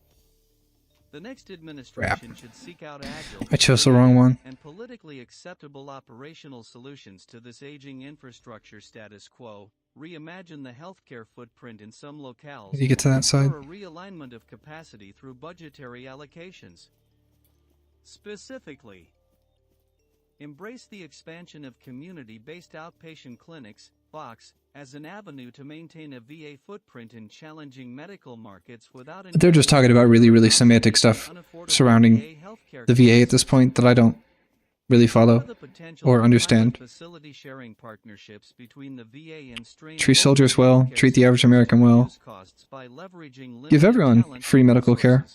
The next administration should seek out agile, I chose the wrong one. And politically acceptable operational solutions to this aging infrastructure status quo, reimagine the healthcare footprint in some locales, Did you get to that side? or a realignment of capacity through budgetary allocations. Specifically, embrace the expansion of community-based outpatient clinics, (BOCs), as an avenue to maintain a VA footprint in challenging medical markets without. They're just talking about really semantic stuff surrounding the VA at this point that I don't really follow or understand. Facility sharing partnerships between the VA and Treat soldiers well, treat the average American well. Give everyone free medical care.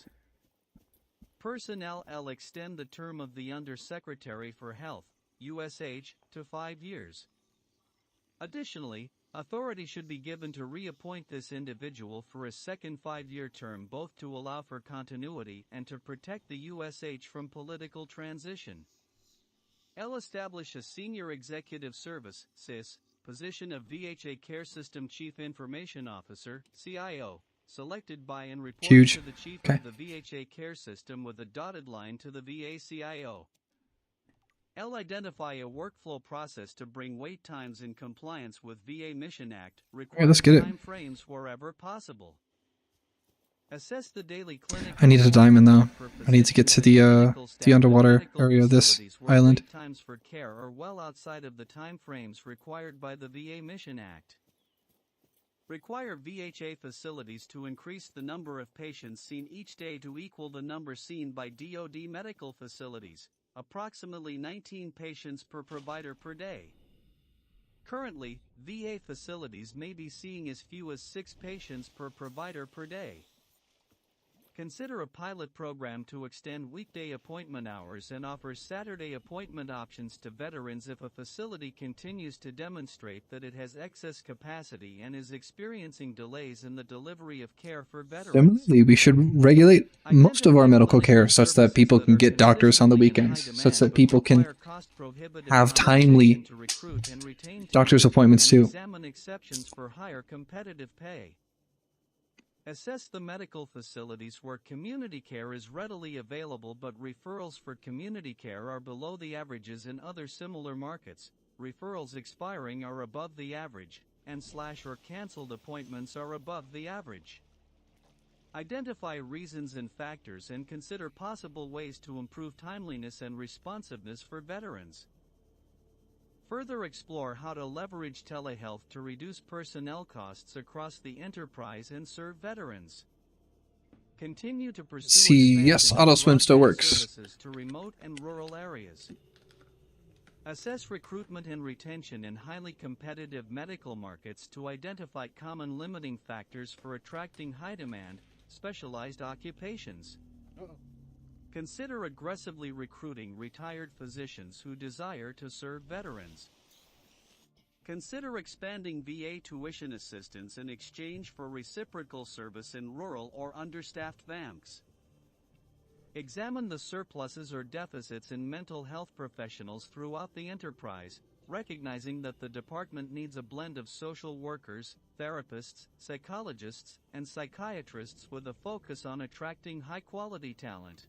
Personnel extend the term of the Undersecretary for Health, USH, to 5 years. Additionally, authority should be given to reappoint this individual for a second 5-year term, both to allow for continuity and to protect the USH from political transition. L. Establish a Senior Executive Service (SIS) position of VHA Care System Chief Information Officer (CIO), selected by and reporting Huge. to the Chief Okay. of the VHA Care System with a dotted line to the VA CIO. L. Identify a workflow process to bring wait times in compliance with VA Mission Act required let's get it. time frames wherever possible. Assess the daily clinical I need a diamond, though. for I need to get to physicians and the medical staff underwater in medical area of this facilities where island. wait times for care are well outside of the time frames required by the VA Mission Act. Require VHA facilities to increase the number of patients seen each day to equal the number seen by DoD medical facilities, approximately 19 patients per provider per day. Currently, VA facilities may be seeing as few as 6 patients per provider per day. Consider a pilot program to extend weekday appointment hours and offer Saturday appointment options to veterans if a facility continues to demonstrate that it has excess capacity and is experiencing delays in the delivery of care for veterans. Similarly, we should regulate most of our medical care such that people can get doctors on the weekends, such that people can have timely doctor's appointments too. Examine exceptions for higher competitive pay. Assess the medical facilities where community care is readily available but referrals for community care are below the averages in other similar markets, referrals expiring are above the average, and or canceled appointments are above the average. Identify reasons and factors and consider possible ways to improve timeliness and responsiveness for veterans. Further explore how to leverage telehealth to reduce personnel costs across the enterprise and serve veterans. Continue to pursue See, yes, expansion of AutoSwim still broadband works. services to remote and rural areas. Assess recruitment and retention in highly competitive medical markets to identify common limiting factors for attracting high-demand, specialized occupations. Consider aggressively recruiting retired physicians who desire to serve veterans. Consider expanding VA tuition assistance in exchange for reciprocal service in rural or understaffed VAMCs. Examine the surpluses or deficits in mental health professionals throughout the enterprise, recognizing that the department needs a blend of social workers, therapists, psychologists, and psychiatrists with a focus on attracting high-quality talent.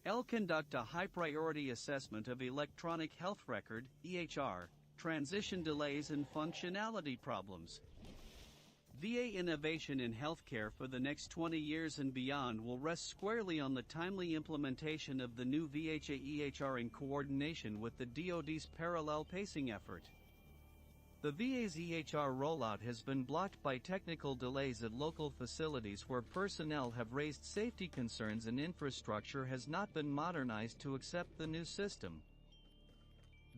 L. Conduct a high-priority assessment of electronic health record (EHR), transition delays and functionality problems. VA innovation in healthcare for the next 20 years and beyond will rest squarely on the timely implementation of the new VHA EHR in coordination with the DoD's parallel pacing effort. The VA's EHR rollout has been blocked by technical delays at local facilities where personnel have raised safety concerns and infrastructure has not been modernized to accept the new system.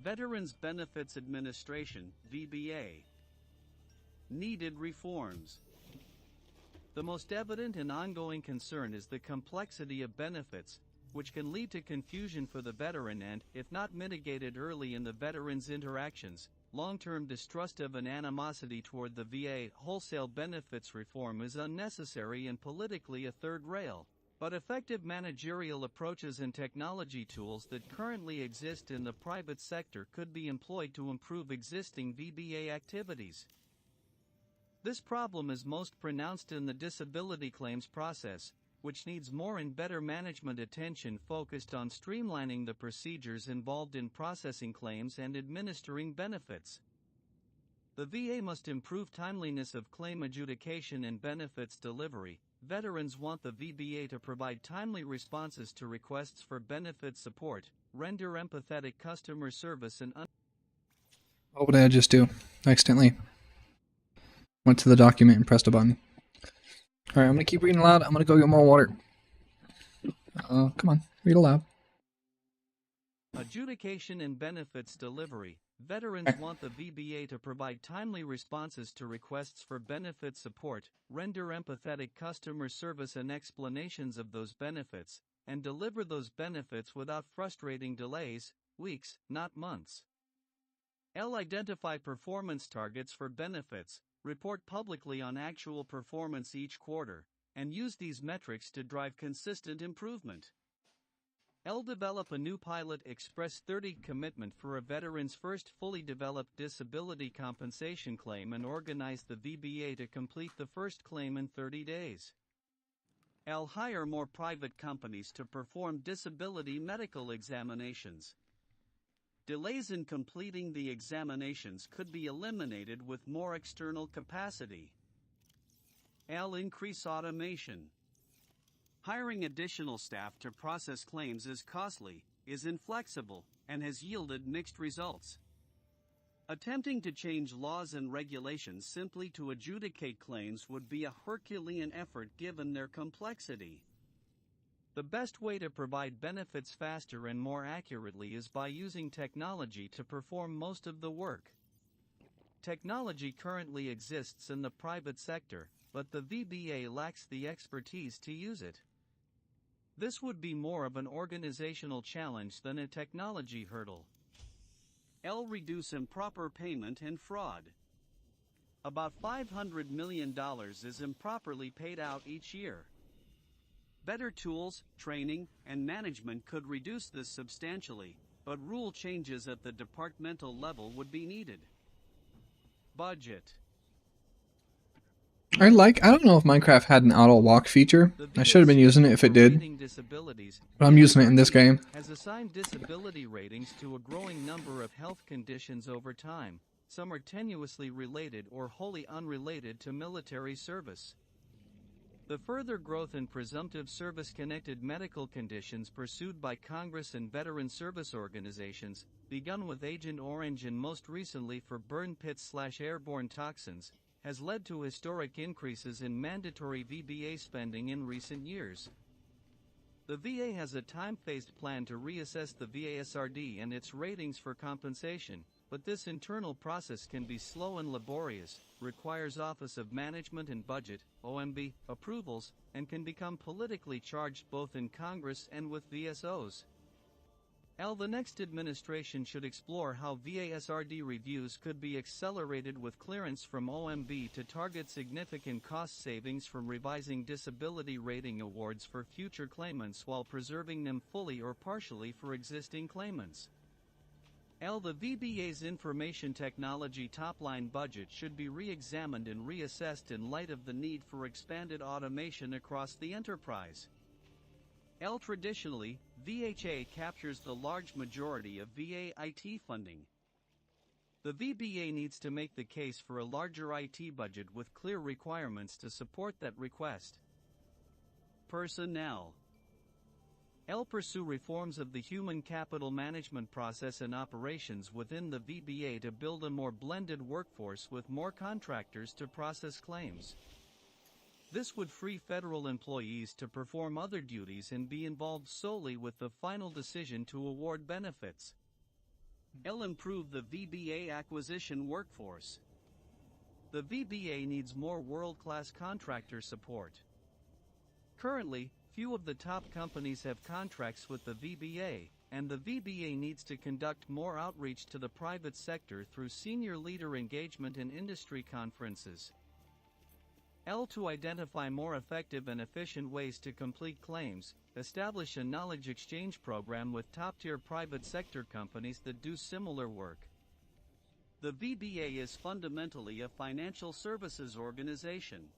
Veterans Benefits Administration (VBA) needed reforms. The most evident and ongoing concern is the complexity of benefits, which can lead to confusion for the veteran and, if not mitigated early in the veteran's interactions, long-term distrust of and animosity toward the VA. Wholesale benefits reform is unnecessary and politically a third rail, but effective managerial approaches and technology tools that currently exist in the private sector could be employed to improve existing VBA activities. This problem is most pronounced in the disability claims process, which needs more and better management attention focused on streamlining the procedures involved in processing claims and administering benefits. The VA must improve timeliness of claim adjudication and benefits delivery. Veterans want the VBA to provide timely responses to requests for benefit support, render empathetic customer service and What would I just do? I accidentally went to the document and pressed a button. Alright, I'm gonna keep reading aloud. I'm gonna go get more water. Come on, read aloud. adjudication and benefits delivery. Veterans want the VBA to provide timely responses to requests for benefit support, render empathetic customer service and explanations of those benefits, and deliver those benefits without frustrating delays, weeks, not months. L. Identify performance targets for benefits, report publicly on actual performance each quarter, and use these metrics to drive consistent improvement. L. Develop a new Pilot Express 30 commitment for a veteran's first fully developed disability compensation claim and organize the VBA to complete the first claim in 30 days. L. Hire more private companies to perform disability medical examinations. Delays in completing the examinations could be eliminated with more external capacity. L. Increase automation. Hiring additional staff to process claims is costly, is inflexible, and has yielded mixed results. Attempting to change laws and regulations simply to adjudicate claims would be a Herculean effort given their complexity. The best way to provide benefits faster and more accurately is by using technology to perform most of the work. Technology currently exists in the private sector, but the VBA lacks the expertise to use it. This would be more of an organizational challenge than a technology hurdle. L. Reduce improper payment and fraud. About $500 million is improperly paid out each year. Better tools, training, and management could reduce this substantially, but rule changes at the departmental level would be needed. Budget. I don't know if Minecraft had an auto walk feature. I should have been using it if it did. But I'm using it in this game. Has assigned disability ratings to a growing number of health conditions over time. Some are tenuously related or wholly unrelated to military service. The further growth in presumptive service-connected medical conditions pursued by Congress and veteran service organizations, begun with Agent Orange and most recently for burn pits/airborne toxins, has led to historic increases in mandatory VBA spending in recent years. The VA has a time-phased plan to reassess the VASRD and its ratings for compensation, but this internal process can be slow and laborious, requires Office of Management and Budget, OMB, approvals, and can become politically charged both in Congress and with VSOs. The next administration should explore how VASRD reviews could be accelerated with clearance from OMB to target significant cost savings from revising disability rating awards for future claimants while preserving them fully or partially for existing claimants. The VBA's information technology top-line budget should be re-examined and reassessed in light of the need for expanded automation across the enterprise. Traditionally, VHA captures the large majority of VA IT funding. The VBA needs to make the case for a larger IT budget with clear requirements to support that request. Personnel. Pursue reforms of the human capital management process and operations within the VBA to build a more blended workforce with more contractors to process claims. This would free federal employees to perform other duties and be involved solely with the final decision to award benefits. Improve the VBA acquisition workforce. The VBA needs more world-class contractor support. Currently, few of the top companies have contracts with the VBA, and the VBA needs to conduct more outreach to the private sector through senior leader engagement and industry conferences. To identify more effective and efficient ways to complete claims, establish a knowledge exchange program with top-tier private sector companies that do similar work. The VBA is fundamentally a financial services organization.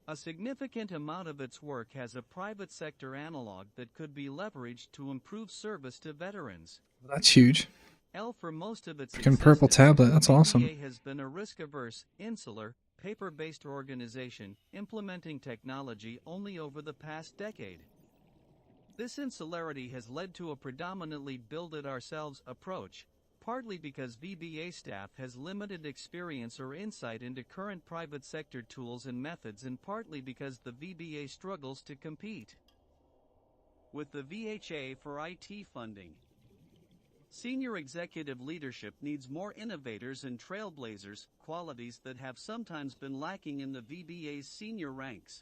A significant amount of its work has a private sector analog that could be leveraged to improve service to veterans. That's huge. For most of its Freaking purple tablet, that's awesome. VBA has been a risk-averse, insular, paper-based organization, implementing technology only over the past decade. This insularity has led to a predominantly build-it-ourselves approach, partly because VBA staff has limited experience or insight into current private sector tools and methods, and partly because the VBA struggles to compete with the VHA for IT funding. Senior executive leadership needs more innovators and trailblazers, qualities that have sometimes been lacking in the VBA's senior ranks.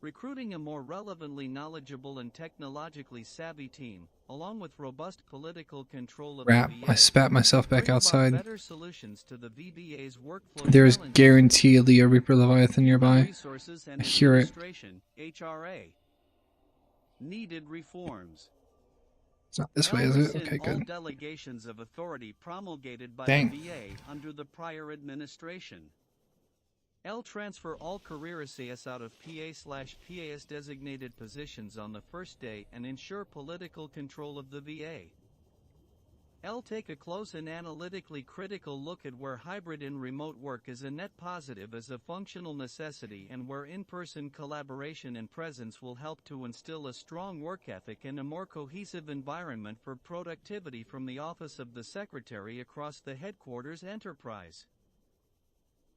Recruiting a more relevantly knowledgeable and technologically savvy team, along with robust political control of the VA, I spat myself back bring about outside. better solutions to the VBA's workflow There is challenges. guaranteedly a Reaper Leviathan nearby. Resources and I hear it. Administration, HRA. Needed reforms. It's not this way, L is it? rescind Okay, all good. delegations of authority promulgated by Dang. the VA under the prior administration. L transfer all career SAS out of PA/PAS designated positions on the first day and ensure political control of the VA. L take a close and analytically critical look at where hybrid and remote work is a net positive as a functional necessity and where in-person collaboration and presence will help to instill a strong work ethic and a more cohesive environment for productivity from the Office of the Secretary across the headquarters enterprise.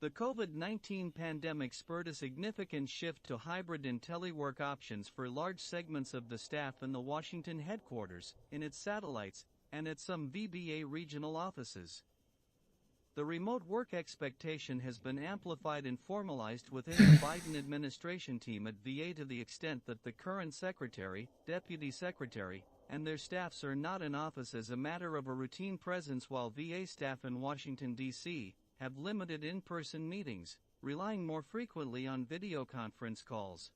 The COVID-19 pandemic spurred a significant shift to hybrid and telework options for large segments of the staff in the Washington headquarters, in its satellites, and at some VBA regional offices. The remote work expectation has been amplified and formalized within the Biden administration team at VA to the extent that the current secretary, deputy secretary, and their staffs are not in office as a matter of a routine presence, while VA staff in Washington, D.C., have limited in-person meetings, relying more frequently on video conference calls.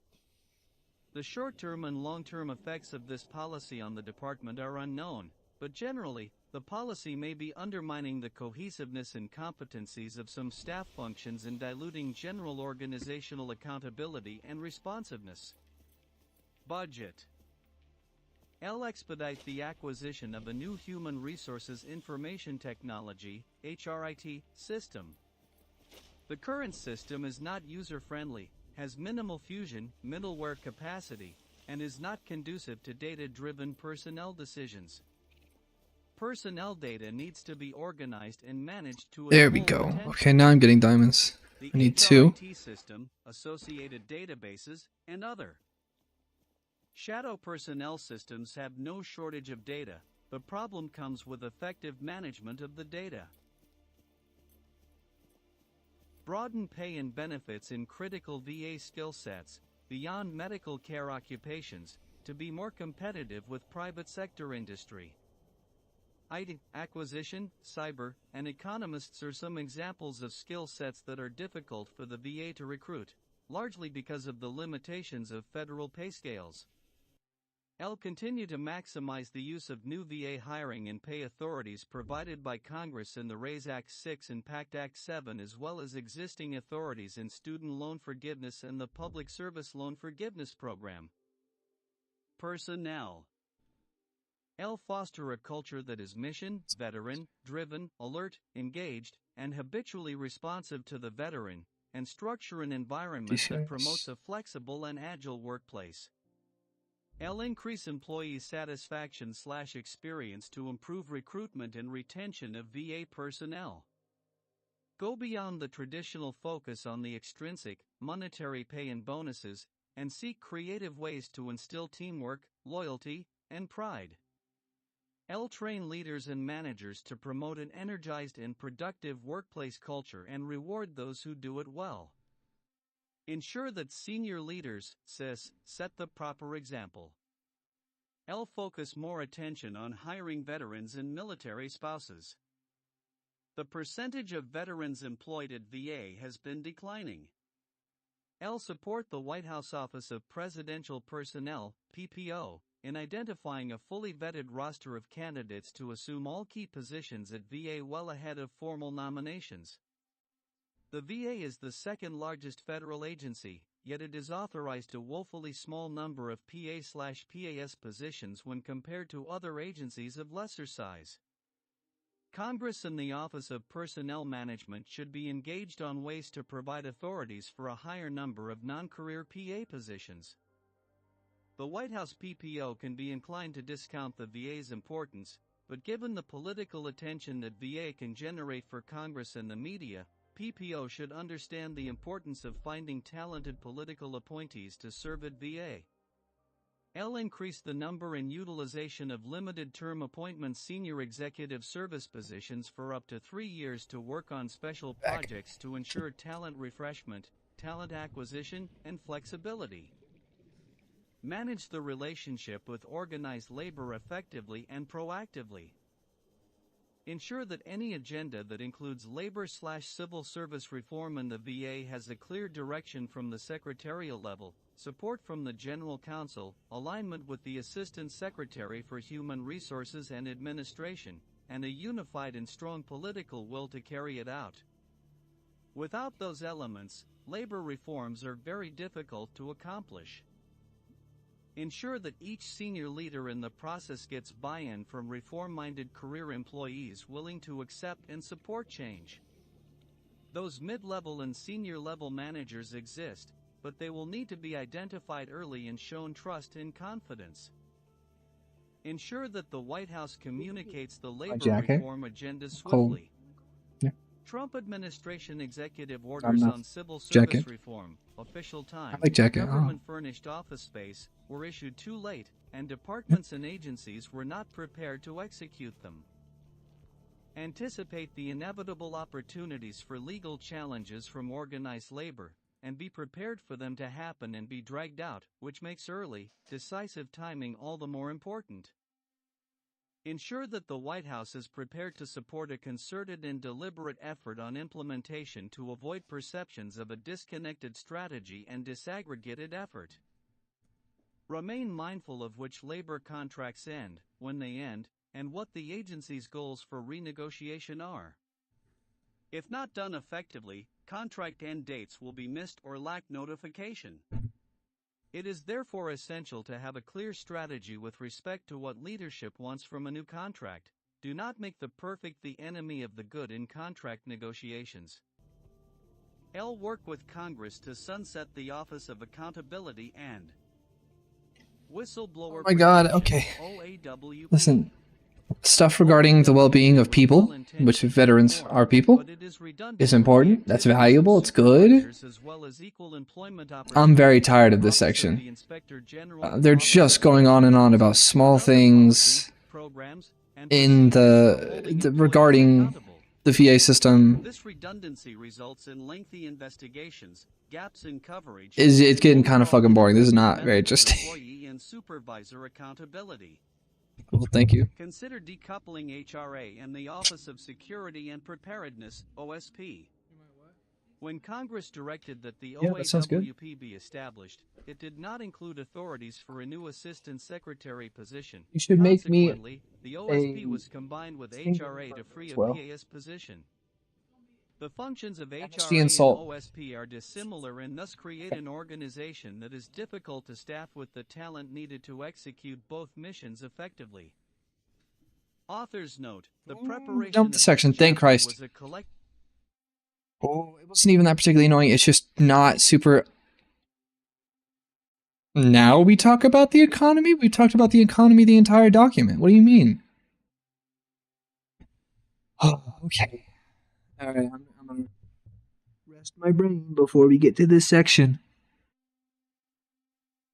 The short-term and long-term effects of this policy on the department are unknown, but generally, the policy may be undermining the cohesiveness and competencies of some staff functions and diluting general organizational accountability and responsiveness. Budget. L expedite the acquisition of a new Human Resources Information Technology (HRIT) system. The current system is not user-friendly, has minimal fusion, middleware capacity, and is not conducive to data-driven personnel decisions. Personnel data needs to be organized and managed to There we go. Okay, now I'm getting diamonds. the I need 2. HRIT system, associated databases, and other. Shadow personnel systems have no shortage of data. The problem comes with effective management of the data. Broaden pay and benefits in critical VA skill sets, beyond medical care occupations, to be more competitive with private sector industry. IT, acquisition, cyber, and economists are some examples of skill sets that are difficult for the VA to recruit, largely because of the limitations of federal pay scales. L continue to maximize the use of new VA hiring and pay authorities provided by Congress in the RAISE Act 6 and PACT Act 7, as well as existing authorities in student loan forgiveness and the Public Service Loan Forgiveness Program. Personnel. L foster a culture that is mission, veteran, driven, alert, engaged, and habitually responsive to the veteran, and structure an environment that promotes a flexible and agile workplace. L increase employee satisfaction/experience to improve recruitment and retention of VA personnel. Go beyond the traditional focus on the extrinsic, monetary pay and bonuses, and seek creative ways to instill teamwork, loyalty, and pride. L train leaders and managers to promote an energized and productive workplace culture and reward those who do it well. Ensure that senior leaders, CIS, set the proper example. L focus more attention on hiring veterans and military spouses. The percentage of veterans employed at VA has been declining. L support the White House Office of Presidential Personnel, PPO, in identifying a fully vetted roster of candidates to assume all key positions at VA well ahead of formal nominations. The VA is the second largest federal agency, yet it is authorized a woefully small number of PA/PAS positions when compared to other agencies of lesser size. Congress and the Office of Personnel Management should be engaged on ways to provide authorities for a higher number of non-career PA positions. The White House PPO can be inclined to discount the VA's importance, but given the political attention that VA can generate for Congress and the media, PPO should understand the importance of finding talented political appointees to serve at VA. L increase the number and utilization of limited-term appointment senior executive service positions for up to 3 years to work on special projects to ensure talent refreshment, talent acquisition, and flexibility. Manage the relationship with organized labor effectively and proactively. Ensure that any agenda that includes labor/civil service reform in the VA has a clear direction from the secretarial level, support from the General Counsel, alignment with the Assistant Secretary for Human Resources and Administration, and a unified and strong political will to carry it out. Without those elements, labor reforms are very difficult to accomplish. Ensure that each senior leader in the process gets buy-in from reform-minded career employees willing to accept and support change. Those mid-level and senior-level managers exist, but they will need to be identified early and shown trust and confidence. Ensure that the White House communicates the labor reform agenda swiftly. Yeah. Trump administration executive orders on civil service jacket. Reform, official time, I like jacket. government-furnished office space, were issued too late, and departments and agencies were not prepared to execute them. Anticipate the inevitable opportunities for legal challenges from organized labor, and be prepared for them to happen and be dragged out, which makes early, decisive timing all the more important. Ensure that the White House is prepared to support a concerted and deliberate effort on implementation to avoid perceptions of a disconnected strategy and disaggregated effort. Remain mindful of which labor contracts end, when they end, and what the agency's goals for renegotiation are. If not done effectively, contract end dates will be missed or lack notification. It is therefore essential to have a clear strategy with respect to what leadership wants from a new contract. Do not make the perfect the enemy of the good in contract negotiations. Work with Congress to sunset the Office of Accountability and Whistleblower. Oh my God, okay. OAWP. Listen, stuff regarding the well-being of people, which veterans are people, is important. That's valuable. It's good. I'm very tired of this section. They're just going on and on about small things in the regarding the VA system. This redundancy results in lengthy investigations, gaps in coverage. It's getting kind of fucking boring. This is not very interesting. Employee and supervisor accountability. Well, thank you. Consider decoupling HRA and the Office of Security and Preparedness, OSP. When Congress directed that the that sounds good. OAWP be established, it did not include authorities for a new Assistant Secretary position. You should make me Consequently, the OSP was combined with HRA to free a PAS position. The functions of HRA and OSP are dissimilar and thus create an organization that is difficult to staff with the talent needed to execute both missions effectively. Authors note, the preparation Jump the section, thank Christ. Oh, it wasn't even that particularly annoying. It's just not super... Now we talk about the economy? We talked about the economy the entire document. What do you mean? Oh, okay. Alright, I'm gonna rest my brain before we get to this section.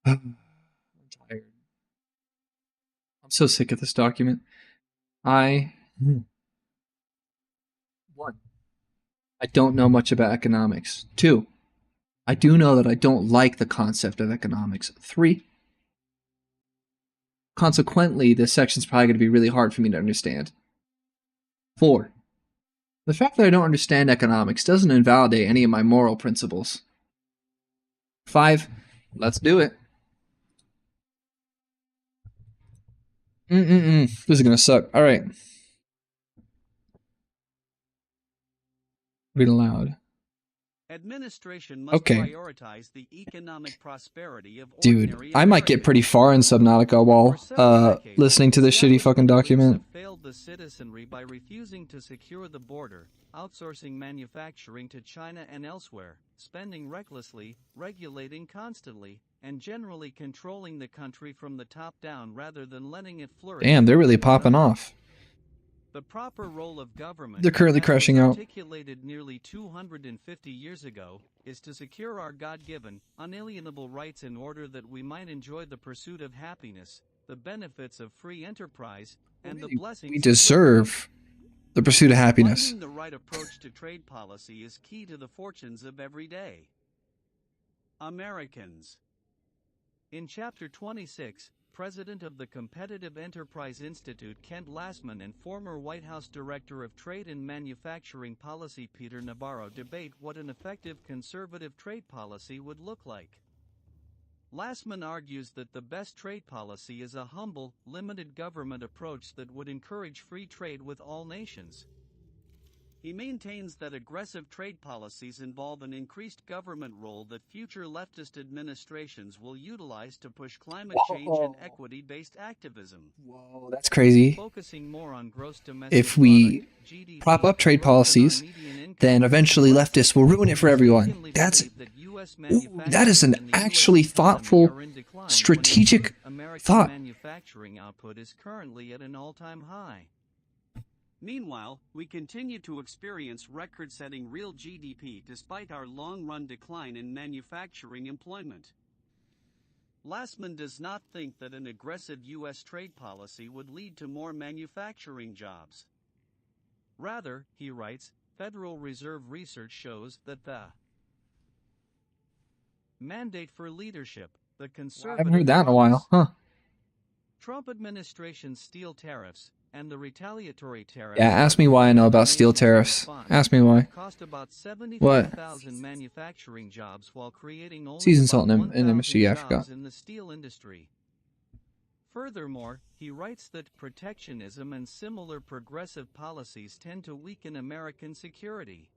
I'm tired. I'm so sick of this document. One, I don't know much about economics. 2, I do know that I don't like the concept of economics. 3, consequently, this section's probably going to be really hard for me to understand. 4, the fact that I don't understand economics doesn't invalidate any of my moral principles. 5, let's do it. This is going to suck. All right. Read aloud. Administration must prioritize the economic prosperity of Dude, I might get pretty far in Subnautica while listening to this shitty fucking document. Failed the citizenry by refusing to secure the border, outsourcing manufacturing to China and elsewhere, spending recklessly, regulating constantly, and generally controlling the country from the top down rather than letting it flourish. Damn, they're really popping off. The proper role of government, they're currently crashing out. Articulated nearly 250 years ago, is to secure our God-given, unalienable rights in order that we might enjoy the pursuit of happiness, the benefits of free enterprise, and the blessings. We deserve the pursuit of happiness. Finding the right approach to trade policy is key to the fortunes of every day. Americans. In Chapter 26, President of the Competitive Enterprise Institute Kent Lastman and former White House Director of Trade and Manufacturing Policy Peter Navarro debate what an effective conservative trade policy would look like. Lassman argues that the best trade policy is a humble, limited government approach that would encourage free trade with all nations. He maintains that aggressive trade policies involve an increased government role that future leftist administrations will utilize to push climate change and equity-based activism. Whoa, that's crazy. Focusing more on gross domestic If we product, GDP, prop up trade growth in our policies, median income, then eventually leftists will ruin it for everyone. mistakenly That's believe that US that is an manufacturing and the US actually economy thoughtful, are in decline, when strategic American thought. manufacturing output is currently at an all-time high. Meanwhile, we continue to experience record-setting real GDP despite our long-run decline in manufacturing employment. Lassman does not think that an aggressive U.S. trade policy would lead to more manufacturing jobs. Rather, he writes, Federal Reserve research shows that the mandate for leadership, the I conservative haven't heard that in a while, huh? Trump administration's steel tariffs and the retaliatory tariffs. Yeah, ask me why I know about steel tariffs. Ask me why. Cost about What? 75,000 manufacturing jobs while creating only Season salt about and MSG, I 1,000 forgot. jobs in the steel industry. Furthermore, he writes that protectionism and similar progressive policies tend to weaken American security.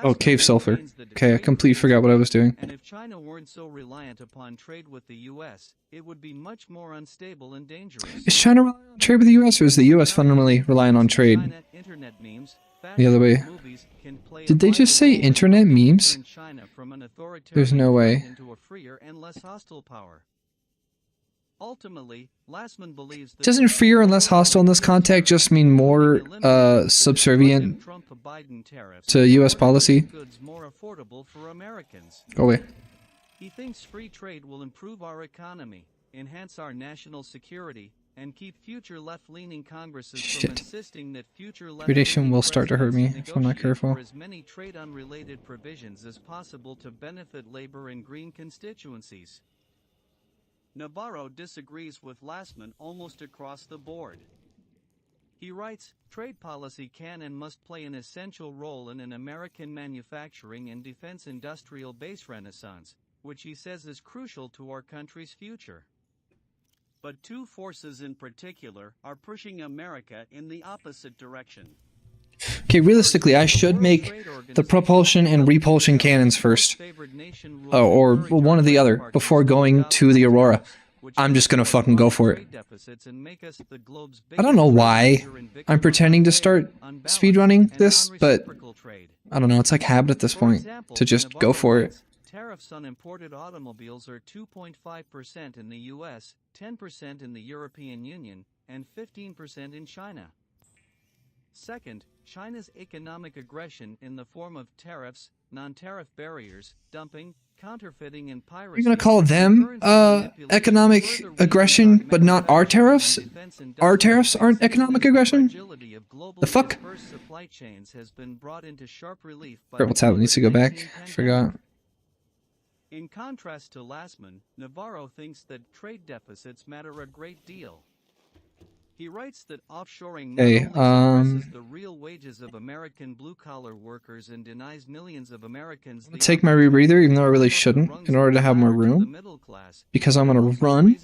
Oh, cave sulfur. maintains that Okay, I trade completely remains forgot what I was doing. and if China weren't so reliant upon trade with the U.S., it would be much more unstable and dangerous. Is China relying on trade with the U.S. or is the U.S. fundamentally relying on trade? China, internet memes, The other way. movies can play a Did they just say vital role in internet helping memes? turn China from an There's no authoritarian way. threat into a freer and less hostile power. Ultimately, Lassman believes that Doesn't freer and less hostile in this context just mean more subservient to U.S. policy? goods more affordable for Americans. Go away. He thinks free trade will improve our economy, enhance our national security, and keep future left-leaning Congresses Shit. from insisting that future Radiation left-leaning will start to hurt me presidents if I'm not negotiate careful. for as many trade-unrelated provisions as possible to benefit labor and green constituencies. Navarro disagrees with Lassman almost across the board. He writes, trade policy can and must play an essential role in an American manufacturing and defense industrial base renaissance, which he says is crucial to our country's future. But two forces in particular are pushing America in the opposite direction. Okay, realistically, I should make the propulsion and repulsion cannons first. Oh, or one or the other, before going to the Aurora. I'm just gonna fucking go for it. I don't know why I'm pretending to start speedrunning this, but I don't know, it's like habit at this point to just go for it. Tariffs on imported automobiles are 2.5% in the US, 10% in the European Union, and 15% in China. Second, China's economic aggression in the form of tariffs, non-tariff barriers, dumping, counterfeiting, and piracy. You're gonna call them economic aggression, but not our tariffs? Our tariffs aren't economic aggression? The fuck? Purple tablet needs to go back. Forgot. In contrast to Lassman, Navarro thinks that trade deficits matter a great deal. He writes that offshoring not Hey, only suppresses the real wages of American blue-collar workers and denies millions of Americans the Take my rebreather, even though I really shouldn't, in order to have more room. Because I'm gonna run.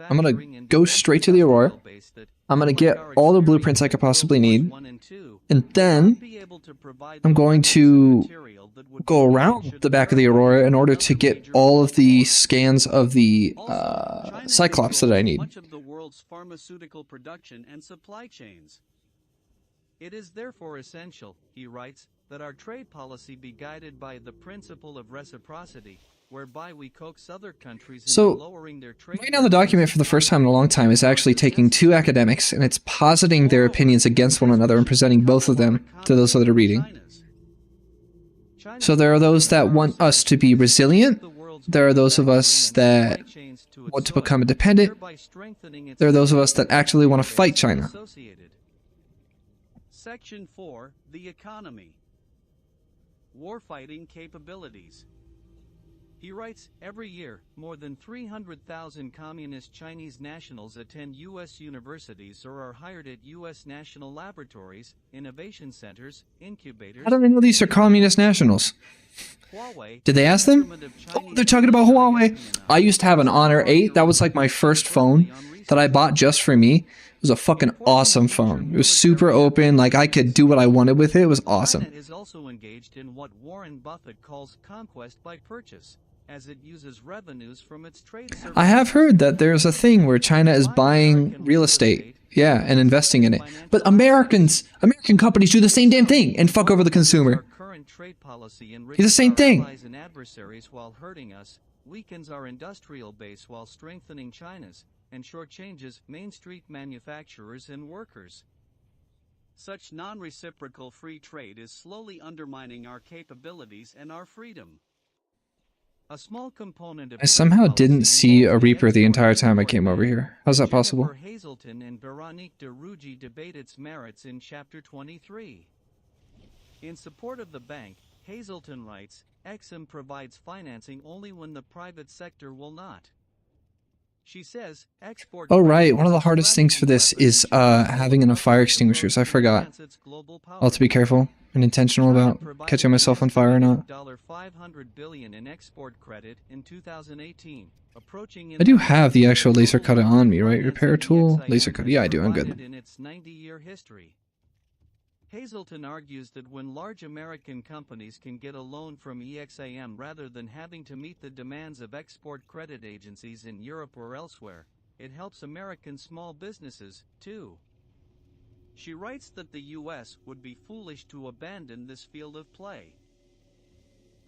I'm gonna go straight to the Aurora. I'm gonna get all the blueprints I could possibly need. And then I'm going to go around the back of the Aurora in order to get all of the scans of the Cyclops that I need. Much of the world's pharmaceutical production and supply chains. It is therefore essential, he writes, that our trade policy be guided by the principle of reciprocity, whereby we coax other countries into lowering their trade. Right now the document for the first time in a long time is actually taking two academics and it's positing their opinions against one another and presenting both of them to those that are reading. So there are those that want us to be resilient. There are those of us that want to become independent. There are those of us that actually want to fight China. Section 4, the economy. Warfighting capabilities. He writes, every year, more than 300,000 communist Chinese nationals attend U.S. universities or are hired at U.S. national laboratories, innovation centers, incubators. How do they know these are communist nationals? Huawei, Did they ask them? Oh, they're talking about Huawei. I used to have an Honor 8. That was like my first phone that I bought just for me. It was a fucking awesome phone. It was super open. Like, I could do what I wanted with it. It was awesome. China is also engaged in what Warren Buffett calls conquest by purchase, as it uses revenues from its trade services. I have heard that there's a thing where China is buying real estate, yeah, and investing in it. But American companies do the same damn thing and fuck over the consumer. Our current trade policy It's the same thing. allies and adversaries while hurting us, weakens our industrial base while strengthening China's, and shortchanges Main Street manufacturers and workers. Such non-reciprocal free trade is slowly undermining our capabilities and our freedom. A small component of I somehow didn't see a Reaper the entire time I came over here. How's that possible? Jennifer Hazelton and Veronique de Rugy debate its merits in Chapter 23. In support of the bank, Hazelton writes, Exim provides financing only when the private sector will not. She says, export... Oh, right. One of the hardest things for this is having enough fire extinguishers. I forgot. I'll have to be careful and intentional about catching myself on fire or not. $500 billion in export credit in 2018, approaching I do have the actual laser cutter on me, right? Repair tool, laser cutter. Yeah, I do. I'm good. In its 90-year history. Hazelton argues that when large American companies can get a loan from EXIM rather than having to meet the demands of export credit agencies in Europe or elsewhere, it helps American small businesses, too. She writes that the U.S. would be foolish to abandon this field of play.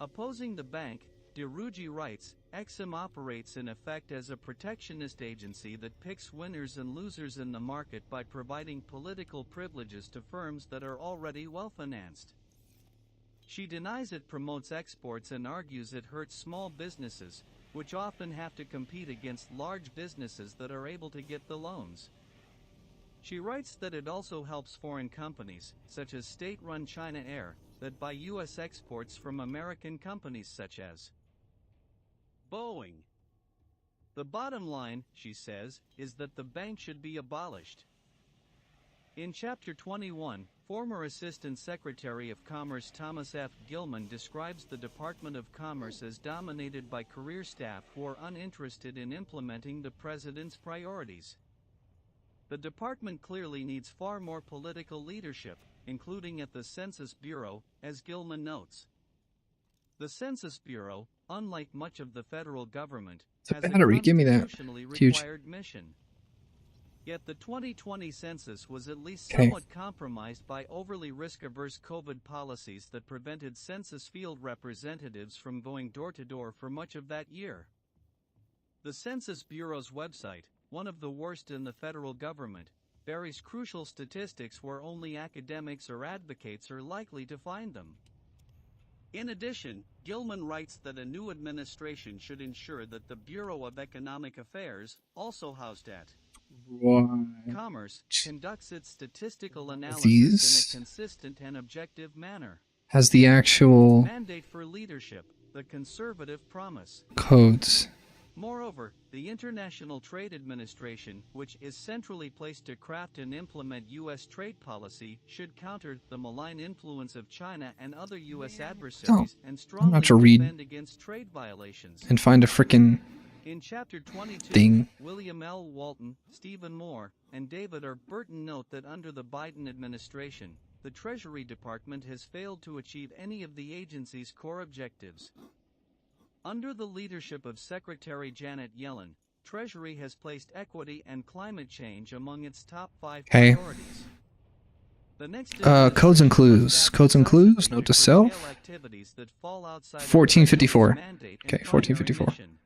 Opposing the bank, de Rugy writes, Exim operates in effect as a protectionist agency that picks winners and losers in the market by providing political privileges to firms that are already well-financed. She denies it promotes exports and argues it hurts small businesses, which often have to compete against large businesses that are able to get the loans. She writes that it also helps foreign companies, such as state-run China Air, that buy U.S. exports from American companies such as Boeing. The bottom line, she says, is that the bank should be abolished. In Chapter 21, former Assistant Secretary of Commerce Thomas F. Gilman describes the Department of Commerce as dominated by career staff who are uninterested in implementing the president's priorities. The department clearly needs far more political leadership, including at the Census Bureau, as Gilman notes. The Census Bureau, unlike much of the federal government, has a battery, give me that. constitutionally Huge. required mission. Yet the 2020 census was at least Okay. somewhat compromised by overly risk-averse COVID policies that prevented census field representatives from going door-to-door for much of that year. The Census Bureau's website, one of the worst in the federal government, buries crucial statistics where only academics or advocates are likely to find them. In addition, Gilman writes that a new administration should ensure that the Bureau of Economic Affairs, also housed at Commerce, conducts its statistical analysis These? in a consistent and objective manner. Has the actual Mandate for leadership, the conservative promise. codes. Moreover, the International Trade Administration, which is centrally placed to craft and implement U.S. trade policy, should counter the malign influence of China and other U.S. adversaries and strongly not to read defend against trade violations. And find a frickin' In Chapter 22, thing. William L. Walton, Stephen Moore, and David R. Burton note that under the Biden administration, the Treasury Department has failed to achieve any of the agency's core objectives. Under the leadership of Secretary Janet Yellen, Treasury has placed equity and climate change among its top 5 Okay. priorities. The next Codes and clues. Codes and clues. Note to self. activities that fall outside 1454. the mandate and Okay, primary 1454. mission.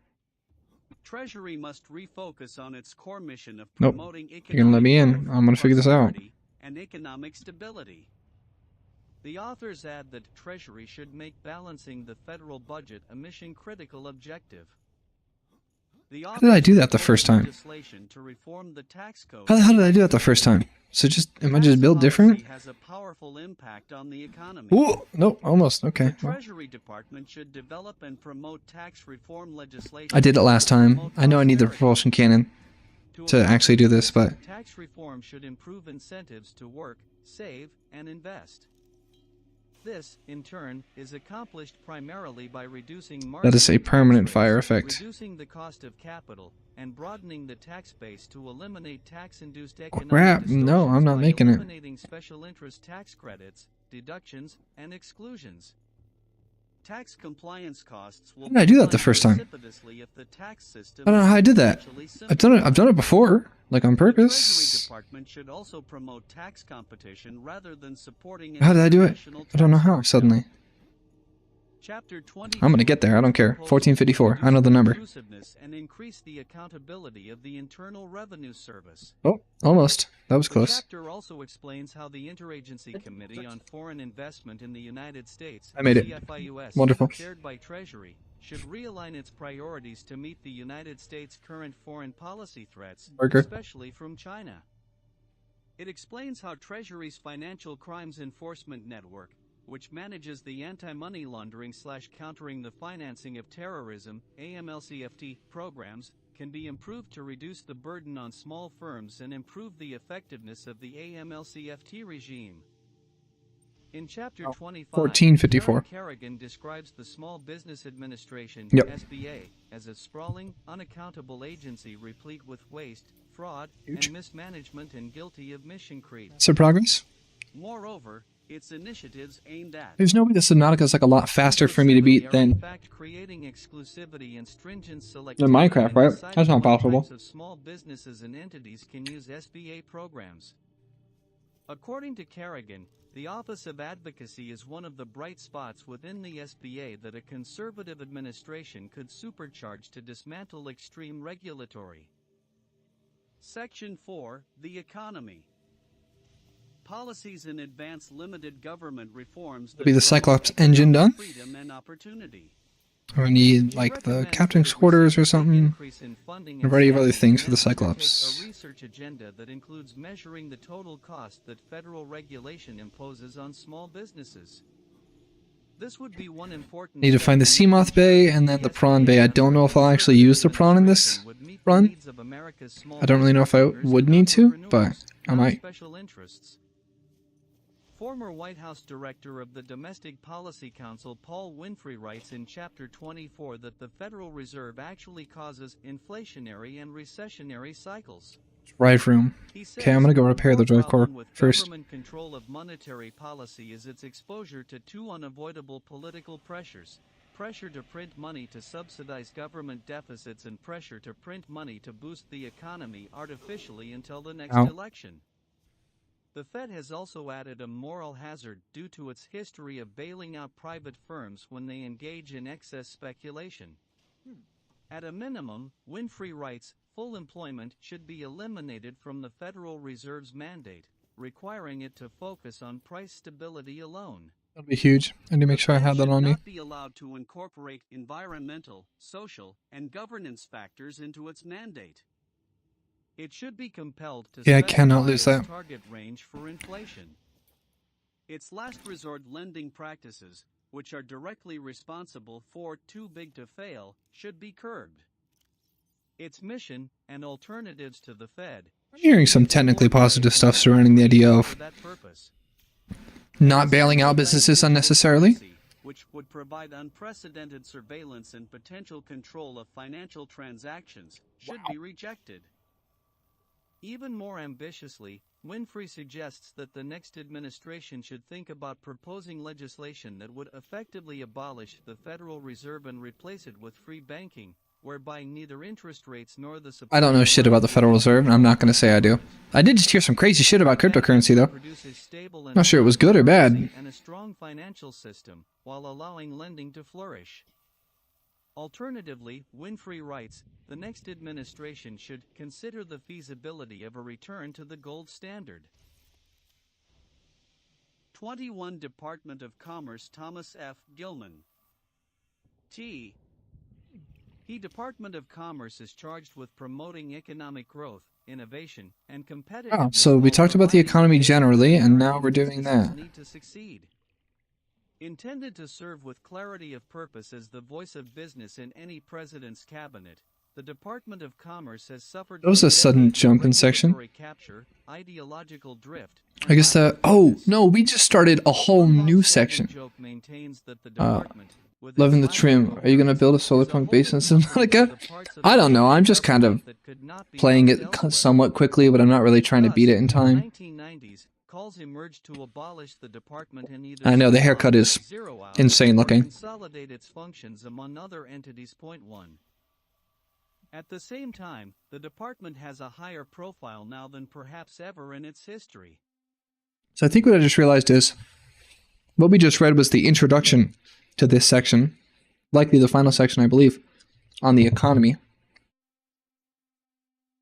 Treasury must refocus on its core mission of Nope. promoting You're gonna let me in. economic growth, I'm gonna figure this out. prosperity, and economic stability. The authors add that Treasury should make balancing the federal budget a mission-critical objective. How did I do that the first time? Legislation to reform the tax code. How did I do that the first time? So am I just built different? Has a powerful impact on the economy. Ooh, nope, almost. Okay. The Well, Treasury Department should develop and promote tax reform legislation. I did it last time. I know I need the propulsion cannon to actually do this, but tax reform should improve incentives to work, save, and invest. This, in turn, is accomplished primarily by reducing that is a permanent fire rates, effect. reducing the cost of capital, and broadening the tax base to eliminate tax-induced Crap, economic no, I'm not by making it. eliminating special interest tax credits, deductions, and exclusions. Tax compliance costs will How did I do that the first time? if the tax system I don't know how I did that. I've done it before, like on The Treasury purpose. Department should also promote tax competition rather than supporting How did I do it? international I don't know tax how cartels. suddenly. Chapter 20 I'm gonna get there, I don't care. 1454, I know the number. And increase the accountability of the Internal Revenue Service. Oh, almost. That was The close. chapter also explains how the Interagency Committee on Foreign Investment in the United States, I made it. CFIUS, Wonderful. chaired by Treasury, should realign its priorities to meet the United States' current foreign policy threats, Burger. especially from China. It explains how Treasury's Financial Crimes Enforcement Network, which manages the anti-money laundering/countering the financing of terrorism (AMLCFT) programs, can be improved to reduce the burden on small firms and improve the effectiveness of the AMLCFT regime. In Chapter 25, 1454. Kerrigan describes the Small Business Administration Yep. (SBA) as a sprawling, unaccountable agency replete with waste, fraud, Huge. and mismanagement and guilty of mission creep. So progress? Moreover, its initiatives aimed at There's no way the Subnautica is like a lot faster for me to beat are than in fact creating exclusivity and stringent selectivity Minecraft, in right? deciding That's not what possible. types of small businesses and entities can use SBA programs. According to Kerrigan, the Office of Advocacy is one of the bright spots within the SBA that a conservative administration could supercharge to dismantle extreme regulatory. Section 4, the economy. Policies in advance limited government reforms that be the promote Cyclops engine done? freedom and opportunity. I need like the captain's quarters or something. A variety of other things for the Cyclops. A research agenda that includes measuring the total cost that federal regulation imposes on small businesses. This would be one important Need to find the Seamoth Bay and then the Prawn Bay. I don't know if I'll actually use the prawn in this run. I don't really know if I would need to, but I might. Special interests. Former White House Director of the Domestic Policy Council Paul Winfrey writes in Chapter 24 that the Federal Reserve actually causes inflationary and recessionary cycles. Drive room. He says, Okay, I'm gonna go repair the drive core problem with first. Government control of monetary policy is its exposure to two unavoidable political pressures: pressure to print money to subsidize government deficits and pressure to print money to boost the economy artificially until the next election. The Fed has also added a moral hazard due to its history of bailing out private firms when they engage in excess speculation. At a minimum, Winfrey writes, full employment should be eliminated from the Federal Reserve's mandate, requiring it to focus on price stability alone. That'll be huge. I need to make sure I have that on me. It should not be allowed to incorporate environmental, social, and governance factors into its mandate. It should be compelled to Yeah, I cannot lose specify its that. target range for inflation. Its last resort lending practices, which are directly responsible for too big to fail, should be curbed. Its mission and alternatives to the Fed. I'm hearing some technically positive stuff surrounding the idea of not bailing out businesses unnecessarily. Which would provide unprecedented surveillance and potential control of financial transactions, should be rejected. Even more ambitiously, Winfrey suggests that the next administration should think about proposing legislation that would effectively abolish the Federal Reserve and replace it with free banking, whereby neither interest rates nor the supply. I don't know shit about the Federal Reserve, and I'm not going to say I do. I did just hear some crazy shit about cryptocurrency, though. Not sure it was good or bad. And a strong financial system, while allowing lending to flourish. Alternatively, Winfrey writes, the next administration should consider the feasibility of a return to the gold standard. 21 Department of Commerce Thomas F. Gilman. He The Department of Commerce is charged with promoting economic growth, innovation, and competitiveness. Oh, so we talked about the economy generally, and now we're doing that. Need to succeed. Intended to serve with clarity of purpose as the voice of business in any president's cabinet, the Department of Commerce has suffered. That was a sudden jump in section. Capture, ideological drift. I guess that. Oh no, we just started a whole new section. Loving the trim. Are you gonna build a solar punk base in Subnautica? I don't know. I'm just kind of playing it somewhat quickly, but I'm not really trying to beat it in time. Calls emerged to abolish the department and either I know the haircut is insane looking. Consolidate its functions among other entities. Point 1. At the same time, the department has a higher profile now than perhaps ever in its history. So I think what I just realized is what we just read was the introduction to this section, likely the final section, I believe, on the economy.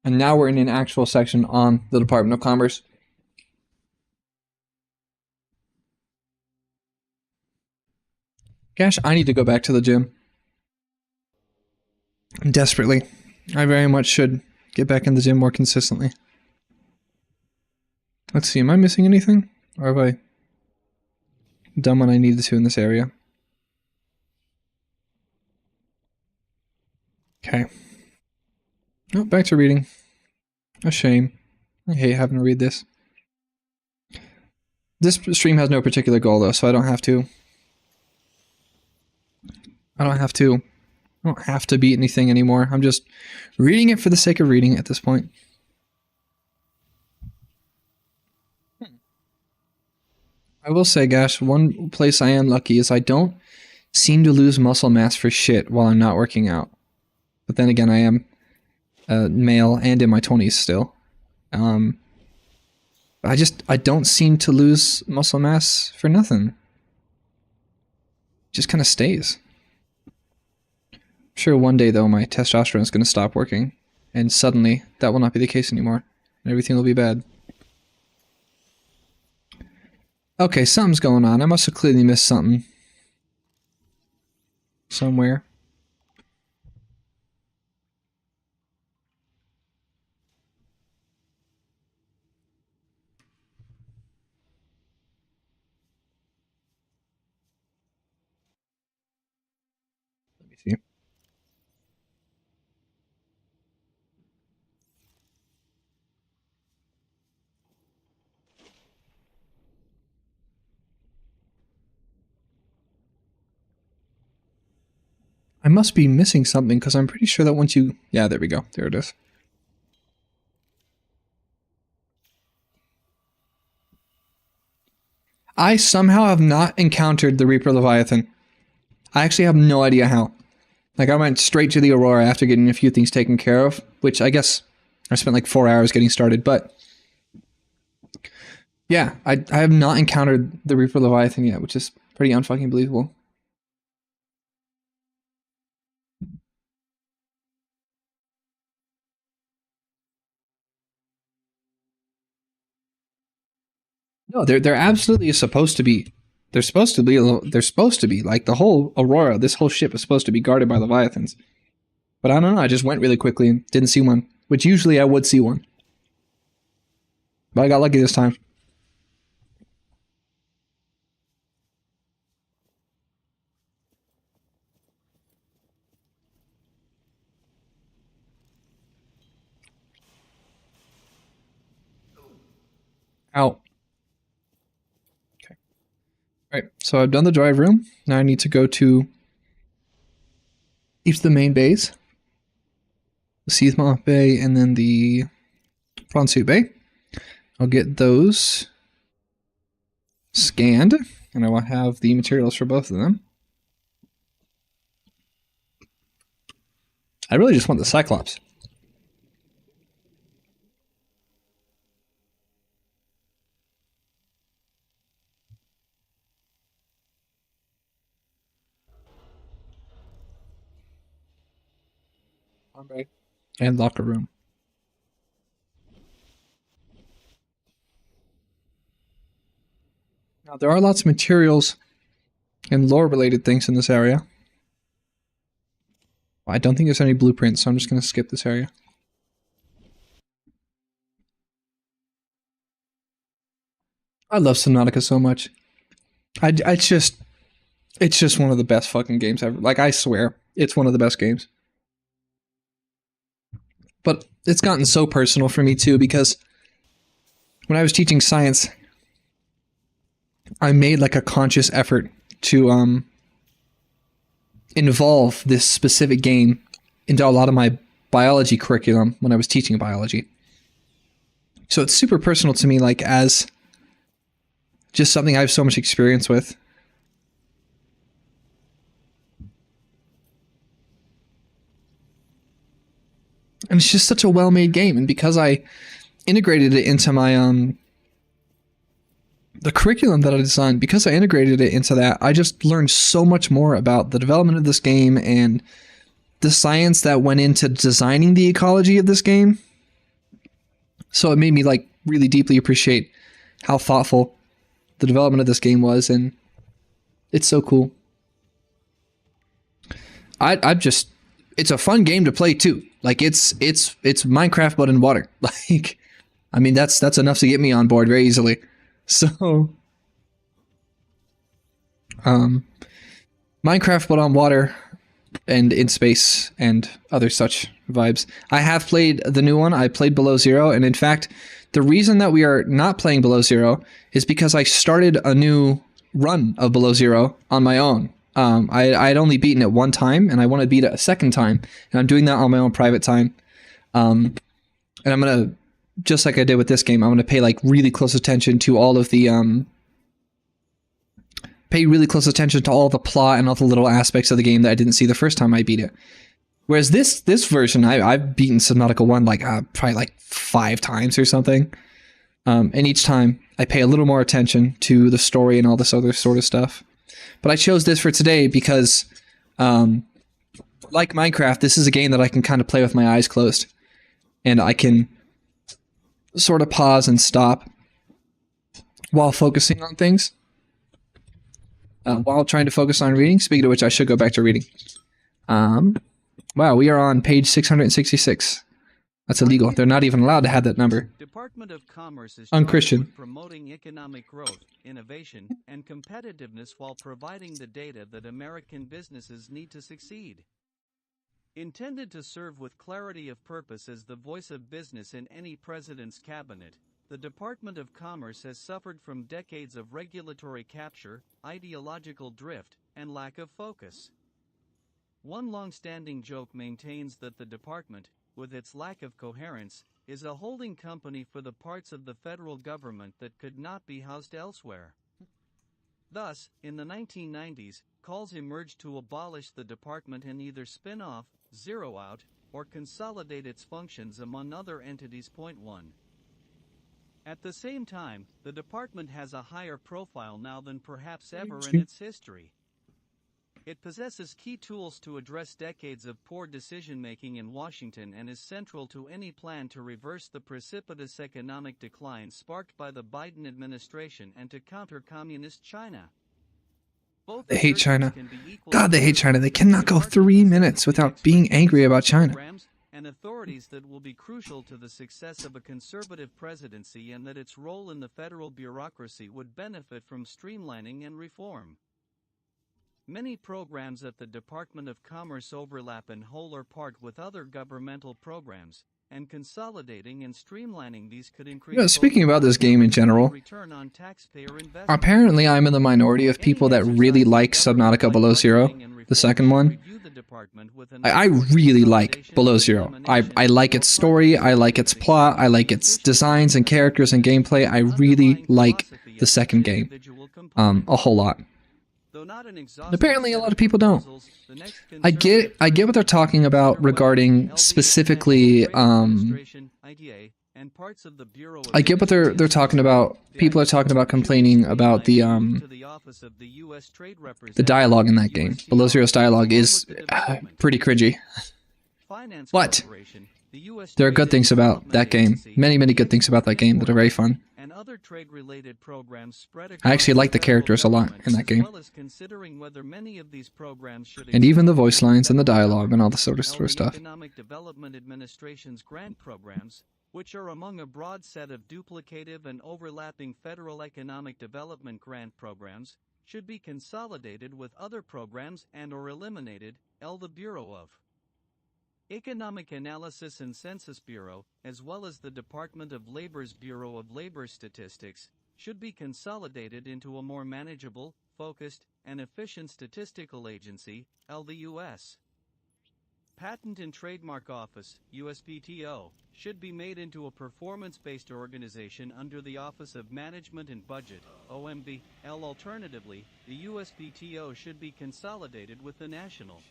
And now we're in an actual section on the Department of Commerce. Gosh, I need to go back to the gym. Desperately. I very much should get back in the gym more consistently. Let's see, am I missing anything? Or have I done what I needed to in this area? Okay. Oh, back to reading. A shame. I hate having to read this. This stream has no particular goal though, so I don't have to. I don't have to beat anything anymore. I'm just reading it for the sake of reading it at this point. I will say, gosh, one place I am lucky is I don't seem to lose muscle mass for shit while I'm not working out. But then again, I am male and in my 20s still. I don't seem to lose muscle mass for nothing. It just kind of stays. I'm sure one day though my testosterone is going to stop working, and suddenly that will not be the case anymore, and everything will be bad. Okay, something's going on. I must have clearly missed something somewhere. Let me see. I must be missing something because I'm pretty sure that once you... Yeah, there we go. There it is. I somehow have not encountered the Reaper Leviathan. I actually have no idea how. Like, I went straight to the Aurora after getting a few things taken care of, which I guess I spent like 4 hours getting started, but... Yeah, I have not encountered the Reaper Leviathan yet, which is pretty unfucking believable. No, they're absolutely supposed to be. They're supposed to be like the whole Aurora. This whole ship is supposed to be guarded by Leviathans. But I don't know. I just went really quickly and didn't see one, which usually I would see one. But I got lucky this time. Ow. Alright, so I've done the drive room. Now I need to go to each of the main bays. The Seathmoth Bay and then the Prawn Suit Bay. I'll get those scanned, and I will have the materials for both of them. I really just want the Cyclops. And locker room. Now there are lots of materials and lore related things in this area. I don't think there's any blueprints, so I'm just going to skip this area. I love Subnautica so much. It's just one of the best fucking games ever. Like, I swear, it's one of the best games. But it's gotten so personal for me too, because when I was teaching science, I made like a conscious effort to involve this specific game into a lot of my biology curriculum when I was teaching biology. So it's super personal to me, like as just something I have so much experience with. And it's just such a well-made game, and because I integrated it into my the curriculum that I designed, because I integrated it into that, I just learned so much more about the development of this game and the science that went into designing the ecology of this game. So it made me like really deeply appreciate how thoughtful the development of this game was, and it's so cool. It's a fun game to play too. Like it's Minecraft but in water. Like, I mean, that's enough to get me on board very easily. So, Minecraft but on water and in space and other such vibes. I have played the new one. I played Below Zero, and in fact, the reason that we are not playing Below Zero is because I started a new run of Below Zero on my own. I had only beaten it one time, and I want to beat it a second time, and I'm doing that on my own private time. And I'm gonna, just like I did with this game, I'm gonna pay like really close attention to all of the plot and all the little aspects of the game that I didn't see the first time I beat it. Whereas this version, I've beaten Subnautica 1 like probably like 5 times or something. And each time I pay a little more attention to the story and all this other sort of stuff. But I chose this for today because, like Minecraft, this is a game that I can kind of play with my eyes closed. And I can sort of pause and stop while focusing on things. While trying to focus on reading. Speaking of which, I should go back to reading. Wow, we are on page 666. That's illegal. They're not even allowed to have that number. Department of Commerce is Unchristian. promoting economic growth, innovation, and competitiveness while providing the data that American businesses need to succeed. Intended to serve with clarity of purpose as the voice of business in any president's cabinet, the Department of Commerce has suffered from decades of regulatory capture, ideological drift, and lack of focus. One long-standing joke maintains that the department, with its lack of coherence, is a holding company for the parts of the federal government that could not be housed elsewhere. Thus, in the 1990s, calls emerged to abolish the department and either spin off, zero out, or consolidate its functions among other entities. 1. At the same time, the department has a higher profile now than perhaps ever in its history. It possesses key tools to address decades of poor decision-making in Washington and is central to any plan to reverse the precipitous economic decline sparked by the Biden administration and to counter communist China. They hate China. God, they hate China. They cannot go 3 minutes without being angry about China. And authorities that will be crucial to the success of a conservative presidency, and that its role in the federal bureaucracy would benefit from streamlining and reform. Many programs at the Department of Commerce overlap in whole or part with other governmental programs, and consolidating and streamlining these could increase. Speaking about this game in general, apparently I'm in the minority of people that really like Subnautica Below Zero, the second one. I really like Below Zero. I like its story, I like its plot, I like its designs and characters and gameplay. I really like the second game a whole lot. Apparently a lot of people don't. I get what they're talking about regarding specifically I get what they're talking about. People are talking about complaining about the dialogue in that game. Below Zero's dialogue is pretty cringy. But there are good things about that game. Many good things about that game that are very fun. other trade-related programs spread across I actually like the federal characters a lot government, in that game. as well as considering whether many of these programs should And even the exist voice within lines and the federal dialogue and all government. the sort of The stuff. Economic Development Administration's grant programs, which are among a broad set of duplicative and overlapping federal economic development grant programs, should be consolidated with other programs and/or eliminated. The Bureau of Economic Analysis and Census Bureau, as well as the Department of Labor's Bureau of Labor Statistics, should be consolidated into a more manageable, focused, and efficient statistical agency, the U.S. Patent and Trademark Office, USPTO, should be made into a performance-based organization under the Office of Management and Budget, OMB. Alternatively, the USPTO should be consolidated with the National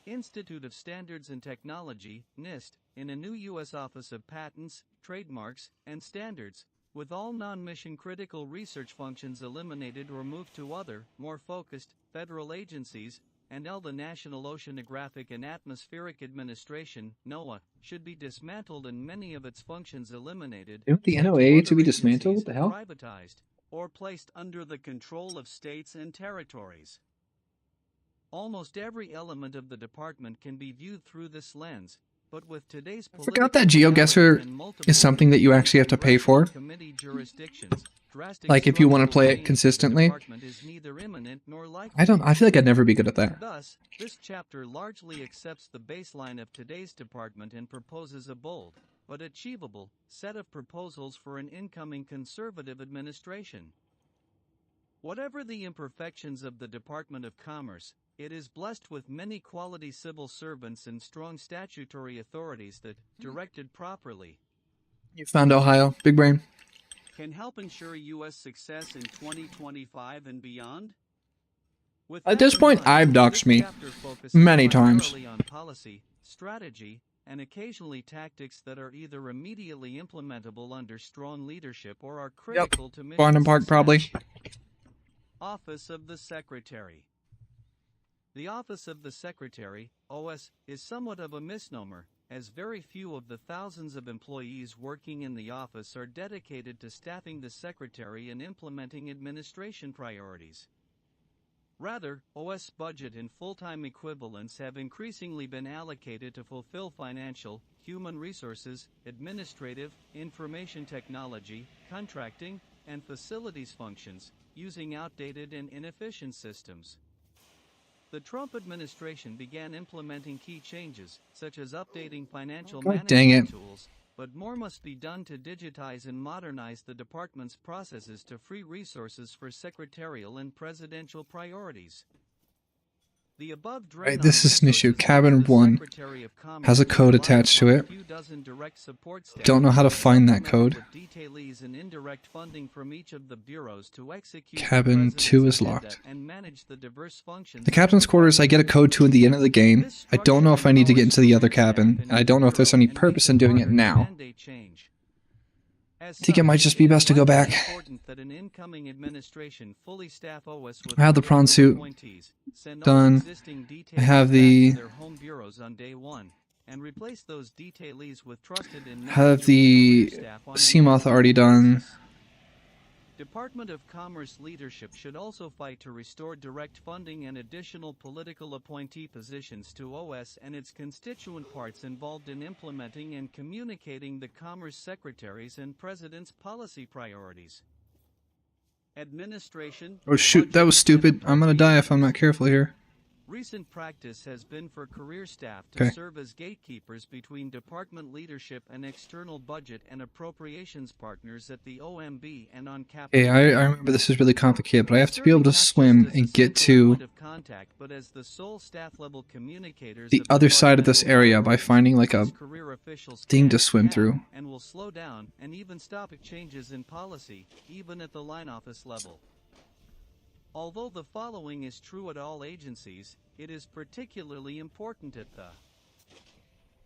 Institute of Standards and Technology, NIST, in a new U.S. Office of Patents, Trademarks, and Standards, with all non-mission critical research functions eliminated or moved to other, more focused, federal agencies, and the National Oceanographic and Atmospheric Administration, NOAA, should be dismantled and many of its functions eliminated. You want the sent NOAA other to be dismantled? agencies, What the hell? privatized, or placed under the control of states and territories. Almost every element of the department can be viewed through this lens, but with today's I forgot that GeoGuessr is something that you actually have to pay for. Like if you want to play it consistently. I feel like I'd never be good at that. Thus, this chapter largely accepts the baseline of today's department and proposes a bold, but achievable, set of proposals for an incoming conservative administration. Whatever the imperfections of the Department of Commerce, it is blessed with many quality civil servants and strong statutory authorities that, directed properly, You found Ohio. Big brain. can help ensure U.S. success in 2025 and beyond. With At that this in point, mind, I've doxed this me chapter focuses many times. primarily on policy, strategy, and occasionally tactics that are either immediately implementable under strong leadership or are critical to mission Barnum Park, success. probably. Office of the Secretary. The Office of the Secretary, OS, is somewhat of a misnomer, as very few of the thousands of employees working in the office are dedicated to staffing the Secretary and implementing administration priorities. Rather, OS budget and full-time equivalents have increasingly been allocated to fulfill financial, human resources, administrative, information technology, contracting, and facilities functions, using outdated and inefficient systems. The Trump administration began implementing key changes, such as updating financial God dang management it. tools, but more must be done to digitize and modernize the department's processes to free resources for secretarial and presidential priorities. The above drain Right, this on is an issue. resources Cabin gives the 1 Secretary of Commerce has a code reliance attached to on a it. few dozen direct support staff, Don't know how to find that code. supplemented with detailees and indirect funding from each of the bureaus to execute the Cabin president's 2 is agenda locked. and manage the diverse functions The of captain's quarters, I get a code to at the end of the game. This I don't know if I need to get into the other cabin, and I don't know if there's any purpose in doing it now. I think it might just be best to go back. I have the prawn suit done. I have the Seamoth already done. Department of Commerce leadership should also fight to restore direct funding and additional political appointee positions to OS and its constituent parts involved in implementing and communicating the Commerce Secretary's and President's policy priorities. Administration. Oh shoot, that was stupid. I'm gonna die if I'm not careful here. Recent practice has been for career staff to serve as gatekeepers between department leadership and external budget and appropriations partners at the OMB and on Capitol. Hey, I remember this is really complicated, but I have to be able to swim and get to the other side of this area by finding like a thing to swim through. And will slow down and even stop changes in policy, even at the line office level. Although the following is true at all agencies, it is particularly important at the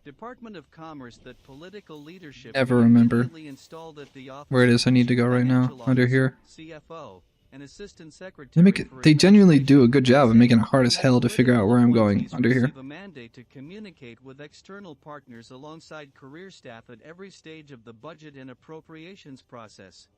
Department of Commerce that political leadership Never remember installed at the office where it is I need to go right now. Financial Under Officer, here. CFO, and Assistant They Secretary make it, for they genuinely do a good job of Administration, making it hard as and hell to figure out where I'm going political under here. appointees receive a mandate to communicate with external partners alongside career staff at every stage of the budget and appropriations process.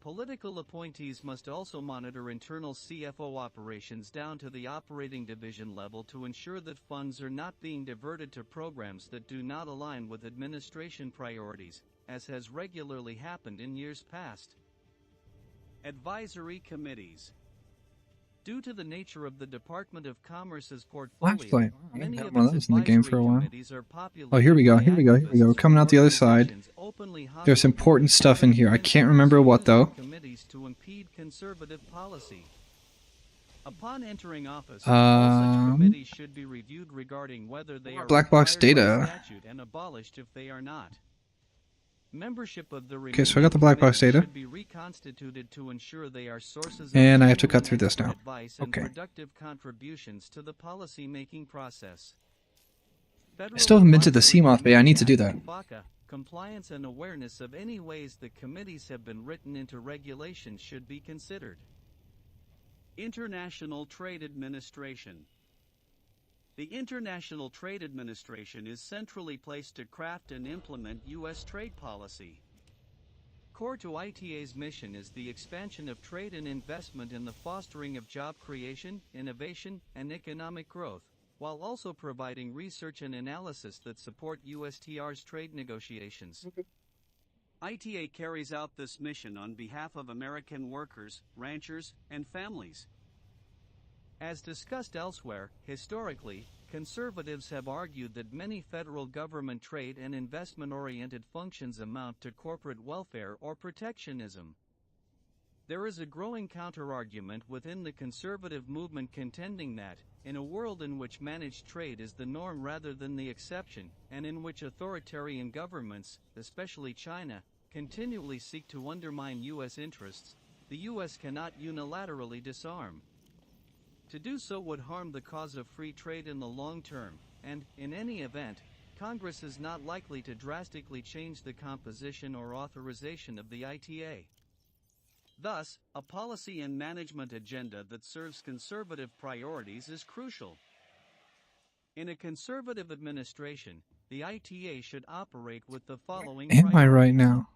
Political appointees must also monitor internal CFO operations down to the operating division level to ensure that funds are not being diverted to programs that do not align with administration priorities, as has regularly happened in years past. Advisory committees. Due to the nature of the Department of Commerce's portfolio, Flashlight. I many haven't had of one of its those in the game advisory for a while. committees are populated Oh, here we go, by here we go, here we go. activists Coming from out the other side. organizations openly hostile There's important stuff in here. I can't remember what though. committees to impede conservative policy. Upon entering office, all such committees should be reviewed regarding whether they are Black box required by data. statute and abolished if they are not. Membership of the Okay, so I got the black box remaining data. should be reconstituted to ensure they are sources of And I have to cut genuine through this expert now. advice and Okay. productive contributions to the policy-making process. I still haven't been to the Seamoth Bay. I need to do that. FACA, compliance and awareness of any ways the committees have been written into regulations should be considered. International Trade Administration. The International Trade Administration is centrally placed to craft and implement U.S. trade policy. Core to ITA's mission is the expansion of trade and investment and the fostering of job creation, innovation, and economic growth, while also providing research and analysis that support USTR's trade negotiations. ITA carries out this mission on behalf of American workers, ranchers, and families. As discussed elsewhere, historically, conservatives have argued that many federal government trade and investment-oriented functions amount to corporate welfare or protectionism. There is a growing counterargument within the conservative movement contending that, in a world in which managed trade is the norm rather than the exception, and in which authoritarian governments, especially China, continually seek to undermine U.S. interests, the U.S. cannot unilaterally disarm. To do so would harm the cause of free trade in the long term, and, in any event, Congress is not likely to drastically change the composition or authorization of the ITA. Thus, a policy and management agenda that serves conservative priorities is crucial. In a conservative administration, the ITA should operate with the following Am I right priorities. now?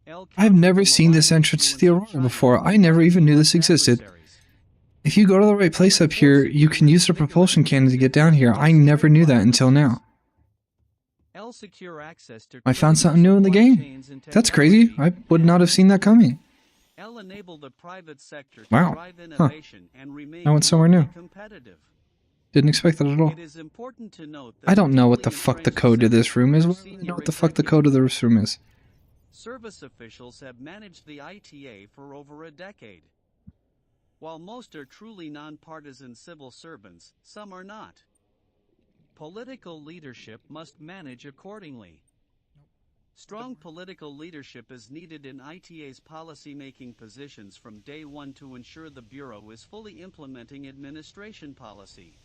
L. I've never seen this entrance to the Aurora before. I never even knew this existed. If you go to the right place up here, you can use the propulsion cannon to get down here. I never knew that until now. L. Secure access to I found critical something new in the supply game. chains and That's crazy. technology. I would not have seen that coming. L. Enable the private sector to Wow. drive Huh. innovation and remain I went somewhere new. globally competitive. Didn't expect that at all. It is important to note that I don't know what the deeply fuck the entrenched code to this room is. Why senior do I know what the fuck the code to this room is? Service officials have managed the ITA for over a decade. While most are truly nonpartisan civil servants, some are not. Political leadership must manage accordingly. Strong political leadership is needed in ITA's policy-making positions from day one to ensure the Bureau is fully implementing administration policy.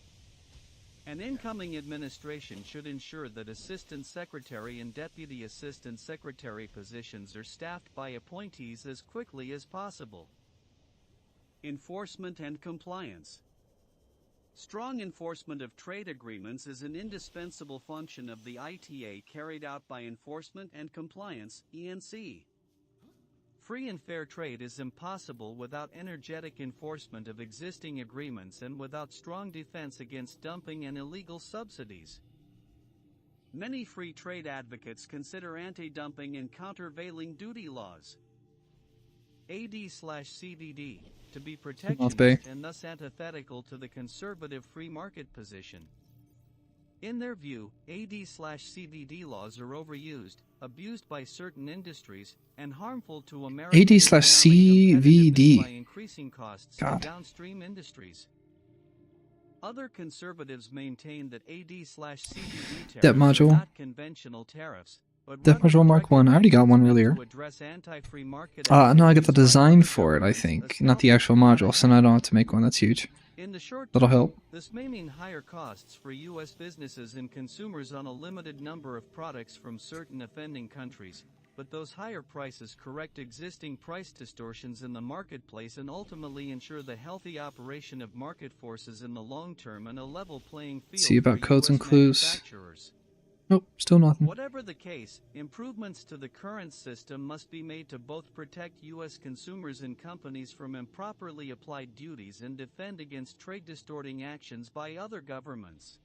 An incoming administration should ensure that Assistant Secretary and Deputy Assistant Secretary positions are staffed by appointees as quickly as possible. Enforcement and compliance. Strong enforcement of trade agreements is an indispensable function of the ITA carried out by Enforcement and Compliance, ENC. Free and fair trade is impossible without energetic enforcement of existing agreements and without strong defense against dumping and illegal subsidies. Many free trade advocates consider anti-dumping and countervailing duty laws, AD/CVD, to be protectionist and thus antithetical to the conservative free market position. In their view, AD/CVD laws are overused, abused by certain industries, and harmful to American AD/CVD. by increasing costs to downstream industries. Other conservatives maintain that AD/CVD tariffs module. are not conventional tariffs, but Depth rather module Mark 1. I already got one earlier. to address anti-free market No, I got the activities design by for it, I governments, think. Not the actual module, so now I don't have to make one. That's huge. In the short That'll term, help. this may mean higher costs for U.S. businesses and consumers on a limited number of products from certain offending countries, but those higher prices correct existing price distortions in the marketplace and ultimately ensure the healthy operation of market forces in the long term and a level playing field See about for codes US and clues. manufacturers. Nope, still nothing. Whatever the case, improvements to the current system must be made to both protect U.S. consumers and companies from improperly applied duties and defend against trade-distorting actions by other governments.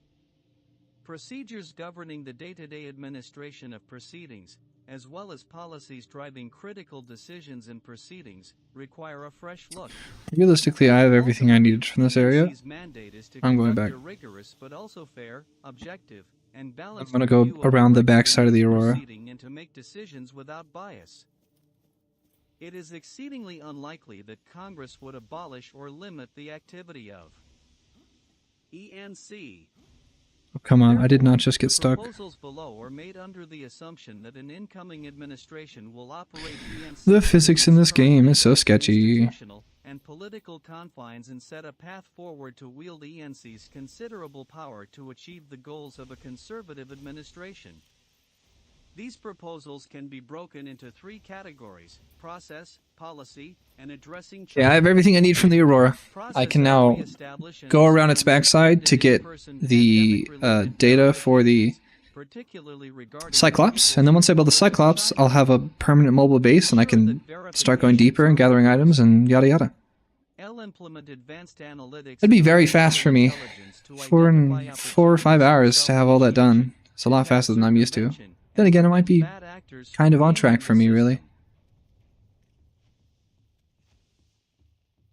Procedures governing the day-to-day administration of proceedings, as well as policies driving critical decisions in proceedings, require a fresh look. Realistically, I have everything I needed from this area. ENC's mandate is to I'm going conduct back. a rigorous but also fair, objective, and balanced I'm gonna go review of around the record back side of the in each Aurora. proceeding and to make decisions without bias. It is exceedingly unlikely that Congress would abolish or limit the activity of ENC. Oh, come on, I did Therefore, not just get the stuck. proposals below are made under the assumption that an incoming administration will operate ENC The physics in this game is so sketchy. institutional and political confines and set a path forward to wield ENC's considerable power to achieve the goals of a conservative administration. These proposals can be broken into three categories: process, policy, and addressing Yeah, I have everything I need from the Aurora. I can now go around its backside to get the data for the Cyclops, and then once I build the Cyclops, I'll have a permanent mobile base and I can start going deeper and gathering items and yada yada. It'd be very fast for me. 4 or 5 hours to have all that done. It's a lot faster than I'm used to. Then again, it might be kind of on track for me, really.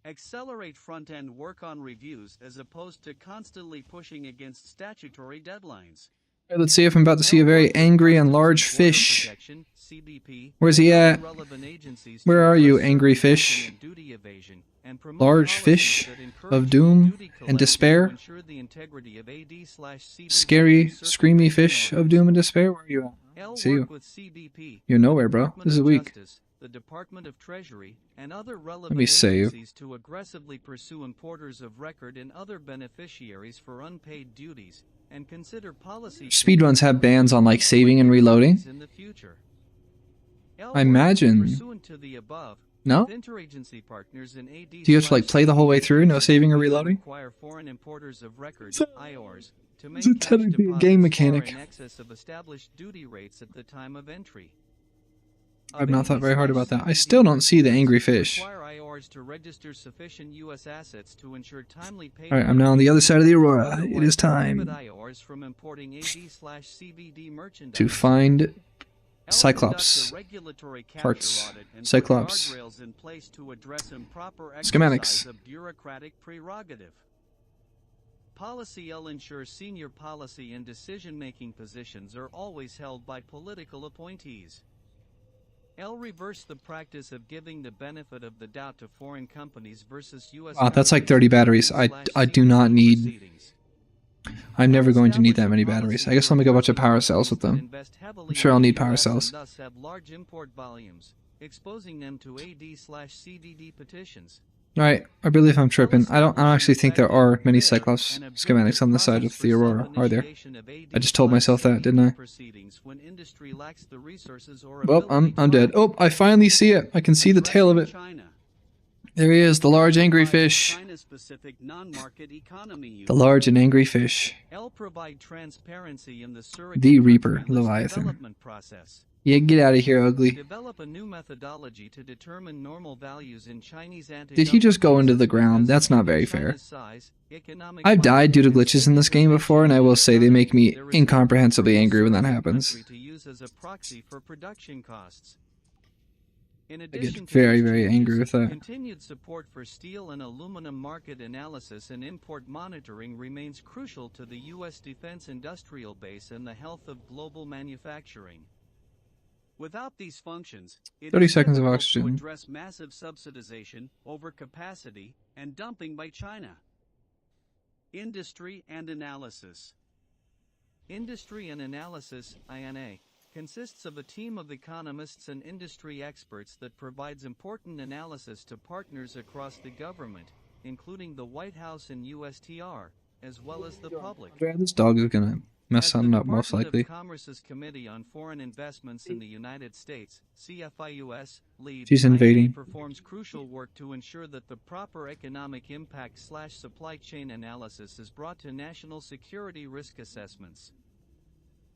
Accelerate front-end work on reviews as opposed to constantly pushing against statutory deadlines. Alright, let's see if I'm about to see a very angry and large fish. Where's he at? Where are you, angry fish? Large fish of doom and despair? Scary, screamy fish of doom and despair? Where are you at? See you. You're nowhere, bro. This is weak. The Department of Treasury, and other Let relevant me save. agencies to aggressively pursue importers of record and other beneficiaries for unpaid duties, and consider policy Speedruns have bans on like saving and reloading. in the future. I imagine. Pursuant to the above, No? with interagency partners in AD Do you have to like play the whole way through, no saving or reloading? require foreign importers of record, So- IORs, to Is it make cash technically a game deposits far mechanic? in excess of established duty rates at the time of entry. I've not thought very hard about that. I still don't see the angry fish. Require IORs to register sufficient U.S. assets to ensure timely payment. Alright, I'm now on the other side of the Aurora. It is time Prohibit IORs from importing AD/CVD merchandise. to find L Cyclops conducts a regulatory capture parts. audit and put Cyclops. guardrails in place to address improper Schematics. exercise of bureaucratic prerogative. Policy L ensures senior policy and decision-making positions are always held by political appointees. L reverse the practice of giving the benefit of the doubt to foreign companies versus U.S. Wow, that's like 30 batteries. I do not need... I'm never going to need that many batteries. I guess I'll make a bunch of power cells with them. I'm sure I'll need power cells. Thus have large import volumes, exposing them to AD/CVD petitions. Alright, I believe I'm tripping. I don't actually think there are many Cyclops schematics on the side of the Aurora, are there? I just told myself that, didn't I? Well, I'm dead. Oh, I finally see it. I can see the tail of it. There he is, the large angry fish. The large and angry fish. The Reaper, Leviathan. Yeah, get out of here, ugly. Develop a new methodology to determine normal values in Chinese Did he just go into the ground? That's not very fair. I've died due to glitches in this game before, and I will say they make me incomprehensibly angry when that happens. I get very, very angry with that. Continued support for steel and aluminum market analysis and import monitoring remains crucial to the U.S. defense industrial base and the health of global manufacturing. Without these functions, it 30 is seconds of difficult oxygen. to address massive subsidization, overcapacity, and dumping by China. Industry and analysis. Industry and analysis, INA, consists of a team of economists and industry experts that provides important analysis to partners across the government, including the White House and USTR, as well as the public. This dog is gonna Mess As something the up, most Department likely. of Commerce's Committee on Foreign Investments in the United States, CFIUS, lead, She's INA invading. performs crucial work to ensure that the proper economic impact/supply chain analysis is brought to national security risk assessments.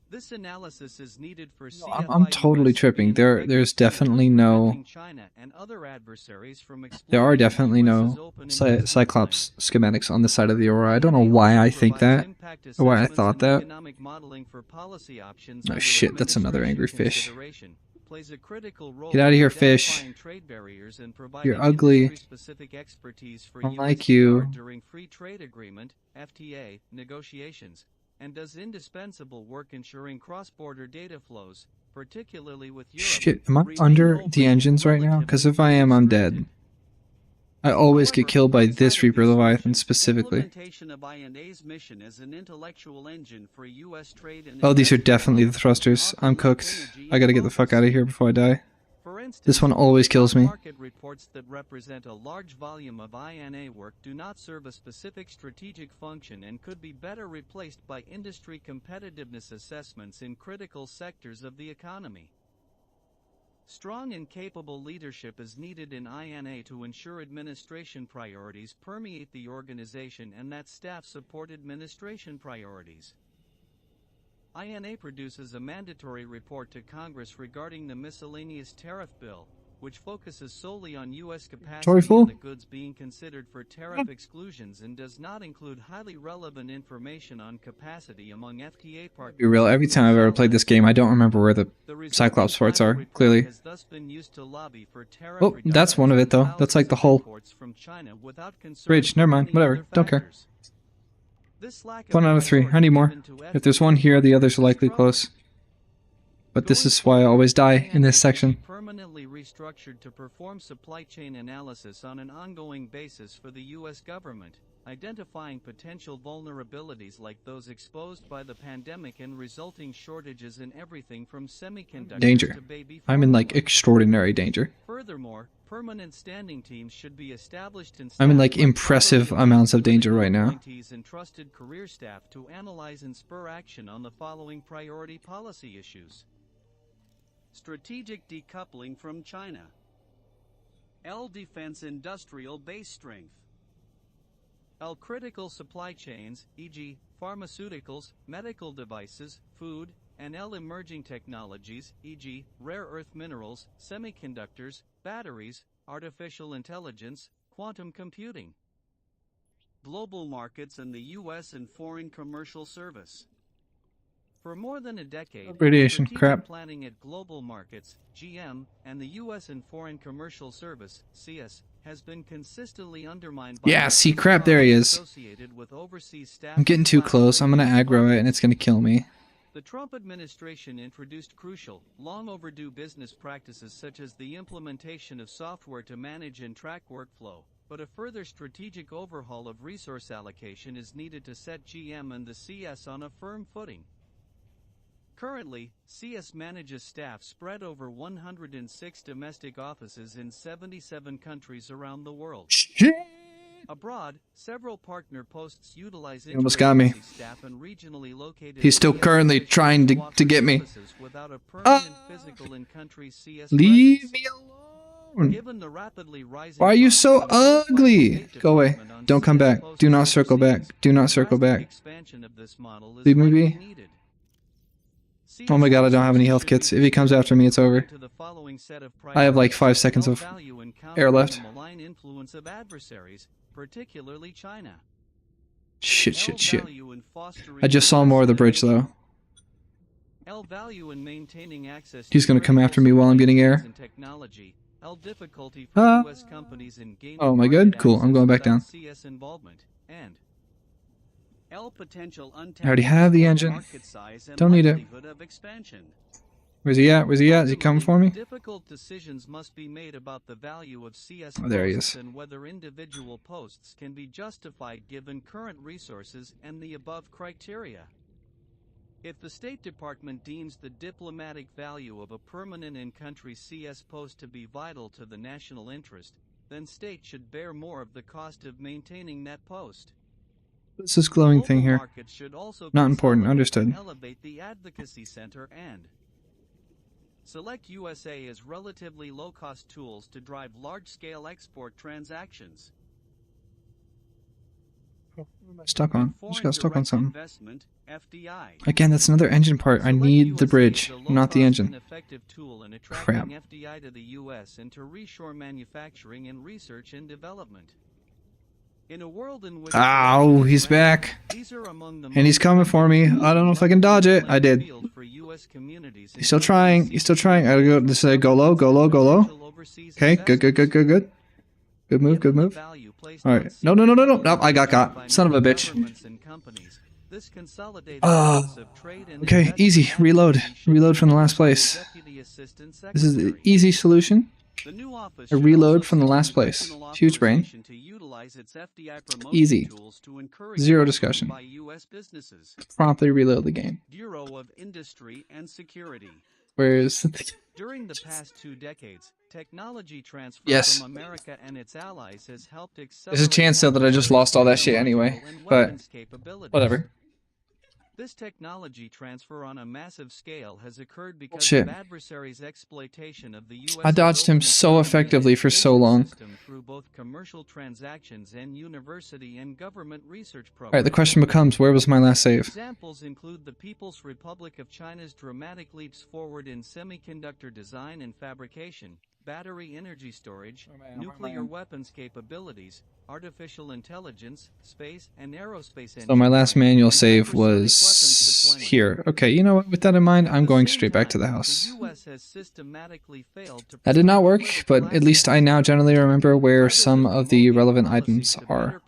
This analysis is needed for I'm totally tripping. There's definitely no. China and other adversaries from There are exploiting the definitely US's no open investment Cyclops schematics on the side of the Aurora. I don't know INA why also I think provides that. impact Or why I assessments thought and that. economic modeling for policy options Oh under shit, that's another angry administration fish. consideration, plays a critical role Get out of in here, fish. identifying trade barriers and providing You're ugly. industry-specific expertise for I don't like USTR you. during free trade agreement (FTA) negotiations, and does indispensable work ensuring cross-border data flows, particularly with Europe. Shit, am I remain under open the and engines right now? Because if I am, I'm dead. restricted. I always get However, killed by outside this of Reaper these Leviathan functions, specifically. implementation of INA's mission as an intellectual engine for U.S. trade and Oh, these are investment definitely the policy thrusters. often I'm lack cooked. energy I and gotta get the fuck focus. out of here before I die. For instance, This one always kills me. market reports that represent a large volume of INA work do not serve a specific strategic function and could be better replaced by industry competitiveness assessments in critical sectors of the economy. Strong and capable leadership is needed in INA to ensure administration priorities permeate the organization and that staff support administration priorities. INA produces a mandatory report to Congress regarding the miscellaneous tariff bill, which focuses solely on U.S. capacity fool. and the goods being considered for tariff exclusions and does not include highly relevant information on capacity among FTA partners. Be real, every time I've ever played this game, I don't remember where the Cyclops parts are, clearly. Has thus been used to lobby for tariff Oh, that's one of it though. That's like the whole bridge. Never mind, whatever. Don't care. 1 out of 3. I need more. If there's one here, the others are likely close. But this is why I always die in this section. Permanently restructured to perform supply chain analysis on an ongoing basis for the U.S. government, identifying potential vulnerabilities like those exposed by the pandemic and resulting shortages in everything from semiconductors Danger. to baby I'm in like formula. extraordinary danger. Furthermore, permanent standing teams should be established in I'm in like staff by impressive properly amounts of elected danger right now. appointees and trusted career staff to analyze and spur action on the following priority policy issues. Strategic decoupling from China. L. Defense industrial base strength. L. Critical supply chains, e.g., pharmaceuticals, medical devices, food, and L. Emerging technologies, e.g., rare earth minerals, semiconductors, batteries, artificial intelligence, quantum computing. Global markets and the U.S. and foreign commercial service. For more than a decade, Radiation, strategic crap. planning at global markets, GM, and the U.S. and Foreign Commercial Service, CS, has been consistently undermined by Yeah, the see, crap, there he is. associated with overseas staff I'm getting too close. I'm gonna aggro it and it's gonna kill me. The Trump administration introduced crucial, long overdue business practices such as the implementation of software to manage and track workflow, but a further strategic overhaul of resource allocation is needed to set GM and the CS on a firm footing. Currently, CS manages staff spread over 106 domestic offices in 77 countries around the world. Shit. Abroad, several partner posts utilize He almost got me. interagency staff and regionally located He's still CS currently officials trying who to offer get me. services without a permanent physical in-country CS Leave presence. me alone. Given the rapidly rising Why are you costs so imposed by the ugly? State Go away. Department on Don't come CS back. Do postings not circle back. overseas, Do not circle drastic back. expansion of this model is Leave me likely be. needed. Oh my god, I don't have any health kits. If he comes after me, it's over. I have like 5 seconds of air left. Influence of adversaries, particularly China. Shit, shit, shit. I just saw more of the bridge though. L value in maintaining access He's gonna to come after me while I'm getting air. and technology. L difficulty for US companies in gaining Oh my market god, cool. I'm access going back without down. CS involvement. And L potential I already have the engine. market size and Don't need it. likelihood of expansion. Where's he at? Where's he at? Is he coming for me? Difficult decisions must be made about the value of CS Oh, there he posts is. and whether individual posts can be justified given current resources and the above criteria. If the State Department deems the diplomatic value of a permanent in-country CS post to be vital to the national interest, then state should bear more of the cost of maintaining that post. What's this glowing Global thing here? markets should also Not important, consolidate and understood. elevate the advocacy center and select USA as relatively low-cost tools to drive large-scale export transactions. Stuck on. Foreign Just got stuck on direct something. investment, FDI. Again, that's another engine part. I Select need the USA bridge, as a not the low-cost engine. and effective tool in Crap. attracting FDI to the US and to reshore manufacturing and research and development. In a world in which Ow, he's back. these are among the And he's coming for me. I don't know if I can dodge it. I did. He's still trying. He's still trying. I gotta go. This go low, go low, go low. Okay, good, good, good, good, good. Good move, good move. Alright. No, no, no, no, no. Nope, I got. Son of a bitch. Okay, easy. Reload. Reload from the last place. This is the easy solution. A reload from the last place. Huge brain. Easy. Zero discussion. Promptly reload the game. Bureau of Industry and Security. Whereas During the past 2 decades, technology transfer Yes. from America and its allies has helped accelerate. there's a chance though that I just lost all that shit anyway. But whatever. This technology transfer on a massive scale has occurred because Shit. of adversaries' exploitation of the US I dodged him so economy effectively and for so long. system through both commercial transactions and university and government research programs. Alright, the question becomes, where was my last save? Examples include the People's Republic of China's dramatic leaps forward in semiconductor design and fabrication, battery energy storage, nuclear weapons capabilities, artificial intelligence, space, and aerospace. So my last manual save was here. Okay, you know what? With that in mind, I'm going straight back to the house. That did not work, but at least I now generally remember where some of the relevant items are.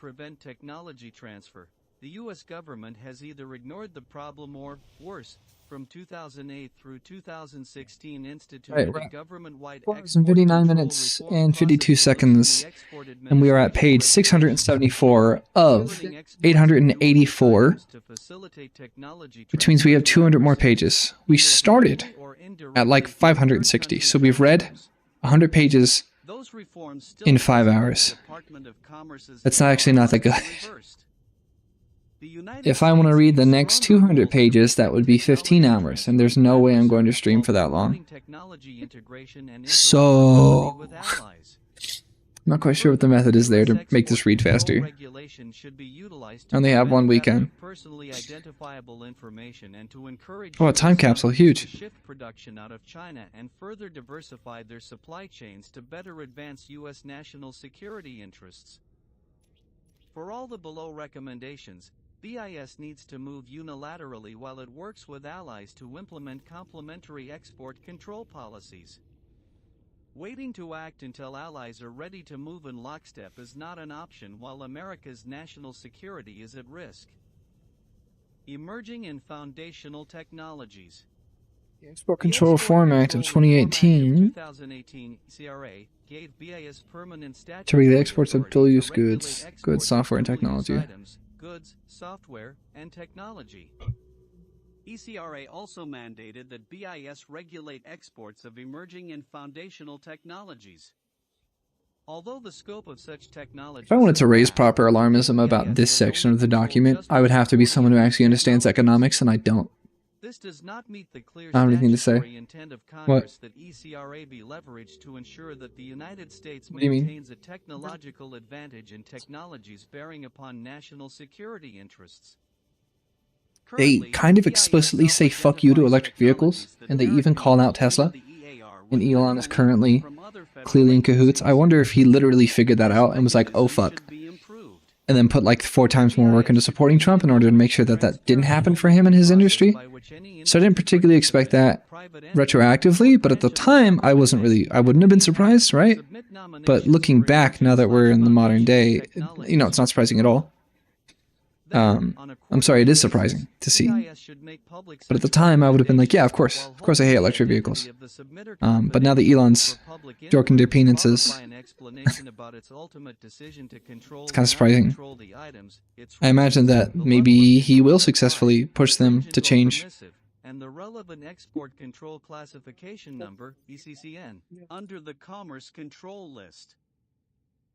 The U.S. government has either ignored the problem or, worse, from 2008 through 2016 instituted Right, a government-wide 59 minutes and 52 seconds, and we are at page 674 of 884, which means we have 200 more pages. We started at like 560, so we've read 100 pages in 5 hours. That's not actually not that good. If I want to read the next 200 pages, that would be 15 hours, and there's no way I'm going to stream for that long. So, I'm not quite sure what the method is there to make this read faster. I only have one weekend. Oh, a time capsule, huge. Shift production out of China and further diversify their supply chains to better advance U.S. national security interests. For all the below recommendations, BIS needs to move unilaterally while it works with allies to implement complementary export control policies. Waiting to act until allies are ready to move in lockstep is not an option while America's national security is at risk. Emerging and foundational technologies. The Export Control Reform Act of 2018 gave BIS permanent status to regulate exports of authority dual-use to regulate goods, exports software, and of dual-use technology. items, goods, software, and technology. ECRA also mandated that BIS regulate exports of emerging and foundational technologies. Although the scope of such technologies... If I wanted to raise proper alarmism about this section of the document, I would have to be someone who actually understands economics, and I don't. This does not meet the clear I don't have anything to say. statutory intent of Congress that ECRA be leveraged to ensure that the United States What do you mean? maintains a technological advantage in technologies bearing upon national security interests. They Currently, kind of BIS explicitly say fuck you to electric vehicles, and they even call out Tesla. And Elon is currently clearly in cahoots. I wonder if he literally figured that out and was like, oh fuck. And then put like 4 times more work into supporting Trump in order to make sure that that didn't happen for him and his industry. So I didn't particularly expect that retroactively, but at the time I wouldn't have been surprised, right? But looking back, now that we're in the modern day, you know, it's not surprising at all. I'm sorry, it is surprising to see. But at the time, I would have been like, yeah, of course I hate electric vehicles. But now that Elon's joking their penises, it's kind of surprising. I imagine that maybe he will successfully push them to change. And the relevant export control classification number, ECCN, under the Commerce Control List.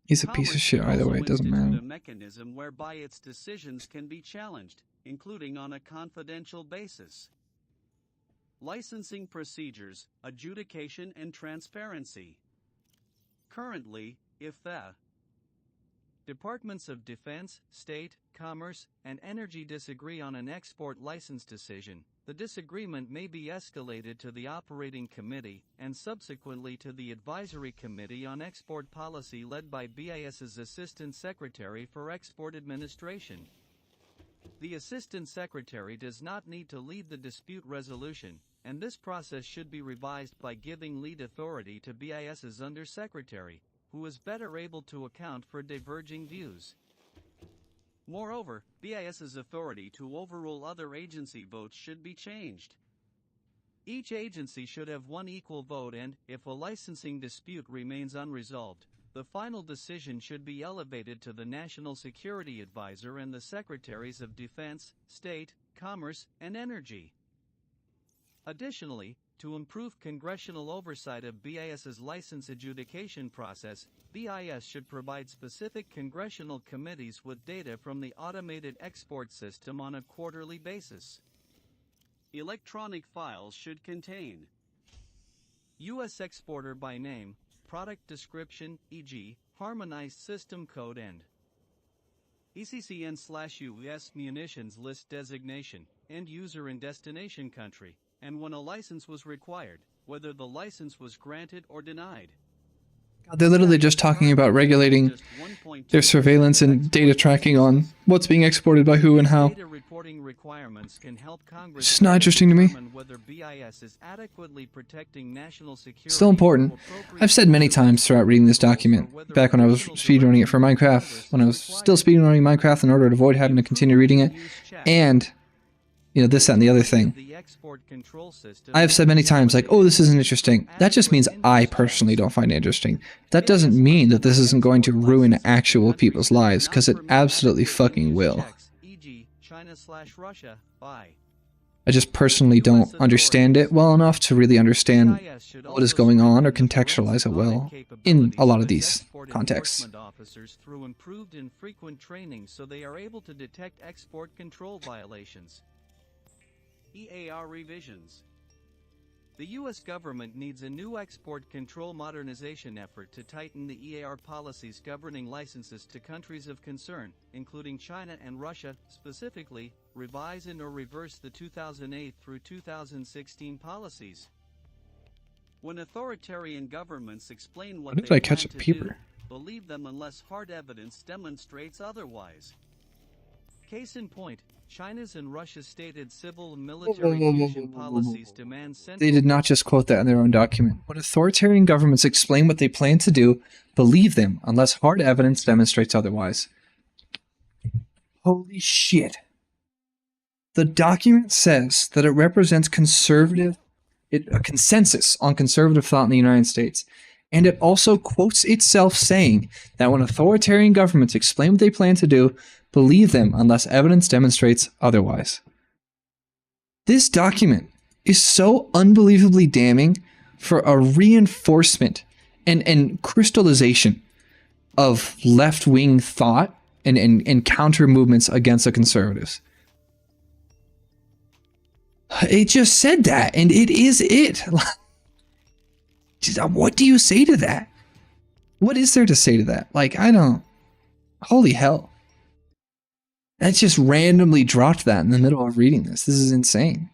He's a piece of shit either way, it doesn't matter. A mechanism whereby its decisions can be challenged, including on a confidential basis. Licensing procedures, adjudication and transparency. Currently, if the Departments of Defense, State, Commerce, and Energy disagree on an export license decision, the disagreement may be escalated to the Operating Committee and subsequently to the Advisory Committee on Export Policy led by BIS's Assistant Secretary for Export Administration. The Assistant Secretary does not need to lead the dispute resolution, and this process should be revised by giving lead authority to BIS's Undersecretary, who is better able to account for diverging views. Moreover, BIS's authority to overrule other agency votes should be changed. Each agency should have one equal vote and, if a licensing dispute remains unresolved, the final decision should be elevated to the National Security Advisor and the Secretaries of Defense, State, Commerce, and Energy. Additionally, to improve congressional oversight of BIS's license adjudication process, BIS should provide specific congressional committees with data from the automated export system on a quarterly basis. Electronic files should contain U.S. exporter by name, product description, e.g., harmonized system code and ECCN/US munitions list designation, end user and destination country, and when a license was required, whether the license was granted or denied. They're literally just talking about regulating their surveillance and data tracking on what's being exported by who and how. Data reporting requirements can help Congress It's not interesting to me. determine whether BIS is adequately protecting national security. Still important. I've said many times throughout reading this document, back when I was speedrunning it for Minecraft, when I was still speedrunning Minecraft in order to avoid having to continue reading it, and, you know, this, that, and the other thing. I have said many times, like, oh, this isn't interesting. That just means I personally don't find it interesting. That doesn't mean that this isn't going to ruin actual people's lives, because it absolutely fucking will. I just personally don't understand it well enough to really understand what is going on or contextualize it well in a lot of these contexts. Through improved and frequent training so they are able to detect export control violations. EAR revisions. The U.S. government needs a new export control modernization effort to tighten the EAR policies governing licenses to countries of concern, including China and Russia, specifically, revise and or reverse the 2008 through 2016 policies. When authoritarian governments explain what When did they I catch plan a to peeper? do, believe them unless hard evidence demonstrates otherwise. Case in point, China's and Russia's stated civil and military fusion policies demand central... They did not just quote that in their own document. When authoritarian governments explain what they plan to do, believe them unless hard evidence demonstrates otherwise. Holy shit. The document says that it represents a consensus on conservative thought in the United States. And it also quotes itself saying that when authoritarian governments explain what they plan to do, believe them unless evidence demonstrates otherwise. This document is so unbelievably damning for a reinforcement and crystallization of left-wing thought and counter movements against the conservatives. It just said that, and it is it. What do you say to that? What is there to say to that? Like, I don't... Holy hell. That's just randomly dropped that in the middle of reading this. This is insane.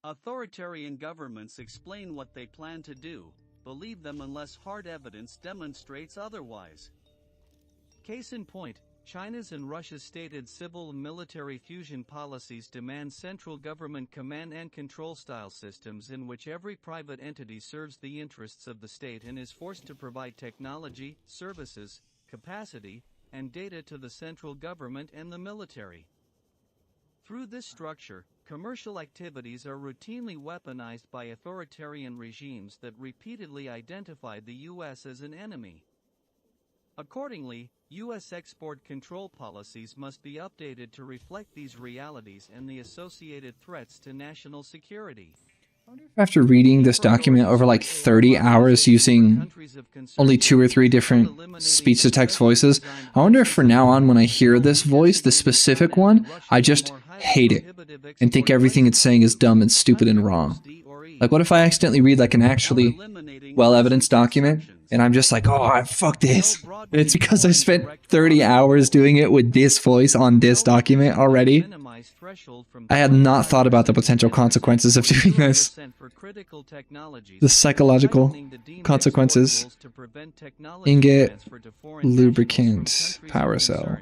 Authoritarian governments explain what they plan to do, believe them unless hard evidence demonstrates otherwise. Case in point, China's and Russia's stated civil and military fusion policies demand central government command and control style systems in which every private entity serves the interests of the state and is forced to provide technology, services, capacity, and data to the central government and the military. Through this structure, commercial activities are routinely weaponized by authoritarian regimes that repeatedly identify the U.S. as an enemy. Accordingly, U.S. export control policies must be updated to reflect these realities and the associated threats to national security. After reading this document over like 30 hours using only 2 or 3 different speech-to-text voices, I wonder if from now on when I hear this voice, the specific one, I just hate it and think everything it's saying is dumb and stupid and wrong. Like, what if I accidentally read like an actually well-evidenced document and I'm just like, oh, fuck this. It's because I spent 30 hours doing it with this voice on this document already. I had not thought about the potential consequences of doing this. The psychological consequences. Ingot, lubricant, power cell.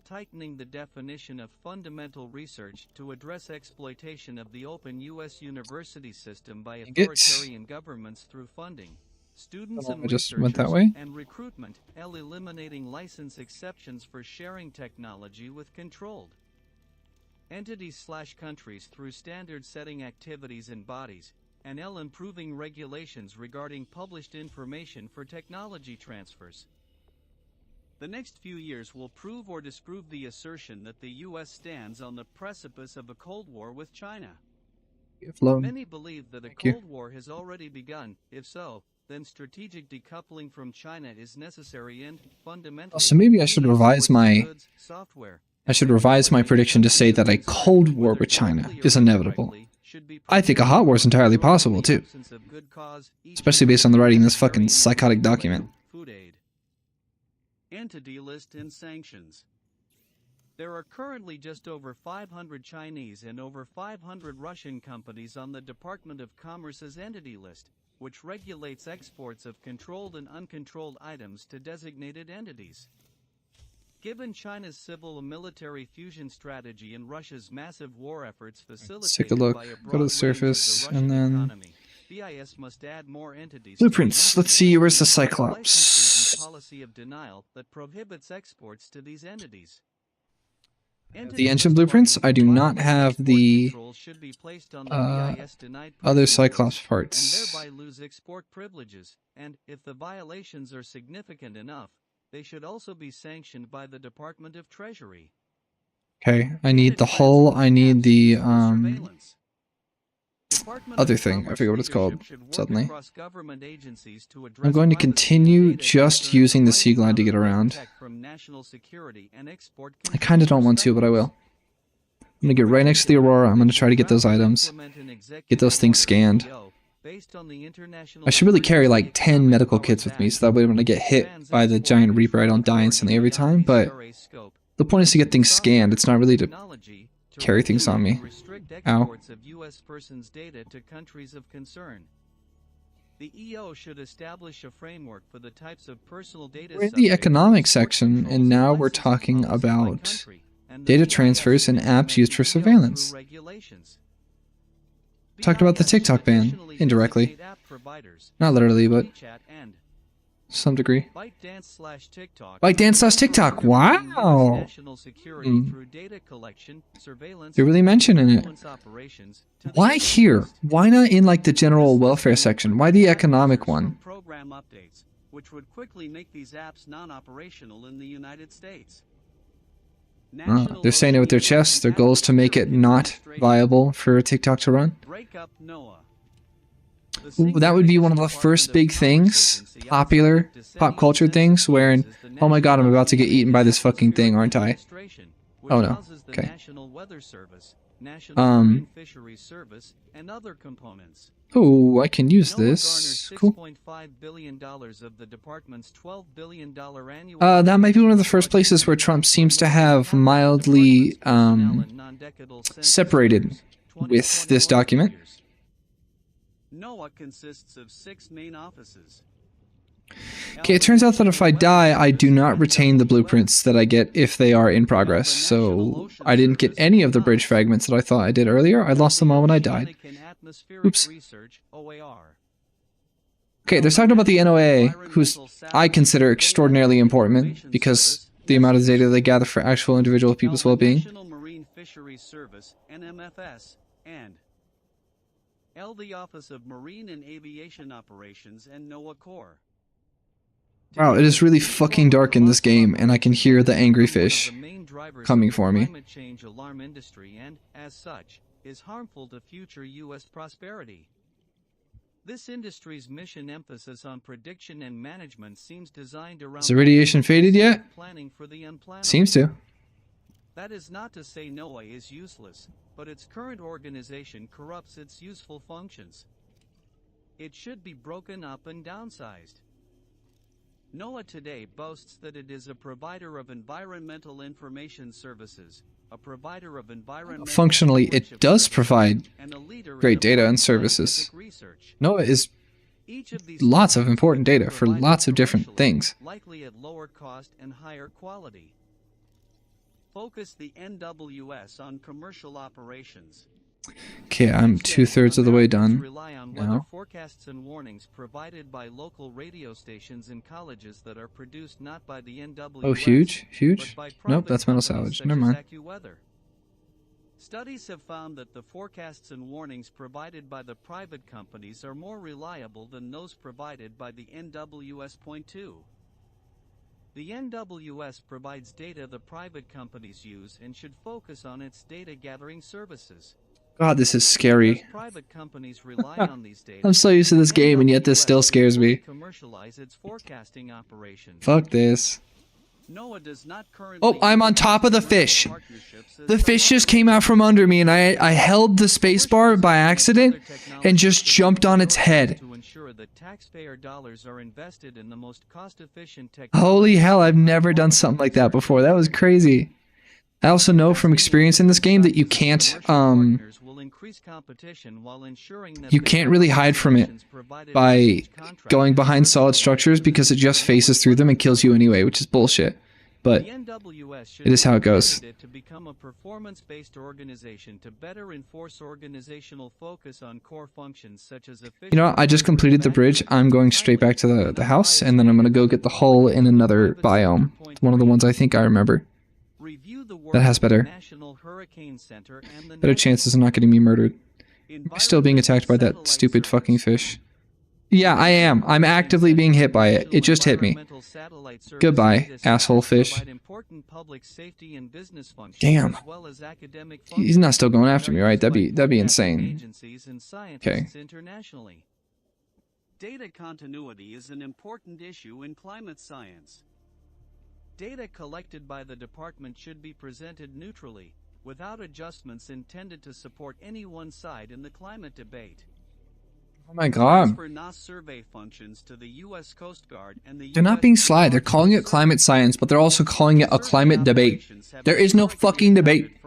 Tightening the definition of fundamental research to address exploitation of the open U.S. university system by authoritarian governments through funding, students and researchers, and recruitment, eliminating license exceptions for sharing technology with controlled entities/countries through standard-setting activities and bodies, and improving regulations regarding published information for technology transfers. The next few years will prove or disprove the assertion that the U.S. stands on the precipice of a Cold War with China. Many believe that a Cold War has already begun. If so, then strategic decoupling from China is necessary and fundamental. So maybe I should revise my prediction to say that a Cold War with China is inevitable. I think a hot war is entirely possible too, especially based on the writing in this fucking psychotic document. Entity list and sanctions. There are currently just over 500 Chinese and over 500 Russian companies on the Department of Commerce's entity list, which regulates exports of controlled and uncontrolled items to designated entities. Given China's civil and military fusion strategy and Russia's massive war efforts facilitated by a broad go to the surface, range of the and then economy, BIS must add more entities. blueprints. Let's see, where's the Cyclops? Policy of denial that prohibits exports to these entities. The engine blueprints. I do not have the other Cyclops parts. And thereby lose export privileges. And if the violations are significant enough, they should also be sanctioned by the Department of Treasury. Okay, I need the hull. I need the other thing. I forget what it's called suddenly. I'm going to continue just using the Sea Glide to get around. I kind of don't want to, but I will. I'm going to get right next to the Aurora. I'm going to try to get those items. Get those things scanned. I should really carry like 10 medical kits with me, so that way when I get hit by the giant Reaper, I don't die instantly every time, but the point is to get things scanned. It's not really to carry things on me. Ow. The EO should establish a framework for the types of personal data. We're in the economic section, and now we're talking about data transfers and apps used for surveillance. Talked about the TikTok ban, indirectly. Not literally, but some degree. ByteDance/TikTok, wow! They're really mentioning it. Why here? Why not in like the general welfare section? Why the economic one? Program updates, which would quickly make these apps non-operational in the United States. They're saying it with their chests. Their goal is to make it not viable for TikTok to run. That would be one of the first big things, popular pop culture things, wherein, oh my god, I'm about to get eaten by this fucking thing, aren't I? Oh no. Okay. Oh, I can use this. Cool. That might be one of the first places where Trump seems to have mildly separated with this document. NOAA consists of 6 main offices. Okay, it turns out that if I die, I do not retain the blueprints that I get if they are in progress. So I didn't get any of the bridge fragments that I thought I did earlier. I lost them all when I died. Oops. Okay, they're talking about the NOAA, who's I consider extraordinarily important because the amount of data they gather for actual individual people's well-being. Marine Fisheries Service, NMFS, and the Office of Marine and Aviation Operations and NOAA Corps. Wow, it is really fucking dark in this game, and I can hear the angry fish coming for me. Climate change alarm industry and, as such, is harmful to future U.S. prosperity. This industry's mission emphasis on prediction and management seems designed around Has the radiation faded yet? planning for the unplannable. Seems to. That is not to say NOAA is useless, but its current organization corrupts its useful functions. It should be broken up and downsized. NOAA today boasts that it is a provider of environmental information services, a provider of environmental Functionally, it does provide and a leader in great data applied and services. scientific research. NOAA is Each of these lots of services important can be data for provided lots of different commercially, things. likely at lower cost and higher quality. Focus the NWS on commercial operations. Okay, I'm 2/3 of the way Americans done rely on weather now. forecasts and warnings provided by local radio stations and colleges that are produced not by the NWS. Oh, huge? Huge? but by Nope, private that's metal companies salvage. such Never as mind. AccuWeather. Studies have found that the forecasts and warnings provided by the private companies are more reliable than those provided by the NWS.2. The NWS provides data the private companies use and should focus on its data gathering services. God, this is scary. Because private companies rely on these data. I'm so used to this game, and yet this still scares me. Commercialize its forecasting operations. Fuck this. NOAA does not currently Oh, I'm on top of the fish. partnerships as The fish just came out from under me, and I held the spacebar by accident and just jumped on its head. to ensure that taxpayer dollars are invested in the most cost-efficient Holy hell, I've never done something like that before. That was crazy. I also know from experience in this game that you can't really hide from it by going behind solid structures because it just faces through them and kills you anyway, which is bullshit. But it is how it goes. To become a performance-based organization to better enforce organizational focus on core functions such as You know what? I just completed the bridge. I'm going straight back to the house, and then I'm going to go get the hull in another biome. One of the ones I think I remember. That has better chances of not getting me murdered. Still being attacked by that stupid fucking fish. Yeah, I am. I'm actively being hit by it. It just hit me. Goodbye, asshole fish. Damn. He's not still going after me, right? That'd be insane. Okay. Data continuity is an important issue in climate science. Data collected by the department should be presented neutrally, without adjustments intended to support any one side in the climate debate. Oh my god. For NAS survey functions to the U.S. Coast Guard and the They're not being sly. They're calling it climate science, but they're also calling it a climate debate. There is no fucking debate.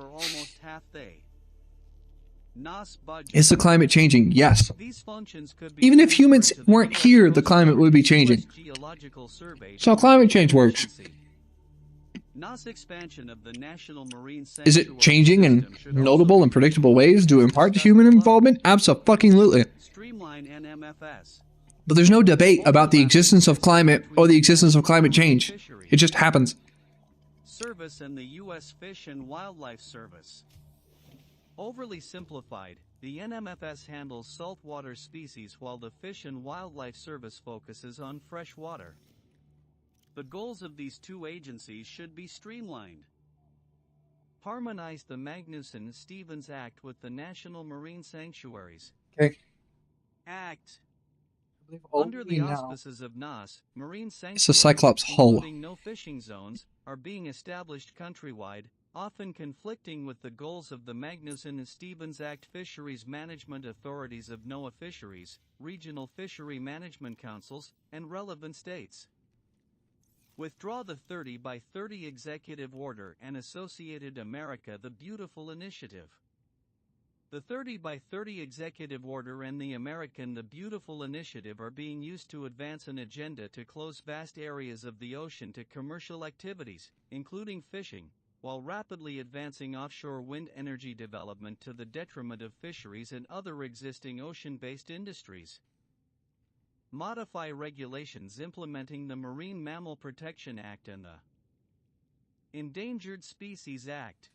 Is the climate changing? Yes. Even if humans weren't here, the climate would be changing. So climate change works. Is it changing in notable and predictable ways due in part to human involvement? Abso-fucking-lutely. But there's no debate about the existence of climate or the existence of climate change. It just happens. Service and the U.S. Fish and Wildlife Service. Overly simplified, the NMFS handles saltwater species while the Fish and Wildlife Service focuses on freshwater. The goals of these two agencies should be streamlined. Harmonize the Magnuson-Stevens Act with the National Marine Sanctuaries. Okay. Act. Under the auspices of NAS, marine sanctuaries, It's a Cyclops hull. including no fishing zones, are being established countrywide, often conflicting with the goals of the Magnuson-Stevens Act. Fisheries management authorities of NOAA fisheries, regional fishery management councils, and relevant states. Withdraw the 30 by 30 Executive Order and Associated America the Beautiful Initiative. The 30 by 30 Executive Order and the American the Beautiful Initiative are being used to advance an agenda to close vast areas of the ocean to commercial activities, including fishing, while rapidly advancing offshore wind energy development to the detriment of fisheries and other existing ocean-based industries. Modify regulations implementing the Marine Mammal Protection Act and the Endangered Species Act.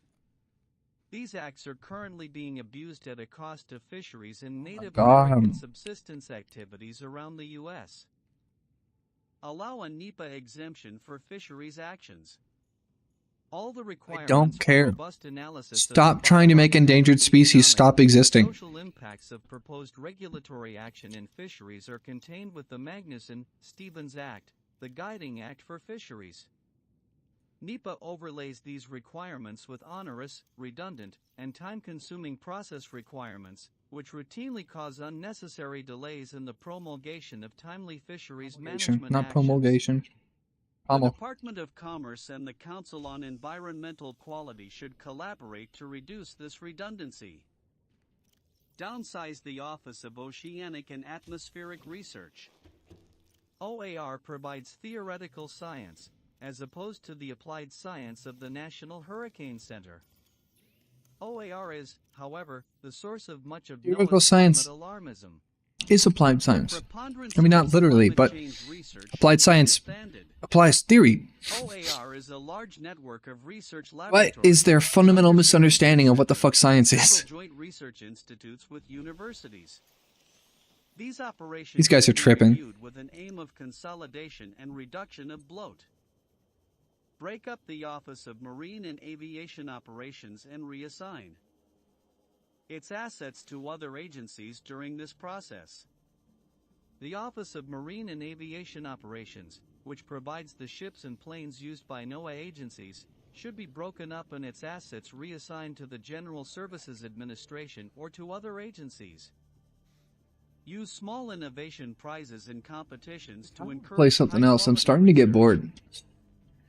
These acts are currently being abused at a cost to fisheries and Native American subsistence activities around the U.S. Allow a NEPA exemption for fisheries actions. All the I requirements don't for care. robust analysis of Stop the trying to make endangered species stop existing. social impacts of proposed regulatory action in fisheries are contained with the Magnuson-Stevens Act, the Guiding Act for Fisheries. NEPA overlays these requirements with onerous, redundant, and time-consuming process requirements, which routinely cause unnecessary delays in the promulgation of timely fisheries management Not actions. promulgation. The Department of Commerce and the Council on Environmental Quality should collaborate to reduce this redundancy. Downsize the Office of Oceanic and Atmospheric Research. OAR provides theoretical science, as opposed to the applied science of the National Hurricane Center. OAR is, however, the source of much of Theoretical NOAA's science climate alarmism. is applied science. Preponderance I mean, not of literally, climate but change research applied should be science disbanded. applies theory. OAR is a large network of research What laboratories. is their fundamental misunderstanding of what the fuck science is? Several joint research institutes with universities. These operations These guys should are be tripping. reviewed with an aim of consolidation and reduction of bloat. Break up the Office of Marine and Aviation Operations and reassign its assets to other agencies during this process. The Office of Marine and Aviation Operations, which provides the ships and planes used by NOAA agencies, should be broken up and its assets reassigned to the General Services Administration or to other agencies. Use small innovation prizes in competitions to encourage Play something else. I'm starting to get bored.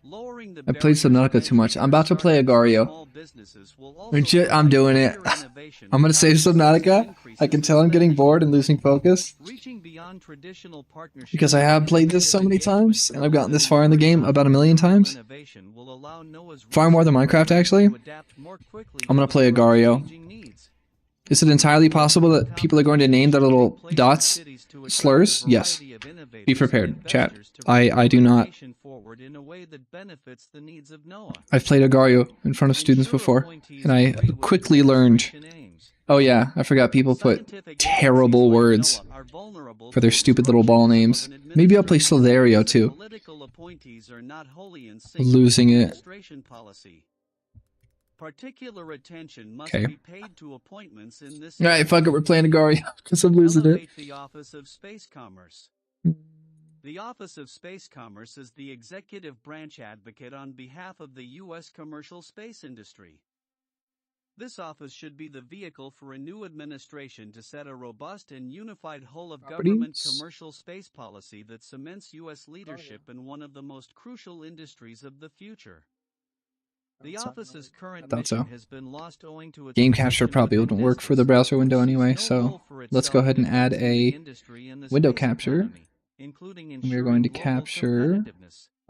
Lowering the I played Subnautica too much. I'm about to play Agario. I'm doing it. I'm gonna save Subnautica. I can tell I'm getting bored and losing focus because I have played this so many times and I've gotten this far in the game about 1,000,000 times. Far more than Minecraft, actually. I'm gonna play Agario. Is it entirely possible that people are going to name their little dots slurs? Yes. Be prepared, chat. I do not. I've played Agario in front of students before, and I quickly learned, oh yeah, I forgot people put terrible words for their stupid little ball names. Maybe I'll play Slither.io too. Losing it. Particular attention must Okay. be paid to appointments in this. Alright, fuck it, we're playing Agario because I'm losing it. Elevate the Office of Space Commerce. The Office of Space Commerce is the executive branch advocate on behalf of the U.S. commercial space industry. This office should be the vehicle for a new administration to set a robust and unified whole-of-government commercial space policy that cements U.S. leadership in one of the most crucial industries of the future. The office's current mission has been lost owing to its Game capture probably wouldn't work for the browser window anyway, so let's go ahead and add a window capture. And we're going to capture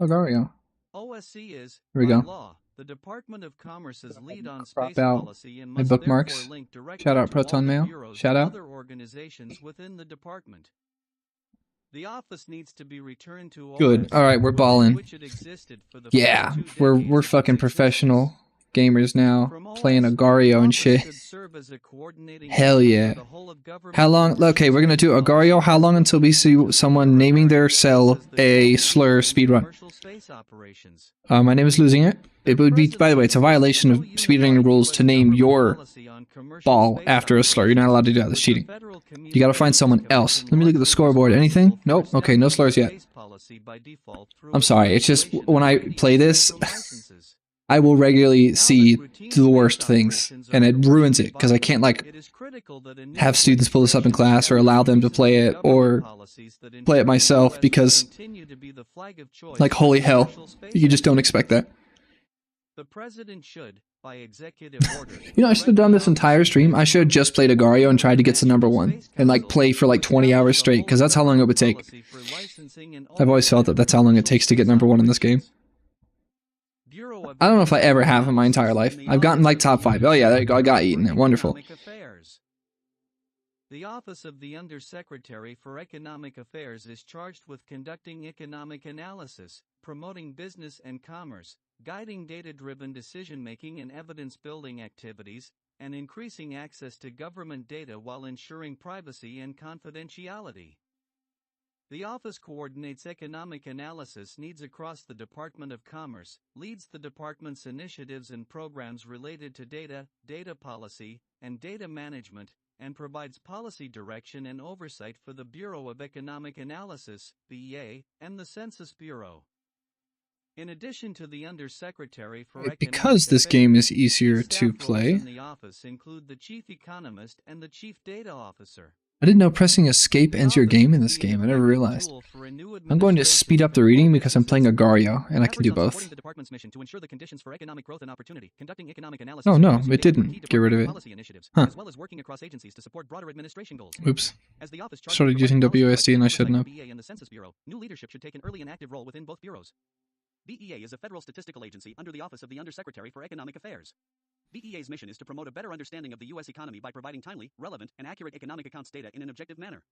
Agario. OSC is, Here we go. by law, the Department of Commerce's lead on Crop space out policy and my must bookmarks. therefore link directly Shout out to Proton all the Mail. bureaus Shout and out. other organizations within the department. The office needs to be returned to Good. OS, Alright, we're balling. which it existed for the Yeah, first 2 we're decades of fucking its professional gamers now, From playing OS, Agario the and office shit. should serve as a coordinating Hell body for yeah. the whole of government How long? commercial Okay, we're gonna do space Agario. policy. How long until we see someone naming their cell a slur speedrun? Commercial space operations. My name is Losing It. It would be, by the way, it's a violation of speedrunning rules to name your ball after a slur. You're not allowed to do that. That's cheating. You gotta find someone else. Let me look at the scoreboard. Anything? Nope. Okay, no slurs yet. I'm sorry. It's just when I play this, I will regularly see the worst things, and it ruins it because I can't like have students pull this up in class or allow them to play it or play it myself because, like, holy hell, you just don't expect that. The president should, by executive order, You know, I should have done this entire stream. I should have just played Agario and tried to get to #1 and like play for like 20 hours straight because that's how long it would take. I've always felt that that's how long it takes to get #1 in this game. I don't know if I ever have in my entire life. I've gotten like top 5. Oh yeah, there you go. I got eaten it. Wonderful. The Office of the Undersecretary for Economic Affairs is charged with conducting economic analysis, promoting business and commerce, guiding data-driven decision-making and evidence-building activities, and increasing access to government data while ensuring privacy and confidentiality. The office coordinates economic analysis needs across the Department of Commerce, leads the department's initiatives and programs related to data, data policy, and data management, and provides policy direction and oversight for the Bureau of Economic Analysis, BEA, and the Census Bureau. In addition to the Undersecretary for Economic Because this game is Affairs, easier staff to roles play. in the office include the Chief Economist and the Chief Data Officer. I didn't know pressing escape The ends your office game in can this be an game. I never effective realized. tool for a new I'm going to speed up the administration reading because I'm playing a Gario, and I can efforts do on both. supporting the department's mission to ensure the conditions for economic growth and opportunity, conducting economic analysis Oh and no, producing it data for didn't. key Get rid of departmental it. policy initiatives, Huh. as well as working across agencies to support broader administration goals. Oops. As the office charged Started with using providing policy WSD and I direction shouldn't and have. oversight for BEA and the Census Bureau, new leadership should take an early and active role within both bureaus. BEA is a federal statistical agency under the Office of the Undersecretary for Economic Affairs. BEA's mission is to promote a better understanding of the U.S. economy by providing timely, relevant, and accurate economic accounts data in an objective manner.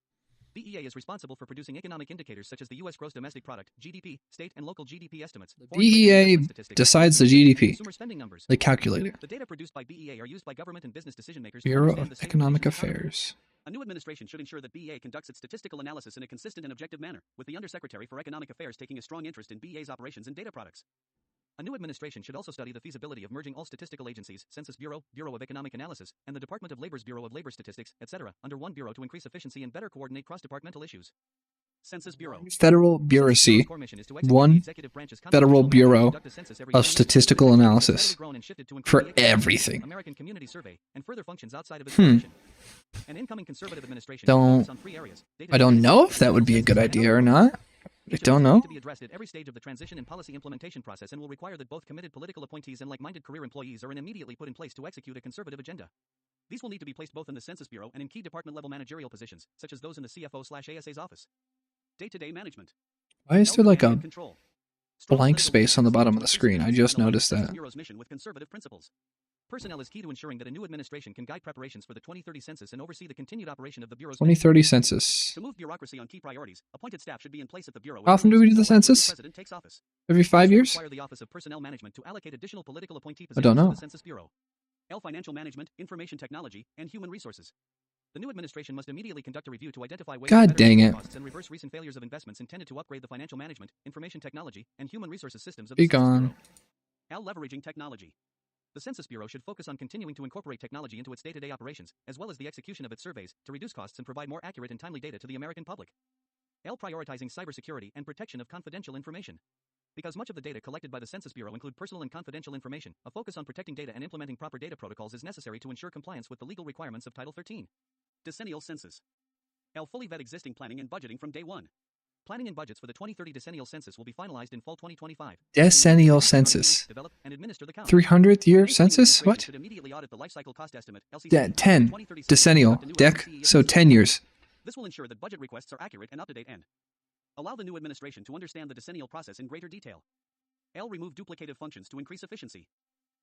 BEA is responsible for producing economic indicators such as the U.S. gross domestic product, GDP, state and local GDP estimates, foreign trade and BEA investment statistics, decides the and GDP. consumer spending numbers. They calculate it. The data produced by BEA are used by government and business decision makers to Bureau understand of the state Economic of the nation's economy. Affairs. A new administration should ensure that BEA conducts its statistical analysis in a consistent and objective manner, with the Undersecretary for Economic Affairs taking a strong interest in BEA's operations and data products. A new administration should also study the feasibility of merging all statistical agencies, Census Bureau, Bureau of Economic Analysis, and the Department of Labor's Bureau of Labor Statistics, etc., under one bureau to increase efficiency and better coordinate cross-departmental issues. Census Bureau. Federal The Census bureaucracy. Bureau's core mission is to execute One the executive branch's Federal constitutional mandate to Bureau conduct a census every of 10 years. Statistical The census has Analysis steadily grown and shifted to include for the economic, everything. American Community Survey, and further functions outside of its Hmm. mission. An incoming conservative administration should Don't- focus on three areas. Data I don't science, know if that would be a census, good and idea or algorithm. not. I Each of don't these will know. need to be addressed at every stage of the transition and policy implementation process and will require that both committed political appointees and like-minded career employees are immediately put in place to execute a conservative agenda. These will need to be placed both in the Census Bureau and in key department-level managerial positions, such as those in the CFO/ASA's office. Day-to-day management. Why is there like Command a and control. Strong blank political space on the leadership bottom to of the assist screen? I agencies just in aligning noticed the Census that. Bureau's mission with conservative principles. Personnel is key to ensuring that a new administration can guide preparations for the 2030 census and oversee the continued operation of the Bureau's 2030 census. To move bureaucracy on key priorities, appointed staff should be in place at the Bureau. How often do we do the census? President takes office. Every This 5 will years? require the Office of Personnel Management to allocate additional political appointee I positions don't know. to the Census Bureau. Financial Management, Information Technology, and Human Resources. The new administration must immediately conduct a review to identify ways God to better dang control it. costs and reverse recent failures of investments intended to upgrade the financial management, information technology, and human resources systems of the Be Census gone. Bureau. Leveraging technology. The Census Bureau should focus on continuing to incorporate technology into its day-to-day operations, as well as the execution of its surveys, to reduce costs and provide more accurate and timely data to the American public. Prioritizing cybersecurity and protection of confidential information. Because much of the data collected by the Census Bureau include personal and confidential information, a focus on protecting data and implementing proper data protocols is necessary to ensure compliance with the legal requirements of Title 13. Decennial Census. Fully vet existing planning and budgeting from day one. Planning and budgets for the 2030 decennial census will be finalized in fall 2025. Decennial census. Develop and administer the count. 300th year Incoming census? administration What? should immediately audit the life cycle cost estimate, LCC, Yeah, 10. 2030 census Decennial. and conduct a new Dec. LCC So census 10 years. This will ensure that budget requests are accurate and up-to-date and allow the new administration to understand the decennial process in greater detail. Remove duplicative functions to increase efficiency.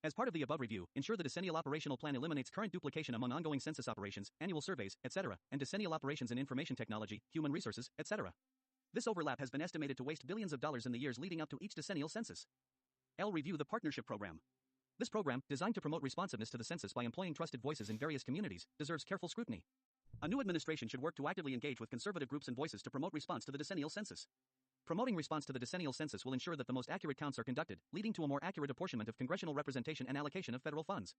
As part of the above review, ensure the decennial operational plan eliminates current duplication among ongoing census operations, annual surveys, etc., and decennial operations in information technology, human resources, etc. This overlap has been estimated to waste billions of dollars in the years leading up to each decennial census. Review the partnership program. This program, designed to promote responsiveness to the census by employing trusted voices in various communities, deserves careful scrutiny. A new administration should work to actively engage with conservative groups and voices to promote response to the decennial census. Promoting response to the decennial census will ensure that the most accurate counts are conducted, leading to a more accurate apportionment of congressional representation and allocation of federal funds.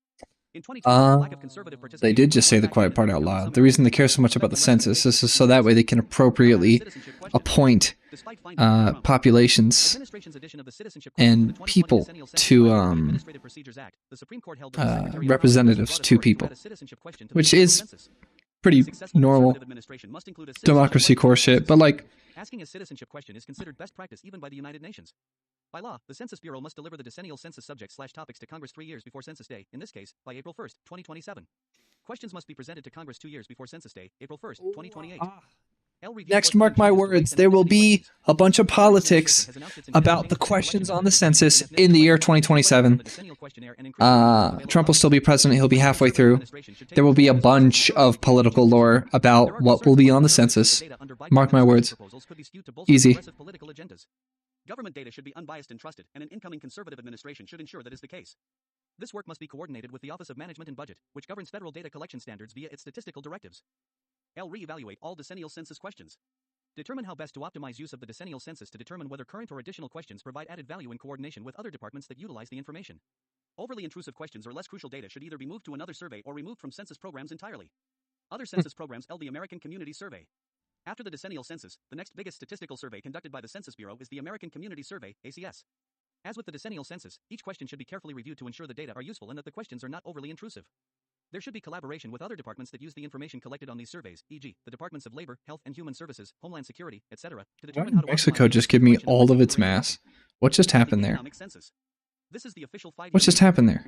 In 2020, lack of conservative participation They did just say the quiet part out loud. The reason they care so much about the census is so that way they can appropriately appoint populations and people to representatives to people, which is pretty normal democracy core shit. But like, asking a citizenship question is considered best practice even by the United Nations. By law, the Census Bureau must deliver the decennial census subjects/topics to Congress 3 years before Census Day, in this case, by April 1st, 2027. Questions must be presented to Congress 2 years before Census Day, April 1st, 2028. next, mark my words, there will be a bunch of politics about the questions on the census in the year 2027. Trump will still be president. He'll be halfway through. There will be a bunch of political lore about what will be on the census. Mark my words. Easy. Government data should be unbiased and trusted, and an incoming conservative administration should ensure that is the case. This work must be coordinated with the Office of Management and Budget, which governs federal data collection standards via its statistical directives. Re-evaluate all decennial census questions. Determine how best to optimize use of the decennial census to determine whether current or additional questions provide added value in coordination with other departments that utilize the information. Overly intrusive questions or less crucial data should either be moved to another survey or removed from census programs entirely. Other census programs the American Community Survey. After the decennial census, the next biggest statistical survey conducted by the Census Bureau is the American Community Survey, ACS. As with the decennial census, each question should be carefully reviewed to ensure the data are useful and that the questions are not overly intrusive. There should be collaboration with other departments that use the information collected on these surveys, e.g., the Departments of Labor, Health and Human Services, Homeland Security, etc., to Why determine did how to Mexico optimize just give me information all of and its mass? What just happened the there? economic census. This is the official 5-year What just happened there?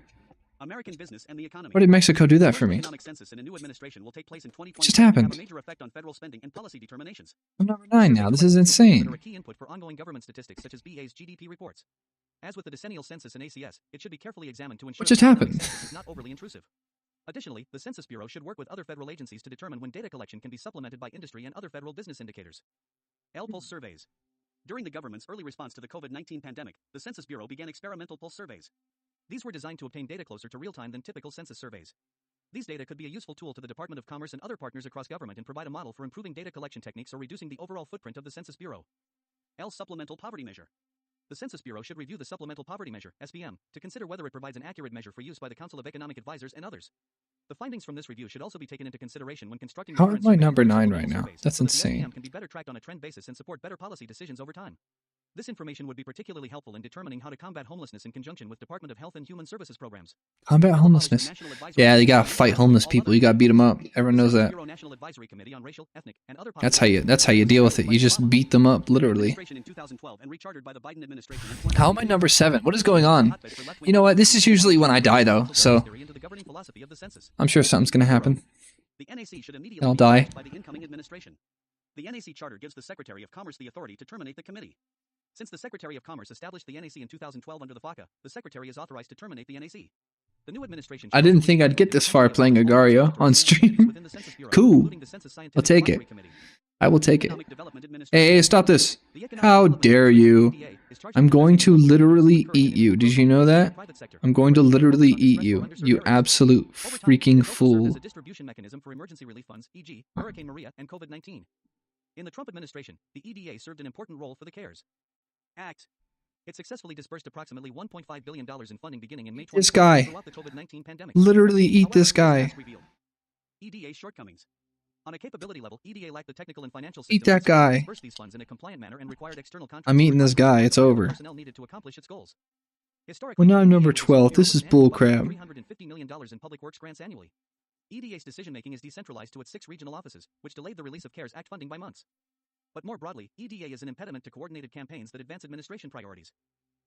American business and the economy. Why did Mexico do that The for first me? economic census in a new administration will take place in 2020 just and happened? have a major effect on federal spending and policy determinations. I'm number 9 now. This is insane. That are a key input for ongoing government statistics such as BA's GDP reports. As with the decennial census and ACS, it should be carefully examined to ensure What just the economic happened? census is not overly intrusive. Additionally, the Census Bureau should work with other federal agencies to determine when data collection can be supplemented by industry and other federal business indicators. Pulse surveys. During the government's early response to the COVID-19 pandemic, the Census Bureau began experimental pulse surveys. These were designed to obtain data closer to real-time than typical census surveys. These data could be a useful tool to the Department of Commerce and other partners across government and provide a model for improving data collection techniques or reducing the overall footprint of the Census Bureau. Supplemental poverty measure. The Census Bureau should review the Supplemental Poverty Measure, SPM, to consider whether it provides an accurate measure for use by the Council of Economic Advisors and others. The findings from this review should also be taken into consideration when constructing How current am I surveys number and 9 supplemental right now? surveys, That's so that the insane. SPM can be better tracked on a trend basis and support better policy decisions over time. This information would be particularly helpful in determining how to combat homelessness in conjunction with Department of Health and Human Services programs. Combat homelessness. Yeah, you gotta fight homeless people. You gotta beat them up. Everyone knows that. That's how you deal with it. You just beat them up, literally. How am I number 7? What is going on? You know what? This is usually when I die, though, so I'm sure something's gonna happen. I'll die. By the incoming administration. The NAC charter gives the Secretary of Commerce the authority to terminate the committee. Since the Secretary of Commerce established the NAC in 2012 under the FACA, the Secretary is authorized to terminate the NAC. The new administration. I didn't think I'd get this far playing Agario on stream. Cool. I'll take it. I will take it. Hey, stop this. How dare you? I'm going to literally eat you. Did you know that? I'm going to literally eat you. You absolute freaking fool. A distribution mechanism for emergency relief funds, e.g., Hurricane Maria and COVID-19. In the Trump administration, the EDA served an important role for the CARES Act. It successfully disbursed approximately $1.5 billion in funding beginning in May 2020 This guy. throughout the COVID-19 pandemic. Literally eat this guy. EDA shortcomings. On a capability level, EDA lacked the technical and financial Eat that guy. disperse these funds in a compliant manner and required external I'm eating this guy. It's over. personnel needed to accomplish its goals. Historically, Well, now I'm EDA number receives 12. This is an annual budget of bullcrap. $350 million in public works grants annually. EDA's decision-making is decentralized to its 6 regional offices, which delayed the release of CARES Act funding by months. But more broadly, EDA is an impediment to coordinated campaigns that advance administration priorities.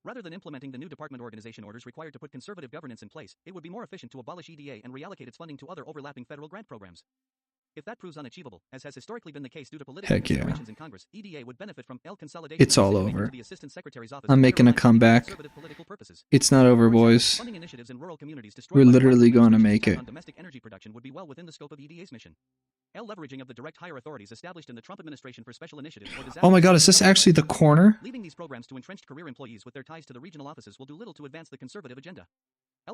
Rather than implementing the new department organization orders required to put conservative governance in place, it would be more efficient to abolish EDA and reallocate its funding to other overlapping federal grant programs. If that proves unachievable, as has historically been the case due to political Heck yeah. considerations in Congress, EDA would benefit from consolidation. It's of all decision-making over. to the Assistant Secretary's office I'm to making a better align with comeback. conservative political purposes. It's not over, boys. Funding initiatives in rural communities We're destroyed by the literally Biden going to administration's make it. attack on domestic energy production would be well within the scope of EDA's mission. Leveraging of the direct hire authorities established in the Trump administration for special initiatives or disaster. Oh my god, is this actually the corner? Leaving these programs to entrenched career employees with their ties to the regional offices will do little to advance the conservative agenda.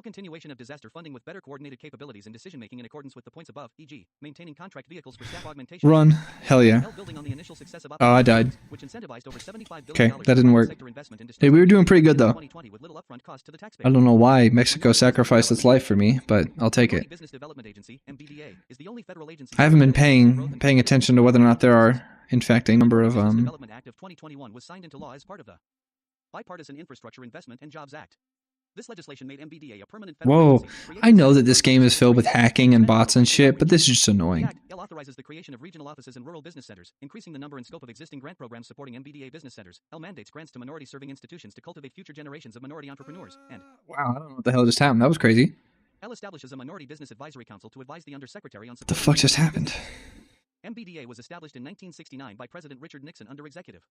Continuation of disaster funding with better coordinated capabilities and decision-making in accordance with the points above, e.g., maintaining contract vehicles for staff augmentation. Run. Hell yeah. Building on the initial success of Oh, I died. which incentivized over $75 Okay, billion that didn't work. sector investment in Hey, we were doing pretty good though. 2020 with little upfront cost to the I taxpayer. don't know why Mexico sacrificed its life for me, but I'll take it. Business Development Agency, MBDA, is the only federal agency. I haven't been paying attention to whether or not there are, in fact, a number of Business Development Act of 2021 was signed into law as part of the Bipartisan Infrastructure Investment and Jobs Act. This legislation made MBDA a permanent federal Whoa. agency, creating I know that this game is filled with hacking and bots and shit, but this is just annoying. The Act authorizes the creation of regional offices in rural business centers, increasing the number and scope of existing grant programs supporting MBDA business centers. Mandates grants to minority-serving institutions to cultivate future generations of minority entrepreneurs, and Wow, I don't know what the hell just happened. That was crazy. establishes a Minority Business Advisory Council to advise the Undersecretary on What the fuck just happened? MBDA was established in 1969 by President Richard Nixon under Executive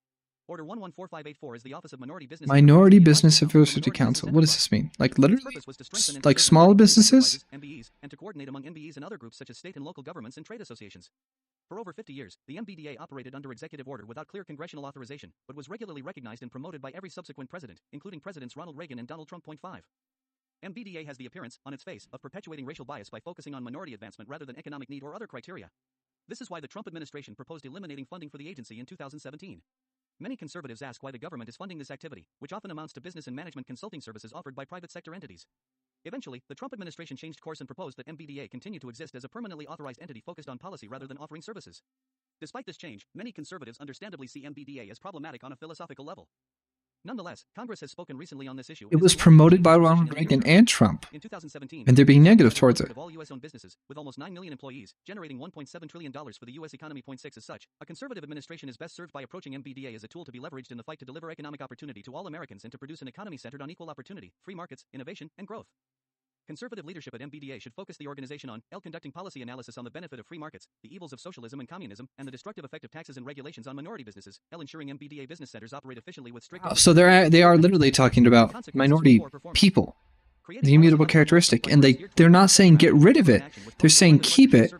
Order 114584 is the Office of Minority Business Minority Business Advisory Council. What does this mean? Like literally? Like small businesses? MBEs, and to coordinate among MBEs and other groups such as state and local governments and trade associations. For over 50 years, the MBDA operated under executive order without clear congressional authorization, but was regularly recognized and promoted by every subsequent president, including Presidents Ronald Reagan and Donald Trump. 5. MBDA has the appearance, on its face, of perpetuating racial bias by focusing on minority advancement rather than economic need or other criteria. This is why the Trump administration proposed eliminating funding for the agency in 2017. Many conservatives ask why the government is funding this activity, which often amounts to business and management consulting services offered by private sector entities. Eventually, the Trump administration changed course and proposed that MBDA continue to exist as a permanently authorized entity focused on policy rather than offering services. Despite this change, many conservatives understandably see MBDA as problematic on a philosophical level. Nonetheless, Congress has spoken recently on this issue. It was promoted by Ronald Reagan and Trump, in 2017, and they're being negative towards it. Of all U.S.-owned businesses, with almost 9 million employees, generating $1.7 trillion for the U.S. economy. 6 as such, a conservative administration is best served by approaching MBDA as a tool to be leveraged in the fight to deliver economic opportunity to all Americans and to produce an economy centered on equal opportunity, free markets, innovation, and growth. Conservative leadership at MBDA should focus the organization on conducting policy analysis on the benefit of free markets, the evils of socialism and communism, and the destructive effect of taxes and regulations on minority businesses, ensuring MBDA business centers operate efficiently with strict... So they are literally talking about minority people, the immutable characteristic, and they're not saying get rid of it. They're saying keep it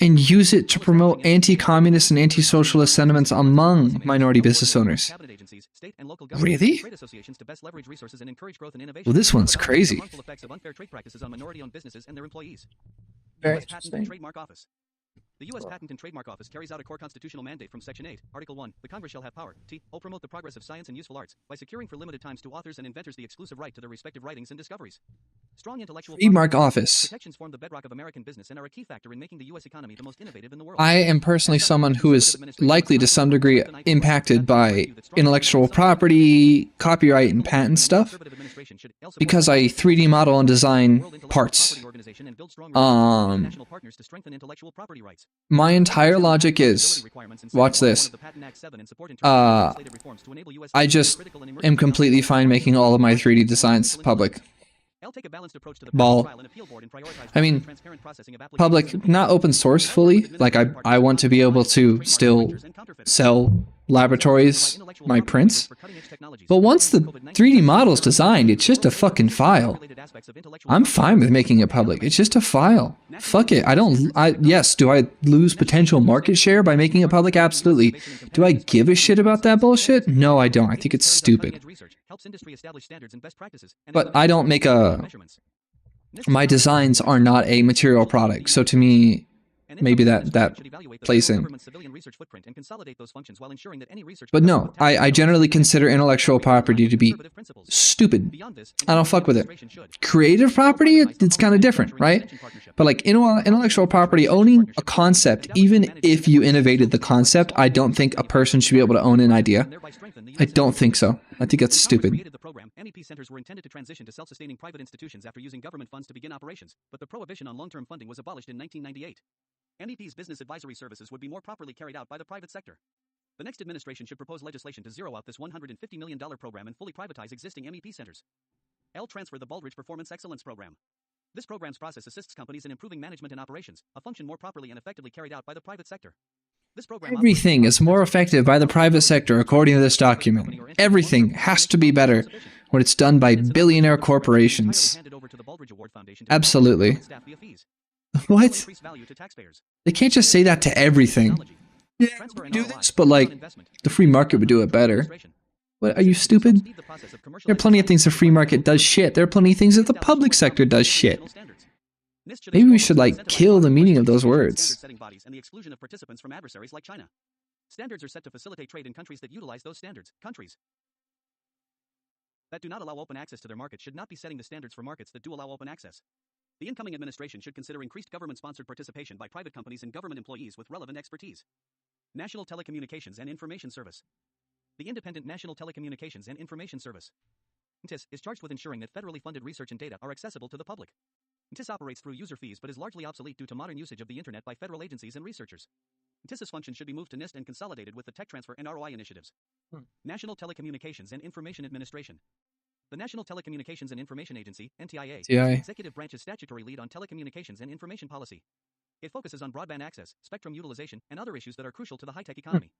and use it to promote anti-communist and anti-socialist sentiments among minority business owners. Really? Well, this one's crazy. Very interesting. The U.S. Patent and Trademark Office carries out a core constitutional mandate from Section 8, Article 1. The Congress shall have power to promote the progress of science and useful arts by securing for limited times to authors and inventors the exclusive right to their respective writings and discoveries. Strong intellectual Trademark Office. Protections form the bedrock of American business and are a key factor in making the U.S. economy the most innovative in the world. I am personally someone who is likely to some degree impacted by intellectual property, copyright, and patent stuff because I 3D model and design parts. My entire logic is, watch this, I just am completely fine making all of my 3D designs public. Ball. I mean, public, not open source fully. Like, I want to be able to still sell laboratories my prints. But once the 3D model's designed, it's just a fucking file. I'm fine with making it public. It's just a file. Fuck it. Yes, do I lose potential market share by making it public? Absolutely. Do I give a shit about that bullshit? No, I don't. I think it's stupid. But I don't make my designs are not a material product. So to me, maybe that plays in. But no, I generally consider intellectual property to be stupid. I don't fuck with it. Creative property, it's kind of different, right? But like intellectual property, owning a concept, even if you innovated the concept, I don't think a person should be able to own an idea. I don't think so. I think that's stupid. NEP centers were intended to transition to self-sustaining private institutions after using government funds to begin operations, but the prohibition on long-term funding was abolished in 1998. NEP's business advisory services would be more properly carried out by the private sector. The next administration should propose legislation to zero out this $150 million program and fully privatize existing NEP centers. Transfer the Baldrige Performance Excellence Program. This program's process assists companies in improving management and operations, a function more properly and effectively carried out by the private sector. This program Everything is more effective by the private sector, according to this document. Everything has to be better when it's done by billionaire corporations. Absolutely. What? They can't just say that to everything. Yeah, we do this, but like, the free market would do it better. What, are you stupid? There are plenty of things the free market does shit. There are plenty of things that the public sector does shit. Maybe we should, like, kill the meaning of those words. And the exclusion of participants from adversaries like China. Standards are set to facilitate trade in countries that utilize those standards. Countries that do not allow open access to their markets should not be setting the standards for markets that do allow open access. The incoming administration should consider increased government-sponsored participation by private companies and government employees with relevant expertise. National Telecommunications and Information Service. The Independent National Telecommunications and Information Service, NTIS, is charged with ensuring that federally funded research and data are accessible to the public. NTIS operates through user fees but is largely obsolete due to modern usage of the internet by federal agencies and researchers. NTIS's function should be moved to NIST and consolidated with the tech transfer and ROI initiatives. National Telecommunications and Information Administration. The National Telecommunications and Information Agency, NTIA, is the executive branch's statutory lead on telecommunications and information policy. It focuses on broadband access, spectrum utilization, and other issues that are crucial to the high-tech economy.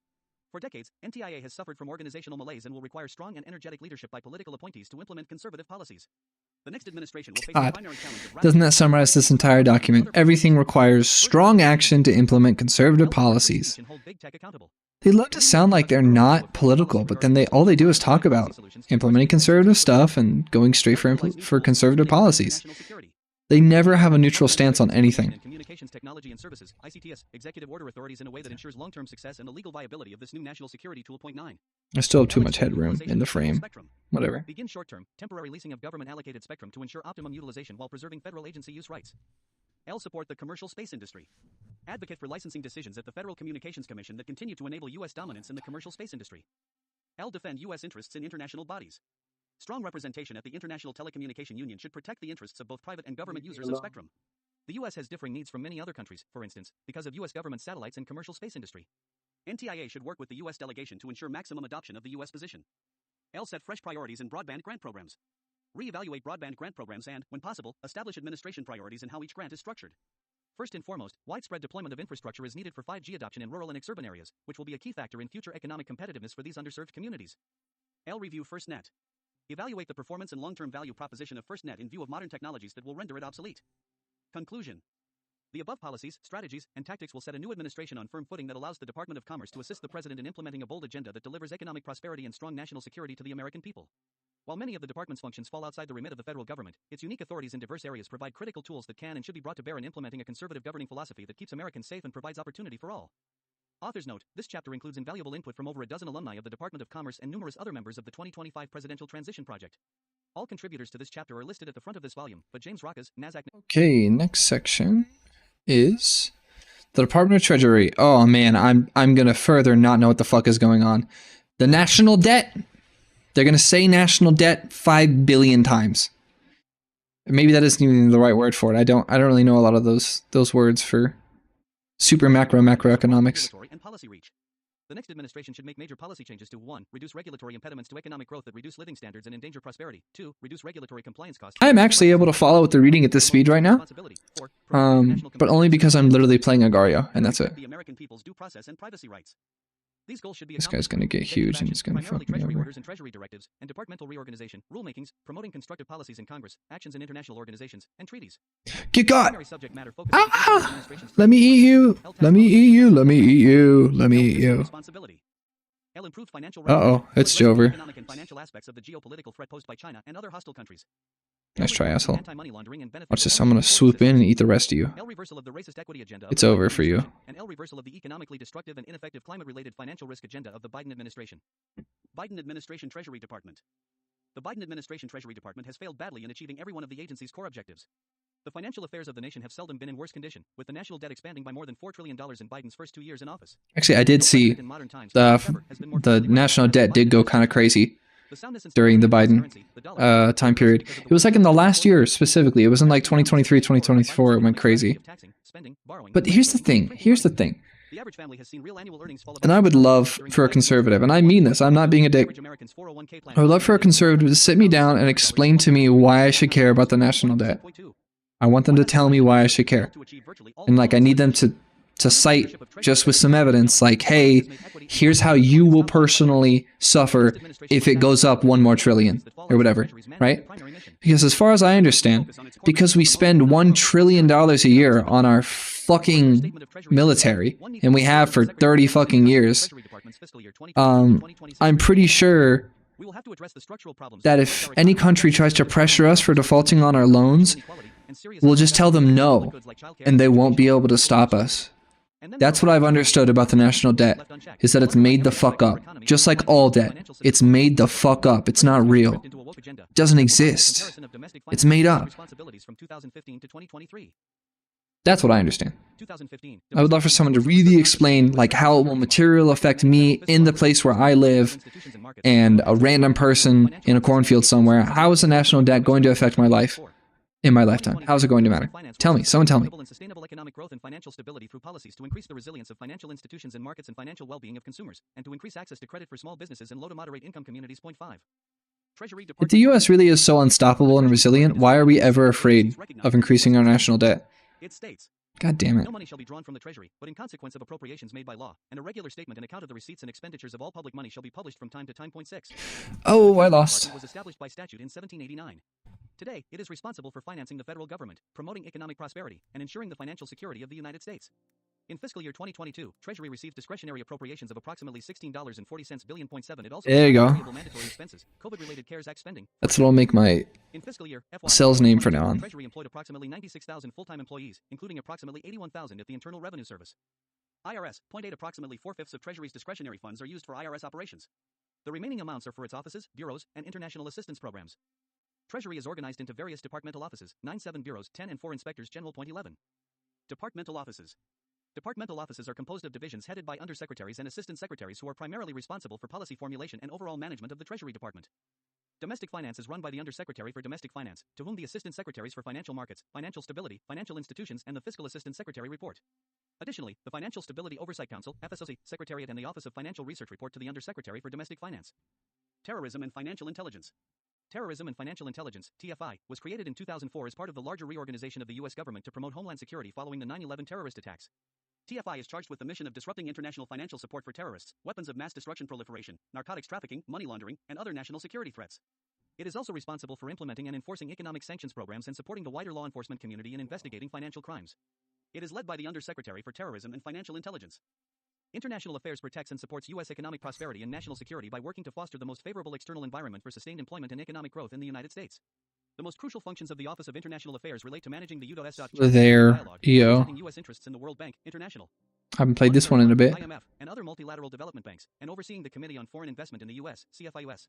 For decades, NTIA has suffered from organizational malaise and will require strong and energetic leadership by political appointees to implement conservative policies. The next administration will face the primary challenge of Doesn't that summarize this entire document? Everything requires strong action to implement conservative policies. They love to sound like they're not political, but then all they do is talk about implementing conservative stuff and going straight for conservative policies. They never have a neutral stance on anything. And Communications Technology and Services, ICTS, executive order authorities in a way that ensures long-term success and the legal viability of this new national security tool. Point 9. I still have too much headroom in the frame. Spectrum. Whatever. Begin short-term, temporary leasing of government-allocated spectrum to ensure optimum utilization while preserving federal agency use rights. L. Support the commercial space industry. Advocate for licensing decisions at the Federal Communications Commission that continue to enable U.S. dominance in the commercial space industry. L. Defend U.S. interests in international bodies. Strong representation at the International Telecommunication Union should protect the interests of both private and government users of spectrum. The U.S. has differing needs from many other countries, for instance, because of U.S. government satellites and commercial space industry. NTIA should work with the U.S. delegation to ensure maximum adoption of the U.S. position. L. Set fresh priorities in broadband grant programs. Re-evaluate broadband grant programs and, when possible, establish administration priorities in how each grant is structured. First and foremost, widespread deployment of infrastructure is needed for 5G adoption in rural and exurban areas, which will be a key factor in future economic competitiveness for these underserved communities. L. Review FirstNet. Evaluate the performance and long-term value proposition of FirstNet in view of modern technologies that will render it obsolete. Conclusion. The above policies, strategies, and tactics will set a new administration on firm footing that allows the Department of Commerce to assist the President in implementing a bold agenda that delivers economic prosperity and strong national security to the American people. While many of the department's functions fall outside the remit of the federal government, its unique authorities in diverse areas provide critical tools that can and should be brought to bear in implementing a conservative governing philosophy that keeps Americans safe and provides opportunity for all. Author's note, this chapter includes invaluable input from over a dozen alumni of the Department of Commerce and numerous other members of the 2025 Presidential Transition Project. All contributors to this chapter are listed at the front of this volume, but James Rocca's NASDAQ... Okay, next section is the Department of Treasury. Oh man, I'm gonna further not know what the fuck is going on. The national debt. They're gonna say national debt 5 billion times. Maybe that isn't even the right word for it. I don't really know a lot of those words for super macroeconomics. And policy reach. The next administration should make major policy changes to 1. Reduce regulatory impediments to economic growth that reduce living standards and endanger prosperity. 2. Reduce regulatory compliance costs. I am actually able to follow what they're reading at this speed right now. But only because I'm literally playing Agario, and that's it. The American people's due process and privacy rights. These goals should be This guy's gonna get huge and he's gonna fuck me treasury over. orders and treasury directives, and departmental reorganization, rulemakings, promoting constructive policies in Congress, actions in international organizations, and treaties. Get got! Primary subject matter focus on Ah! administration's Let me eat you! Let me eat you! Let me eat you! Let me eat you! responsibility. L. Improved financial Uh-oh, it's to address the Jover. economic and financial aspects of the geopolitical threat posed by China and other hostile countries. Nice try, asshole. Anti-money laundering and Watch this, I'm gonna swoop in and eat the rest of you. L. Reversal of the racist equity agenda. It's over for you. And L. Reversal of the economically destructive and ineffective climate-related financial risk agenda of the Biden administration. Biden administration Treasury Department. The Biden administration Treasury Department has failed badly in achieving every one of the agency's core objectives. The financial affairs of the nation have seldom been in worse condition, with the national debt expanding by more than $4 trillion in Biden's first 2 years in office. Actually, I did see the national debt did go kind of crazy during the Biden time period. It was like in the last year specifically. It was in like 2023, 2024. It went crazy. But here's the thing. And I would love for a conservative, and I mean this, I'm not being a dick. I would love for a conservative to sit me down and explain to me why I should care about the national debt. I want them to tell me why I should care. And like I need them to cite just with some evidence like, hey, here's how you will personally suffer if it goes up 1 more trillion or whatever, right? Because as far as I understand, because we spend $1 trillion a year on our fucking military, and we have for 30 fucking years, I'm pretty sure that if any country tries to pressure us for defaulting on our loans, we'll just tell them no, and they won't be able to stop us. That's what I've understood about the national debt, is that it's made the fuck up. Just like all debt. It's made the fuck up. It's not real. It doesn't exist. It's made up. That's what I understand. I would love for someone to really explain like how it will materially affect me in the place where I live and a random person in a cornfield somewhere. How is the national debt going to affect my life in my lifetime? How is it going to matter? Tell me. Someone tell me. Sustainable economic growth and financial stability through policies to increase the resilience of financial institutions and markets and financial well-being of consumers, and to increase access to credit for small businesses and low to moderate income communities. 5. Treasury If the US really is so unstoppable and resilient, why are we ever afraid of increasing our national debt? It states, God damn it. no money shall be drawn from the Treasury, but in consequence of appropriations made by law, and a regular statement and account of the receipts and expenditures of all public money shall be published from time to time. 6. Oh, I lost. Was established by statute in 1789. Today, it is responsible for financing the federal government, promoting economic prosperity, and ensuring the financial security of the United States. In fiscal year 2022, Treasury received discretionary appropriations of approximately $16.40 billion. It also There you go. variable mandatory expenses, COVID-related CARES Act spending. That's what I'll make my In fiscal year FY sales name for 2022, now on. Treasury employed approximately 96,000 full-time employees, including approximately 81,000 at the Internal Revenue Service. IRS, 0.8 approximately 4/5 of Treasury's discretionary funds are used for IRS operations. The remaining amounts are for its offices, bureaus, and international assistance programs. Treasury is organized into various departmental offices, 9-7 bureaus, 10 and 4 inspectors general. 11. Departmental offices. Departmental offices are composed of divisions headed by undersecretaries and assistant secretaries who are primarily responsible for policy formulation and overall management of the Treasury Department. Domestic finance is run by the Undersecretary for Domestic Finance, to whom the Assistant Secretaries for Financial Markets, Financial Stability, Financial Institutions, and the Fiscal Assistant Secretary report. Additionally, the Financial Stability Oversight Council, FSOC, Secretariat and the Office of Financial Research report to the Undersecretary for Domestic Finance. Terrorism and Financial Intelligence. Terrorism and Financial Intelligence, TFI, was created in 2004 as part of the larger reorganization of the U.S. government to promote homeland security following the 9/11 terrorist attacks. TFI is charged with the mission of disrupting international financial support for terrorists, weapons of mass destruction proliferation, narcotics trafficking, money laundering, and other national security threats. It is also responsible for implementing and enforcing economic sanctions programs and supporting the wider law enforcement community in investigating financial crimes. It is led by the Undersecretary for Terrorism and Financial Intelligence. International Affairs protects and supports U.S. economic prosperity and national security by working to foster the most favorable external environment for sustained employment and economic growth in the United States. The most crucial functions of the Office of International Affairs relate to managing the U.S. There, dialogue, EO. representing U.S. interests in the World Bank, International, I haven't played this one in a bit. IMF, and other multilateral development banks, and overseeing the Committee on Foreign Investment in the U.S., CFIUS.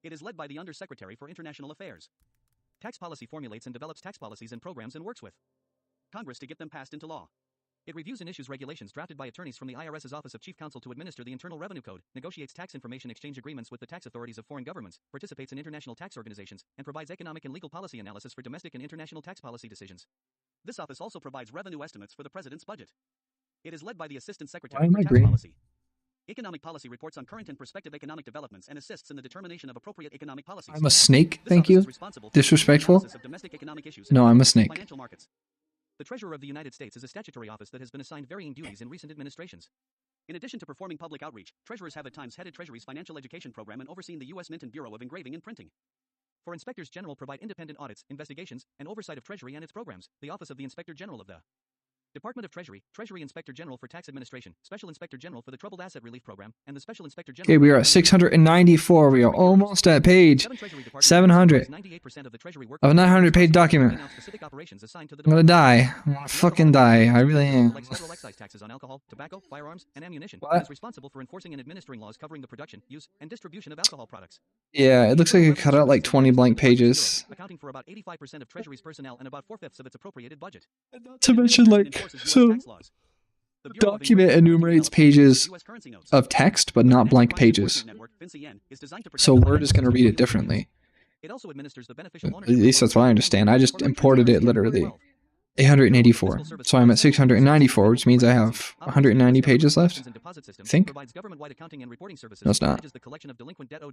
It is led by the Undersecretary for International Affairs. Tax policy formulates and develops tax policies and programs and works with Congress to get them passed into law. It reviews and issues regulations drafted by attorneys from the IRS's Office of Chief Counsel to administer the Internal Revenue Code, negotiates tax information exchange agreements with the tax authorities of foreign governments, participates in international tax organizations, and provides economic and legal policy analysis for domestic and international tax policy decisions. This office also provides revenue estimates for the President's budget. It is led by the Assistant Secretary for Tax Policy. Economic policy reports on current and prospective economic developments and assists in the determination of appropriate economic policies. I'm a snake, This thank office you. is responsible for Disrespectful? analysis of domestic economic issues and No, I'm a snake. financial markets. The Treasurer of the United States is a statutory office that has been assigned varying duties in recent administrations. In addition to performing public outreach, treasurers have at times headed Treasury's financial education program and overseen the U.S. Mint and Bureau of Engraving and Printing. For Inspectors General provide independent audits, investigations, and oversight of Treasury and its programs, the Office of the Inspector General of the Department of Treasury, Treasury Inspector General for Tax Administration, Special Inspector General for the Troubled Asset Relief Program, and the Special Inspector General. Okay, we are at 694. We are almost at page 700 of a 900-page document. I'm gonna die. I'm gonna fucking die. I really am. Federal excise taxes on alcohol, tobacco, firearms, and ammunition. What? And is responsible for enforcing and administering laws covering the production, use, and distribution of alcohol products. Yeah, it looks like it cut out like 20 blank pages. Accounting for about 85% of Treasury's personnel and about 4/5 of its appropriated budget. Not to mention, like, so the document enumerates pages of text, but not blank pages. So Word is going to read it differently. It also administers the beneficial At ownership least that's what I understand. I just imported it literally. 884. So I'm at 694, which means I have 190 pages left. I think. No, it's not.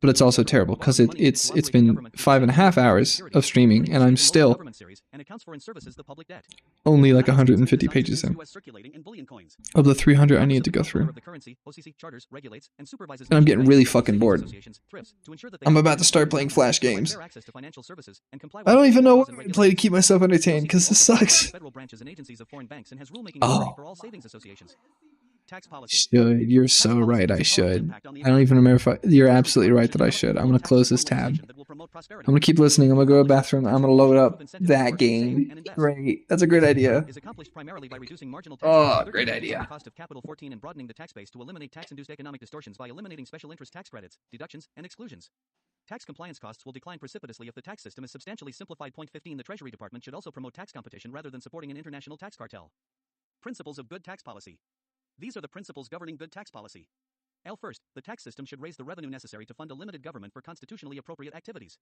But it's also terrible because it's been 5.5 hours of streaming, and I'm still only like 150 pages in of the 300 I need to go through. And I'm getting really fucking bored. I'm about to start playing Flash games. I don't even know what I play to keep myself entertained because this sucks. Federal branches and agencies of foreign banks and has rulemaking Oh. for all savings associations. Tax policy. Should. You're so right, I should. I don't even remember if I... You're absolutely right that I should. I'm going to close this tab. I'm going to keep listening. I'm going to go to the bathroom. I'm going to load up that game. Great. That's a great idea. Is accomplished primarily by reducing marginal Oh, tax great idea. cost of capital 14 and broadening the tax base to eliminate tax-induced economic distortions by eliminating special interest tax credits, deductions, and exclusions. Tax compliance costs will decline precipitously if the tax system is substantially simplified. 15. The Treasury Department should also promote tax competition rather than supporting an international tax cartel. Principles of good tax policy. These are the principles governing good tax policy. First, the tax system should raise the revenue necessary to fund a limited government for constitutionally appropriate activities.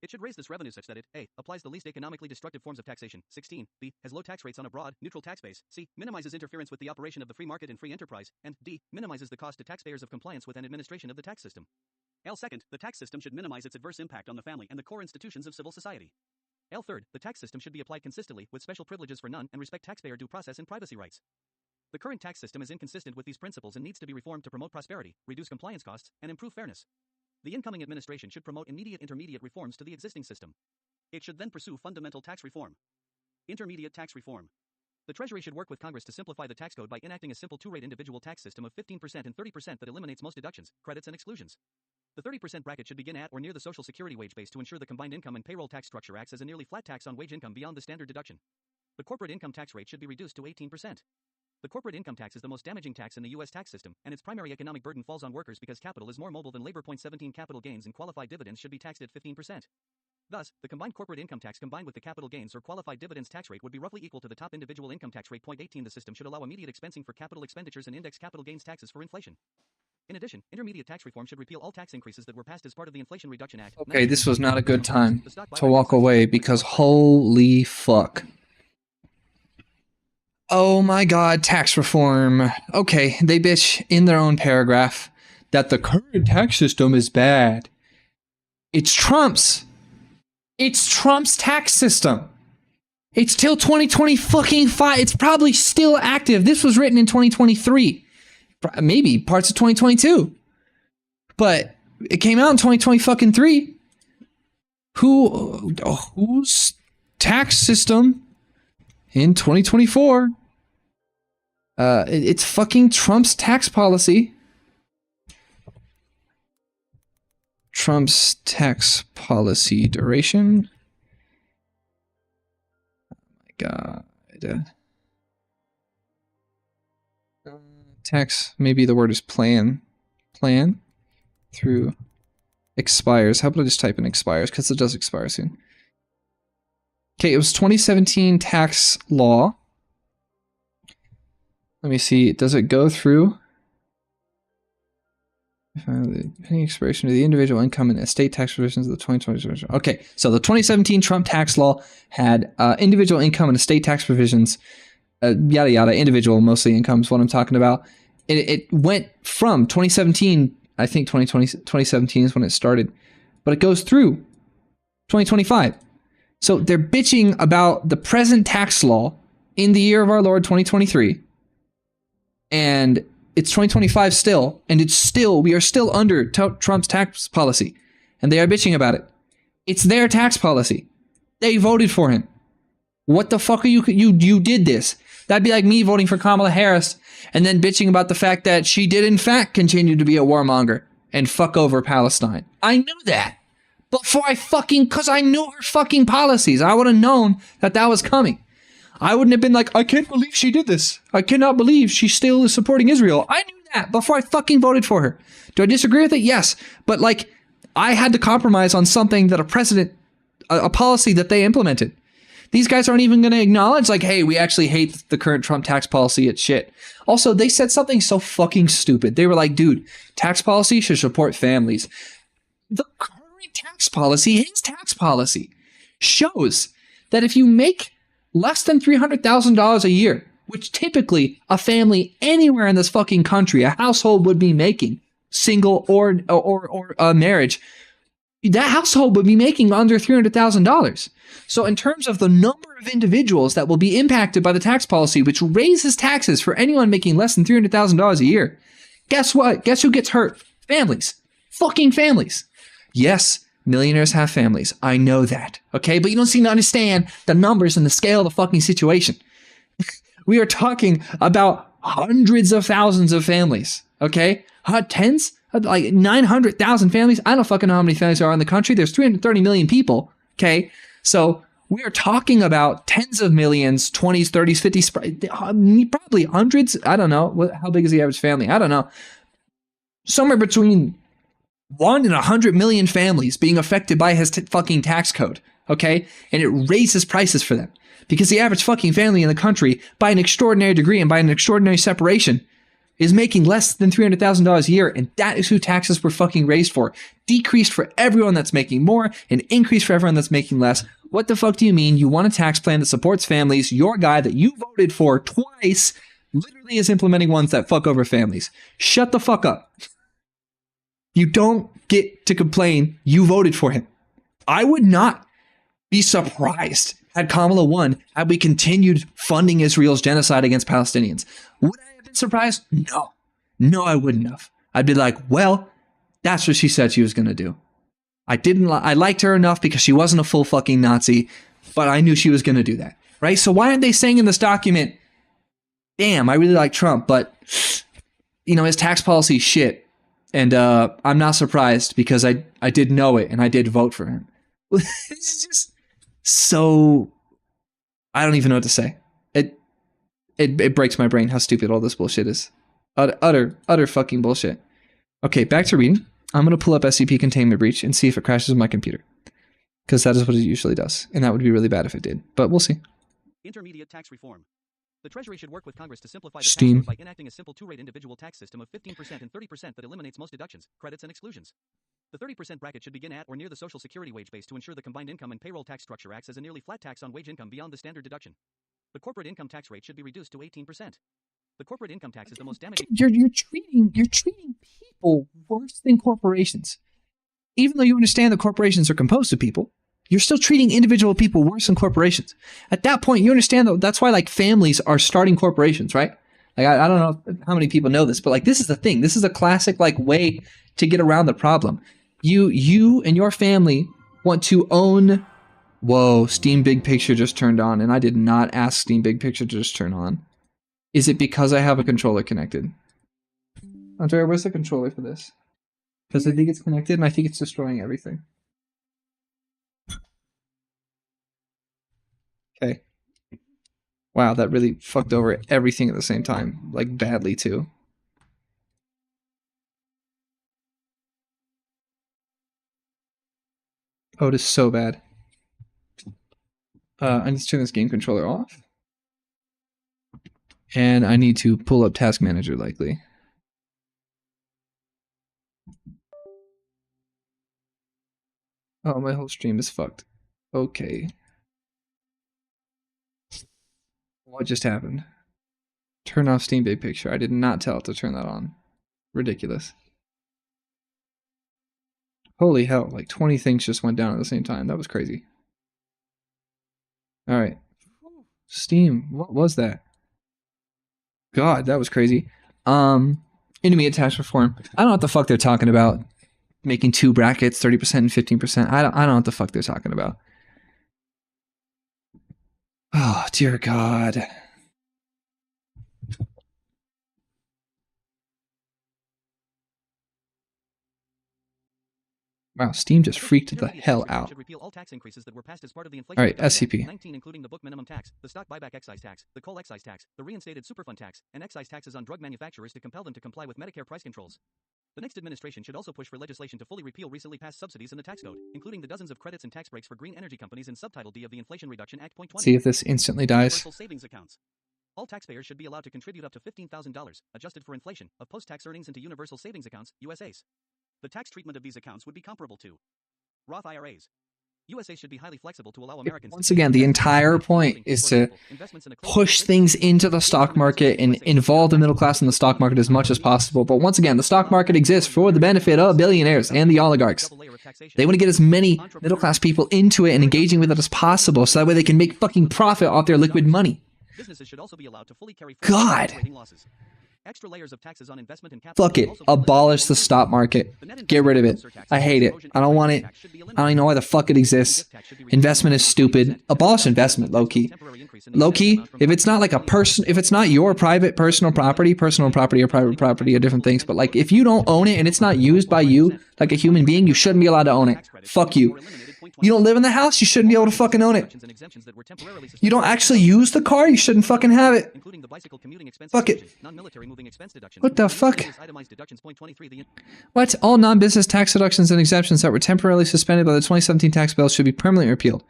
It should raise this revenue such that it a. applies the least economically destructive forms of taxation, 16, b. has low tax rates on a broad, neutral tax base, c. minimizes interference with the operation of the free market and free enterprise, and d. minimizes the cost to taxpayers of compliance with and administration of the tax system. Second, the tax system should minimize its adverse impact on the family and the core institutions of civil society. Third, the tax system should be applied consistently, with special privileges for none, and respect taxpayer due process and privacy rights. The current tax system is inconsistent with these principles and needs to be reformed to promote prosperity, reduce compliance costs, and improve fairness. The incoming administration should promote immediate intermediate reforms to the existing system. It should then pursue fundamental tax reform. Intermediate tax reform. The Treasury should work with Congress to simplify the tax code by enacting a simple two-rate individual tax system of 15% and 30% that eliminates most deductions, credits, and exclusions. The 30% bracket should begin at or near the Social Security wage base to ensure the combined income and payroll tax structure acts as a nearly flat tax on wage income beyond the standard deduction. The corporate income tax rate should be reduced to 18%. The corporate income tax is the most damaging tax in the U.S. tax system, and its primary economic burden falls on workers because capital is more mobile than labor. 17 Capital gains and qualified dividends should be taxed at 15%. Thus, the combined corporate income tax combined with the capital gains or qualified dividends tax rate would be roughly equal to the top individual income tax rate. 18 The system should allow immediate expensing for capital expenditures and index capital gains taxes for inflation. In addition, intermediate tax reform should repeal all tax increases that were passed as part of the Inflation Reduction Act. Okay, this was not a good time to walk away because holy fuck. Oh my god, tax reform. Okay, they bitch in their own paragraph that the current tax system is bad. It's Trump's. It's Trump's tax system. It's till 2025. It's probably still active. This was written in 2023. Maybe parts of 2022. But it came out in 2023. Whose tax system in 2024? It's fucking Trump's tax policy. Trump's tax policy duration. Oh my god. Tax, maybe the word is plan. Plan through expires. How about I just type in expires? Because it does expire soon. Okay, it was 2017 tax law. Let me see. Does it go through? Pending expiration of the individual income and estate tax provisions of the 2020. Okay, so the 2017 Trump tax law had individual income and estate tax provisions, yada yada, individual, mostly income is what I'm talking about. It went from 2017, I think 2017 is when it started, but it goes through 2025. So they're bitching about the present tax law in the year of our Lord 2023, and it's 2025 still, and we are still under Trump's tax policy, and they are bitching about it. It's their tax policy. They voted for him. What the fuck are you did this? That'd be like me voting for Kamala Harris and then bitching about the fact that she did in fact continue to be a warmonger and fuck over Palestine. I knew that. Before because I knew her fucking policies. I would have known that was coming. I wouldn't have been like, I can't believe she did this. I cannot believe she still is supporting Israel. I knew that before I fucking voted for her. Do I disagree with it? Yes. But like, I had to compromise on something that a policy that they implemented. These guys aren't even going to acknowledge like, hey, we actually hate the current Trump tax policy. It's shit. Also, they said something so fucking stupid. They were like, dude, tax policy should support families. The current tax policy, his tax policy, shows that if you make less than $300,000 a year, which typically a family anywhere in this fucking country, a household would be making, single or a marriage, that household would be making under $300,000. So in terms of the number of individuals that will be impacted by the tax policy, which raises taxes for anyone making less than $300,000 a year, guess what? Guess who gets hurt? Families. Fucking families. Yes, millionaires have families. I know that. Okay? But you don't seem to understand the numbers and the scale of the fucking situation. We are talking about hundreds of thousands of families. Okay? Tens? Like 900,000 families? I don't fucking know how many families there are in the country. There's 330 million people. Okay? So we are talking about tens of millions, 20s, 30s, 50s, probably hundreds. I don't know. How big is the average family? I don't know. Somewhere between 1 and 100 million families being affected by his fucking tax code. Okay? And it raises prices for them. Because the average fucking family in the country, by an extraordinary degree and by an extraordinary separation, is making less than $300,000 a year, and that is who taxes were fucking raised for. Decreased for everyone that's making more, and increased for everyone that's making less. What the fuck do you mean? You want a tax plan that supports families? Your guy that you voted for twice literally is implementing ones that fuck over families. Shut the fuck up. You don't get to complain. You voted for him. I would not be surprised had Kamala won had we continued funding Israel's genocide against Palestinians. Would I have been surprised? No. No, I wouldn't have. I'd be like, well, that's what she said she was going to do. I liked her enough because she wasn't a full fucking Nazi, but I knew she was going to do that. right? So why aren't they saying in this document, damn, I really like Trump, but, you know, his tax policy is shit. And I'm not surprised because I did know it and I did vote for him. It's just so, I don't even know what to say. It breaks my brain how stupid all this bullshit is. Utter fucking bullshit. Okay, back to reading. I'm going to pull up SCP Containment Breach and see if it crashes my computer. Because that is what it usually does. And that would be really bad if it did. But we'll see. Intermediate tax reform. The Treasury should work with Congress to simplify the Steam. tax code by enacting a simple two-rate individual tax system of 15% and 30% that eliminates most deductions, credits, and exclusions. The 30% bracket should begin at or near the Social Security wage base to ensure the combined income and payroll tax structure acts as a nearly flat tax on wage income beyond the standard deduction. The corporate income tax rate should be reduced to 18%. The corporate income tax is the most damaging. You're treating people worse than corporations. Even though you understand that corporations are composed of people, you're still treating individual people worse than corporations. At that point, you understand that that's why like families are starting corporations, right? Like I don't know how many people know this, but like this is the thing. This is a classic like way to get around the problem. You and your family want to own. Whoa, Steam Big Picture just turned on, and I did not ask Steam Big Picture to just turn on. Is it because I have a controller connected? Andrea, where's the controller for this? Because I think it's connected, and I think it's destroying everything. Okay. Wow, that really fucked over everything at the same time. Like, badly, too. Oh, it is so bad. I need to turn this game controller off. And I need to pull up Task Manager, likely. Oh, my whole stream is fucked. Okay. What just happened? Turn off Steam Big Picture. I did not tell it to turn that on. Ridiculous. Holy hell, like 20 things just went down at the same time. That was crazy. Alright. Steam, what was that? God, that was crazy. Intermediate tax reform. I don't know what the fuck they're talking about. Making two brackets, 30% and 15%. I don't know what the fuck they're talking about. Oh, dear God. Wow, Steam just freaked the hell out. All right, SCP. 19 including the book minimum tax, the stock buyback excise tax, the coal excise tax, the reinstated Superfund tax, and excise taxes on drug manufacturers to compel them to comply with Medicare price controls. The next administration should also push for legislation to fully repeal recently passed subsidies in the tax code, including the dozens of credits and tax breaks for green energy companies in Subtitle D of the Inflation Reduction Act. 20. See if this instantly dies. Universal savings accounts. All taxpayers should be allowed to contribute up to $15,000, adjusted for inflation, of post-tax earnings into universal savings accounts, USAs. The tax treatment of these accounts would be comparable to Roth IRAs. USA should be highly flexible to allow Americans. Once again, the entire point is to push things into the stock market and involve the middle class in the stock market as much as possible. But once again, the stock market exists for the benefit of billionaires and the oligarchs. They want to get as many middle class people into it and engaging with it as possible so that way they can make fucking profit off their liquid money. Businesses should also be allowed to fully carry God. losses. Extra layers of taxes on investment and capital. Fuck it. Abolish the stock market. Get rid of it. I hate it. I don't want it. I don't even know why the fuck it exists. Investment is stupid. Abolish investment, low-key. Low-key, if it's not like a person, if it's not your private personal property or private property are different things, but like if you don't own it and it's not used by you like a human being, you shouldn't be allowed to own it. Fuck you. You don't live in the house, you shouldn't be able to fucking own it. You don't actually use the car, you shouldn't fucking have it. Fuck it. What the fuck? What? All non-business tax deductions and exemptions that were temporarily suspended by the 2017 tax bill should be permanently repealed.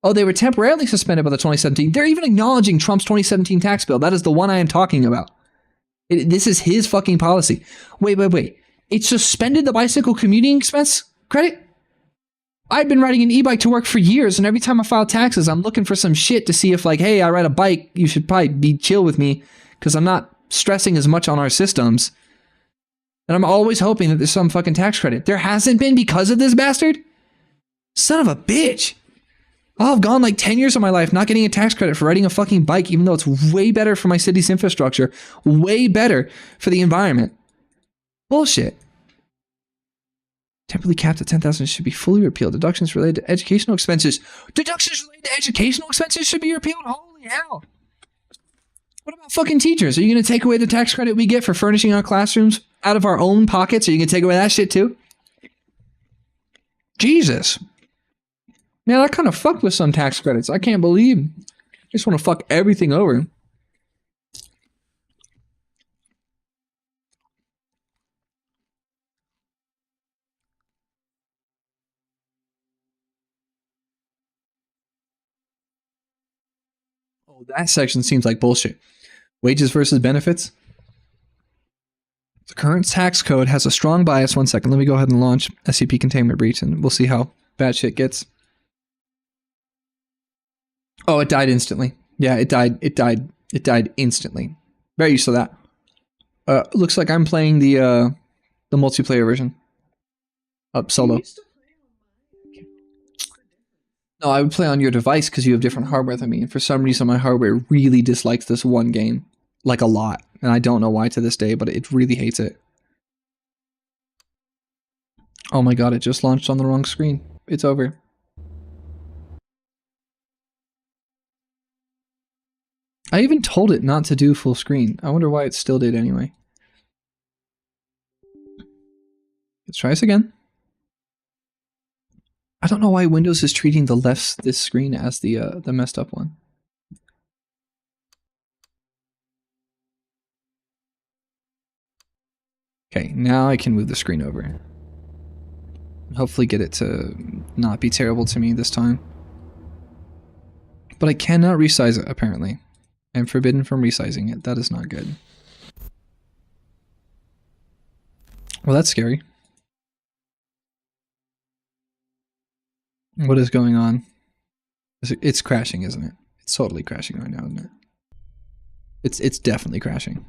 Oh, they were temporarily suspended by the 2017. They're even acknowledging Trump's 2017 tax bill. That is the one I am talking about. This is his fucking policy. Wait. It suspended the bicycle commuting expense credit? I've been riding an e-bike to work for years, and every time I file taxes, I'm looking for some shit to see if, like, hey, I ride a bike, you should probably be chill with me, because I'm not stressing as much on our systems. And I'm always hoping that there's some fucking tax credit. There hasn't been because of this bastard? Son of a bitch. I've gone like 10 years of my life not getting a tax credit for riding a fucking bike, even though it's way better for my city's infrastructure, way better for the environment. Bullshit. Temporarily capped at 10,000 should be fully repealed. Deductions related to educational expenses. Deductions related to educational expenses should be repealed? Holy hell. What about fucking teachers? Are you going to take away the tax credit we get for furnishing our classrooms out of our own pockets? Are you going to take away that shit too? Jesus. Man, I kind of fucked with some tax credits. I can't believe. I just want to fuck everything over. Oh, that section seems like bullshit. Wages versus benefits. The current tax code has a strong bias. 1 second. Let me go ahead and launch SCP containment breach and we'll see how bad shit gets. Oh, it died instantly. Yeah, it died instantly. Very used to that. Looks like I'm playing the multiplayer version. Solo. No, I would play on your device because you have different hardware than me. And for some reason, my hardware really dislikes this one game. Like a lot. And I don't know why to this day, but it really hates it. Oh my god, it just launched on the wrong screen. It's over. I even told it not to do full screen. I wonder why it still did anyway. Let's try this again. I don't know why Windows is treating this screen as the messed up one. Okay, now I can move the screen over. Hopefully get it to not be terrible to me this time. But I cannot resize it, apparently. I'm forbidden from resizing it. That is not good. Well, that's scary. What is going on? It's crashing, isn't it? It's totally crashing right now, isn't it? It's definitely crashing.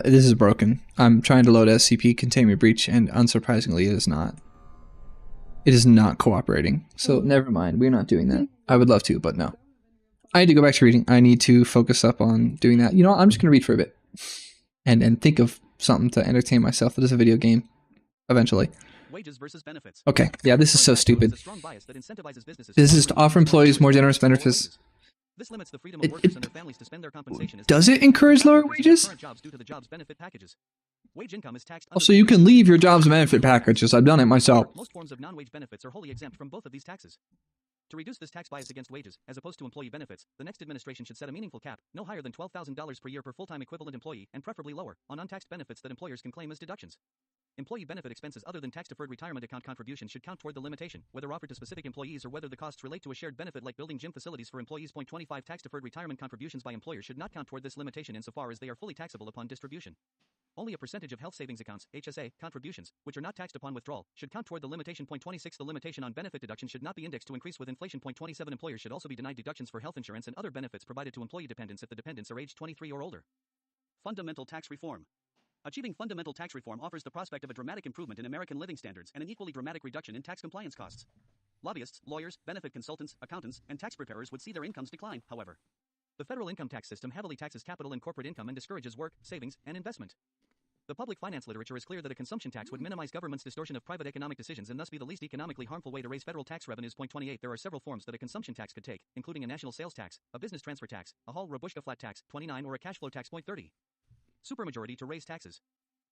This is broken. I'm trying to load SCP containment breach and unsurprisingly it is not. It is not cooperating. So never mind. We're not doing that. I would love to, but no. I need to go back to reading. I need to focus up on doing that. You know what? I'm just going to read for a bit. And think of something to entertain myself that is a video game. Eventually. Wages versus benefits. Okay. Yeah, this is so stupid. This is to offer employees more generous benefits. This limits the freedom of workers and their families to spend their compensation. Does it encourage lower wages? Jobs due to the job's benefit packages. Wage income is taxed. Also, you can leave your job's benefit packages. I've done it myself. Most forms of non-wage benefits are wholly exempt from both of these taxes. To reduce this tax bias against wages, as opposed to employee benefits, the next administration should set a meaningful cap, no higher than $12,000 per year per full-time equivalent employee, and preferably lower, on untaxed benefits that employers can claim as deductions. Employee benefit expenses other than tax-deferred retirement account contributions should count toward the limitation, whether offered to specific employees or whether the costs relate to a shared benefit like building gym facilities for employees. 25 Tax-deferred retirement contributions by employers should not count toward this limitation insofar as they are fully taxable upon distribution. Only a percentage of health savings accounts, HSA, contributions, which are not taxed upon withdrawal, should count toward the limitation. 26 The limitation on benefit deduction should not be indexed to increase with inflation. 27 Employers should also be denied deductions for health insurance and other benefits provided to employee dependents if the dependents are age 23 or older. Fundamental tax reform. Achieving fundamental tax reform offers the prospect of a dramatic improvement in American living standards and an equally dramatic reduction in tax compliance costs. Lobbyists, lawyers, benefit consultants, accountants, and tax preparers would see their incomes decline, however. The federal income tax system heavily taxes capital and corporate income and discourages work, savings, and investment. The public finance literature is clear that a consumption tax would minimize government's distortion of private economic decisions and thus be the least economically harmful way to raise federal tax revenues. 28 There are several forms that a consumption tax could take, including a national sales tax, a business transfer tax, a Hall-Rabushka flat tax, 29 or a cash flow tax. 30 Supermajority to raise taxes.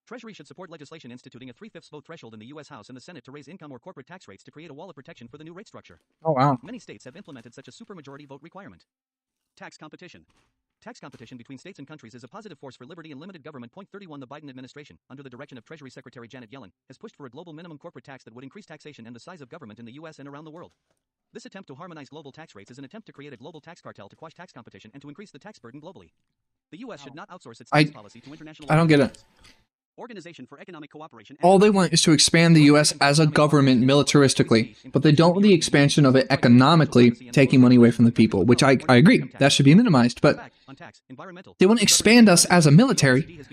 Treasury should support legislation instituting a 3/5 vote threshold in the U.S. House and the Senate to raise income or corporate tax rates to create a wall of protection for the new rate structure. Oh, wow. Many states have implemented such a supermajority vote requirement. Tax competition. Tax competition between states and countries is a positive force for liberty and limited government. 31 The Biden administration, under the direction of Treasury Secretary Janet Yellen, has pushed for a global minimum corporate tax that would increase taxation and the size of government in the U.S. and around the world. This attempt to harmonize global tax rates is an attempt to create a global tax cartel to quash tax competition and to increase the tax burden globally. The U.S. should not outsource its tax policy to international. I don't get it. Organization for Economic Cooperation. All they want is to expand the U.S. as a government militaristically, but they don't want the expansion of it economically, taking money away from the people, which I agree. That should be minimized, but they want to expand us as a military,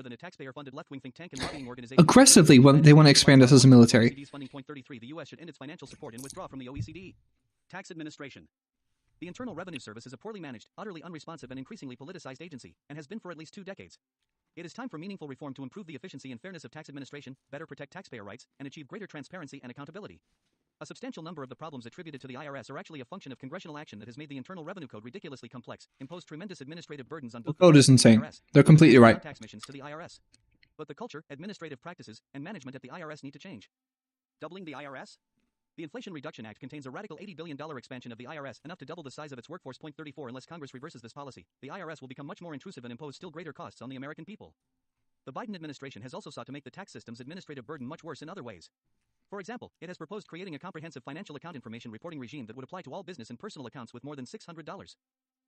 than a taxpayer-funded left-wing think tank and lobbying organization. Aggressively, when they want to expand us as a military. OECD's funding. Point 33. The U.S. should end its financial support and withdraw from the OECD. Tax administration. The Internal Revenue Service is a poorly managed, utterly unresponsive, and increasingly politicized agency, and has been for at least 2 decades. It is time for meaningful reform to improve the efficiency and fairness of tax administration, better protect taxpayer rights, and achieve greater transparency and accountability. A substantial number of the problems attributed to the IRS are actually a function of congressional action that has made the Internal Revenue Code ridiculously complex, imposed tremendous administrative burdens on both The code is insane. IRS, They're completely right. tax missions to the IRS. But the culture, administrative practices, and management at the IRS need to change. Doubling the IRS? The Inflation Reduction Act contains a radical $80 billion expansion of the IRS, enough to double the size of its workforce. Point 34. Unless Congress reverses this policy, the IRS will become much more intrusive and impose still greater costs on the American people. The Biden administration has also sought to make the tax system's administrative burden much worse in other ways. For example, it has proposed creating a comprehensive financial account information reporting regime that would apply to all business and personal accounts with more than $600.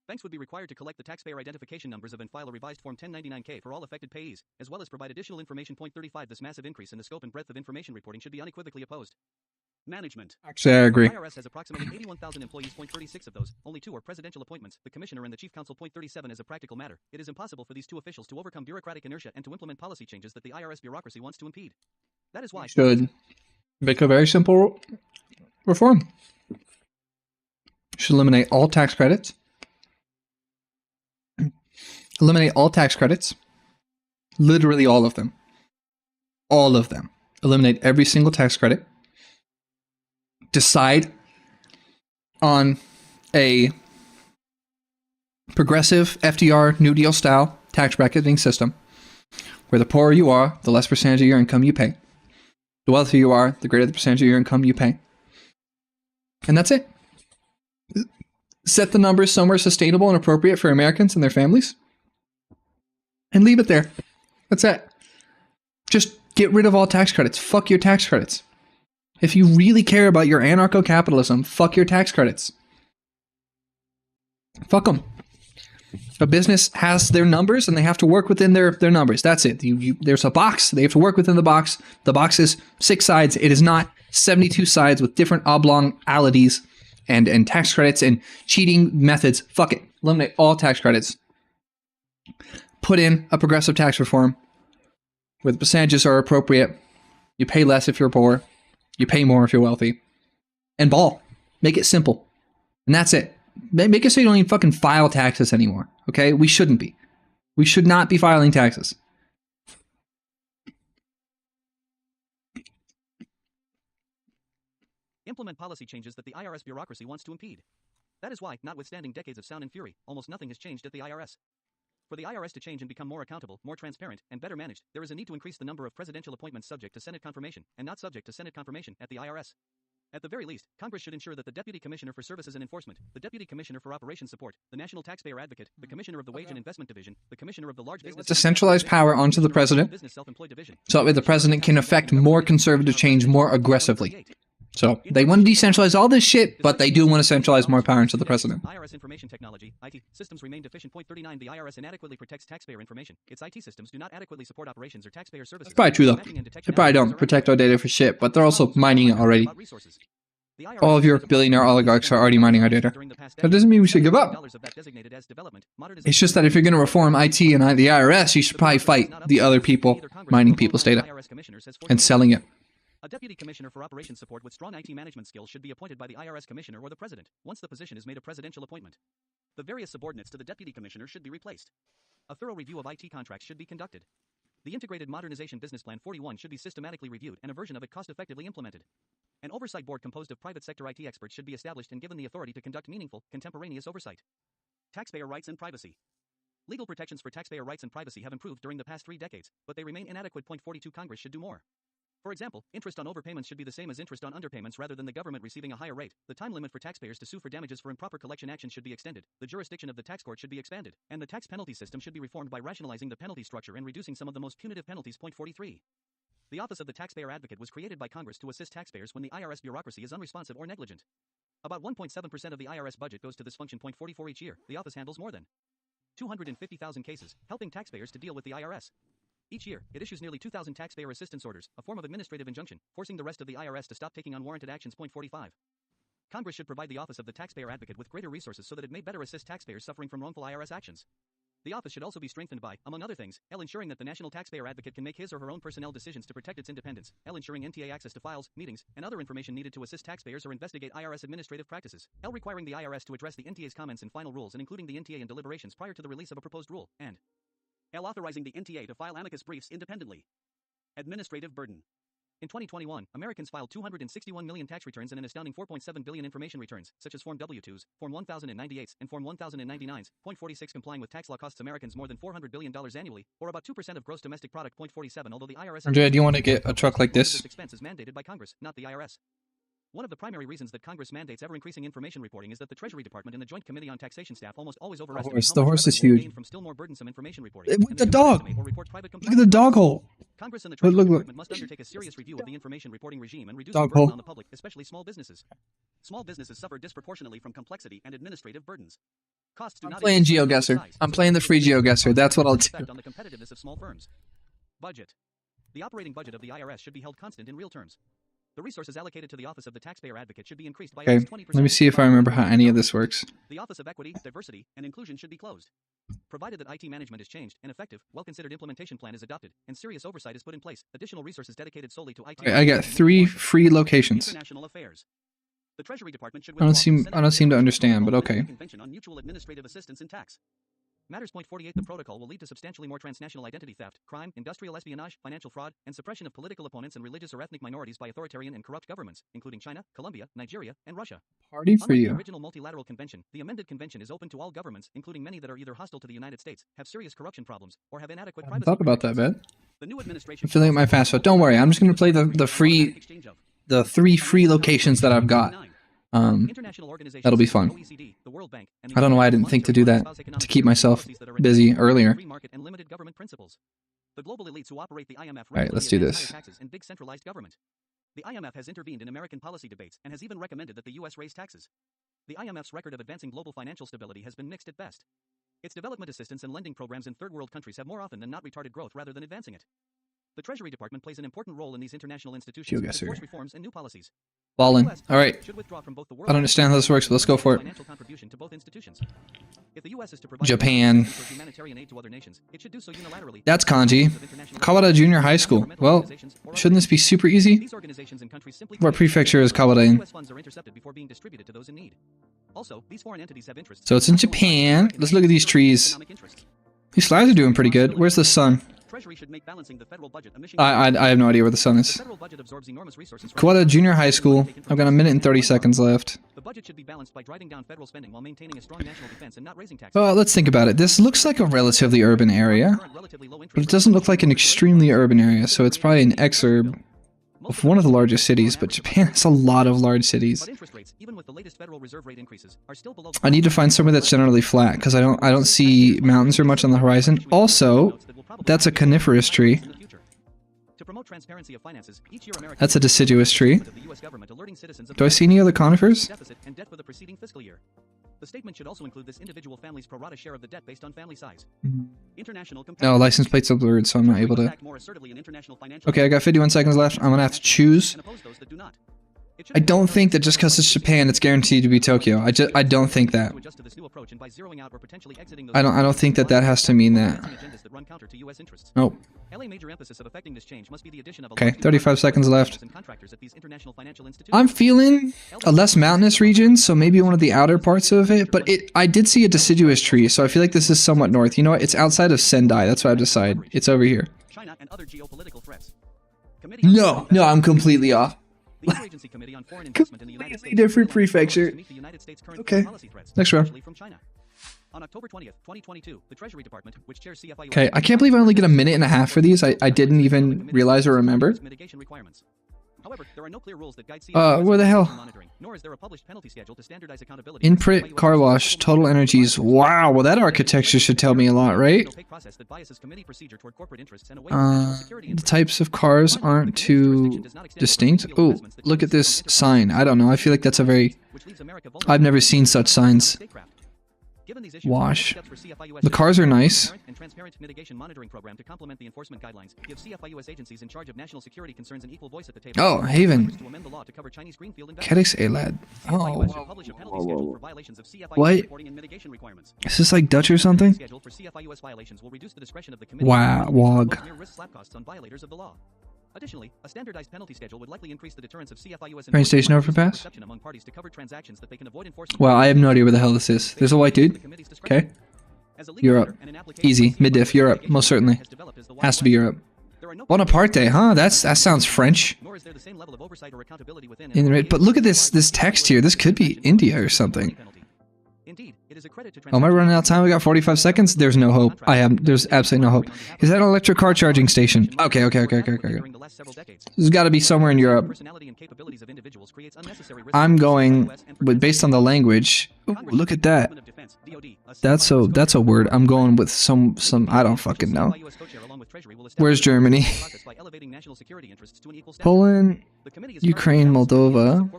Banks would be required to collect the taxpayer identification numbers of and file a revised Form 1099-K for all affected payees, as well as provide additional information. Point 35. This massive increase in the scope and breadth of information reporting should be unequivocally opposed. Management. Actually, I agree. The IRS has approximately 81,000 employees. Point 36 of those, only 2 are presidential appointments, the commissioner and the chief counsel. Point 37. As a practical matter, it is impossible for these 2 officials to overcome bureaucratic inertia and to implement policy changes that the IRS bureaucracy wants to impede. That is why Should make a very simple reform. Should eliminate all tax credits. Eliminate all tax credits. Literally all of them. All of them. Eliminate every single tax credit. Decide on a progressive FDR New Deal style tax bracketing system where the poorer you are, the less percentage of your income you pay. The wealthier you are, the greater the percentage of your income you pay. And that's it. Set the numbers somewhere sustainable and appropriate for Americans and their families. And leave it there. That's it. Just get rid of all tax credits. Fuck your tax credits. If you really care about your anarcho-capitalism, fuck your tax credits. Fuck them. A business has their numbers and they have to work within their numbers. That's it. There's a box. They have to work within the box. The box is 6 sides. It is not 72 sides with different oblong-alities and tax credits and cheating methods. Fuck it. Eliminate all tax credits. Put in a progressive tax reform where the percentages are appropriate. You pay less if you're poor. You pay more if you're wealthy. And ball. Make it simple. And that's it. Make it so you don't even fucking file taxes anymore. Okay? We shouldn't be. We should not be filing taxes. implement policy changes that the IRS bureaucracy wants to impede. That is why, notwithstanding decades of sound and fury, almost nothing has changed at the IRS. For the IRS to change and become more accountable, more transparent, and better managed, there is a need to increase the number of presidential appointments subject to Senate confirmation, and not subject to Senate confirmation, at the IRS. At the very least, Congress should ensure that the Deputy Commissioner for Services and Enforcement, the Deputy Commissioner for Operations Support, the National Taxpayer Advocate, the Commissioner of the Wage and Investment Division, the Commissioner of the Large Business... To centralize power onto the president, so that way the president can effect more conservative change more aggressively. So, they want to decentralize all this shit, but they do want to centralize more power into the president. IRS information technology, IT, systems remain deficient. Point 39. The IRS inadequately protects taxpayer information. Its IT systems do not adequately support operations or taxpayer services. That's probably true, though. They probably don't protect our data for shit, but they're also mining it already. All of your billionaire oligarchs are already mining our data. That doesn't mean we should give up. It's just that if you're going to reform IT and the IRS, you should probably fight the other people mining people's data and selling it. A Deputy Commissioner for Operations Support with strong IT management skills should be appointed by the IRS Commissioner or the President, once the position is made a presidential appointment. The various subordinates to the Deputy Commissioner should be replaced. A thorough review of IT contracts should be conducted. The Integrated Modernization Business Plan 41 should be systematically reviewed and a version of it cost-effectively implemented. An oversight board composed of private sector IT experts should be established and given the authority to conduct meaningful, contemporaneous oversight. Taxpayer rights and privacy. Legal protections for taxpayer rights and privacy have improved during the past 3 decades, but they remain inadequate. Point 42. Congress should do more. For example, interest on overpayments should be the same as interest on underpayments rather than the government receiving a higher rate. The time limit for taxpayers to sue for damages for improper collection action should be extended. The jurisdiction of the tax court should be expanded. And the tax penalty system should be reformed by rationalizing the penalty structure and reducing some of the most punitive penalties. Point 43. The Office of the Taxpayer Advocate was created by Congress to assist taxpayers when the IRS bureaucracy is unresponsive or negligent. About 1.7% of the IRS budget goes to this function. Point 44. Each year, the office handles more than 250,000 cases, helping taxpayers to deal with the IRS. Each year, it issues nearly 2,000 taxpayer assistance orders, a form of administrative injunction, forcing the rest of the IRS to stop taking unwarranted actions. Point 45. Congress should provide the Office of the Taxpayer Advocate with greater resources so that it may better assist taxpayers suffering from wrongful IRS actions. The office should also be strengthened by, among other things, L ensuring that the national taxpayer advocate can make his or her own personnel decisions to protect its independence, L ensuring NTA access to files, meetings, and other information needed to assist taxpayers or investigate IRS administrative practices, L requiring the IRS to address the NTA's comments and final rules and including the NTA in deliberations prior to the release of a proposed rule, and L authorizing the NTA to file amicus briefs independently. Administrative burden. In 2021, Americans filed 261 million tax returns and an astounding 4.7 billion information returns, such as Form W-2s, Form 1098s, and Form 1099s. 46 complying with tax law costs Americans more than $400 billion annually, or about 2% of gross domestic product. 47 Although the IRS... Andrea, do you want to get a truck like this? Expense is mandated by Congress, not the IRS. One of the primary reasons that Congress mandates ever-increasing information reporting is that the Treasury Department and the Joint Committee on Taxation staff almost always overestimate The horse is huge. from still more burdensome information reporting. The dog! Look at the dog hole! Congress and the Treasury Look. Department must undertake a serious review of the information reporting regime and reduce the Dog burden hole. on the public, especially small businesses. Small businesses suffer disproportionately from complexity and administrative burdens. Costs do I'm not playing increase with GeoGuessr. size, I'm playing the free GeoGuessr. That's what I'll do. effect on the competitiveness of small firms. Budget. The operating budget of the IRS should be held constant in real terms. The resources allocated to the Office of the Taxpayer Advocate should be increased by at Okay, least 20%. let me see if I remember how any of this works. The Office of Equity, Diversity, and Inclusion should be closed. Provided that IT management is changed, an effective, well-considered implementation plan is adopted, and serious oversight is put in place, additional resources dedicated solely to IT... Okay, I got 3 free locations. International affairs. The Treasury Department should I don't seem to understand, but okay. Convention on Mutual Administrative Assistance in Tax. Matters. 48 The protocol will lead to substantially more transnational identity theft, crime, industrial espionage, financial fraud, and suppression of political opponents and religious or ethnic minorities by authoritarian and corrupt governments, including China, Colombia, Nigeria, and Russia. Party for Unlike the you. original multilateral convention, the amended convention is open to all governments, including many that are either hostile to the United States, have serious corruption problems, or have inadequate I haven't privacy thought about that, protections. bet. The new administration I'm filling up my fast food. Don't worry, I'm just going to play the 3 free locations that I've got. That'll be fun. I don't know why I didn't think to do that, to keep myself busy earlier. The global elites who operate the IMF Alright, let's do this. taxes and big centralized government. The IMF has intervened in American policy debates and has even recommended that the US raise taxes. The IMF's record of advancing global financial stability has been mixed at best. Its development assistance and lending programs in third world countries have more often than not retarded growth rather than advancing it. The Treasury Department plays an important role in these international institutions to enforce reforms and new policies. Ballin. Alright. I don't understand how this works, but let's go for it. Japan. That's kanji. Kawada Junior High School. Well, shouldn't this be super easy? What prefecture is Kawada in? So it's in Japan. Let's look at these trees. These slides are doing pretty good. Where's the sun? I have no idea where the sun is. Kawada Junior High School. I've got a minute and 30 seconds left. The budget should be balanced by driving down federal spending while maintaining a strong national defense and not raising taxes. Well, let's think about it. This looks like a relatively urban area, but it doesn't look like an extremely urban area, so it's probably an exurb of one of the largest cities, but Japan has a lot of large cities. I need to find somewhere that's generally flat, because I don't see mountains or much on the horizon. Also, that's a coniferous tree. That's a deciduous tree. Do I see any other conifers? The statement should also include this individual family's pro rata share of the debt based on family size. No, license plate's are blurred, so I'm not able to. Okay, I got 51 seconds left. I'm gonna have to choose. I don't think that just because it's Japan, it's guaranteed to be Tokyo. I don't think that. I don't think that that has to mean that. Nope. Okay, 35 seconds left. I'm feeling a less mountainous region, so maybe one of the outer parts of it, but I did see a deciduous tree, so I feel like this is somewhat north. You know what? It's outside of Sendai. That's what I've decided. It's over here. No, I'm completely off. Completely different prefecture. Okay, next round. On October 20th, 2022, the Treasury Department, which chairs CFIU... Okay, I can't believe I only get a minute and a half for these. I didn't even realize or remember. However, there are no clear rules that guide where the hell? monitoring, nor is there a published penalty schedule to standardize accountability. Imprint, car wash, total energies. Wow, well that architecture should tell me a lot, right? The types of cars aren't too distinct. Oh, look at this sign. I don't know. I feel like that's a very... I've never seen such signs. Given these issues, Wash. next steps for CFIUS The cars are nice. and transparent mitigation monitoring program to complement the enforcement guidelines. Give CFIUS agencies in charge of national security concerns an equal voice at the table. Oh, Haven. To amend the law to cover Chinese greenfield Cadex aloud. CFIUS Oh, should publish a penalty schedule for violations of CFIUS What? reporting and mitigation requirements. is this like Dutch or something? Schedule for CFIUS violations will reduce the discretion of the committee. Wow, wog. Near risk slap costs on violators of the law. Additionally, a standardized penalty schedule would likely increase the deterrence of CFIUS Train station overpass? perception among parties to cover transactions that they can avoid enforcement. Well, I have no idea where the hell this is. There's a white dude. Okay. Europe. Easy. Mid-diff. Europe. Most certainly. Has to be Europe. Bonaparte, huh? That sounds French. But look at this text here. This could be India or something. Oh, am I running out of time? We got 45 seconds. There's no hope. There's absolutely no hope. Is that an electric car charging station? Okay. There's got to be somewhere in Europe. I'm going, but based on the language. Ooh, look at that. That's a word. I'm going with some I don't fucking know. Where's Germany? Poland, Ukraine, Moldova,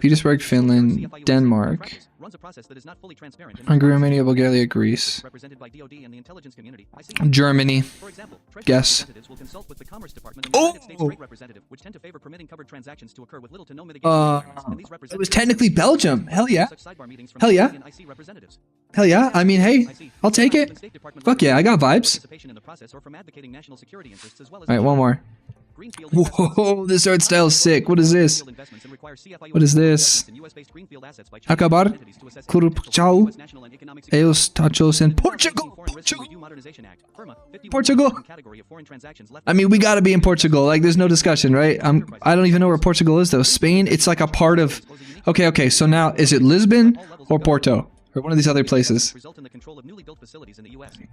Petersburg, Finland, Denmark, Hungary, Romania, Bulgaria, Greece, Germany. Guess. Oh! It was technically Belgium. Hell yeah. Hell yeah. Hell yeah. I mean, hey, I'll take it. Fuck yeah, I got vibes. Alright, one more. Whoa, this art style is sick. What is this? What is this? Acabar, Corrupção, Eos Tachos, and Portugal. Portugal. I mean, we gotta be in Portugal. Like, there's no discussion, right? I don't even know where Portugal is, though. Spain, it's like a part of... Okay, so now, is it Lisbon or Porto? Or one of these other places?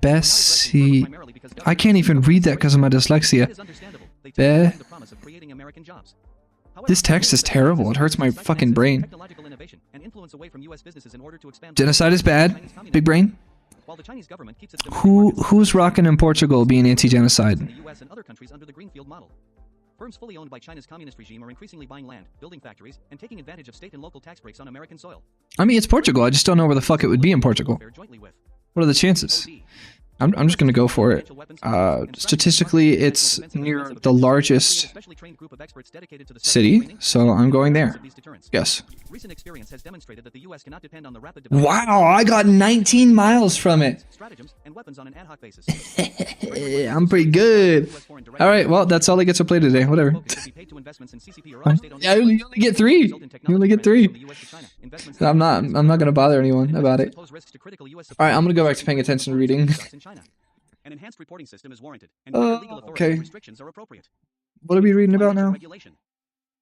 Bessie... I can't even read that because of my dyslexia. This text is terrible. It hurts my fucking brain. Genocide is bad. Big brain. Who's rocking in Portugal being anti-genocide? Firms fully owned by China's communist regime are increasingly buying land, building factories, and taking advantage of state and local tax breaks on American soil. I mean, it's Portugal. I just don't know where the fuck it would be in Portugal. What are the chances? I'm just gonna go for it. Statistically, it's near the largest city, so I'm going there. Yes. Wow, I got 19 miles from it. I'm pretty good. All right, well, that's all I get to play today. Whatever. Yeah, you only get 3. You only get 3. I'm not gonna bother anyone about it. All right, I'm gonna go back to paying attention to reading. An enhanced reporting system is warranted, and legal authority okay. restrictions are appropriate. What are we reading about now?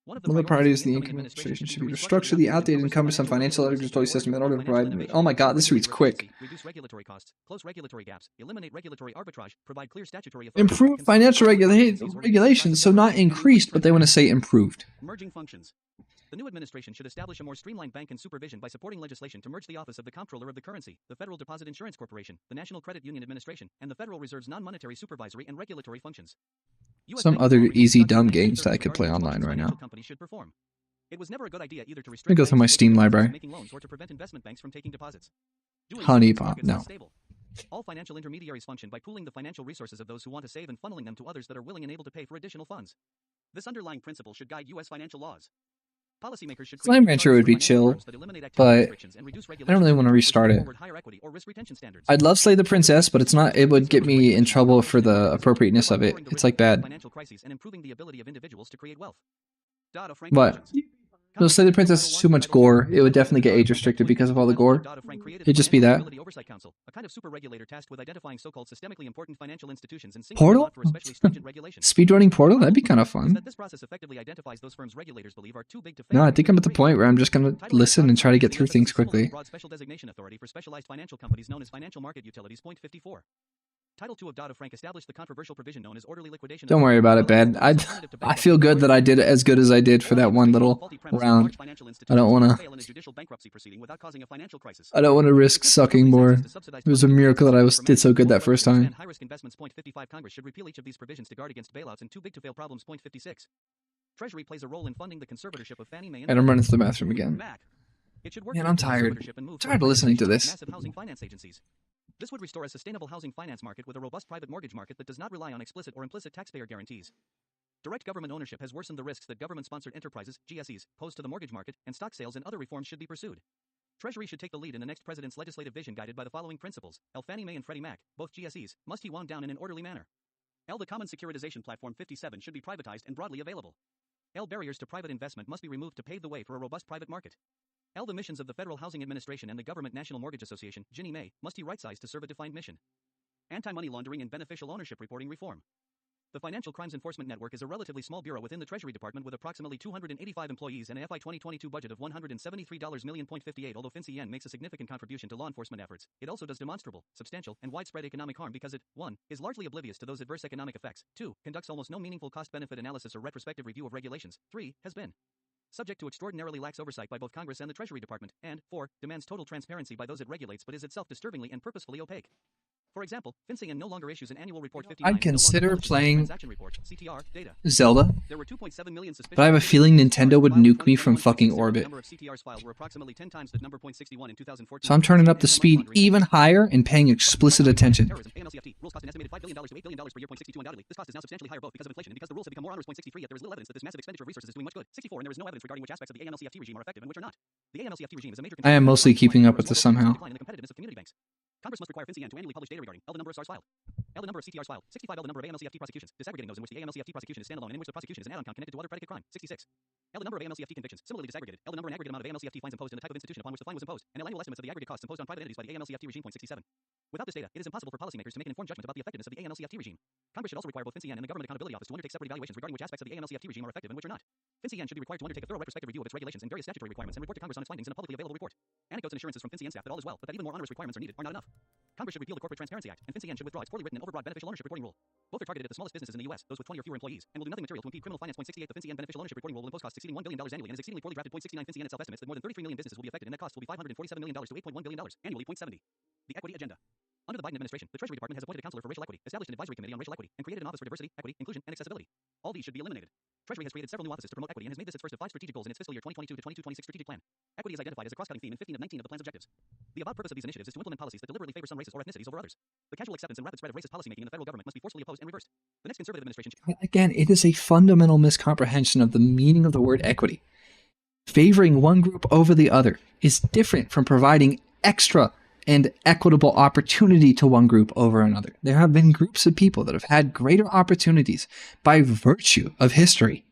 One of the priorities of the income administration should be to restructure the outdated and cumbersome financial regulatory system in order to provide... Oh my god, this reads quick. Reduce regulatory costs, close regulatory gaps, eliminate regulatory arbitrage, provide clear statutory authority. Improve financial regulations, so not increased, but they want to say improved. Merging functions. The new administration should establish a more streamlined bank and supervision by supporting legislation to merge the Office of the Comptroller of the Currency, the Federal Deposit Insurance Corporation, the National Credit Union Administration, and the Federal Reserve's non-monetary supervisory and regulatory functions. Some other easy dumb games that I could play online right now. It was never a good idea either to Let me go through my Steam library. making loans or to prevent investment banks from taking deposits. Honeypot, no. All financial intermediaries function by pooling the financial resources of those who want to save and funneling them to others that are willing and able to pay for additional funds. This underlying principle should guide U.S. financial laws. Policymakers should Slime Rancher would be chill, but I don't really want to restart it. I'd love Slay the Princess, but it's not. It would get me in trouble for the appropriateness of it. It's like bad. What? No, Slay the Princess is too much gore. It would definitely get age restricted because of all the gore. It'd just be that. Portal? Speedrunning Portal? That'd be kind of fun. No, I think I'm at the point where I'm just gonna listen and try to get through things quickly. Title 2 of Dodd-Frank established the controversial provision known as orderly liquidation. Don't worry about it, Ben. I feel good that I did it as good as I did for that one little round. I don't want to risk sucking more. It was a miracle that I did so good that first time. High-risk investments. 55 Congress should repeal each of these provisions to guard against bailouts and too big to fail problems. 56 Treasury plays a role in funding the conservatorship of Fannie Mae And I'm running to the bathroom again. It should work Man, to I'm reduce tired. conservatorship and move Tired toward of listening to privatization this. of massive housing finance agencies. This would restore a sustainable housing finance market with a robust private mortgage market that does not rely on explicit or implicit taxpayer guarantees. Direct government ownership has worsened the risks that government-sponsored enterprises, GSEs, pose to the mortgage market, and stock sales and other reforms should be pursued. Treasury should take the lead in the next president's legislative vision guided by the following principles. Fannie Mae and Freddie Mac, both GSEs, must be wound down in an orderly manner. The common securitization platform 57 should be privatized and broadly available. Barriers to private investment must be removed to pave the way for a robust private market. The missions of the Federal Housing Administration and the Government National Mortgage Association, Ginnie Mae, must be right-sized to serve a defined mission. Anti-money laundering and beneficial ownership reporting reform. The Financial Crimes Enforcement Network is a relatively small bureau within the Treasury Department with approximately 285 employees and a FY 2022 budget of $173 million. Although FinCEN makes a significant contribution to law enforcement efforts, it also does demonstrable, substantial, and widespread economic harm because it, 1. Is largely oblivious to those adverse economic effects, 2. Conducts almost no meaningful cost-benefit analysis or retrospective review of regulations, 3. Has been subject to extraordinarily lax oversight by both Congress and the Treasury Department, and 4. Demands total transparency by those it regulates but is itself disturbingly and purposefully opaque. For example, FinCEN no longer issues an annual report 59. I'd consider playing transaction report, CTR, data. Zelda, There were 2.7 million but I have a feeling Nintendo would nuke me from fucking orbit. Number of CTRs filed were approximately 10 times the number. 0.61 in 2014. So I'm turning up the speed even higher and paying explicit attention. Terrorism, AMLCFT, rules cost an estimated $5 billion to $8 billion per year. 0.62 undoubtedly. This cost is now substantially higher both because of inflation and because the rules have become more onerous. 0.63, yet there is little evidence that this massive expenditure of resources is doing much good. 64, and there is no evidence regarding which aspects of the AMLCFT regime are effective and which are not. The AMLCFT regime is a major I am mostly keeping up with this somehow. decline in the competitiveness of community banks. Congress must require FinCEN to annually publish data regarding the number of SARs filed, the number of CTRs filed, 65 the number of AMLCFT prosecutions, disaggregating those in which the AMLCFT prosecution is standalone and in which the prosecution is an add-on count connected to other predicate crime, 66. The number of AMLCFT convictions, similarly disaggregated, the number and aggregate amount of AMLCFT fines imposed and the type of institution upon which the fine was imposed, and annual estimates of the aggregate costs imposed on private entities by the AMLCFT regime, 67. Without this data, it is impossible for policymakers to make an informed judgment about the effectiveness of the AMLCFT regime. Congress should also require both FinCEN and the Government Accountability Office to undertake separate evaluations regarding which aspects of the AMLCFT regime are effective and which are not. FinCEN should be required to undertake a thorough retrospective review of its regulations and various statutory requirements and report to Congress on its findings in a publicly available report. Anecdotes and assurances from FinCEN staff that all is well, but that even more onerous requirements are needed, are not enough. Congress should repeal the Corporate Transparency Act, and FinCEN should withdraw its poorly written and overbroad beneficial ownership reporting rule. Both are targeted at the smallest businesses in the U.S., those with 20 or fewer employees, and will do nothing material to impede criminal finance. 0.68 The FinCEN beneficial ownership reporting rule will impose costs exceeding $1 billion annually and is exceedingly poorly drafted. 0.69 FinCEN itself estimates that more than 33 million businesses will be affected, and net costs will be $547 million to $8.1 billion annually. 0.70 The equity agenda. Under the Biden administration, the Treasury Department has appointed a counselor for racial equity, established an advisory committee on racial equity, and created an office for diversity, equity, inclusion, and accessibility. All these should be eliminated. Treasury has created several new offices to promote equity and has made this its first of 5 strategic goals in its fiscal year 2022 to 2026 strategic plan. Equity is identified as a cross-cutting theme in 15 of 19 of the plan's objectives. The avowed purpose of these initiatives is to implement policies that deliberately favor some races or ethnicities over others. The casual acceptance and rapid spread of racist policymaking in the federal government must be forcefully opposed and reversed. The next conservative administration. Again, it is a fundamental miscomprehension of the meaning of the word equity. Favoring one group over the other is different from providing extra and equitable opportunity to one group over another. There have been groups of people that have had greater opportunities by virtue of history.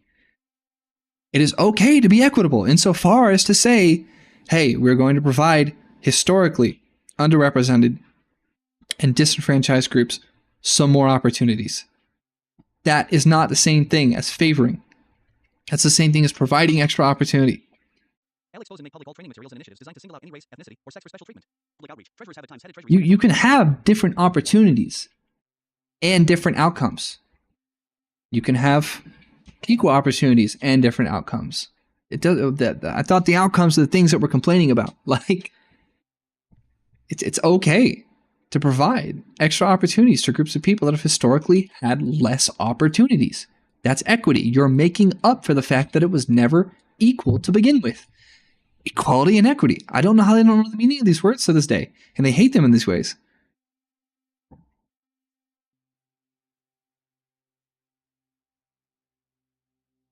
It is okay to be equitable insofar as to say, hey, we're going to provide historically underrepresented and disenfranchised groups some more opportunities. That is not the same thing as favoring. That's the same thing as providing extra opportunity. Expose and make public all training materials and initiatives designed to single out any race, ethnicity, or sex for special treatment. Public outreach. Treasurers have at times headed treasury. You can have different opportunities and different outcomes. You can have equal opportunities and different outcomes. I thought the outcomes are the things that we're complaining about. Like, it's okay to provide extra opportunities to groups of people that have historically had less opportunities. That's equity. You're making up for the fact that it was never equal to begin with. Equality and equity. I don't know how they don't know the meaning of these words to this day, and they hate them in these ways.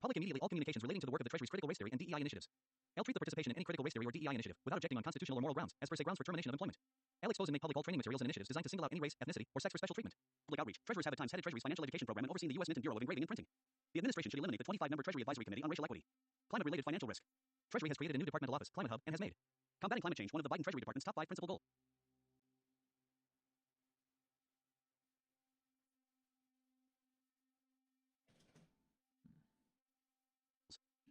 Public immediately all communications relating to the work of the Treasury's critical race theory and DEI initiatives. Treat the participation in any critical race theory or DEI initiative without objecting on constitutional or moral grounds, as per se grounds for termination of employment. Expose and make public all training materials and initiatives designed to single out any race, ethnicity, or sex for special treatment. Public outreach. Treasurers have at times headed Treasury's financial education program and overseen the U.S. Mint and Bureau of Engraving and Printing. The administration should eliminate the 25-member Treasury Advisory Committee on Racial Equity. Climate-related financial risk. Treasury has created a new departmental office, Climate Hub, and has made combating climate change one of the Biden Treasury Department's top 5 principal goals.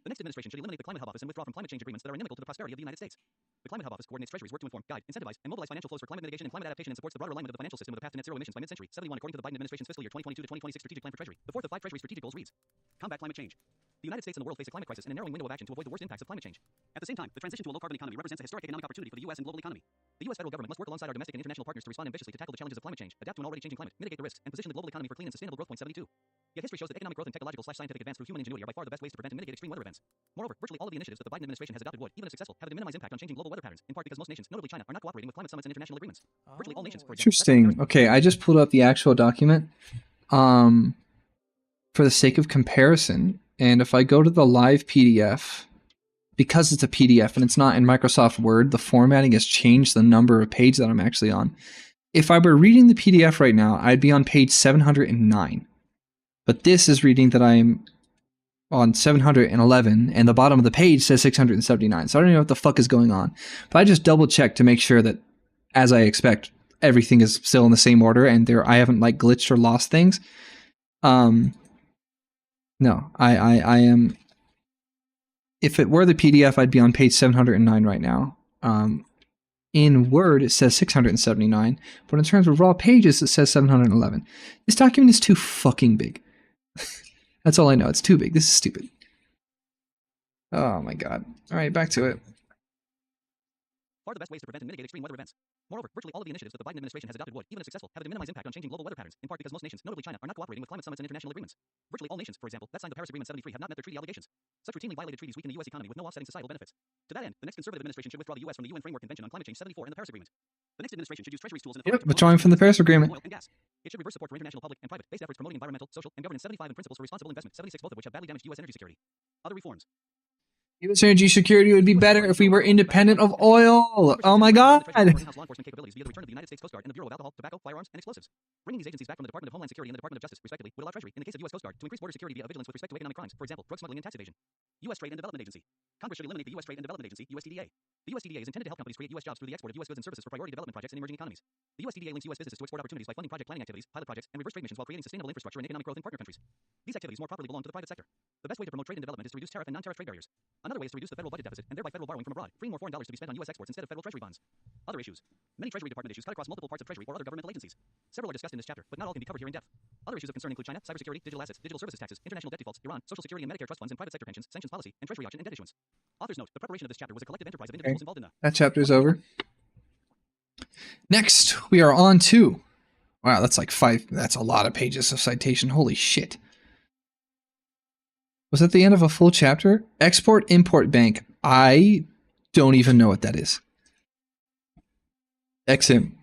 The next administration should eliminate the Climate Hub Office and withdraw from climate change agreements that are inimical to the prosperity of the United States. The Climate Hub Office coordinates Treasury's work to inform, guide, incentivize, and mobilize financial flows for climate mitigation and climate adaptation and supports the broader alignment of the financial system with a path to net zero emissions by mid-century. 71 according to the Biden administration's fiscal year 2022 to 2026 strategic plan for Treasury. The fourth of 5 Treasury strategic goals reads: combat climate change. The United States and the world face a climate crisis and a narrowing window of action to avoid the worst impacts of climate change. At the same time, the transition to a low-carbon economy represents a historic economic opportunity for the U.S. and global economy. The U.S. federal government must work alongside our domestic and international partners to respond ambitiously to tackle the challenges of climate change, adapt to an already changing climate, mitigate the risks, and position the global economy for clean and sustainable growth. 72. Yet history shows that economic growth and technological/scientific advance through human ingenuity are by far the best ways to prevent and mitigate extreme weather events. Moreover, virtually all of the initiatives that the Biden administration has adopted would, even if successful, have a de minimis impact on changing global weather patterns, in part because most nations, notably China, are not cooperating with climate summits and international agreements. Virtually all nations, for example. Interesting. Okay, I just pulled up the actual document for the sake of comparison. And if I go to the live PDF, because it's a PDF and it's not in Microsoft Word, the formatting has changed the number of pages that I'm actually on. If I were reading the PDF right now, I'd be on page 709. But this is reading that I'm on 711, and the bottom of the page says 679. So I don't know what the fuck is going on. But I just double checked to make sure that, as I expect, everything is still in the same order, and I haven't like glitched or lost things. No, I am. If it were the PDF, I'd be on page 709 right now. In Word, it says 679, but in terms of raw pages, it says 711. This document is too fucking big. That's all I know. It's too big. This is stupid. Oh my god. All right, back to it. Far the best ways to prevent and mitigate extreme weather events. Moreover, virtually all of the initiatives that the Biden administration has adopted would, even if successful, have a de minimis impact on changing global weather patterns, in part because most nations, notably China, are not cooperating with climate summits and international agreements. Virtually all nations, for example, that signed the Paris Agreement 73 have not met their treaty obligations. Such routinely violated treaties weaken the U.S. economy with no offsetting societal benefits. To that end, the next conservative administration should withdraw the U.S. from the UN Framework Convention on Climate Change 74 and the Paris Agreement. The next administration should use treasuries tools and withdrawing from the Paris Agreement. Oil and gas. It should reverse support for international public and private-based efforts promoting environmental, social, and governance 75 and principles for responsible investment 76, both of which have badly damaged U.S. energy security. Other reforms. U.S. energy security would be better if we were independent of oil. Oh my god. In-house law enforcement capabilities via the return of the United States Coast Guard and the Bureau of Alcohol, Tobacco, Firearms, and Explosives. Bringing these agencies back from the Department of Homeland Security and the Department of Justice, respectively, would allow Treasury, in the case of U.S. Coast Guard, to increase border security via vigilance with respect to economic crimes, for example, drug smuggling and tax evasion. U.S. Trade and Development Agency. Congress should eliminate the U.S. Trade and Development Agency, USTDA. The USTDA is intended to help companies create U.S. jobs through the export of U.S. goods and services for priority development projects in emerging economies. The USTDA links U.S. businesses to export opportunities by funding project planning activities, pilot projects, and reverse trade missions while creating sustainable infrastructure and economic growth in partner countries. These activities more properly belong to the private sector. The best way to promote trade and development is to reduce tariff and non-tariff trade barriers. Another way is to reduce the federal budget deficit and thereby federal borrowing from abroad, freeing more foreign dollars to be spent on U.S. exports instead of federal treasury bonds. Other issues. Many Treasury Department issues cut across multiple parts of Treasury or other governmental agencies. Several are discussed in this chapter, but not all can be covered here in depth. Other issues of concern include China, cybersecurity, digital assets, digital services taxes, international debt defaults, Iran, social security and Medicare trust funds and private sector pensions, sanctions policy, and Treasury auction and debt issuance. Authors note, the preparation of this chapter was a collective enterprise of individuals involved in the... That chapter is over. Next, we are on to... Wow, that's like 5... That's a lot of pages of citation. Holy shit. Was that the end of a full chapter? Export-Import Bank. I don't even know what that is. Exim.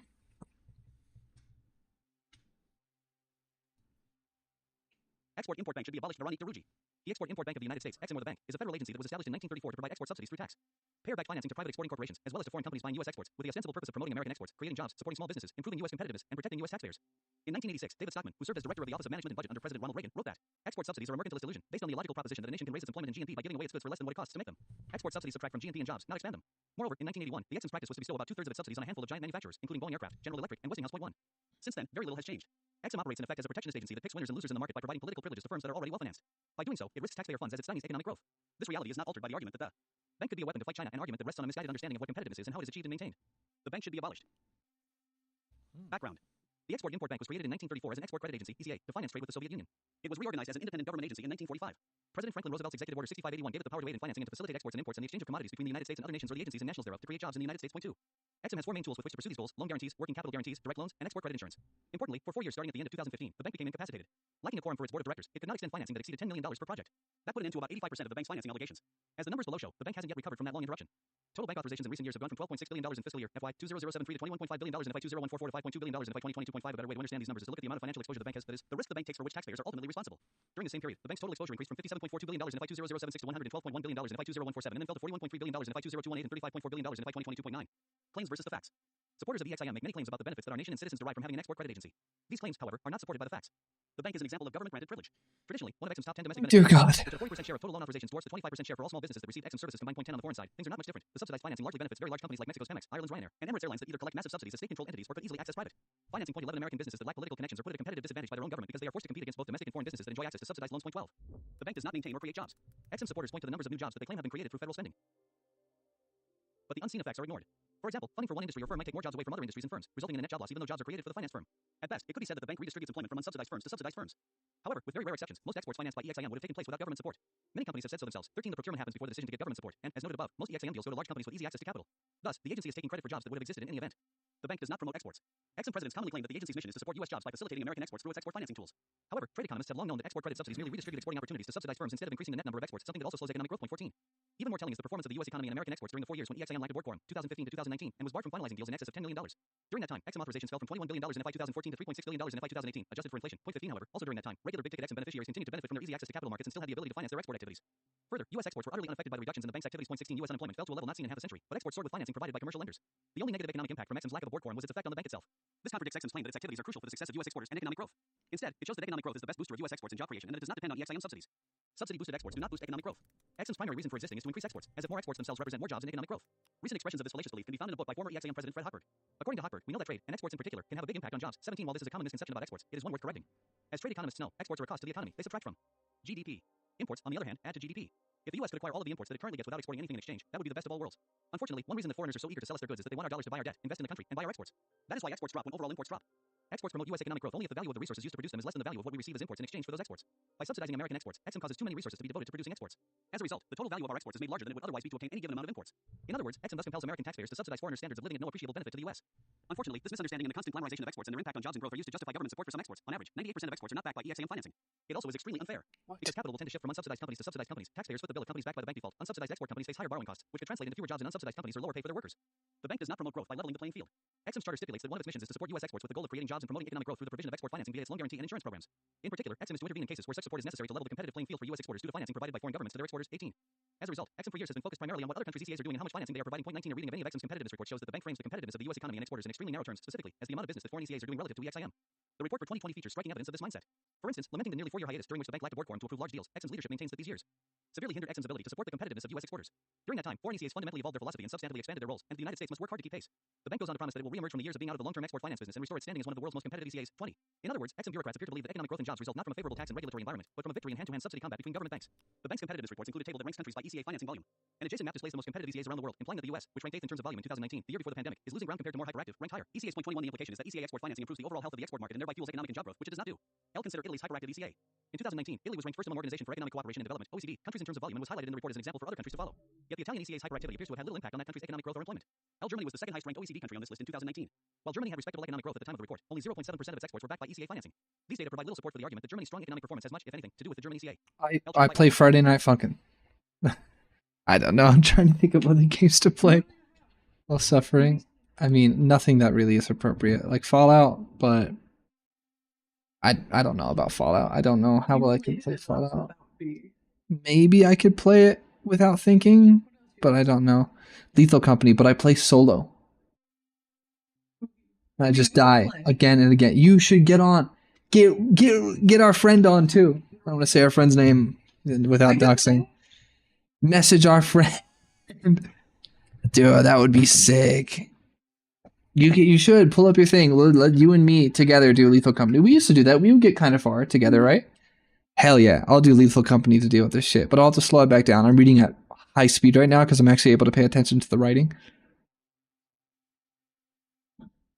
Export-Import Bank should be abolished. Varani Daruji. The Export-Import Bank of the United States, Exim or the bank, is a federal agency that was established in 1934 to provide export subsidies through tax. Payer-backed financing to private exporting corporations, as well as to foreign companies buying U.S. exports, with the ostensible purpose of promoting American exports, creating jobs, supporting small businesses, improving U.S. competitiveness, and protecting U.S. taxpayers. In 1986, David Stockman, who served as director of the Office of Management and Budget under President Ronald Reagan, wrote that export subsidies are a mercantilist illusion based on the illogical proposition that a nation can raise its employment in GNP by giving away its goods for less than what it costs to make them. Export subsidies subtract from GNP and jobs, not expand them. Moreover, in 1981, the Exim's practice was to bestow about 2/3 of its subsidies on a handful of giant manufacturers, including Boeing Aircraft, General Electric, and Westinghouse Point One. Since then, very little has changed. Exim operates in effect as a protectionist agency that picks winners and losers in the market by providing political privileges to firms that are already well-financed. By doing so, it risks taxpayer funds as it stymies economic growth. This reality is not altered by the argument that the bank could be a weapon to fight China, an argument that rests on a misguided understanding of what competitiveness is and how it is achieved and maintained. The bank should be abolished. Background. The Export-Import Bank was created in 1934 as an export credit agency, ECA, to finance trade with the Soviet Union. It was reorganized as an independent government agency in 1945. President Franklin Roosevelt's Executive Order 6581 gave it the power to aid in financing and to facilitate exports and imports and the exchange of commodities between the United States and other nations or the agencies and nationals thereof to create jobs in the United States. Point 2. Exim has 4 main tools with which to pursue these goals: loan guarantees, working capital guarantees, direct loans, and export credit insurance. Importantly, for 4 years starting at the end of 2015, the bank became incapacitated. Lacking a quorum for its board of directors, it could not extend financing that exceeded $10 million per project. That put an end to about 85% of the bank's financing obligations. As the numbers below show, the bank hasn't yet recovered from that long interruption. Total bank authorizations in recent years have gone from $12.6 billion in fiscal year FY 20073 to $21.5 billion in FY 20144 to $5.2 billion in FY 2022.5. A better way to understand these numbers is to look at the amount of financial exposure the bank has, that is, the risk the bank takes for which taxpayers are ultimately responsible. During the same period, the bank's total exposure increased from $57.42 billion in FY 2076 to $112.1 billion in FY 20147 and then fell to $41.3 billion in FY 2028 and $35.4 billion in FY 2022.9. Claims versus the facts. Supporters of the EXIM make many claims about the benefits that our nation and citizens derive from having an export credit agency. These claims, however, are not supported by the facts. The bank is an example of government-granted privilege. Traditionally, one of Exim's top 10 domestic Dear benefits, God. with a 40% share of total loan authorizations towards the 25% share for all small businesses that receive Exim services combined. 0.10 on the foreign side. Things are not much different. The subsidized financing largely benefits very large companies like Mexico's Pemex, Ireland's Ryanair, and Emirates Airlines that either collect massive subsidies as state-controlled entities or could easily access private financing. 11 American businesses that lack political connections are put at a competitive disadvantage by their own government because they are forced to compete against both domestic and foreign businesses that enjoy access to subsidized loans. 12. The bank does not maintain or create jobs. Exim supporters point to the numbers of new jobs that they claim have been created through federal spending. But the unseen effects are ignored. For example, funding for one industry or firm might take more jobs away from other industries and firms, resulting in a net job loss even though jobs are created for the finance firm. At best, it could be said that the bank redistributes employment from unsubsidized firms to subsidized firms. However, with very rare exceptions, most exports financed by EXIM would have taken place without government support. Many companies have said so themselves. 13. The procurement happens before the decision to get government support, and, as noted above, most EXIM deals go to large companies with easy access to capital. Thus, the agency is taking credit for jobs that would have existed in any event. The bank does not promote exports. Exim presidents commonly claim that the agency's mission is to support U.S. jobs by facilitating American exports through its export financing tools. However, trade economists have long known that export credit subsidies merely redistribute exporting opportunities to subsidized firms instead of increasing the net number of exports, something that also slows economic growth. Point 14. Even more telling is the performance of the U.S. economy and American exports during the 4 years when EXIM lacked a board quorum, 2015 to 2019, and was barred from finalizing deals in excess of $10 million. During that time, Exim authorizations fell from $21 billion in FY 2014 to $3.6 billion in FY 2018, adjusted for inflation. Point 15, however, also during that time, regular big-ticket Exim beneficiaries continued to benefit from their easy access to capital markets and still had the ability to finance their export activities. Further, U.S. exports were utterly unaffected by the reductions in the bank's activities. Point 16, U.S. unemployment fell to a level not seen in half a century, but exports soared with financing provided by commercial lenders. The only negative economic impact from Exim's lack of a board quorum was its effect on the bank itself. This contradicts Exim's claim that its activities are crucial for the success of U.S. exporters and economic growth. Instead, it shows that economic growth is the best booster of U.S. exports and job creation and that it does not depend on EXIM subsidies. Subsidy-boosted exports do not boost economic growth. Exim's primary reason for existing is to increase exports, as if more exports themselves represent more jobs and economic growth. Recent expressions of this fallacious belief can be found in a book by former EXIM president Fred Hochberg. According to Hochberg, we know that trade, and exports in particular, can have a big impact on jobs. 17. While this is a common misconception about exports, it is one worth correcting. As trade economists know, exports are a cost to the economy. They subtract from GDP. Imports, on the other hand, add to GDP. If the U.S. could acquire all of the imports that it currently gets without exporting anything in exchange, that would be the best of all worlds. Unfortunately, one reason that foreigners are so eager to sell us their goods is that they want our dollars to buy our debt, invest in the country, and buy our exports. That is why exports drop when overall imports drop. Exports promote U.S. economic growth only if the value of the resources used to produce them is less than the value of what we receive as imports in exchange for those exports. By subsidizing American exports, Exim causes too many resources to be devoted to producing exports. As a result, the total value of our exports is made larger than it would otherwise be to obtain any given amount of imports. In other words, Exim thus compels American taxpayers to subsidize foreigners' standards of living at no appreciable benefit to the U.S. Unfortunately, this misunderstanding and the constant glamorization of exports and their impact on jobs and growth are used to justify government support for some exports. On average, 98% of exports are not backed by EXIM financing. It also is extremely unfair. Because capital will tend to shift from unsubsidized companies to subsidized companies. Taxpayers foot the bill of companies backed by the bank default. Unsubsidized export companies face higher borrowing costs, which could translate into fewer jobs in unsubsidized companies or lower pay for their workers. The bank does not promote growth by leveling the playing field. Exim's charter stipulates that one of its missions is to support U.S. exports with the goal of creating jobs and promoting economic growth through the provision of export financing via its loan guarantee and insurance programs. In particular, Exim is to intervene in cases where such support is necessary to level the competitive playing field for U.S. exporters due to financing provided by foreign governments to their exporters. 18. As a result, Exim for years has been focused primarily on what other countries' ECAs are doing and how much financing they are providing. Point 19. A reading of any of Exim's competitiveness report shows that the bank frames the competitiveness of the U.S. economy and exporters in extremely narrow terms, specifically as the amount of business that foreign ECAs are doing relative to EXIM. The report for 2020 features striking evidence of this mindset. For instance, lamenting the nearly 4-year hiatus during which the bank lacked a board quorum to approve large deals, Exim's leadership maintains that these years severely hindered Exim's ability to support the competitiveness of U.S. exporters. During that time, foreign ECAs fundamentally evolved their philosophy and substantively expanded their roles, and the United States must work hard to keep pace. The bank goes on to promise that it will reemerge from the years of being out of the long-term export finance business and restore its standing as one of the world's most competitive ECAs. 20. In other words, Exim bureaucrats appear to believe that economic growth and jobs result not from a favorable tax and regulatory environment, but from a victory in hand-to-hand subsidy combat between government banks. The bank's competitiveness reports include a table that ranks countries by ECA financing volume. An adjacent map displays the most competitive ECAs around the world, implying that the U.S., which ranked 8th in terms of volume in 2019, the year before the pandemic, is losing ground compared to more hyperactive, ranked higher ECAs. Point 21. The implication is that ECA export financing improves the overall health of the export market and thereby fuels economic and job growth, which it does not do. Consider Italy's hyperactive ECA. In 2019, Italy was ranked first among Organization for Economic Cooperation and Development (OECD) countries in terms of volume and was highlighted in the report as an example for other countries to follow. Yet the Italian ECA's hyperactivity appears to have had little impact on that country's economic growth or employment. Germany was the second highest ranked OECD country on this list in 2019. While Germany had respectable economic growth at the time of the report, only 0.7% of its exports were backed by ECA financing. These data provide little support for the argument that Germany's strong economic performance has much, if anything, to do with the German ECA. I play Friday Night Funkin'. I don't know. I'm trying to think of other games to play while suffering. I mean, nothing that really is appropriate, like Fallout, but I don't know about Fallout. I don't know how well I can play Fallout. Maybe I could play it without thinking, but I don't know. Lethal Company, but I play solo. I just die again and again. You should get on. Get our friend on too. I want to say our friend's name without doxing. Message our friend. Dude, that would be sick. You should pull up your thing. Let you and me together do Lethal Company. We used to do that. We would get kind of far together, right? Hell yeah. I'll do Lethal Company to deal with this shit. But I'll have to slow it back down. I'm reading at high speed right now because I'm actually able to pay attention to the writing.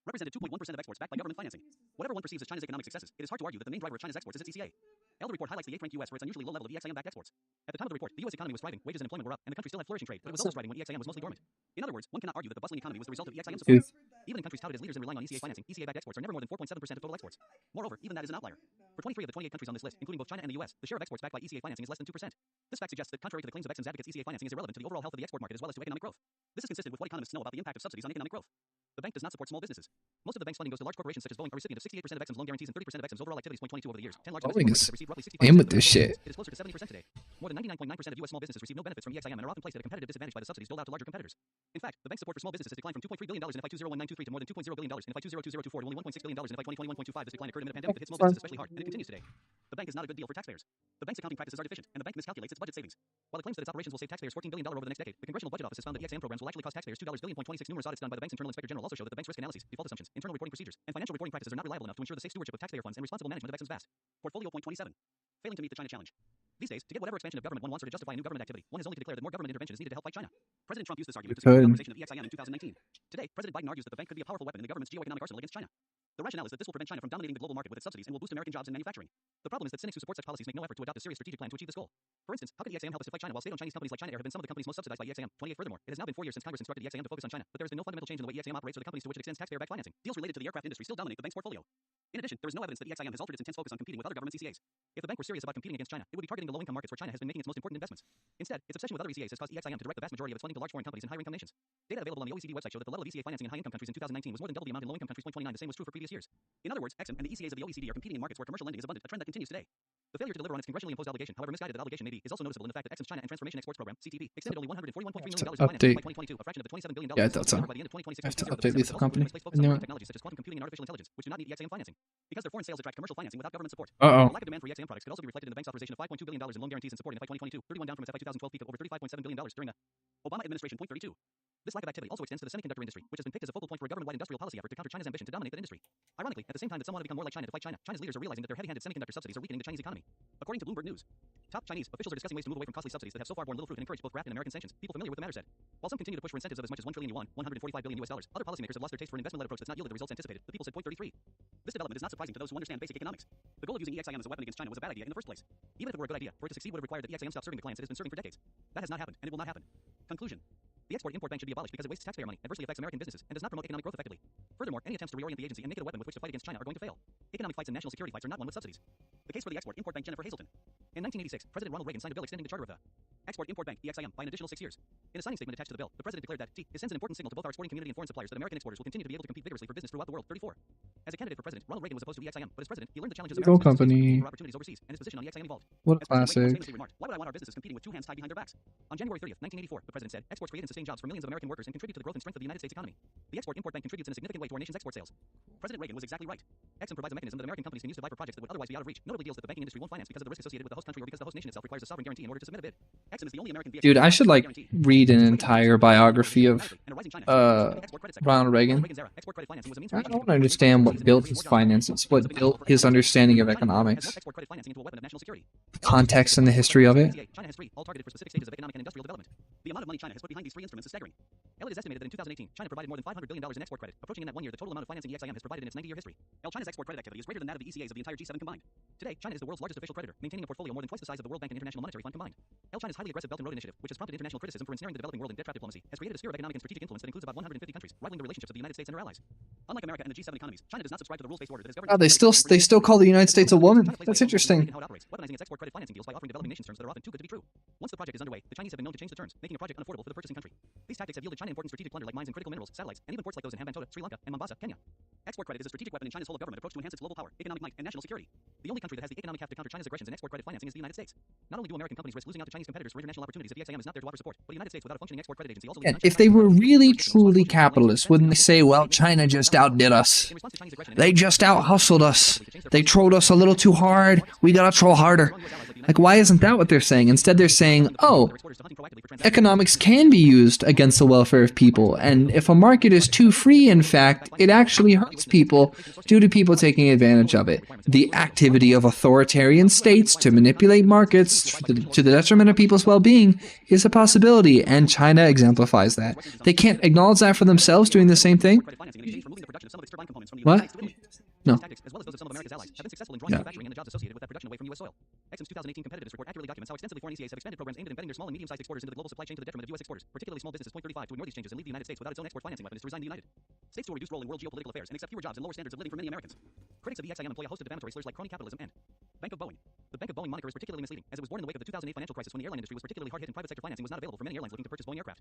Represented 2.1% of exports backed by government financing. Whatever one perceives as China's economic successes, it is hard to argue that the main driver of China's exports is its ECA. The report highlights the 8th-ranked U.S. for its unusually low level of EXIM-backed exports. At the time of the report, the U.S. economy was thriving, wages and employment were up, and the country still had flourishing trade, but it was also thriving when EXIM was mostly dormant. In other words, one cannot argue that the bustling economy was the result of EXIM support. Even in countries touted as leaders in relying on ECA financing, ECA-backed exports are never more than 4.7% of total exports. Moreover, even that is an outlier. For 23 of the 28 countries on this list, including both China and the U.S., the share of exports backed by ECA financing is less than 2%. This fact suggests that, contrary to the claims of Exim's advocates, ECA financing is irrelevant to the overall health of the export market as well as to economic growth. This is consistent with what economists know about the impact of subsidies on economic growth. The bank does not support small businesses. Most of the bank's funding goes to large corporations such as Boeing, a recipient of 68% of Exim's loan guarantees and 30% of Exim's overall activities. 22 over the years. 10 large Boeing businesses is received roughly 65% in with this shit. It is closer to 70% today. More than 99.9% of U.S. small businesses receive no benefits from EXIM and are often placed at a competitive disadvantage by the subsidies doled out to larger competitors. In fact, the bank's support for small businesses has declined from $2.3 billion in FY 2019-23 to more than $2.0 billion in FY 2022-04 to only $1.6 billion in FY 2021-25. This decline occurred amid a pandemic that hit small businesses especially hard, and it continues today. The bank is not a good deal for taxpayers. The bank's accounting practices are deficient, and the bank miscalculates its budget savings. While it claims that its operations will save taxpayers $14 billion over the next decade, the Congressional Budget Office has found that EXIM programs will actually cost taxpayers $2 billion. 26 numerous audits done by the bank's internal inspector general also show that the bank's risk analyses, default assumptions, internal reporting procedures, and financial reporting practices are not reliable enough to ensure the safe stewardship of taxpayer funds and responsible management of Exim's vast portfolio. 27. Failing to meet the China challenge. These days, to get whatever expansion of government one wants or to justify a new government activity, one has only to declare that more government intervention is needed to help fight China. President Trump used this argument to support the authorization of EXIM in 2019. Today, President Biden argues that the bank could be a powerful weapon in the government's geoeconomic arsenal against China. The rationale is that this will prevent China from dominating the global market with its subsidies and will boost American jobs and manufacturing. The problem is that cynics who support such policies make no effort to adopt a serious strategic plan to achieve this goal. For instance, how could EXIM help us to fight China while state-owned Chinese companies like China Air have been some of the companies most subsidized by EXIM? 28. Furthermore, it has now been 4 years since Congress instructed EXIM to focus on China, but there has been no fundamental change in the way EXIM operates or the companies to which it extends taxpayer-backed financing. Deals related to the aircraft industry still dominate the bank's portfolio. In addition, there is no evidence that EXIM has altered its intense focus on competing with other government CCAs. If the bank were serious about competing against China, it would be targeting the low-income markets where China has been making its most important investments. Instead, its obsession with other ECAs has caused EXIM to direct the vast majority of its funding to large foreign companies in higher-income nations. Data available on the OECD website show that the level of ECA financing in high-income countries in 2019 was more than double the amount in low-income countries. 29. The same was true for previous years. In other words, EXIM and the ECAs of the OECD are competing in markets where commercial lending is abundant, a trend that continues today. The failure to deliver on its congressionally imposed obligation, however misguided that obligation may be, is also noticeable in the fact that EXIM's China and Transformation Exports Program (CTP) extended only $141.3 million in financing by 2022, a fraction of the $27 billion. Yeah, I thought so. By the end of 2026, I have to zero update the Lethal Company. technologies such as quantum computing and artificial intelligence, which do not need EXIM financing. Because their foreign sales attract commercial financing without government support. Uh-oh. The lack of demand for EXIM products could also be reflected in the bank's authorization of $5.2 billion in loan guarantees and support in FY 2022, 31 down from its FY 2012 peak of over $35.7 billion during the Obama administration. 32. This lack of activity also extends to the semiconductor industry, which has been picked as a focal point for a government-wide industrial policy effort to counter China's ambition to dominate that industry. Ironically, at the same time that some want to become more like China to fight China, China's leaders are realizing that their heavy-handed semiconductor subsidies are weakening the Chinese economy. According to Bloomberg News, top Chinese officials are discussing ways to move away from costly subsidies that have so far borne little fruit and encourage both graft and American sanctions. People familiar with the matter said, while some continue to push for incentives of as much as 1 trillion yuan, $145 billion US, other policymakers have lost their taste for an investment-led approach that's not yielded the results anticipated. The People said. 33. This development is not surprising to those who understand basic economics. The goal of using EXIM as a weapon against China was a bad idea in the first place. Even if it were a good idea, for it to succeed would have required that EXIM stop serving the clients it has been serving for decades. That has not happened, and it will not happen. Conclusion. The Export-Import Bank should be abolished because it wastes taxpayer money, adversely affects American businesses, and does not promote economic growth effectively. Furthermore, any attempts to reorient the agency and make it a weapon with which to fight against China are going to fail. Economic fights and national security fights are not won with subsidies. The case for the Export-Import Bank. Jennifer Hazelton. In 1986, President Ronald Reagan signed a bill extending the charter of the Export-Import Bank (EXIM) by an additional 6 years. In a signing statement attached to the bill, the president declared that it sends an important signal to both our exporting community and foreign suppliers that American exporters will continue to be able to compete vigorously for business throughout the world. 34. As a candidate for president, Ronald Reagan was opposed to EXIM, but as president, he learned the challenges of Legal American company. for opportunities overseas, and his position on EXIM evolved. What a As President Reagan classic. famously remarked, "Why would I want our businesses competing with two hands tied behind their backs?" On January 30th, 1984, the president said, "Exports create and sustain jobs for millions of American workers and contribute to the growth and strength of the United States economy. The Export-Import Bank contributes in a significant way to our nation's export sales." President Reagan was exactly right. EXIM provides a mechanism that American companies can use to vie for projects that would otherwise be out of reach, notably deals that the banking industry won't finance because of the risk associated with the host country or because the host nation itself requires a sovereign guarantee in order to submit a bid. EXIM is the only American vehicle. Dude, I should like read an entire biography of Ronald Reagan. I don't understand what built his finances, what built his understanding of economics, context and the history of it. China has 3, all targeted for specific stages of economic and industrial development. The amount of money China has put behind these 3 instruments is staggering. It is estimated that in 2018, China provided more than $500 billion in export credit, approaching in that 1 year the total amount of financing EXIM has provided in its 90-year history. China's export credit activity is greater than that of the ECAs of the entire G7 combined. Today, China is the world's largest official creditor, maintaining a portfolio more than twice the size of the World Bank and International Monetary Fund combined. China's highly aggressive Belt and Road Initiative, which has prompted international criticism for ensnaring the developing world in debt trap diplomacy, has created a sphere of economic and strategic influence that includes about 150 countries, rivaling the relationships of the United States and her allies. Unlike America and the G7 economies, China does not subscribe to the rules-based order that is governed. Oh, they still call the United States a woman. That's interesting. Weaponizing its export credit financing deals by offering developing nations terms that are often too good to be true. Once the project is underway, the Chinese have been known to change the terms, making a project unaffordable for the purchasing country. These tactics have yielded China important strategic plunder like mines and critical minerals, satellites, and even ports like those in Hambantota, Sri Lanka, and Mombasa, Kenya. Export credit is a strategic weapon in China's whole of government approach to enhance its global power, economic might, and national security. The only country that has the economic heft to counter China's aggressions in export credit financing is the United States. Not only do American companies risk losing out to Chinese competitors for international opportunities if EXIM is not there to offer support, but the United States without a functioning export credit agency also And if they were really truly capitalist, wouldn't they say, well, China just outdid us. They just out-hustled us. They trolled us a little too hard. We gotta troll harder. Like, why isn't that what they're saying? Instead, they're saying, oh, economics can be used against the welfare of people. And if a market is too free, in fact, it actually hurts people due to people taking advantage of it. The activity of authoritarian states to manipulate markets to the detriment of people's well-being is a possibility, and China exemplifies that. They can't acknowledge that for themselves doing the same thing? What? No. As well as those of some of America's allies, have been successful in drawing manufacturing and the jobs associated with that production away from U.S. soil. EXIM's 2018 competitiveness report accurately documents how extensively foreign ECAs have expanded programs aimed at embedding their small and medium-sized exporters into the global supply chain to the detriment of U.S. exporters, particularly small businesses. 35 to ignore these changes and leave the United States without its own export financing weapon is to resign the United States to a reduced role in world geopolitical affairs and accept fewer jobs and lower standards of living for many Americans. Critics of the EXIM employ a host of defamatory slurs like crony capitalism and Bank of Boeing. The Bank of Boeing moniker is particularly misleading, as it was born in the wake of the 2008 financial crisis when the airline industry was particularly hard hit and private sector financing was not available for many airlines looking to purchase Boeing aircraft.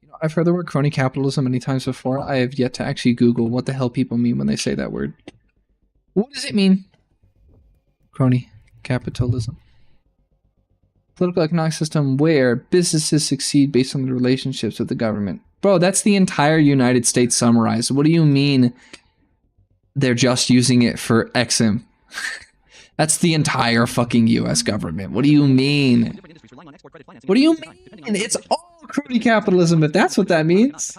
You know, I've heard the word crony capitalism many times before. I have yet to actually Google what the hell people mean when they say that word. What does it mean? Crony capitalism. Political economic system where businesses succeed based on the relationships with the government. Bro, that's the entire United States summarized. What do you mean they're just using it for EXIM? That's the entire fucking US government. What do you mean? What do you mean? It's all crony capitalism if that's what that means.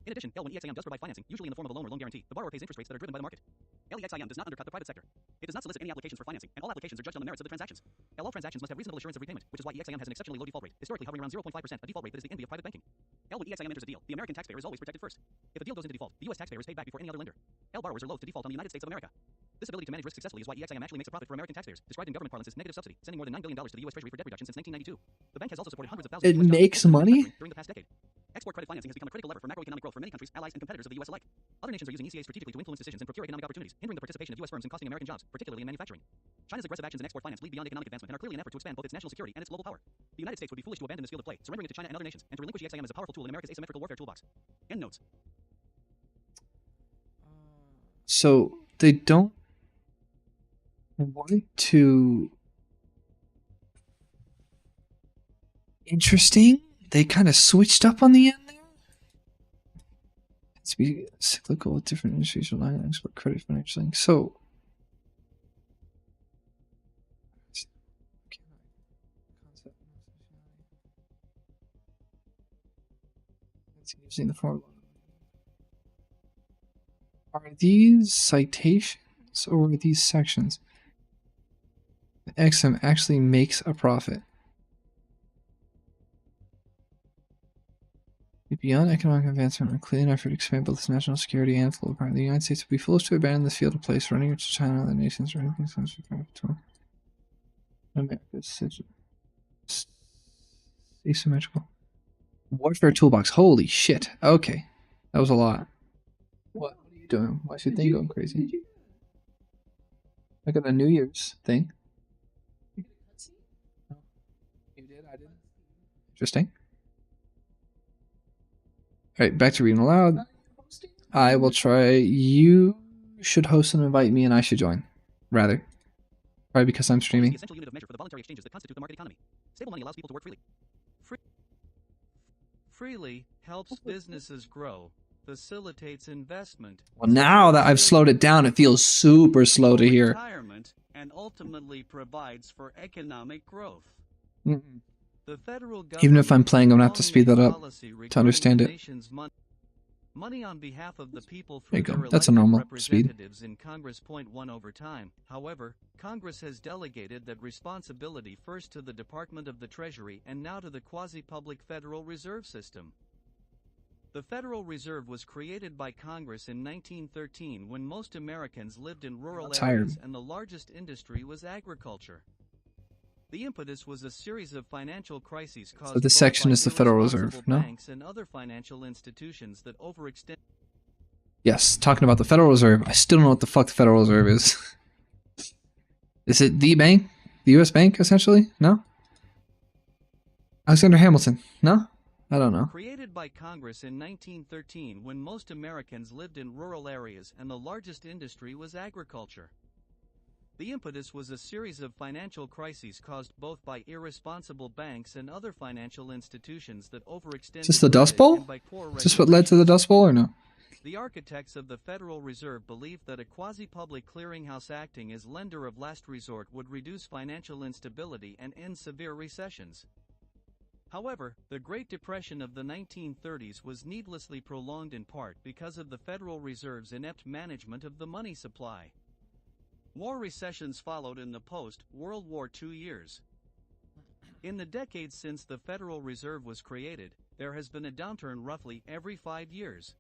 In addition, when EXIM does provide financing, usually in the form of a loan or loan guarantee, the borrower pays interest rates that are driven by the market. EXIM does not undercut the private sector. It does not solicit any applications for financing, and all applications are judged on the merits of the transactions. All transactions must have reasonable assurance of repayment, which is why EXIM has an exceptionally low default rate, historically hovering around 0.5%, a default rate that is the envy of private banking. When EXIM enters a deal, the American taxpayer is always protected first. If a deal goes into default, the U.S. taxpayer is paid back before any other lender. Borrowers are loath to default on the United States of America. This ability to manage risk successfully is why EXIM actually makes a profit for American taxpayers, described in government parlance as negative subsidy, sending more than $9 billion to the U.S. Treasury for debt reduction since 1992. The bank has also supported hundreds of thousands It of US makes jobs money? during the past decade. Export credit financing has become a critical lever for macroeconomic growth for many countries, allies, and competitors of the U.S. alike. Other nations are using ECA strategically to influence decisions and procure economic opportunities, hindering the participation of U.S. firms and costing American jobs, particularly in manufacturing. China's aggressive actions in export finance lead beyond economic advancement and are clearly an effort to expand both its national security and its global power. The United States would be foolish to abandon this field of play, surrendering it to China and other nations, and to relinquish EXIM as a powerful tool in America's asymmetrical warfare toolbox. End notes. So they don't want to. Interesting. They kind of switched up on the end there. It's be cyclical with different industries relying on export credit financially. So. Using the form. Are these citations or are these sections? XM actually makes a profit. Beyond economic advancement and clean effort to expand both its national security and global power, the United States would be foolish to abandon this field of place, running it to China and other nations or anything sense between America's asymmetrical. Warfare toolbox. Holy shit. Okay. That was a lot. What are you doing? Why is your thing going crazy? I got a New Year's thing. You did? I didn't. Interesting. Alright, back to reading aloud. I will try. You should host and invite me, and I should join. Rather. Probably because I'm streaming. The essential unit of measure for the voluntary exchanges that constitute the market economy. Stable money allows people to work freely. Freely helps businesses grow, facilitates investment. Well, now that I've slowed it down, it feels super slow to hear. Retirement, and ultimately provides for economic growth. Mm-hmm. The federal Even if I'm playing, I'm going to have to speed that up to understand it. Money on behalf of the people There through you go. their That's a elected normal representatives in Congress. Point one over time. However, Congress has delegated that responsibility first to the Department of the Treasury and now to the quasi-public Federal Reserve System. The Federal Reserve was created by Congress in 1913 when most Americans lived in rural areas and the largest industry was agriculture. The impetus was a series of financial crises caused So this section is the Federal Reserve, no? banks and other financial institutions that overextend. Yes, talking about the Federal Reserve. I still don't know what the fuck the Federal Reserve is. Is it the bank? The U.S. bank, essentially? No? Alexander Hamilton? No? I don't know. Created by Congress in 1913 when most Americans lived in rural areas and the largest industry was agriculture. The impetus was a series of financial crises caused both by irresponsible banks and other financial institutions that overextended. Is this the Dust Bowl? Is this what led to the Dust Bowl or no? The architects of the Federal Reserve believed that a quasi-public clearinghouse acting as lender of last resort would reduce financial instability and end severe recessions. However, the Great Depression of the 1930s was needlessly prolonged in part because of the Federal Reserve's inept management of the money supply. War recessions followed in the post-World War II years. In the decades since the Federal Reserve was created, there has been a downturn roughly every 5 years.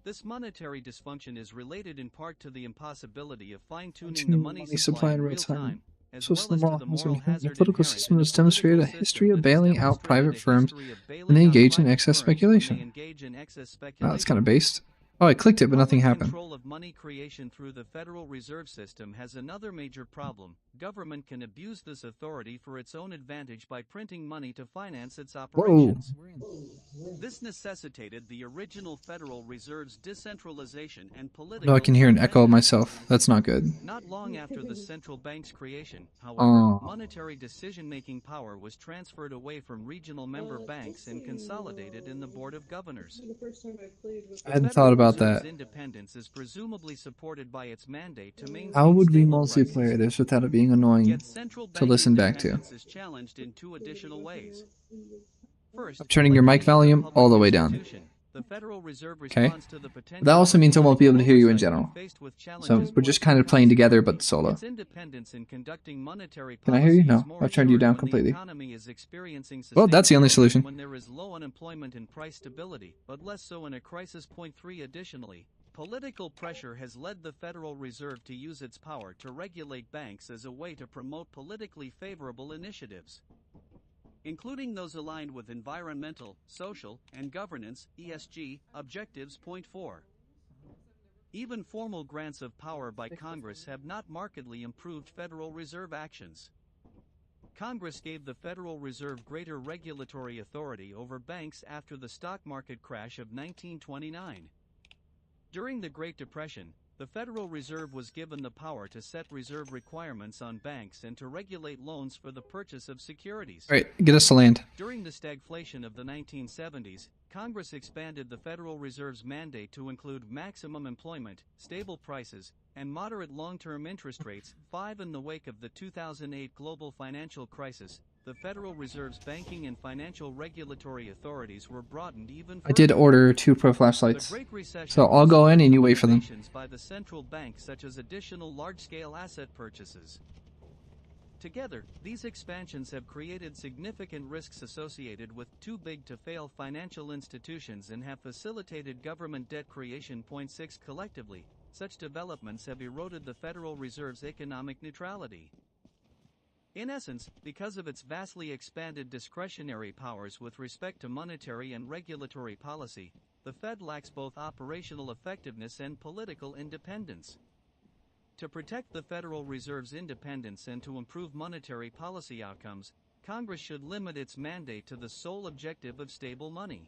This monetary dysfunction is related in part to the impossibility of fine-tuning the money supply in real time, as well as to the moral hazard the political system has demonstrated a history of bailing out private firms when they engage in excess speculation. Wow, that's kind of based. Oh, I clicked it, but nothing happened. Control of money creation through the Federal Reserve System has another major problem. Government can abuse this authority for its own advantage by printing money to finance its operations. This necessitated the original Federal Reserve's decentralization and political... No, I can hear an echo of myself. That's not good. Not long after the central bank's creation, however, monetary decision-making power was transferred away from regional member banks and consolidated in the Board of Governors. I hadn't thought about that. Independence is presumably supported by its mandate to maintain. How would we multiplayer this without it being annoying to listen back to? Is challenged in two additional ways. First, I'm turning your mic volume all the way down. the Federal Reserve Okay. responds to the potential. That also means I won't be able to hear you in oversight when general. faced with So challenges we're just posed kind by of playing together, consequently, but solo. its independence in conducting monetary Can I hear you? policy is No, more I've turned you assured down when the completely. economy is experiencing Well, that's the only sustained growth solution. and when there is low unemployment and price stability, but less so in a crisis. Point 3. Additionally, political pressure has led the Federal Reserve to use its power to regulate banks as a way to promote politically favorable initiatives, including those aligned with environmental, social, and governance (ESG) objectives. Point 4. Even formal grants of power by Congress have not markedly improved Federal Reserve actions. Congress gave the Federal Reserve greater regulatory authority over banks after the stock market crash of 1929. During the Great Depression, the Federal Reserve was given the power to set reserve requirements on banks and to regulate loans for the purchase of securities. All right, get us to land. During the stagflation of the 1970s, Congress expanded the Federal Reserve's mandate to include maximum employment, stable prices, and moderate long-term interest rates. 5. In the wake of the 2008 global financial crisis, the Federal Reserve's banking and financial regulatory authorities were broadened even further. I did order 2 pro flashlights. The Great Recession So I'll go in and you wait for them. innovations by the central bank, such as additional large-scale asset purchases. Together, these expansions have created significant risks associated with too-big-to-fail financial institutions and have facilitated government debt creation. Point 6. Collectively, such developments have eroded the Federal Reserve's economic neutrality. In essence, because of its vastly expanded discretionary powers with respect to monetary and regulatory policy, the Fed lacks both operational effectiveness and political independence. To protect the Federal Reserve's independence and to improve monetary policy outcomes, Congress should limit its mandate to the sole objective of stable money.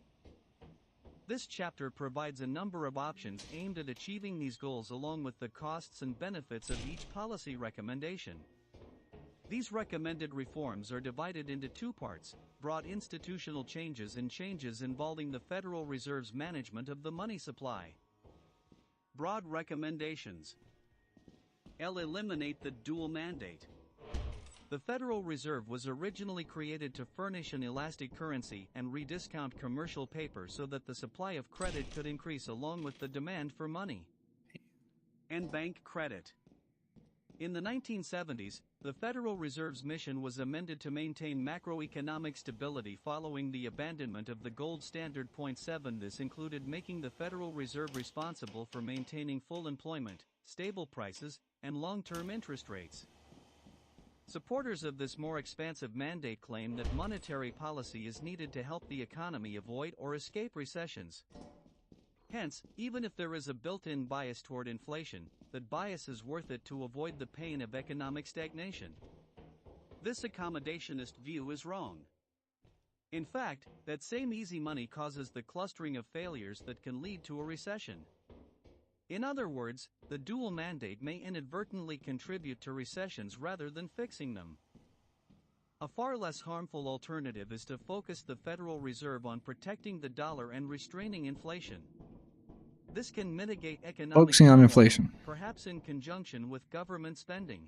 This chapter provides a number of options aimed at achieving these goals along with the costs and benefits of each policy recommendation. These recommended reforms are divided into 2 parts: broad institutional changes and changes involving the Federal Reserve's management of the money supply. Broad recommendations. Eliminate the dual mandate. The Federal Reserve was originally created to furnish an elastic currency and rediscount commercial paper so that the supply of credit could increase along with the demand for money. And bank credit. In the 1970s, the Federal Reserve's mission was amended to maintain macroeconomic stability following the abandonment of the gold standard. Point 7. This included making the Federal Reserve responsible for maintaining full employment, stable prices, and long-term interest rates. Supporters of this more expansive mandate claim that monetary policy is needed to help the economy avoid or escape recessions. Hence, even if there is a built-in bias toward inflation, that bias is worth it to avoid the pain of economic stagnation. This accommodationist view is wrong. In fact, that same easy money causes the clustering of failures that can lead to a recession. In other words, the dual mandate may inadvertently contribute to recessions rather than fixing them. A far less harmful alternative is to focus the Federal Reserve on protecting the dollar and restraining inflation. This can mitigate economic Focusing on turmoil, inflation. perhaps in conjunction with government spending.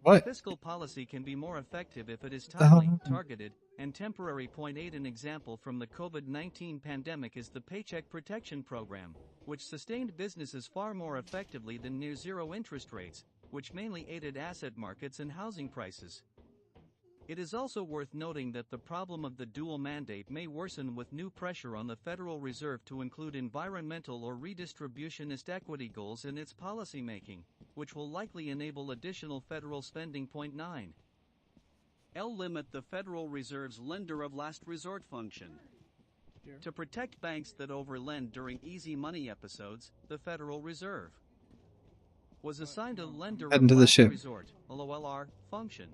What? Fiscal policy can be more effective if it is The hell? timely, targeted, and temporary. Point 8. An example from the COVID-19 pandemic is the Paycheck Protection Program, which sustained businesses far more effectively than near-zero interest rates, which mainly aided asset markets and housing prices. It is also worth noting that the problem of the dual mandate may worsen with new pressure on the Federal Reserve to include environmental or redistributionist equity goals in its policymaking, which will likely enable additional federal spending. Point 9. Limit the Federal Reserve's lender of last resort function. To protect banks that overlend during easy money episodes, the Federal Reserve was assigned a lender Head of into the last ship. resort (LOLR) function.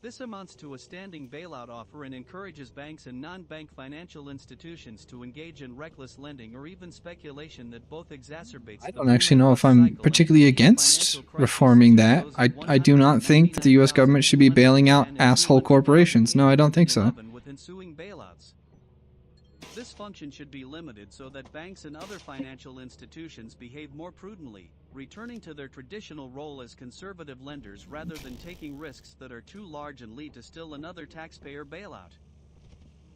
This amounts to a standing bailout offer and encourages banks and non-bank financial institutions to engage in reckless lending or even speculation that both exacerbates I the don't actually know if I'm cycle and particularly creates against financial crises reforming such as that. those of I do not think that the US government should be bailing out 199 asshole corporations. No, I don't think so. 2011 with ensuing bailouts. This function should be limited so that banks and other financial institutions behave more prudently, returning to their traditional role as conservative lenders rather than taking risks that are too large and lead to still another taxpayer bailout.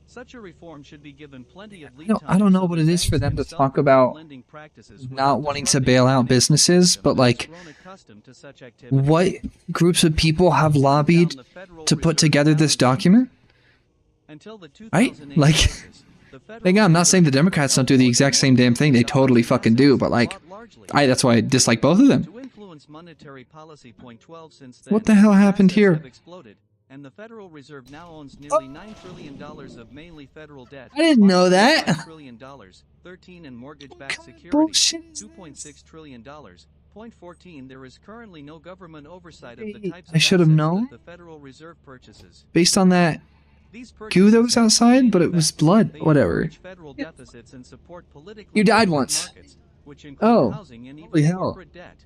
Such a reform should be given plenty of lead No, time I don't know so what that it is for banks them can to talk self-regulate about lending practices without not wanting to disrupting bail the out financial businesses, system but that has like, grown accustomed to such activity. what groups of people have lobbied Down the Federal to put Reserve's together this balance sheet. document? Until the Right? 2008 Like, crisis, the Federal again, I'm not Reserve saying the never Democrats don't held do the more exact than same $1 damn thing. They trillion totally in fucking do, assets, but like, bought largely. that's why I dislike both of them. To influence monetary policy. Point 12 since then, What the hell happened assets here? have exploded, and the Federal Reserve now owns nearly $9 trillion of mainly federal debt. I didn't know that. $5.5 trillion, 13 in mortgage-backed kind of securities, bullshit is $2.6 trillion. Point 14, there is currently no government oversight of the Hey, types I of should have assets known. that the Federal Reserve purchases. Based on that These goo that was purchases have outside, three but it was effects. blood. They Whatever. encourage federal deficits and support politically You died motivated once. markets, which include Oh, housing and holy even hell. corporate debt.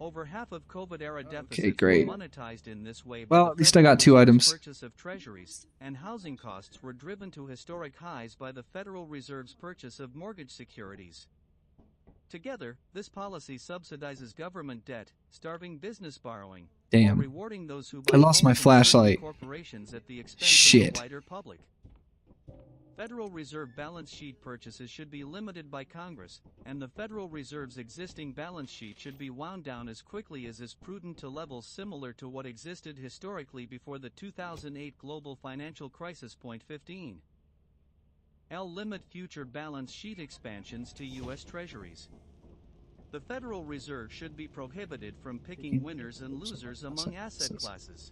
Over half of COVID-era deficits Okay, great. were monetized in this way by Well, the at least I Federal got two Reserve's items. purchase of treasuries, and housing costs were driven to historic highs by the Federal Reserve's purchase of mortgage securities. Together, this policy subsidizes government debt, starving business borrowing, while Damn. rewarding those who I buy lost my homes and serving flashlight. corporations at the expense Shit. of the wider public. Federal Reserve balance sheet purchases should be limited by Congress, and the Federal Reserve's existing balance sheet should be wound down as quickly as is prudent to levels similar to what existed historically before the 2008 global financial crisis. Point 15. Limit future balance sheet expansions to U.S. Treasuries. The Federal Reserve should be prohibited from picking winners and losers among asset classes.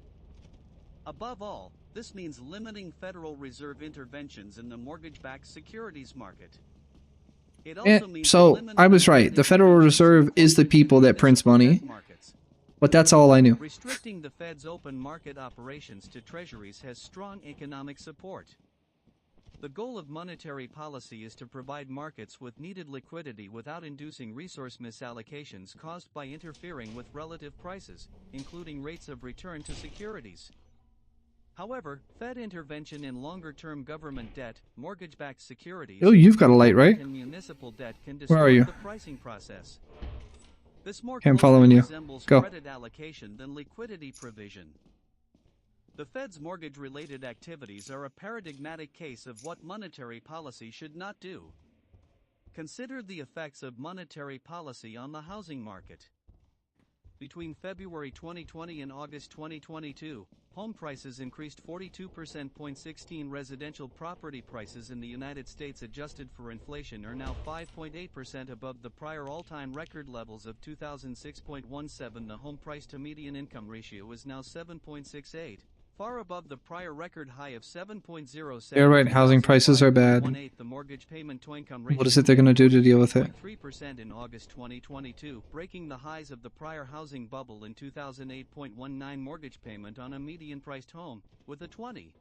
Above all, this means limiting Federal Reserve interventions in the mortgage-backed securities market. It also means So eliminating I was right. The Federal Reserve is the people that prints money, markets. but that's all I knew. Restricting the Fed's open market operations to treasuries has strong economic support. The goal of monetary policy is to provide markets with needed liquidity without inducing resource misallocations caused by interfering with relative prices, including rates of return to securities. However, Fed intervention in longer-term government debt, mortgage-backed securities, Oh, you've got a light, right? and municipal debt can Where are distort you? the pricing process. This more Okay, I'm closely following you. resembles Go. credit allocation than liquidity provision. The Fed's mortgage-related activities are a paradigmatic case of what monetary policy should not do. Consider the effects of monetary policy on the housing market. Between February 2020 and August 2022, home prices increased 42%. 16 residential property prices in the United States adjusted for inflation are now 5.8% above the prior all-time record levels of 2006.17. The home price to median income ratio is now 7.68. Far above the prior record high of 7.07. You're right, housing prices are bad. The mortgage payment to income ratio What is it they're going to do to deal with it? 3% in August 2022, breaking the highs of the prior housing bubble in 2008.19 mortgage payment on a median-priced home, with a 20%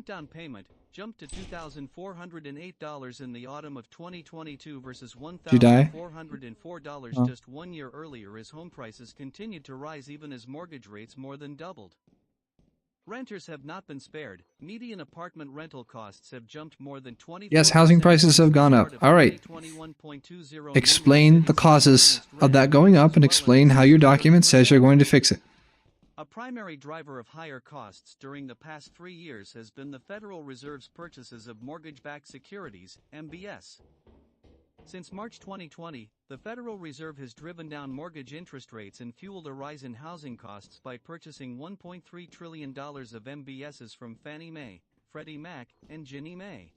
down payment, jumped to $2,408 in the autumn of 2022 versus $1,404 just 1 year earlier as home prices continued to rise even as mortgage rates more than doubled. Renters have not been spared. Median apartment rental costs have jumped more than 20%. Yes, housing prices have gone up. All right. Explain the causes of that going up and explain how your document says you're going to fix it. A primary driver of higher costs during the past 3 years has been the Federal Reserve's purchases of mortgage-backed securities, MBS. Since March 2020, the Federal Reserve has driven down mortgage interest rates and fueled a rise in housing costs by purchasing $1.3 trillion of MBSs from Fannie Mae, Freddie Mac, and Ginnie Mae.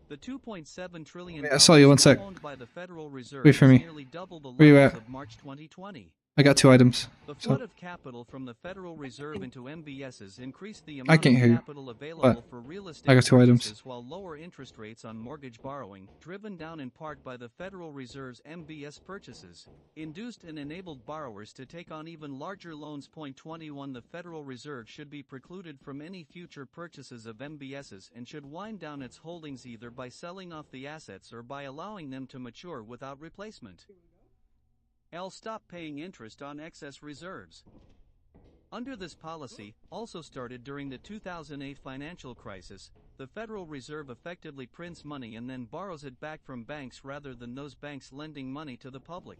The $2.7 trillion Wait, I saw you, one sec. owned by the Federal Reserve Wait for is me. nearly double the Where you levels at? of March 2020. I got 2 items. The So, flood of capital from the Federal Reserve into MBSs increased the I amount can't of hear you, capital available but for real estate I got 2 items. purchases, while lower interest rates on mortgage borrowing, driven down in part by the Federal Reserve's MBS purchases, induced and enabled borrowers to take on even larger loans. Point 21. The Federal Reserve should be precluded from any future purchases of MBSs and should wind down its holdings either by selling off the assets or by allowing them to mature without replacement. Stop paying interest on excess reserves. Under this policy, also started during the 2008 financial crisis, the Federal Reserve effectively prints money and then borrows it back from banks rather than those banks lending money to the public.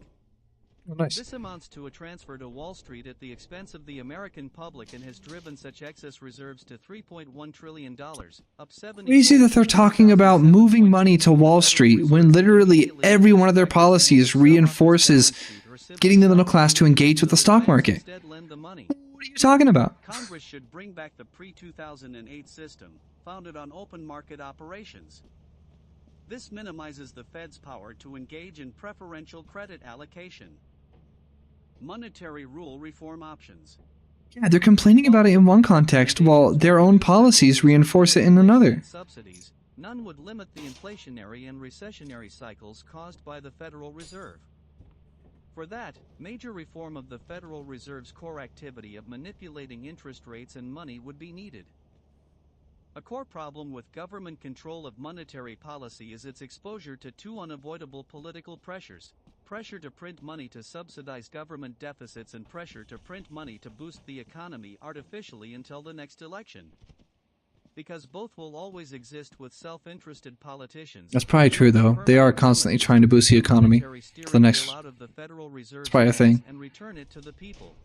Oh, nice. This amounts to a transfer to Wall Street at the expense of the American public and has driven such excess reserves to $3.1 trillion, up 70%. Crazy that they're talking about moving money to Wall Street when literally every one of their policies reinforces getting the middle class to engage with the stock market. What are you talking about? Congress should bring back the pre-2008 system, founded on open market operations. This minimizes the Fed's power to engage in preferential credit allocation. Monetary rule reform options. Yeah, they're complaining about it in one context while their own policies reinforce it in another. Subsidies, none would limit the inflationary and recessionary cycles caused by the Federal Reserve. For that, major reform of the Federal Reserve's core activity of manipulating interest rates and money would be needed. A core problem with government control of monetary policy is its exposure to two unavoidable political pressures: pressure to print money to subsidize government deficits and pressure to print money to boost the economy artificially until the next election. Because both will always exist with self-interested politicians. That's probably true, though. They are constantly trying to boost the economy for the next... It's probably a thing. And return it to the people.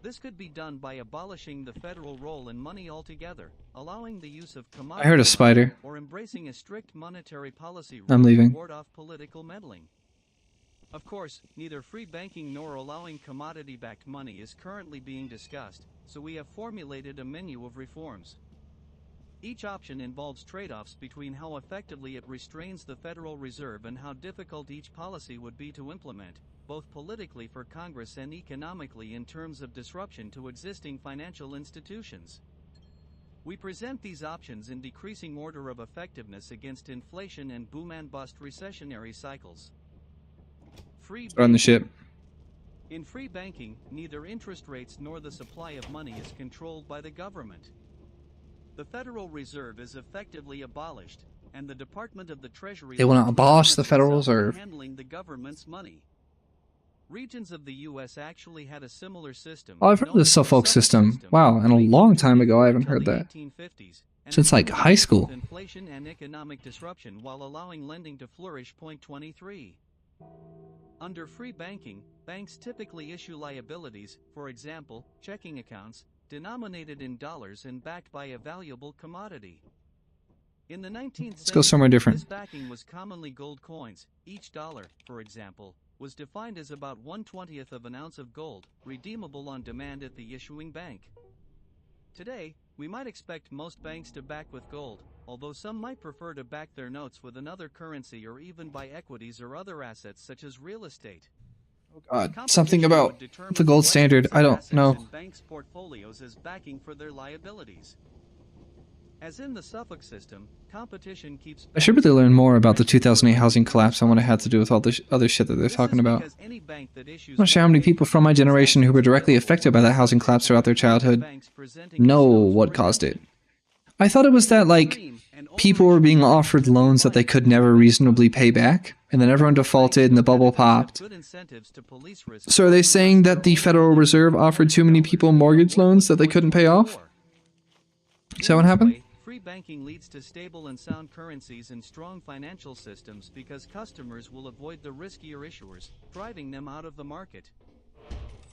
This could be done by abolishing the federal role in money altogether, allowing the use of commodities, I heard a spider. or embracing a strict monetary policy rule I'm leaving. to ward off political meddling. Of course, neither free banking nor allowing commodity-backed money is currently being discussed, so we have formulated a menu of reforms. Each option involves trade-offs between how effectively it restrains the Federal Reserve and how difficult each policy would be to implement, both politically for Congress and economically in terms of disruption to existing financial institutions. We present these options in decreasing order of effectiveness against inflation and boom-and-bust recessionary cycles. Free Run the ship. In free banking, neither interest rates nor the supply of money is controlled by the government. The Federal Reserve is effectively abolished, and the Department of the Treasury... They want to abolish the Federal Reserve. ...handling the government's money. Regions of the U.S. actually had a similar system. Oh, I've heard of the Suffolk system. Wow, and a long time ago I haven't heard that. Since like high school. Inflation and economic disruption while allowing lending to flourish. 23. Under free banking, banks typically issue liabilities, for example, checking accounts, denominated in dollars and backed by a valuable commodity. In the 19th century, Let's go somewhere different. this backing was commonly gold coins. Each dollar, for example, was defined as about 1/20th of an ounce of gold, redeemable on demand at the issuing bank. Today, we might expect most banks to back with gold, although some might prefer to back their notes with another currency or even buy equities or other assets such as real estate. Something about the gold standard. I don't know. Banks' portfolios as backing for their liabilities. As in the Suffolk system, competition keeps... I should really learn more about the 2008 housing collapse and what it had to do with all this other shit that they're talking about. I'm not sure how many people from my generation who were directly affected by that housing collapse throughout their childhood know what caused it. I thought it was that, like, people were being offered loans that they could never reasonably pay back, and then everyone defaulted and the bubble popped. So are they saying that the Federal Reserve offered too many people mortgage loans that they couldn't pay off? Is that what happened? Free banking leads to stable and sound currencies and strong financial systems because customers will avoid the riskier issuers, driving them out of the market.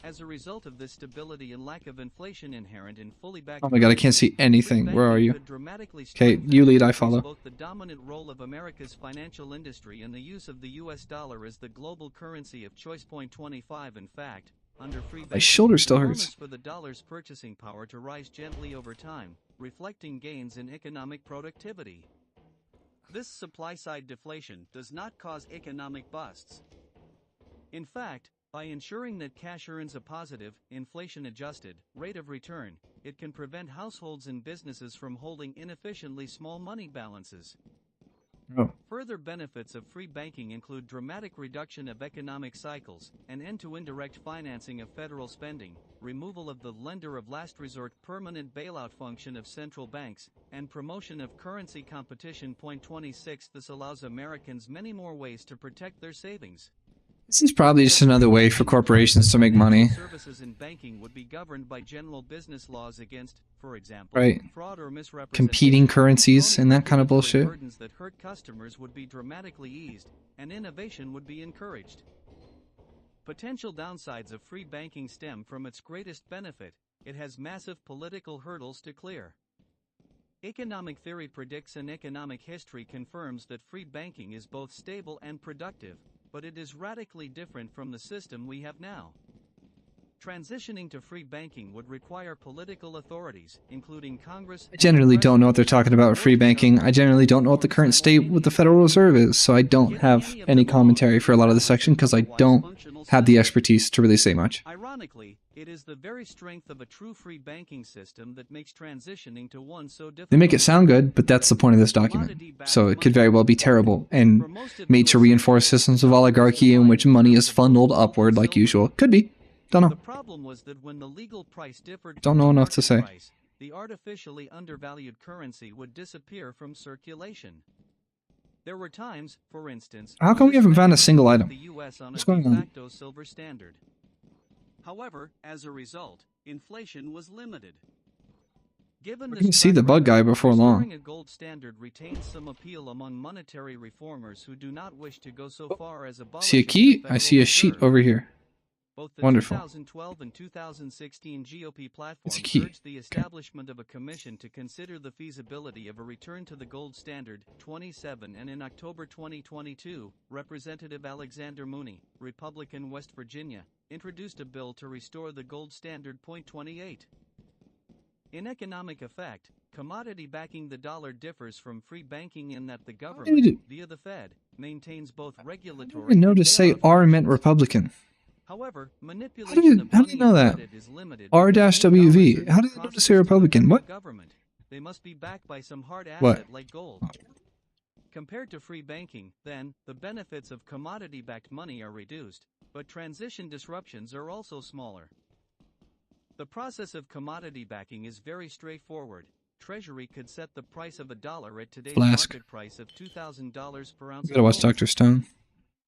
As a result of this stability and lack of inflation inherent in fully backed... Oh my god, I can't see anything. Where are you? Okay, you lead, I follow. Both the dominant role of America's financial industry and the use of the US dollar as the global currency of choice. 25. In fact, under free banking, My shoulder still hurts. for the dollar's purchasing power to rise gently over time, reflecting gains in economic productivity. This supply-side deflation does not cause economic busts. In fact, by ensuring that cash earns a positive, inflation-adjusted, rate of return, it can prevent households and businesses from holding inefficiently small money balances. Oh. Further benefits of free banking include dramatic reduction of economic cycles, an end to indirect financing of federal spending, removal of the lender of last resort permanent bailout function of central banks, and promotion of currency competition. 26. This allows Americans many more ways to protect their savings. This is probably just another way for corporations to make money. Services in banking would be governed by general business laws against, for example, Right. fraud or misrepresentation. Competing currencies and that kind of bullshit. Burdens that hurt customers would be dramatically eased, and innovation would be encouraged. Potential downsides of free banking stem from its greatest benefit: it has massive political hurdles to clear. Economic theory predicts and economic history confirms that free banking is both stable and productive, but it is radically different from the system we have now. Transitioning to free banking would require political authorities, including Congress. I generally don't know what they're talking about with free banking. I generally don't know what the current state with the Federal Reserve is, so I don't have any commentary for a lot of this section because I don't have the expertise to really say much. Ironically, it is the very strength of a true free banking system that makes transitioning to one so difficult. They make it sound good, but that's the point of this document. So it could very well be terrible and made to reinforce systems of oligarchy in which money is funneled upward like usual. Could be. Don't know. The problem was that when the legal price differed Don't from know the enough to market say. price, the artificially undervalued currency would disappear from circulation. There were times, for instance, How come we haven't found a single item? the US on What's a going de on? facto silver standard. However, as a result, inflation was limited. Given We're this gonna see the track bug guy record, before long. restoring a gold standard retains some appeal among monetary reformers who do not wish to go so far as See a abolishing key? the I Federal see a sheet Reserve. over here. Both the Wonderful. 2012 and 2016 GOP platforms key. urged the establishment of a commission to consider the feasibility of a return to the gold standard. 27 And in October 2022, Representative Alexander Mooney, Republican, West Virginia, introduced a bill to restore the gold standard. 28. In economic effect, commodity backing the dollar differs from free banking in that the government, via the Fed, maintains both regulatory I and noticed say bailout R meant functions. Republican. However, manipulation of how do you money know and that? credit is limited R-WV. because new dollars are How not did I notice processed a to the Republican? federal What? government. They must be backed by some hard What? asset like gold. Compared to free banking, then, the benefits of commodity-backed money are reduced, but transition disruptions are also smaller. The process of commodity backing is very straightforward. Treasury could set the price of $1 at today's Flask. market price of $2,000 per ounce You gotta watch of gold. Dr. Stone.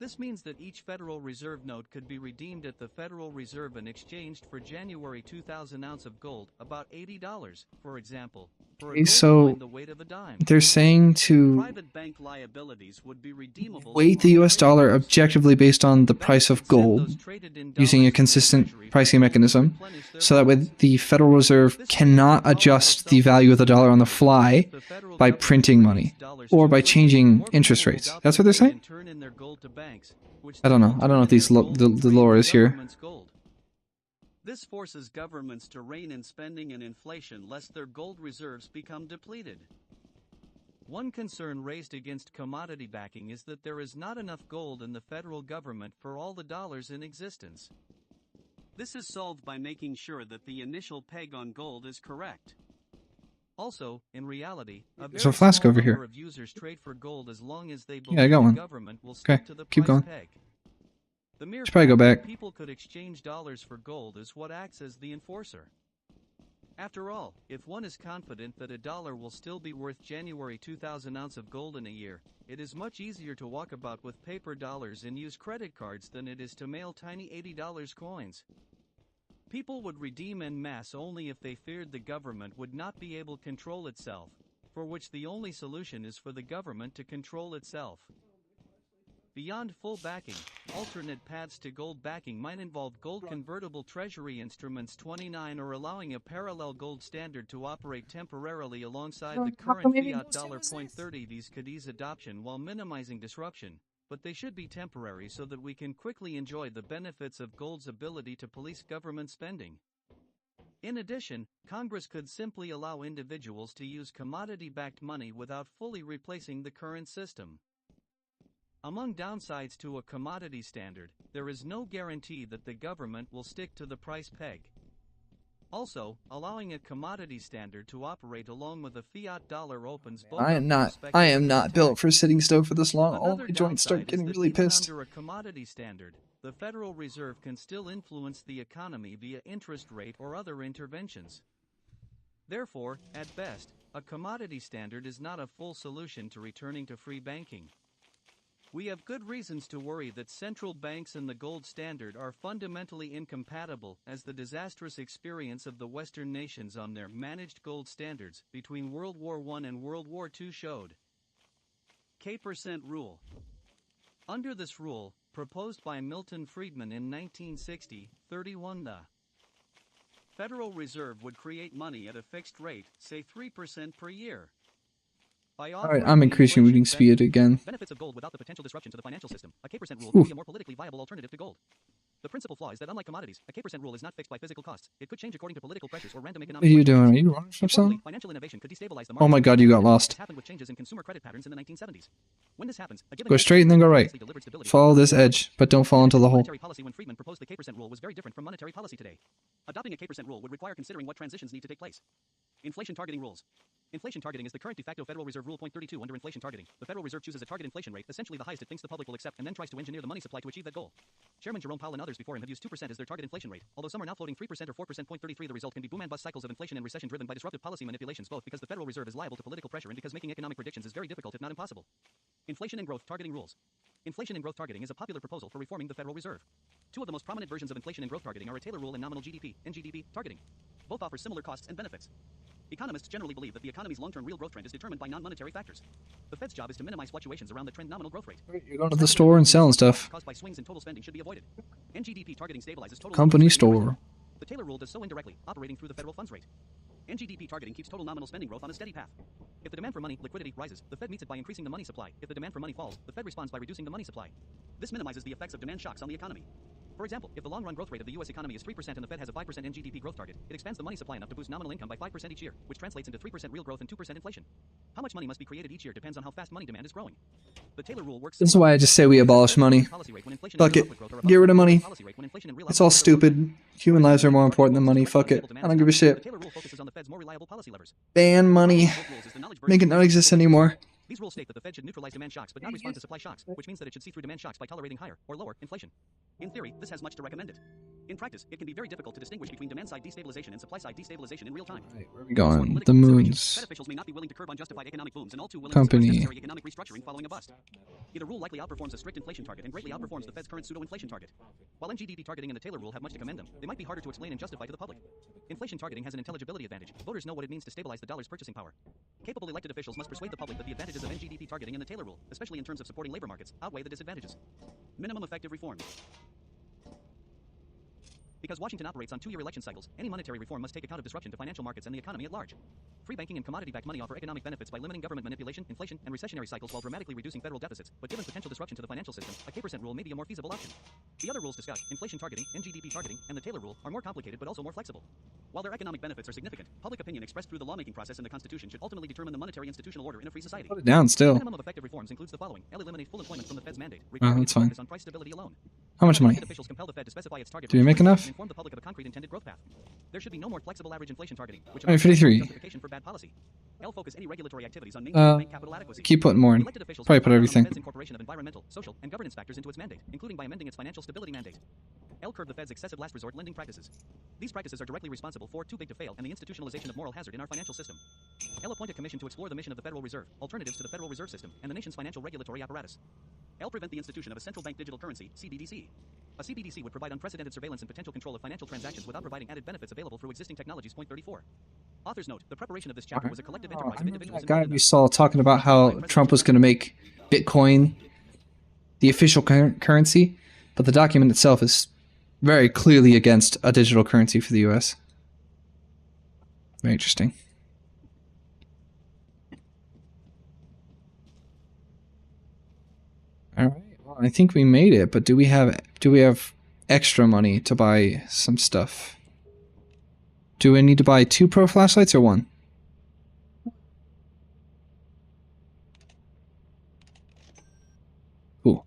This means that each Federal Reserve note could be redeemed at the Federal Reserve and exchanged for January 2000 ounce of gold, about $80, for example, for a Okay, gold so coin the weight of a dime. they're saying to Private bank liabilities would be redeemable. weight the upon US dollar trading. objectively based on the Banks price of could send gold, those traded in using a dollars to the consistent Treasury for pricing gold to mechanism, replenish their so that way bonds. the Federal Reserve This cannot means that adjust powerful the value of the dollar on the self-service fly if the federal by government printing released money, dollars or too by quickly, changing more interest people will rates. doubt That's their what they're trade saying? and turn in their gold to banks, which I don't then know. will I don't know turn if these their gold the to lore the is here. government's gold. This forces governments to rein in spending and inflation lest their gold reserves become depleted. One concern raised against commodity backing is that there is not enough gold in the federal government for all the dollars in existence. This is solved by making sure that the initial peg on gold is correct. Also, in reality, a There's a very flask small over number here. of users trade for gold as long as they I believe got the one. government will Okay, stick to the keep price going. peg. The mere Should probably go fact that back. people could exchange dollars for gold is what acts as the enforcer. After all, if one is confident that $1 will still be worth January 2000 ounce of gold in a year, it is much easier to walk about with paper dollars and use credit cards than it is to mail tiny $80 coins. People would redeem en masse only if they feared the government would not be able to control itself, for which the only solution is for the government to control itself. Beyond full backing, alternate paths to gold backing might involve gold convertible treasury instruments. 29 Or allowing a parallel gold standard to operate temporarily alongside the current fiat dollar. 30 These could ease adoption while minimizing disruption, but they should be temporary so that we can quickly enjoy the benefits of gold's ability to police government spending. In addition, Congress could simply allow individuals to use commodity-backed money without fully replacing the current system. Among downsides to a commodity standard, there is no guarantee that the government will stick to the price peg. Also, allowing a commodity standard to operate along with a fiat dollar opens both I am up to not speculation built attack. for sitting still for this long. All Another my joints start downside is getting that really even pissed. under a commodity standard, the Federal Reserve can still influence the economy via interest rate or other interventions. Therefore, at best, a commodity standard is not a full solution to returning to free banking. We have good reasons to worry that central banks and the gold standard are fundamentally incompatible, as the disastrous experience of the Western nations on their managed gold standards between World War I and World War II showed. K% rule. Under this rule, proposed by Milton Friedman in 1960, 31. The Federal Reserve would create money at a fixed rate, say 3% per year. Alright, I'm increasing reading speed again. Benefits of gold without the potential disruption to the financial system. A K% rule could be a more politically viable alternative to gold. The principal flaw is that unlike commodities, a K% rule is not fixed by physical costs. It could change according to political pressures or random economic. What are you doing? Are you running from something? Financial innovation could destabilize the Oh my god, you got lost. happened with changes in consumer credit patterns in the 1970s. When this happens, a given Go straight and then go right. Follow this edge, but don't fall into the hole. Monetary policy when Friedman proposed the K% rule was very different from monetary policy today. Adopting a K% rule would require considering what transitions need to take place. Inflation targeting rules. Inflation targeting is the current de facto Federal Reserve Rule .32 under inflation targeting. The Federal Reserve chooses a target inflation rate, essentially the highest it thinks the public will accept, and then tries to engineer the money supply to achieve that goal. Chairman Jerome Powell and others before him have used 2% as their target inflation rate, although some are now floating 3% or 4%.33. The result can be boom and bust cycles of inflation and recession driven by disruptive policy manipulations, both because the Federal Reserve is liable to political pressure and because making economic predictions is very difficult if not impossible. Inflation and growth targeting rules. Inflation and growth targeting is a popular proposal for reforming the Federal Reserve. Two of the most prominent versions of inflation and growth targeting are a Taylor rule and nominal GDP, NGDP, targeting. Both offer similar costs and benefits. Economists generally believe that the economy's long-term real growth trend is determined by non-monetary factors. The Fed's job is to minimize fluctuations around the trend nominal growth rate. You're going to the store and selling stuff. Caused by swings in total spending should be avoided. NGDP targeting stabilizes total Company store. The Taylor rule does so indirectly, operating through the federal funds rate. NGDP targeting keeps total nominal spending growth on a steady path. If the demand for money, liquidity, rises, the Fed meets it by increasing the money supply. If the demand for money falls, the Fed responds by reducing the money supply. This minimizes the effects of demand shocks on the economy. For example, if the long-run growth rate of the U.S. economy is 3% and the Fed has a 5% NGDP growth target, it expands the money supply enough to boost nominal income by 5% each year, which translates into 3% real growth and 2% inflation. How much money must be created each year depends on how fast money demand is growing. The Taylor rule works. This is why I just say we abolish money. Fuck it. Get rid of money. It's all stupid. Human lives are more important than money. Fuck it. I don't give a shit. Ban money. Make it not exist anymore. These rules state that the Fed should neutralize demand shocks but not respond to supply shocks, which means that it should see through demand shocks by tolerating higher, or lower, inflation. In theory, this has much to recommend it. In practice, it can be very difficult to distinguish between demand-side destabilization and supply-side destabilization in real time. Right, where are we going? The moons. Fed officials may not be willing to curb unjustified economic booms and all too willing Company. to necessary economic restructuring following a bust. Either rule likely outperforms a strict inflation target and greatly outperforms the Fed's current pseudo-inflation target. While NGDP targeting and the Taylor rule have much to commend them, they might be harder to explain and justify to the public. Inflation targeting has an intelligibility advantage. Voters know what it means to stabilize the dollar's purchasing power. Capable elected officials must persuade the public that the advantages of NGDP targeting and the Taylor rule, especially in terms of supporting labor markets, outweigh the disadvantages. Minimum effective reforms. Because Washington operates on 2-year election cycles, any monetary reform must take account of disruption to financial markets and the economy at large. Free banking and commodity-backed money offer economic benefits by limiting government manipulation, inflation, and recessionary cycles while dramatically reducing federal deficits, but given potential disruption to the financial system, a K% rule may be a more feasible option. The other rules discussed, inflation targeting, NGDP targeting, and the Taylor rule, are more complicated but also more flexible. While their economic benefits are significant, public opinion expressed through the lawmaking process and the Constitution should ultimately determine the monetary institutional order in a free society. Put it down still. The minimum of effective reforms includes the following: eliminate full employment from the Fed's mandate, That's fine. focus on price stability alone. How much money? Officials compel the Fed to specify its target Do we make enough? and inform the public of a concrete intended growth path. There should be no more flexible average inflation targeting, which 53. justification for bad policy. Focus any regulatory activities on maintaining bank capital adequacy. Keep putting more in. Elected officials Probably put everything. the Fed's incorporation of environmental, social, and governance factors into its mandate, including by amending its financial stability mandate. Curb the Fed's excessive last resort lending practices. These practices are directly responsible for too big to fail and the institutionalization of moral hazard in our financial system. Appoint a commission to explore the mission of the Federal Reserve, alternatives to the Federal Reserve System, and the nation's financial regulatory apparatus. Prevent the institution of a central bank digital currency, CBDC. A CBDC would provide unprecedented surveillance and potential control of financial transactions without providing added benefits available through existing technologies. Point 34. Authors note, the preparation of this chapter was a collective enterprise of individuals. That guy we saw talking about how Trump was going to make Bitcoin the official currency, but the document itself is very clearly against a digital currency for the U.S. Very interesting. All right. Well, I think we made it, but do we have extra money to buy some stuff? Do I need to buy 2 pro flashlights or 1? Cool.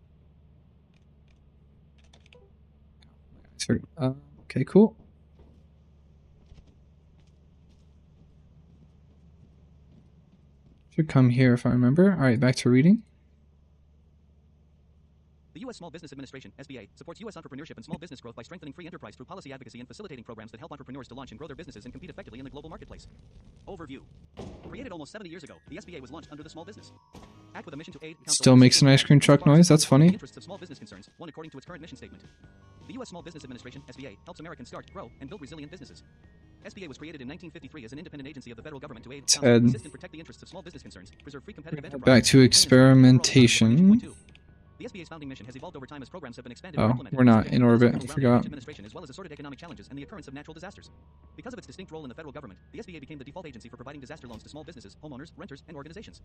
Okay, cool. Should come here if I remember. All right, back to reading. The U.S. Small Business Administration, SBA, supports U.S. entrepreneurship and small business growth by strengthening free enterprise through policy advocacy and facilitating programs that help entrepreneurs to launch and grow their businesses and compete effectively in the global marketplace. Overview. Created almost 70 years ago, the SBA was launched under the Small Business Act with a mission to aid, counsel, Still makes an ice cream truck noise. That's funny. the interests of small business concerns, one according to its current mission statement. The U.S. Small Business Administration, SBA, helps Americans start, grow, and build resilient businesses. SBA was created in 1953 as an independent agency of the federal government to aid, counsel, assist, and protect the interests of small business concerns, preserve free competitive enterprise. Back to experimentation. The SBA's founding mission has evolved over time as programs have been expanded Oh, and implemented. we're not to in orbit. I around forgot. administration as well as assorted economic challenges and the occurrence of natural disasters. Because of its distinct role in the federal government, the SBA became the default agency for providing disaster loans to small businesses, homeowners, renters, and organizations.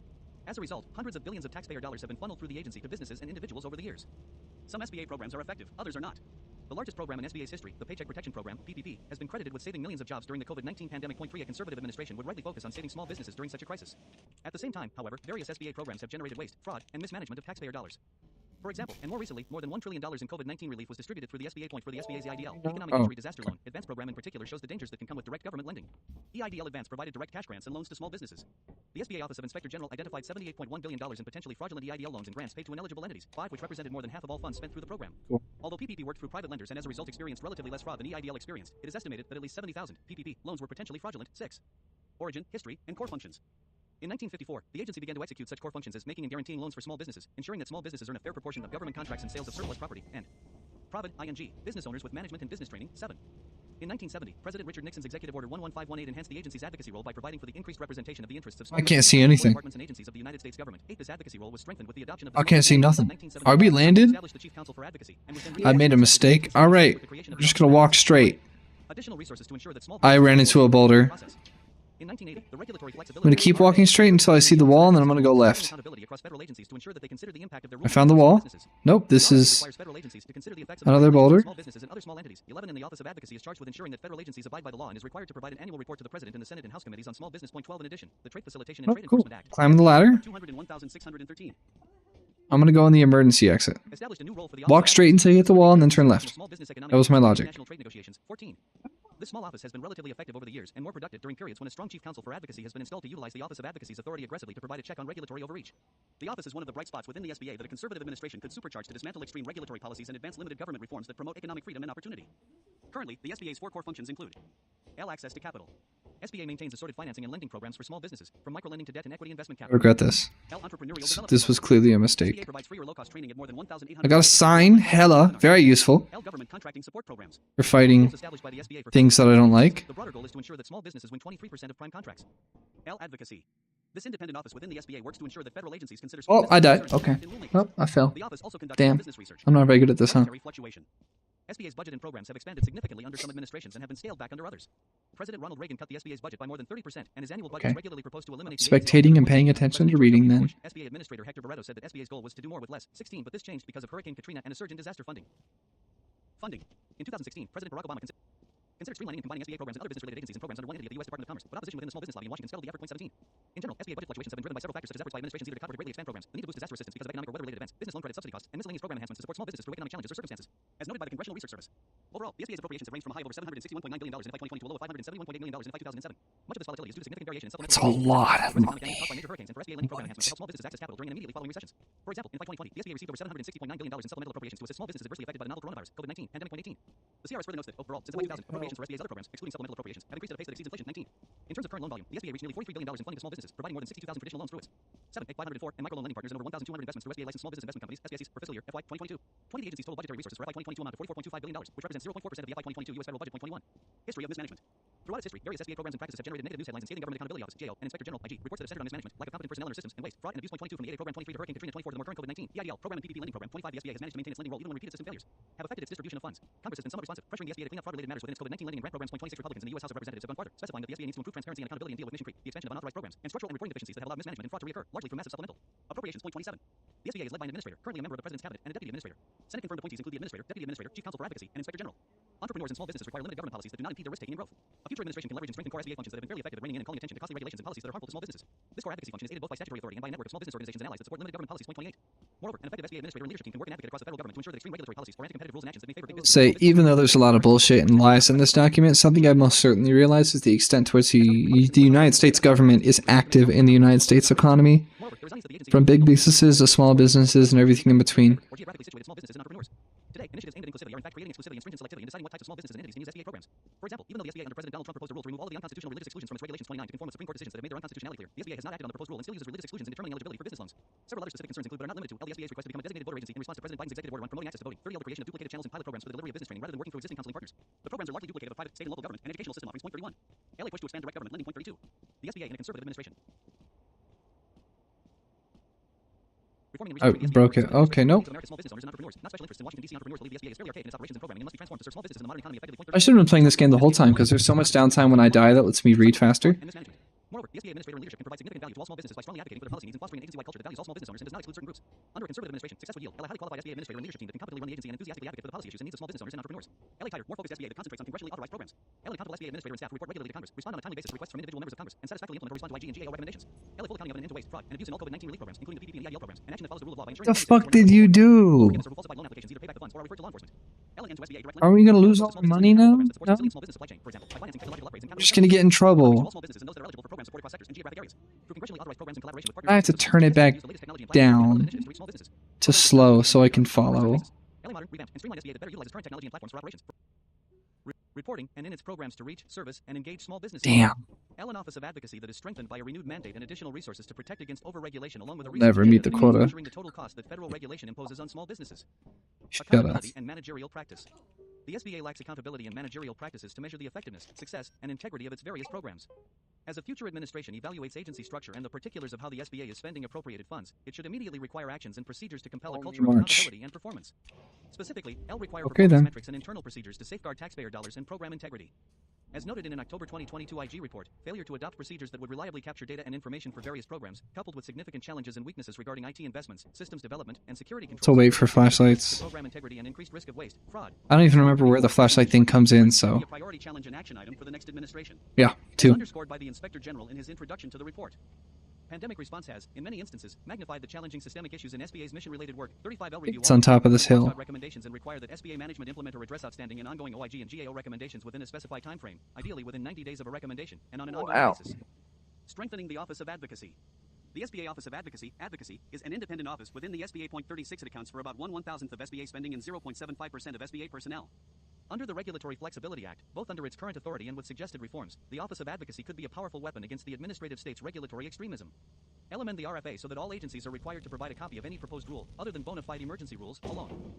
As a result, hundreds of billions of taxpayer dollars have been funneled through the agency to businesses and individuals over the years. Some SBA programs are effective, others are not. The largest program in SBA's history, the Paycheck Protection Program, PPP, has been credited with saving millions of jobs during the COVID-19 pandemic. Point 3, a conservative administration would rightly focus on saving small businesses during such a crisis. At the same time, however, various SBA programs have generated waste, fraud, and mismanagement of taxpayer dollars. For example, and more recently, more than $1 trillion in COVID-19 relief was distributed through the SBA. Point for the SBA's EIDL, Economic Injury Disaster Loan Advance Program in particular shows the dangers that can come with direct government lending. EIDL Advance provided direct cash grants and loans to small businesses. The SBA Office of Inspector General identified $78.1 billion in potentially fraudulent EIDL loans and grants paid to ineligible entities, 5 which represented more than half of all funds spent through the program. Cool. Although PPP worked through private lenders and as a result experienced relatively less fraud than EIDL experienced, it is estimated that at least 70,000 PPP loans were potentially fraudulent. 6. Origin, history, and core functions. In 1954, the agency began to execute such core functions as making and guaranteeing loans for small businesses, ensuring that small businesses earn a fair proportion of government contracts and sales of surplus property, and Provid, ING, business owners with management and business training. 7. In 1970, President Richard Nixon's Executive Order 11518 enhanced the agency's advocacy role by providing for the increased representation of the interests of small I can't see anything. departments and agencies of the United States government. 8. This advocacy role was strengthened with the adoption of the I can't see nothing. 1970 Are we landed? established the Chief Counsel for Advocacy, and was then I made a mistake. All right, we're just gonna walk straight. additional resources to ensure that small I ran into a boulder. process. In 1980, the regulatory I'm flexibility gonna keep walking straight until I see the wall, and then I'm gonna go left. accountability across federal agencies to ensure that they consider the impact of their I found the wall. Nope, this It is requires federal agencies to consider the effects of another regulations on boulder. small businesses and other small entities. 11. In the Office of Advocacy is charged with ensuring that federal agencies abide by the law and is required to provide an annual report to the President and the Senate and House committees on small business. Point 12. In addition, the Trade Facilitation and Oh, Trade cool. Enforcement Act. Climbing the ladder. 201,613. I'm gonna go in the emergency exit. Established a new role for the Walk Office of straight until you hit the wall, and then turn Advocacy left. in small business economic That was my and logic. international trade negotiations. 14. This small office has been relatively effective over the years and more productive during periods when a strong chief counsel for advocacy has been installed to utilize the Office of Advocacy's authority aggressively to provide a check on regulatory overreach. The office is one of the bright spots within the SBA that a conservative administration could supercharge to dismantle extreme regulatory policies and advance limited government reforms that promote economic freedom and opportunity. Currently, the SBA's 4 core functions include L. Access to capital. SBA maintains assorted financing and lending programs for small businesses, from microlending to debt and equity investment I capital. regret this. L. Entrepreneurial development. This was clearly a SBA mistake. provides free or low-cost training at more than 1,800. I got a sign. Hella, very useful L. Government contracting support programs. for fighting Goals established by the SBA for things that I don't like. The broader goal is to ensure that small businesses win 23% of prime contracts. L. Advocacy. This independent office within the SBA works to ensure that federal agencies consider small Oh, I died. businesses Okay. in rulemaking. Oh, I fell. The office also conducts Damn. business research. I'm not very good at this, huh? Budgetary fluctuation. SBA's budget and programs have expanded significantly under some administrations and have been scaled back under others. President Ronald Reagan cut the SBA's budget by more than 30%, and his annual budget is Okay. regularly proposed to eliminate the Spectating agency's and paying budget. attention to President reading, George W. then. Bush, SBA Administrator Hector Barreto said that SBA's goal was to do more with less. 16, but this changed because of Hurricane Katrina and a surge in disaster funding. Funding. In 2016, President Barack Obama considered streamlining and combining SBA programs and other business-related agencies and programs under one entity of the U.S. Department of Commerce, but opposition within the small business lobby in Washington scuttled the effort. 17. In general, SBA budget fluctuations have been driven by several factors such as efforts by administrations either to cut or to greatly expand programs, the need to boost disaster assistance because of economic or weather-related events, business loan credit subsidy costs, and miscellaneous program enhancements to support small business through economic challenges or circumstances. As noted by the Congressional Research Service. Overall, the SBA's appropriations have ranged from a high of over $761.9 billion in FY 2020 to a low of $571.8 million in FY 2007. Much of this volatility is due to significant variation in supplemental. That's a lot of caused money. by major hurricanes and for SBA lending program enhancements to help small businesses access capital during and immediately following recessions. For example, in FY 2020, the SBA received over $760.9 billion in supplemental appropriations to assist small businesses adversely affected by the novel coronavirus COVID-19 pandemic. 2018. The CRS further notes that overall, since FY 2000, appropriations for SBA's other programs, excluding supplemental appropriations, have increased at a pace that exceeds inflation. 19. In terms of current loan volume, the SBA reached nearly $43 billion in funding to small businesses, providing more than 62,000 traditional loans through its 7, 504, and microloan lending partners and over 1,200 investments through SBA licensed small business investment companies (SBICs) for fiscal year FY 2022. 20 agencies' total budgetary resources for FY 2022 amount to $44.25 billion, which represents 0.4% of the FY 2022 U.S. federal budget. 21. History of mismanagement. Throughout its history, various SBA programs and practices have generated negative news headlines and scathing government accountability office (GAO) and Inspector General (IG) reports that have centered on mismanagement, lack of competent personnel in our systems, and waste, fraud, and abuse. 22 from the 8 program, 23 to Hurricane Katrina, 24 to the more current COVID-19 EIDL program and PPP lending program. 25. The SBA has managed to maintain its lending role even when repeated system failures have affected its distribution of funds. Congress has been somewhat responsive, pressuring the SBA to clean up fraud-related matters within its COVID-19 lending and grant programs. 26. Republicans in the U.S. House of Representatives have gone farther, specifying that the SBA needs to improve transparency and accountability and deal with mission creep, the expansion of unauthorized programs, and structural and reporting deficiencies that have allowed mismanagement and fraud to reoccur, largely through massive supplemental appropriations. 27. The SBA is led by an administrator, currently a member of the President's Cabinet, and a deputy administrator. Senate confirmed appointees include the administrator, deputy administrator, chief counsel for advocacy, and inspector general. Entrepreneurs and small businesses require limited government policies that do not impede their risk-taking and growth. A future administration can leverage and strengthen core SBA functions that have been fairly effective at reining in and calling attention to costly regulations and policies that are harmful to small businesses. This core advocacy function is aided both by statutory authority and by a network of small business organizations and allies that support limited government policies. 28. Moreover, an effective SBA administrator and leadership team can work and advocate across the federal government to ensure that extreme regulatory policies or anti-competitive rules and actions that may favor big business. Say, even though there's a lot of bullshit and lies in this document, something I most certainly realize is the extent to which the United States government is active in the United States economy, from big businesses to small businesses and everything in between. Or geographically situated small businesses and entrepreneurs. Today, initiatives aimed at inclusivity are in fact creating exclusivity and stringent selectivity in deciding what types of small businesses and entities can use SBA programs. For example, even though the SBA under President Donald Trump proposed a rule to remove all of the unconstitutional religious exclusions from its regulations 29 to conform with Supreme Court decisions that have made their unconstitutionality clear, the SBA has not acted on the proposed rule and still uses religious exclusions in determining eligibility for business loans. Several other specific concerns include but are not limited to the SBA's request to become a designated voter agency in response to President Biden's executive order on promoting access to voting. 30. The creation of duplicated channels and pilot programs for the delivery of business training rather than working through existing counseling partners. The programs are largely duplicated of private, state, and local government and educational system offerings. 31. LA push to expand direct government lending. 32. The SBA in a conservative administration. Reforming I broke it. Okay, nope. I should have been playing this game the whole time because there's so much downtime when I die that lets me read faster. Moreover, the SBA administrator and leadership can provide significant value to all small businesses by strongly advocating for their policy needs and fostering an agency-wide culture that values all small business owners and does not exclude certain groups. Under a conservative administration, success would yield a highly qualified SBA administrator and leadership team that can competently run the agency and enthusiastically advocate for the policy issues and needs of small business owners and entrepreneurs. LA tighter, more focused SBA that concentrates on congressionally authorized programs. LA accountable SBA administrator and staff report regularly to Congress, respond on a timely basis to requests from individual members of Congress, and satisfactorily implement or respond to IG and GAO recommendations. LA full accounting of an end to waste, fraud, and abuse in all COVID-19 relief programs, including the PPP and EIDL programs, and action that follows the rule of law by ensuring The fuck did you do? forgiveness or falsified loan applications either pay back the funds or are referred to law enforcement. LA end to SBA direct Are we gonna lose all our money now? No? small business supply chain, for example, by financing technological upgrades and I'm just gonna get in trouble. small businesses and those that are eligible for programs supported across sectors and geographic areas. Through congressionally authorized programs in collaboration with partners. I have to turn it back down to slow so I can follow. LA modern, revamped, and streamlined SBA that better utilizes current technology and platforms for operations. Reporting and in its programs to reach, service, and engage small businesses. Damn. Ellen Office of Advocacy that is strengthened by a renewed mandate and additional resources to protect against over-regulation along with a Never meet the quota. measuring the total cost that federal regulation imposes on small businesses. Shut up. Accountability and managerial practice. The SBA lacks accountability and managerial practices to measure the effectiveness, success, and integrity of its various programs. As a future administration evaluates agency structure and the particulars of how the SBA is spending appropriated funds, it should immediately require actions and procedures to compel a culture of accountability and performance. Specifically, L require performance metrics and internal procedures to safeguard taxpayer dollars and program integrity. As noted in an October 2022 IG report, failure to adopt procedures that would reliably capture data and information for various programs, coupled with significant challenges and weaknesses regarding IT investments, systems development, and security controls. So wait for flashlights. Program integrity and increased risk of waste, fraud. I don't even remember where the flashlight thing comes in, so. A priority challenge and action item for the next administration. Yeah, 2. Underscored by the Inspector General in his introduction to the report. Pandemic response has, in many instances, magnified the challenging systemic issues in SBA's mission-related work. 35L review It's on top of this hill. recommendations and require that SBA management implement or address outstanding and ongoing OIG and GAO recommendations within a specified time frame, ideally within 90 days of a recommendation, and on an ongoing basis. Strengthening the Office of Advocacy. The SBA Office of Advocacy is an independent office within the SBA. 36 it accounts for about 1/1000th of SBA spending and 0.75% of SBA personnel. Under the Regulatory Flexibility Act, both under its current authority and with suggested reforms, the Office of Advocacy could be a powerful weapon against the administrative state's regulatory extremism. Amend the RFA so that all agencies are required to provide a copy of any proposed rule, other than bona fide emergency rules, alone.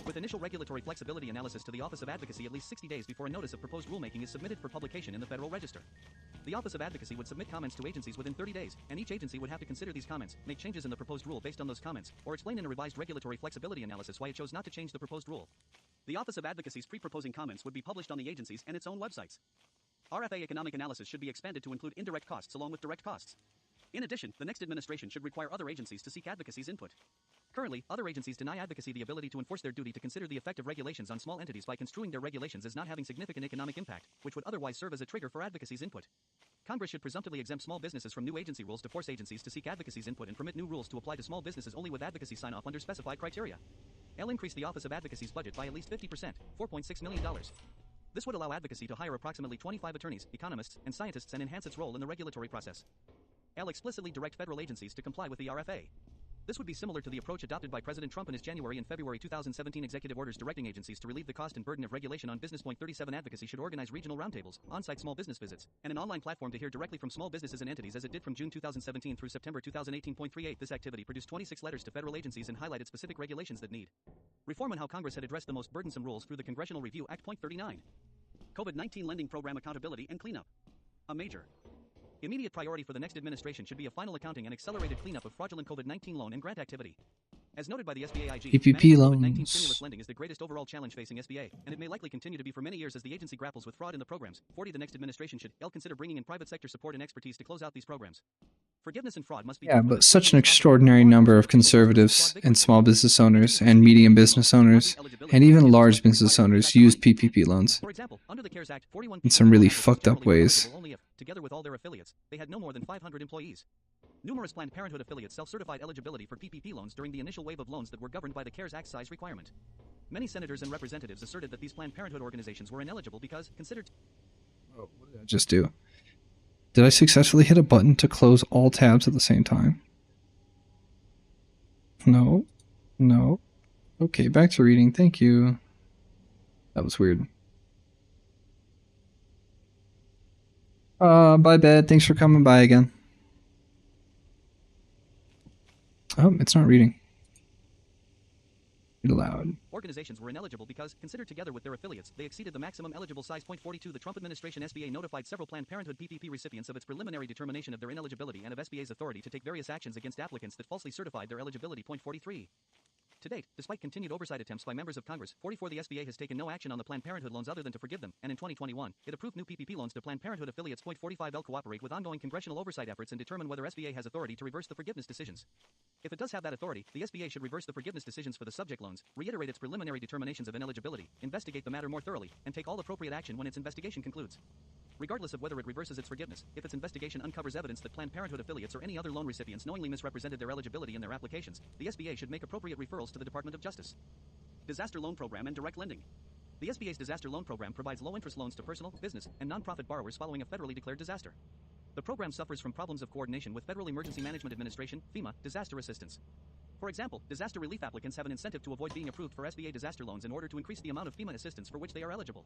With initial regulatory flexibility analysis to the Office of Advocacy at least 60 days before a notice of proposed rulemaking is submitted for publication in the Federal Register. The Office of Advocacy would submit comments to agencies within 30 days, and each agency would have to consider these comments, make changes in the proposed rule based on those comments, or explain in a revised regulatory flexibility analysis why it chose not to change the proposed rule. The Office of Advocacy's pre-proposing comments would be published on the agency's and its own websites. RFA economic analysis should be expanded to include indirect costs along with direct costs. In addition, the next administration should require other agencies to seek advocacy's input. Currently, other agencies deny advocacy the ability to enforce their duty to consider the effect of regulations on small entities by construing their regulations as not having significant economic impact, which would otherwise serve as a trigger for advocacy's input. Congress should presumptively exempt small businesses from new agency rules to force agencies to seek advocacy's input and permit new rules to apply to small businesses only with advocacy sign-off under specified criteria. L increase the Office of Advocacy's budget by at least 50%, $4.6 million. This would allow advocacy to hire approximately 25 attorneys, economists, and scientists and enhance its role in the regulatory process. L explicitly direct federal agencies to comply with the RFA. This would be similar to the approach adopted by President Trump in his January and February 2017 executive orders directing agencies to relieve the cost and burden of regulation on business. 37 Advocacy should organize regional roundtables, on-site small business visits, and an online platform to hear directly from small businesses and entities as it did from June 2017 through September 2018. This activity produced 26 letters to federal agencies and highlighted specific regulations that need reform on how Congress had addressed the most burdensome rules through the Congressional Review Act. 39. COVID-19 lending program accountability and cleanup. A major immediate priority for the next administration should be a final accounting and accelerated cleanup of fraudulent COVID-19 loan and grant activity. As noted by the SBA IG, PPP COVID-19 loans. stimulus lending is the greatest overall challenge facing SBA, and it may likely continue to be for many years as the agency grapples with fraud in the programs. 40 The next administration should consider bringing in private sector support and expertise to close out these programs. Forgiveness and fraud must be. Yeah, but such an extraordinary number of conservatives and small business owners and medium business owners and even large business owners use PPP loans For example, under the CARES Act, 41 in some really PPP fucked up generally ways. eligible only if, together with all their affiliates, they had no more than 500 employees. Numerous Planned Parenthood affiliates self-certified eligibility for PPP loans during the initial wave of loans that were governed by the CARES Act size requirement. Many senators and representatives asserted that these Planned Parenthood organizations were ineligible because considered. Oh, what did I just do? Did I successfully hit a button to close all tabs at the same time? No. No. Okay, back to reading. Thank you. That was weird. Bye, bed. Thanks for coming by again. Oh, it's not reading. Aloud. Organizations were ineligible because, considered together with their affiliates, they exceeded the maximum eligible size. 42. The Trump administration SBA notified several Planned Parenthood PPP recipients of its preliminary determination of their ineligibility and of SBA's authority to take various actions against applicants that falsely certified their eligibility. 43. To date, despite continued oversight attempts by members of Congress, 44 the SBA has taken no action on the Planned Parenthood loans other than to forgive them, and in 2021, it approved new PPP loans to Planned Parenthood affiliates. 45 L cooperate with ongoing congressional oversight efforts and determine whether SBA has authority to reverse the forgiveness decisions. If it does have that authority, the SBA should reverse the forgiveness decisions for the subject loans, reiterate its preliminary determinations of ineligibility, investigate the matter more thoroughly, and take all appropriate action when its investigation concludes. Regardless of whether it reverses its forgiveness, if its investigation uncovers evidence that Planned Parenthood affiliates or any other loan recipients knowingly misrepresented their eligibility in their applications, the SBA should make appropriate referrals to the Department of Justice. Disaster Loan Program and Direct Lending. The SBA's Disaster Loan Program provides low-interest loans to personal, business, and nonprofit borrowers following a federally declared disaster. The program suffers from problems of coordination with Federal Emergency Management Administration, FEMA, disaster assistance. For example, disaster relief applicants have an incentive to avoid being approved for SBA disaster loans in order to increase the amount of FEMA assistance for which they are eligible.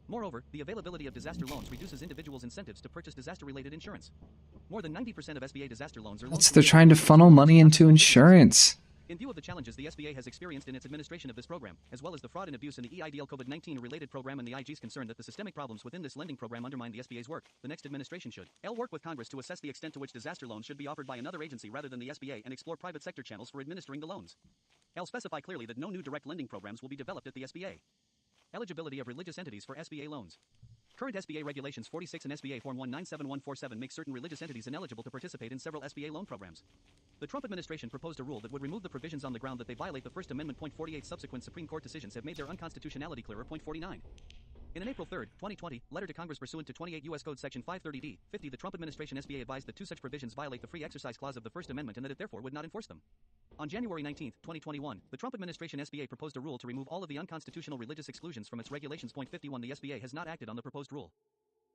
Moreover, the availability of disaster loans reduces individuals' incentives to purchase disaster-related insurance. More than 90% of SBA disaster loans are loans They're trying to funnel money into insurance. In view of the challenges the SBA has experienced in its administration of this program, as well as the fraud and abuse in the EIDL COVID-19 related program and the IG's concern that the systemic problems within this lending program undermine the SBA's work, the next administration should work with Congress to assess the extent to which disaster loans should be offered by another agency rather than the SBA and explore private sector channels for administering the loans. Specify clearly that no new direct lending programs will be developed at the SBA. Eligibility of religious entities for SBA loans. Current SBA Regulations 46 and SBA Form 197147 make certain religious entities ineligible to participate in several SBA loan programs. The Trump administration proposed a rule that would remove the provisions on the ground that they violate the First Amendment. 48 subsequent Supreme Court decisions have made their unconstitutionality clearer. 49. In an April 3, 2020, letter to Congress pursuant to 28 U.S. Code Section 530D, 50, the Trump administration SBA advised that two such provisions violate the Free Exercise Clause of the First Amendment and that it therefore would not enforce them. On January 19, 2021, the Trump administration SBA proposed a rule to remove all of the unconstitutional religious exclusions from its regulations. 51. The SBA has not acted on the proposed rule.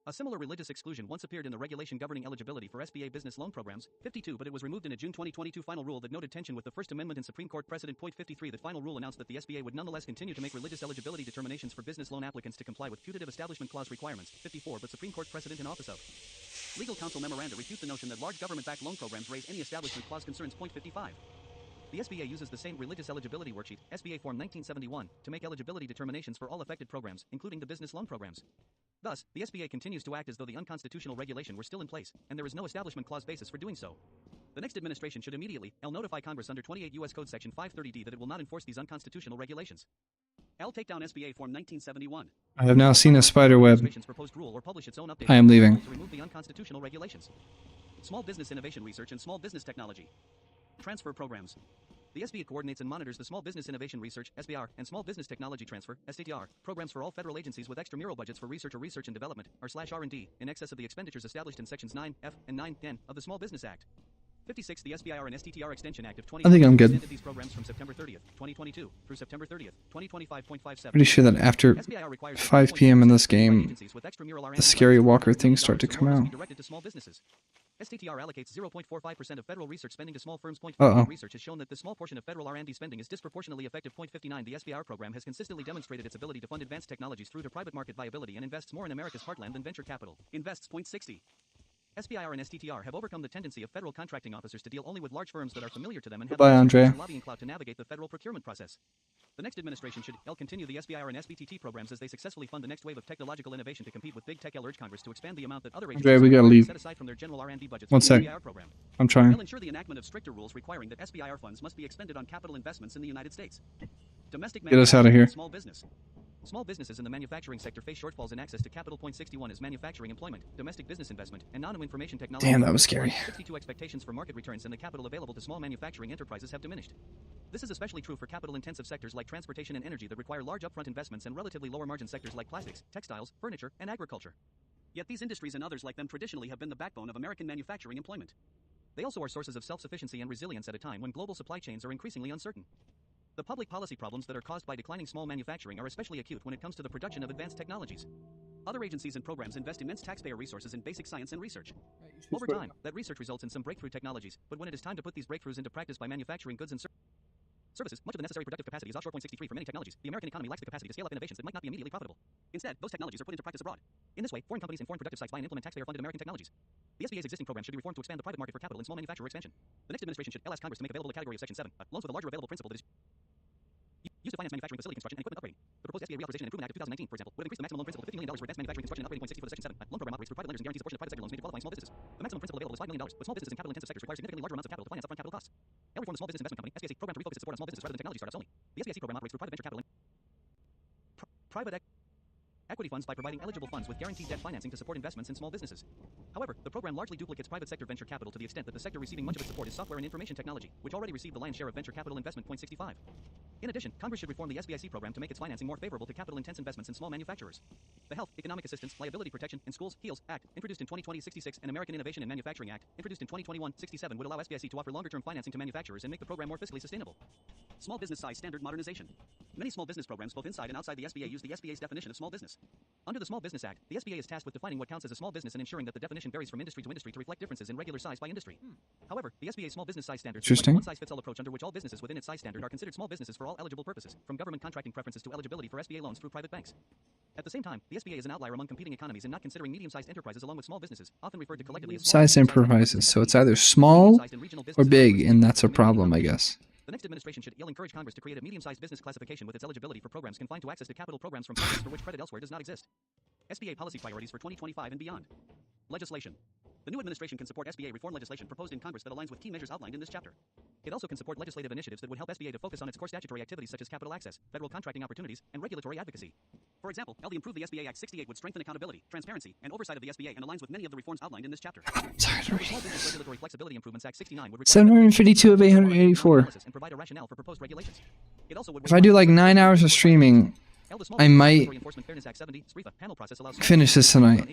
A similar religious exclusion once appeared in the regulation governing eligibility for SBA business loan programs, 52, but it was removed in a June 2022 final rule that noted tension with the First Amendment and Supreme Court precedent. 53. The final rule announced that the SBA would nonetheless continue to make religious eligibility determinations for business loan applicants to comply with putative establishment clause requirements, 54, but Supreme Court precedent in office of legal counsel memoranda refute the notion that large government-backed loan programs raise any establishment clause concerns. 55. The SBA uses the same religious eligibility worksheet, SBA Form 1971, to make eligibility determinations for all affected programs, including the business loan programs. Thus, the SBA continues to act as though the unconstitutional regulation were still in place, and there is no establishment clause basis for doing so. The next administration should immediately notify Congress under 28 U.S. Code Section 530D that it will not enforce these unconstitutional regulations. Take down SBA Form 1971. I have now seen a spider web. Proposed rule or publish its own update. I am leaving. To remove the unconstitutional regulations. Small business innovation research and small business technology. Transfer programs. The SBA coordinates and monitors the Small Business Innovation Research (SBR) and Small Business Technology Transfer (STTR) programs for all federal agencies with extramural budgets for research or research and development (R/R&D) in excess of the expenditures established in sections 9F and 9N of the Small Business Act. 56. The SBIR and STTR Extension Act of 2020 I think I'm good. extended these programs from September 30th, 2022 through September 30th, 2025.57. Pretty sure that after 5 p.m. in this game, the scary walker things start to come out. Directed to small businesses. STTR allocates 0.45% of federal research spending to small firms. Research has shown that the small portion of federal R&D spending is disproportionately effective. 59. The SBIR program has consistently demonstrated its ability to fund advanced technologies through to private market viability and invests more in America's heartland than venture capital. Invests. 60. SBIR and STTR have overcome the tendency of federal contracting officers to deal only with large firms that are familiar to them and have lobbying clout to navigate the federal procurement process. The next administration should continue the SBIR and SBTT programs as they successfully fund the next wave of technological innovation to compete with big tech. Urge Congress to expand the amount that other agencies we gotta leave. set aside from their general R&D budgets. One sec. SBIR program. I'm trying. Will ensure the enactment of stricter rules requiring that SBIR funds must be expended on capital investments in the United States. Domestic Get us out of here. Small business. Small businesses in the manufacturing sector face shortfalls in access to capital. 61 is manufacturing employment, domestic business investment, and non-information technology. Damn, that was scary. 62 expectations for market returns and the capital available to small manufacturing enterprises have diminished. This is especially true for capital-intensive sectors like transportation and energy that require large upfront investments and relatively lower margin sectors like plastics, textiles, furniture, and agriculture. Yet these industries and others like them traditionally have been the backbone of American manufacturing employment. They also are sources of self-sufficiency and resilience at a time when global supply chains are increasingly uncertain. The public policy problems that are caused by declining small manufacturing are especially acute when it comes to the production of advanced technologies. Other agencies and programs invest immense taxpayer resources in basic science and research. Over time, that research results in some breakthrough technologies, but when it is time to put these breakthroughs into practice by manufacturing goods and services, much of the necessary productive capacity is offshore. 63 for many technologies, the American economy lacks the capacity to scale up innovations that might not be immediately profitable. Instead, those technologies are put into practice abroad. In this way, foreign companies and foreign productive sites buy and implement taxpayer-funded American technologies. The SBA's existing program should be reformed to expand the private market for capital and small manufacturer expansion. The next administration should ask Congress to make available a category of Section 7, loans with a larger available principal that is used to finance manufacturing facility construction and equipment upgrading. The proposed SBA Reauthorization and Improvement Act of 2019, for example, would have increased the maximum loan principal to $50 million for advanced manufacturing construction and upgrading. .6 for the Section 7 loan program operates through private lenders and guarantees a portion of private sector loans made to qualifying small businesses. The maximum principal available is $5 million, but small businesses in capital-intensive sectors require significantly larger amounts of capital to finance upfront capital costs. L reformed the Small Business Investment Company (SBIC) program to refocus its support on small businesses rather than technology startups only. The SBIC program operates through private venture capital and private equity funds by providing eligible funds with guaranteed debt financing to support investments in small businesses. However, the program largely duplicates private sector venture capital to the extent that the sector receiving much of its support is software and information technology, which already received the lion's share of venture capital investment. 65. In addition, Congress should reform the SBIC program to make its financing more favorable to capital-intense investments in small manufacturers. The Health, Economic Assistance, Liability Protection, and Schools (HEALS) Act, introduced in 2020 (66), and American Innovation and Manufacturing Act, introduced in 2021 (67), would allow SBIC to offer longer-term financing to manufacturers and make the program more fiscally sustainable. Small business size standard modernization. Many small business programs both inside and outside the SBA use the SBA's definition of small business. Under the Small Business Act, the SBA is tasked with defining what counts as a small business and ensuring that the definition varies from industry to industry to reflect differences in regular size by industry. However, the SBA's small business size standard is a one-size-fits-all approach under which all businesses within its size standard are considered small businesses for all eligible purposes, from government contracting preferences to eligibility for SBA loans through private banks. At the same time, the SBA is an outlier among competing economies in not considering medium-sized enterprises along with small businesses, often referred to collectively as size enterprises. So it's either small or big, and that's a problem, I guess. The next administration should encourage Congress to create a medium-sized business classification with its eligibility for programs confined to access to capital programs from projects for which credit elsewhere does not exist. SBA policy priorities for 2025 and beyond. Legislation. The new administration can support SBA reform legislation proposed in Congress that aligns with key measures outlined in this chapter. It also can support legislative initiatives that would help SBA to focus on its core statutory activities such as capital access, federal contracting opportunities, and regulatory advocacy. For example, LD Improve the SBA Act 68 would strengthen accountability, transparency, and oversight of the SBA and aligns with many of the reforms outlined in this chapter. Sorry to read. Small Business Regulatory Flexibility Improvements Act 69 would require 752 of 884. and provide a rationale for proposed regulations. It also would If I do like 9 hours of streaming, I might finish this tonight.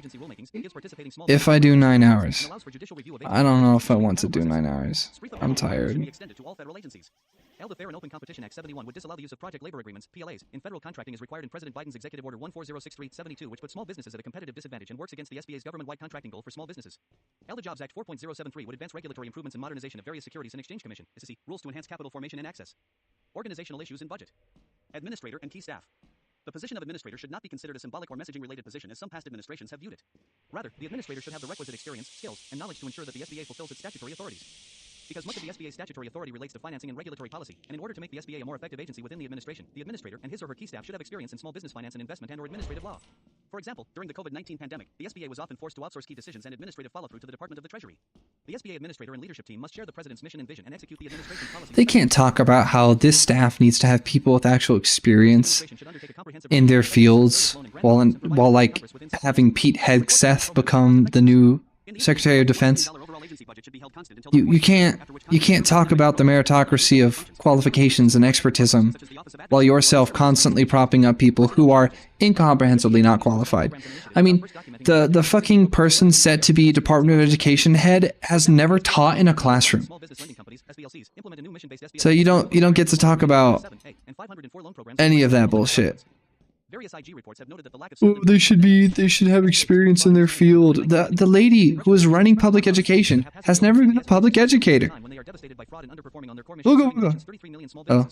If I do 9 hours. I don't know if I want to do 9 hours. I'm tired. The Fair and Open Competition Act 71 would disallow the use of project labor agreements, PLAs, in federal contracting as required in President Biden's Executive Order 14063/72, which puts small businesses at a competitive disadvantage and works against the SBA's government-wide contracting goal for small businesses. The Jobs Act 4.073 would advance regulatory improvements and modernization of various Securities and Exchange Commission (SEC) rules to enhance capital formation and access. Organizational issues and budget. Administrator and key staff. The position of administrator should not be considered a symbolic or messaging-related position as some past administrations have viewed it. Rather, the administrator should have the requisite experience, skills, and knowledge to ensure that the SBA fulfills its statutory authorities. Because much of the SBA's statutory authority relates to financing and regulatory policy, and in order to make the SBA a more effective agency within the administration, the administrator and his or her key staff should have experience in small business finance and investment and/or administrative law. For example, during the COVID-19 pandemic, the SBA was often forced to outsource key decisions and administrative follow-through to the Department of the Treasury. The SBA administrator and leadership team must share the president's mission and vision and execute the administration's policies. They can't talk about how this staff needs to have people with actual experience in their fields while like having Pete Hegseth become the new Secretary of Defense. You can't talk about the meritocracy of qualifications and expertism while yourself constantly propping up people who are incomprehensibly not qualified. I mean, the fucking person set to be Department of Education head has never taught in a classroom. So you don't get to talk about any of that bullshit. Oh, they should have experience in their field. The lady who is running public education has never been a public educator. Oh.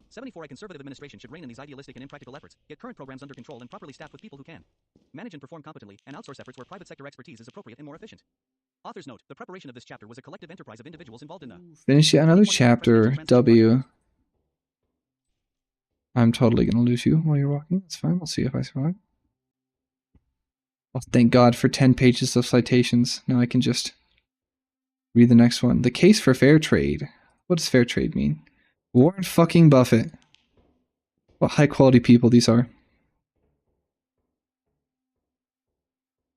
74. A conservative administration should rein in these idealistic and impractical efforts, get current programs under control and properly staffed with people who can manage and perform competently, and outsource efforts where private sector expertise is appropriate and more efficient. Author's note: the preparation of this chapter was a collective enterprise of individuals involved in the finish yet another chapter. W. I'm totally gonna lose you while you're walking. It's fine. We'll see if I survive. Oh, thank God for 10 pages of citations. Now I can just read the next one. The case for fair trade. What does fair trade mean? Warren fucking Buffett. What high quality people these are.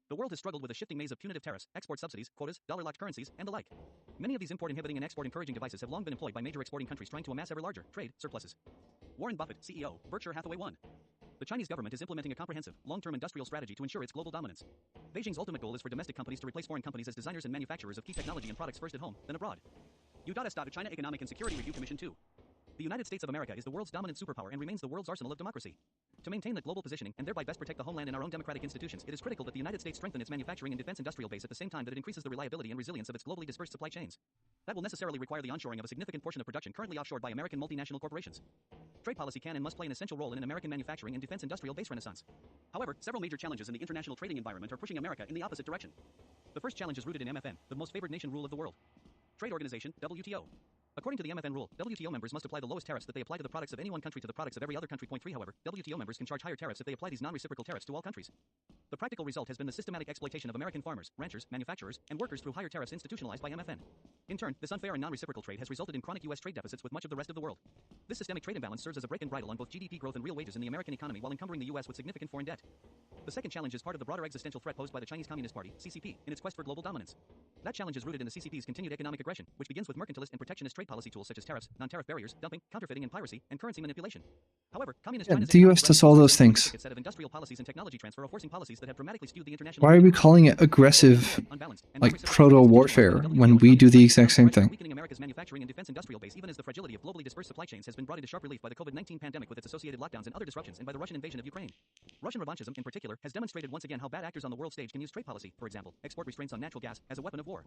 The world has struggled with a shifting maze of punitive tariffs, export subsidies, quotas, dollar-locked currencies, and the like. Many of these import-inhibiting and export-encouraging devices have long been employed by major exporting countries trying to amass ever larger trade surpluses. Warren Buffett, CEO, Berkshire Hathaway 1. The Chinese government is implementing a comprehensive, long-term industrial strategy to ensure its global dominance. Beijing's ultimate goal is for domestic companies to replace foreign companies as designers and manufacturers of key technology and products first at home, then abroad. China Economic and Security Review Commission 2. The United States of America is the world's dominant superpower and remains the world's arsenal of democracy. To maintain the global positioning and thereby best protect the homeland and our own democratic institutions, it is critical that the United States strengthen its manufacturing and defense industrial base at the same time that it increases the reliability and resilience of its globally dispersed supply chains. That will necessarily require the onshoring of a significant portion of production currently offshored by American multinational corporations. Trade policy can and must play an essential role in an American manufacturing and defense industrial base renaissance. However, several major challenges in the international trading environment are pushing America in the opposite direction. The first challenge is rooted in MFN, the most favored nation rule of the world. Trade Organization, WTO. According to the MFN rule, WTO members must apply the lowest tariffs that they apply to the products of any one country to the products of every other country. Point 3, however, WTO members can charge higher tariffs if they apply these non-reciprocal tariffs to all countries. The practical result has been the systematic exploitation of American farmers, ranchers, manufacturers, and workers through higher tariffs institutionalized by MFN. In turn, this unfair and non-reciprocal trade has resulted in chronic U.S. trade deficits with much of the rest of the world. This systemic trade imbalance serves as a brake and bridle on both GDP growth and real wages in the American economy while encumbering the U.S. with significant foreign debt. The second challenge is part of the broader existential threat posed by the Chinese Communist Party, CCP, in its quest for global dominance. That challenge is rooted in the CCP's continued economic aggression, which begins with mercantilist and protectionist trade policy tools such as tariffs, non-tariff barriers, dumping, counterfeiting and piracy, and currency manipulation. However, Communist China's the US does all those things. set of industrial policies and technology transfer are forcing policies that have dramatically skewed the international. Why are we calling it aggressive, like proto-warfare, when we do the exact same thing? Weakening America's manufacturing and defense industrial base, even as the fragility of globally dispersed supply chains has been brought into sharp relief by the COVID-19 pandemic with its associated lockdowns and other disruptions, and by the Russian invasion of Ukraine. Russian revanchism, in particular, has demonstrated once again how bad actors on the world stage can use trade policy, for example, export restraints on natural gas, as a weapon of war.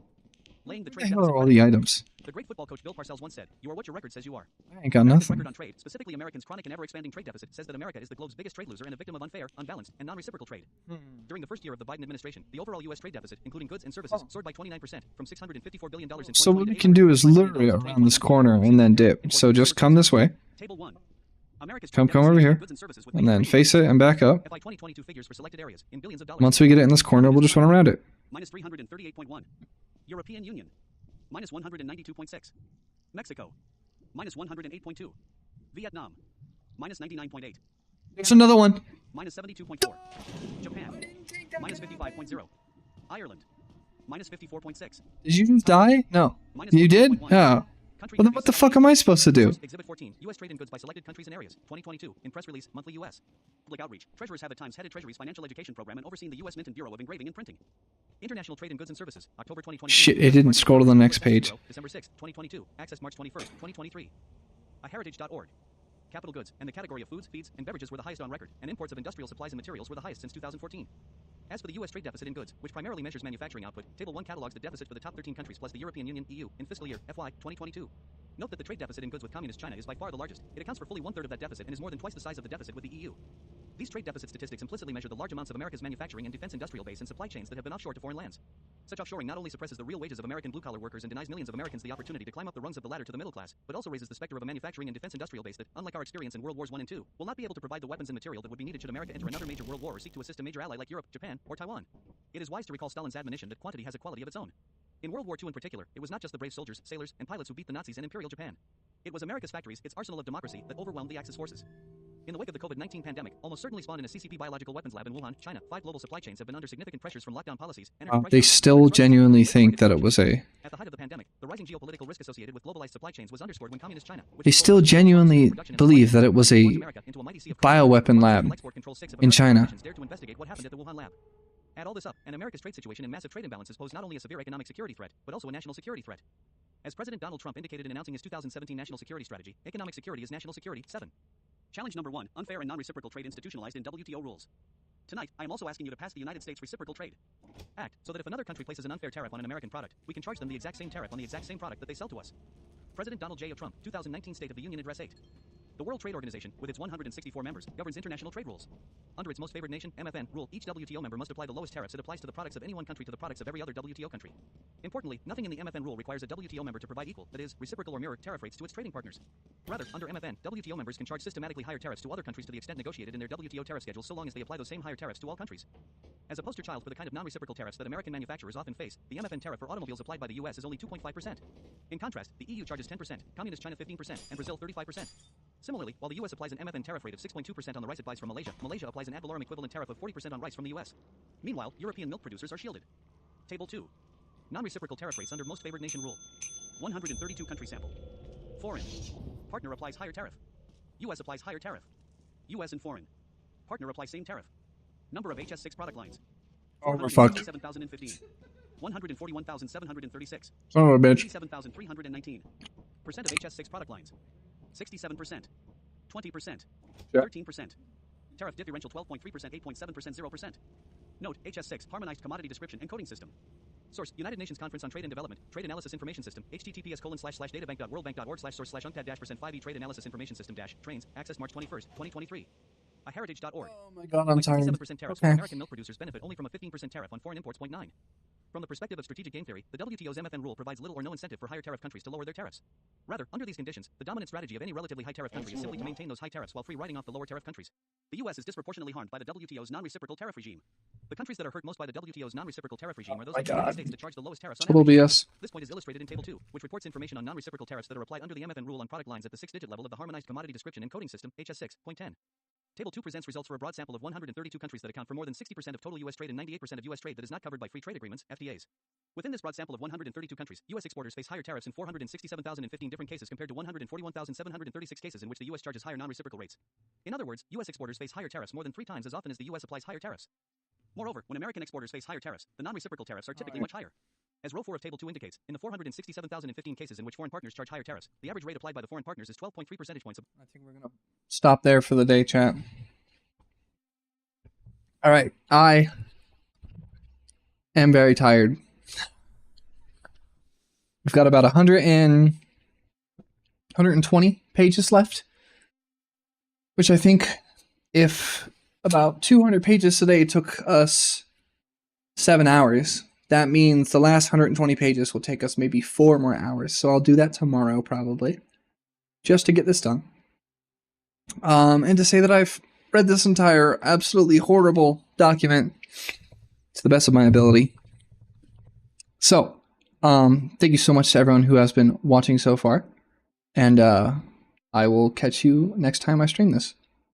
Laying the What trade the hell are deficit all the items? The great football coach Bill Parcells once said, "You are what your record says you are." I ain't got America's nothing. record on trade, specifically Americans' chronic and ever-expanding trade deficit, says that America is the globe's biggest trade loser and a victim of unfair, unbalanced, and non-reciprocal trade. During the first year of the Biden administration, the overall U.S. trade deficit, including goods and services, soared by 29%, from $654 billion in So what we can do is literally around this corner and then dip. So just come this way, Table 1. America's come trade over deficit here, goods and services with and then major face it and back up. FY 2022 figures for selected areas in billions of dollars. Once we get it in this corner, we'll just run around it. Minus 338.1. European Union. Minus 192.6. Mexico. Minus 108.2. Vietnam. Minus 99.8. There's another one. Minus 72.4. Japan. Minus 55.0. Ireland. Minus 54.6. Did you just die? No. Minus You did? 41.1. Yeah. Country Well, then what the fuck am I supposed to do? Exhibit 14. U.S. trade in goods by selected countries and areas. 2022. In press release, monthly U.S. Public outreach. Treasurers have at times headed Treasury's financial education program and overseen the U.S. Mint and Bureau of Engraving and Printing. International trade in goods and services. October 2022. Shit, it didn't scroll to the next page. December 6, 2022. Access March 21st, 2023. Heritage.org. Capital goods and the category of foods, feeds, and beverages were the highest on record, and imports of industrial supplies and materials were the highest since 2014. As for the U.S. trade deficit in goods, which primarily measures manufacturing output, Table 1 catalogs the deficit for the top 13 countries plus the European Union (EU) in fiscal year FY 2022. Note that the trade deficit in goods with Communist China is by far the largest. It accounts for fully one-third of that deficit and is more than twice the size of the deficit with the EU. These trade deficit statistics implicitly measure the large amounts of America's manufacturing and defense industrial base and supply chains that have been offshore to foreign lands. Such offshoring not only suppresses the real wages of American blue-collar workers and denies millions of Americans the opportunity to climb up the rungs of the ladder to the middle class, but also raises the specter of a manufacturing and defense industrial base that, unlike our experience in World Wars I and II, will not be able to provide the weapons and material that would be needed should America enter another major world war or seek to assist a major ally like Europe, Japan, or Taiwan. It is wise to recall Stalin's admonition that quantity has a quality of its own. In World War II in particular, it was not just the brave soldiers, sailors, and pilots who beat the Nazis in Imperial Japan. It was America's factories, its arsenal of democracy, that overwhelmed the Axis forces. In the wake of the COVID-19 pandemic, almost certainly spawned in a CCP biological weapons lab in Wuhan, China, 5 global supply chains have been under significant pressures from lockdown policies. They still genuinely think that it was a... At the height of the pandemic, the rising geopolitical risk associated with globalized supply chains was underscored when Communist China... They still genuinely believe that it was a bioweapon lab in China. Dared to investigate what happened at the Wuhan lab. Add all this up, and America's trade situation and massive trade imbalances pose not only a severe economic security threat, but also a national security threat. As President Donald Trump indicated in announcing his 2017 national security strategy, economic security is national security. 7. Challenge number 1, unfair and non-reciprocal trade institutionalized in WTO rules. Tonight, I am also asking you to pass the United States Reciprocal Trade Act, so that if another country places an unfair tariff on an American product, we can charge them the exact same tariff on the exact same product that they sell to us. President Donald J. Trump, 2019 State of the Union Address 8. The World Trade Organization, with its 164 members, governs international trade rules. Under its most favored nation, MFN, rule, each WTO member must apply the lowest tariffs it applies to the products of any one country to the products of every other WTO country. Importantly, nothing in the MFN rule requires a WTO member to provide equal, that is, reciprocal or mirror, tariff rates to its trading partners. Rather, under MFN, WTO members can charge systematically higher tariffs to other countries to the extent negotiated in their WTO tariff schedules so long as they apply those same higher tariffs to all countries. As a poster child for the kind of non-reciprocal tariffs that American manufacturers often face, the MFN tariff for automobiles applied by the US is only 2.5%. In contrast, the EU charges 10%, Communist China 15%, and Brazil 35%. Similarly, while the US applies an MFN tariff rate of 6.2% on the rice it buys from Malaysia, Malaysia applies an ad valorem equivalent tariff of 40% on rice from the US. Meanwhile, European milk producers are shielded. Table 2. Non-reciprocal tariff rates under most favored nation rule. 132 country sample. Foreign. Partner applies higher tariff. US applies higher tariff. US and foreign. Partner applies same tariff. Number of HS6 product lines. Oh, we're fucked. 7,015. 141,736. Son of a bitch. 87,319. Percent of HS6 product lines. 67%. 20%. Yeah. 13%. Tariff differential 12.3%, 8.7%, 0%. Note, HS6, Harmonized Commodity Description and Coding System. Source, United Nations Conference on Trade and Development, Trade Analysis Information System, https://databank.worldbank.org/source/unctad-5v Trade Analysis Information System trains, access March 21st, 2023. Heritage.org. Oh my god, I'm tired. 67% tariffs Okay. for American milk producers benefit only from a 15% tariff on foreign imports. 0.9. From the perspective of strategic game theory, the WTO's MFN rule provides little or no incentive for higher tariff countries to lower their tariffs. Rather, under these conditions, the dominant strategy of any relatively high tariff country is simply to maintain those high tariffs while free riding off the lower tariff countries. The US is disproportionately harmed by the WTO's non-reciprocal tariff regime. The countries that are hurt most by the WTO's non-reciprocal tariff regime are those that permit states to charge the lowest tariffs on Total average. BS. This point is illustrated in Table 2, which reports information on non-reciprocal tariffs that are applied under the MFN rule on product lines at the 6-digit level of the Harmonized Commodity Description and Coding System, HS6.10. Table 2 presents results for a broad sample of 132 countries that account for more than 60% of total U.S. trade and 98% of U.S. trade that is not covered by free trade agreements, FTAs. Within this broad sample of 132 countries, U.S. exporters face higher tariffs in 467,015 different cases compared to 141,736 cases in which the U.S. charges higher non-reciprocal rates. In other words, U.S. exporters face higher tariffs more than 3 times as often as the U.S. applies higher tariffs. Moreover, when American exporters face higher tariffs, the non-reciprocal tariffs are typically much higher. As row 4 of Table 2 indicates, in the 467,015 cases in which foreign partners charge higher tariffs, the average rate applied by the foreign partners is 12.3 percentage points. I think we're gonna stop there for the day, chat. All right, I am very tired. We've got about 120 pages left, which I think if about 200 pages today took us 7 hours, that means the last 120 pages will take us maybe 4 more hours. So I'll do that tomorrow probably, just to get this done. And to say that I've read this entire absolutely horrible document to the best of my ability. So, thank you so much to everyone who has been watching so far. And I will catch you next time I stream this.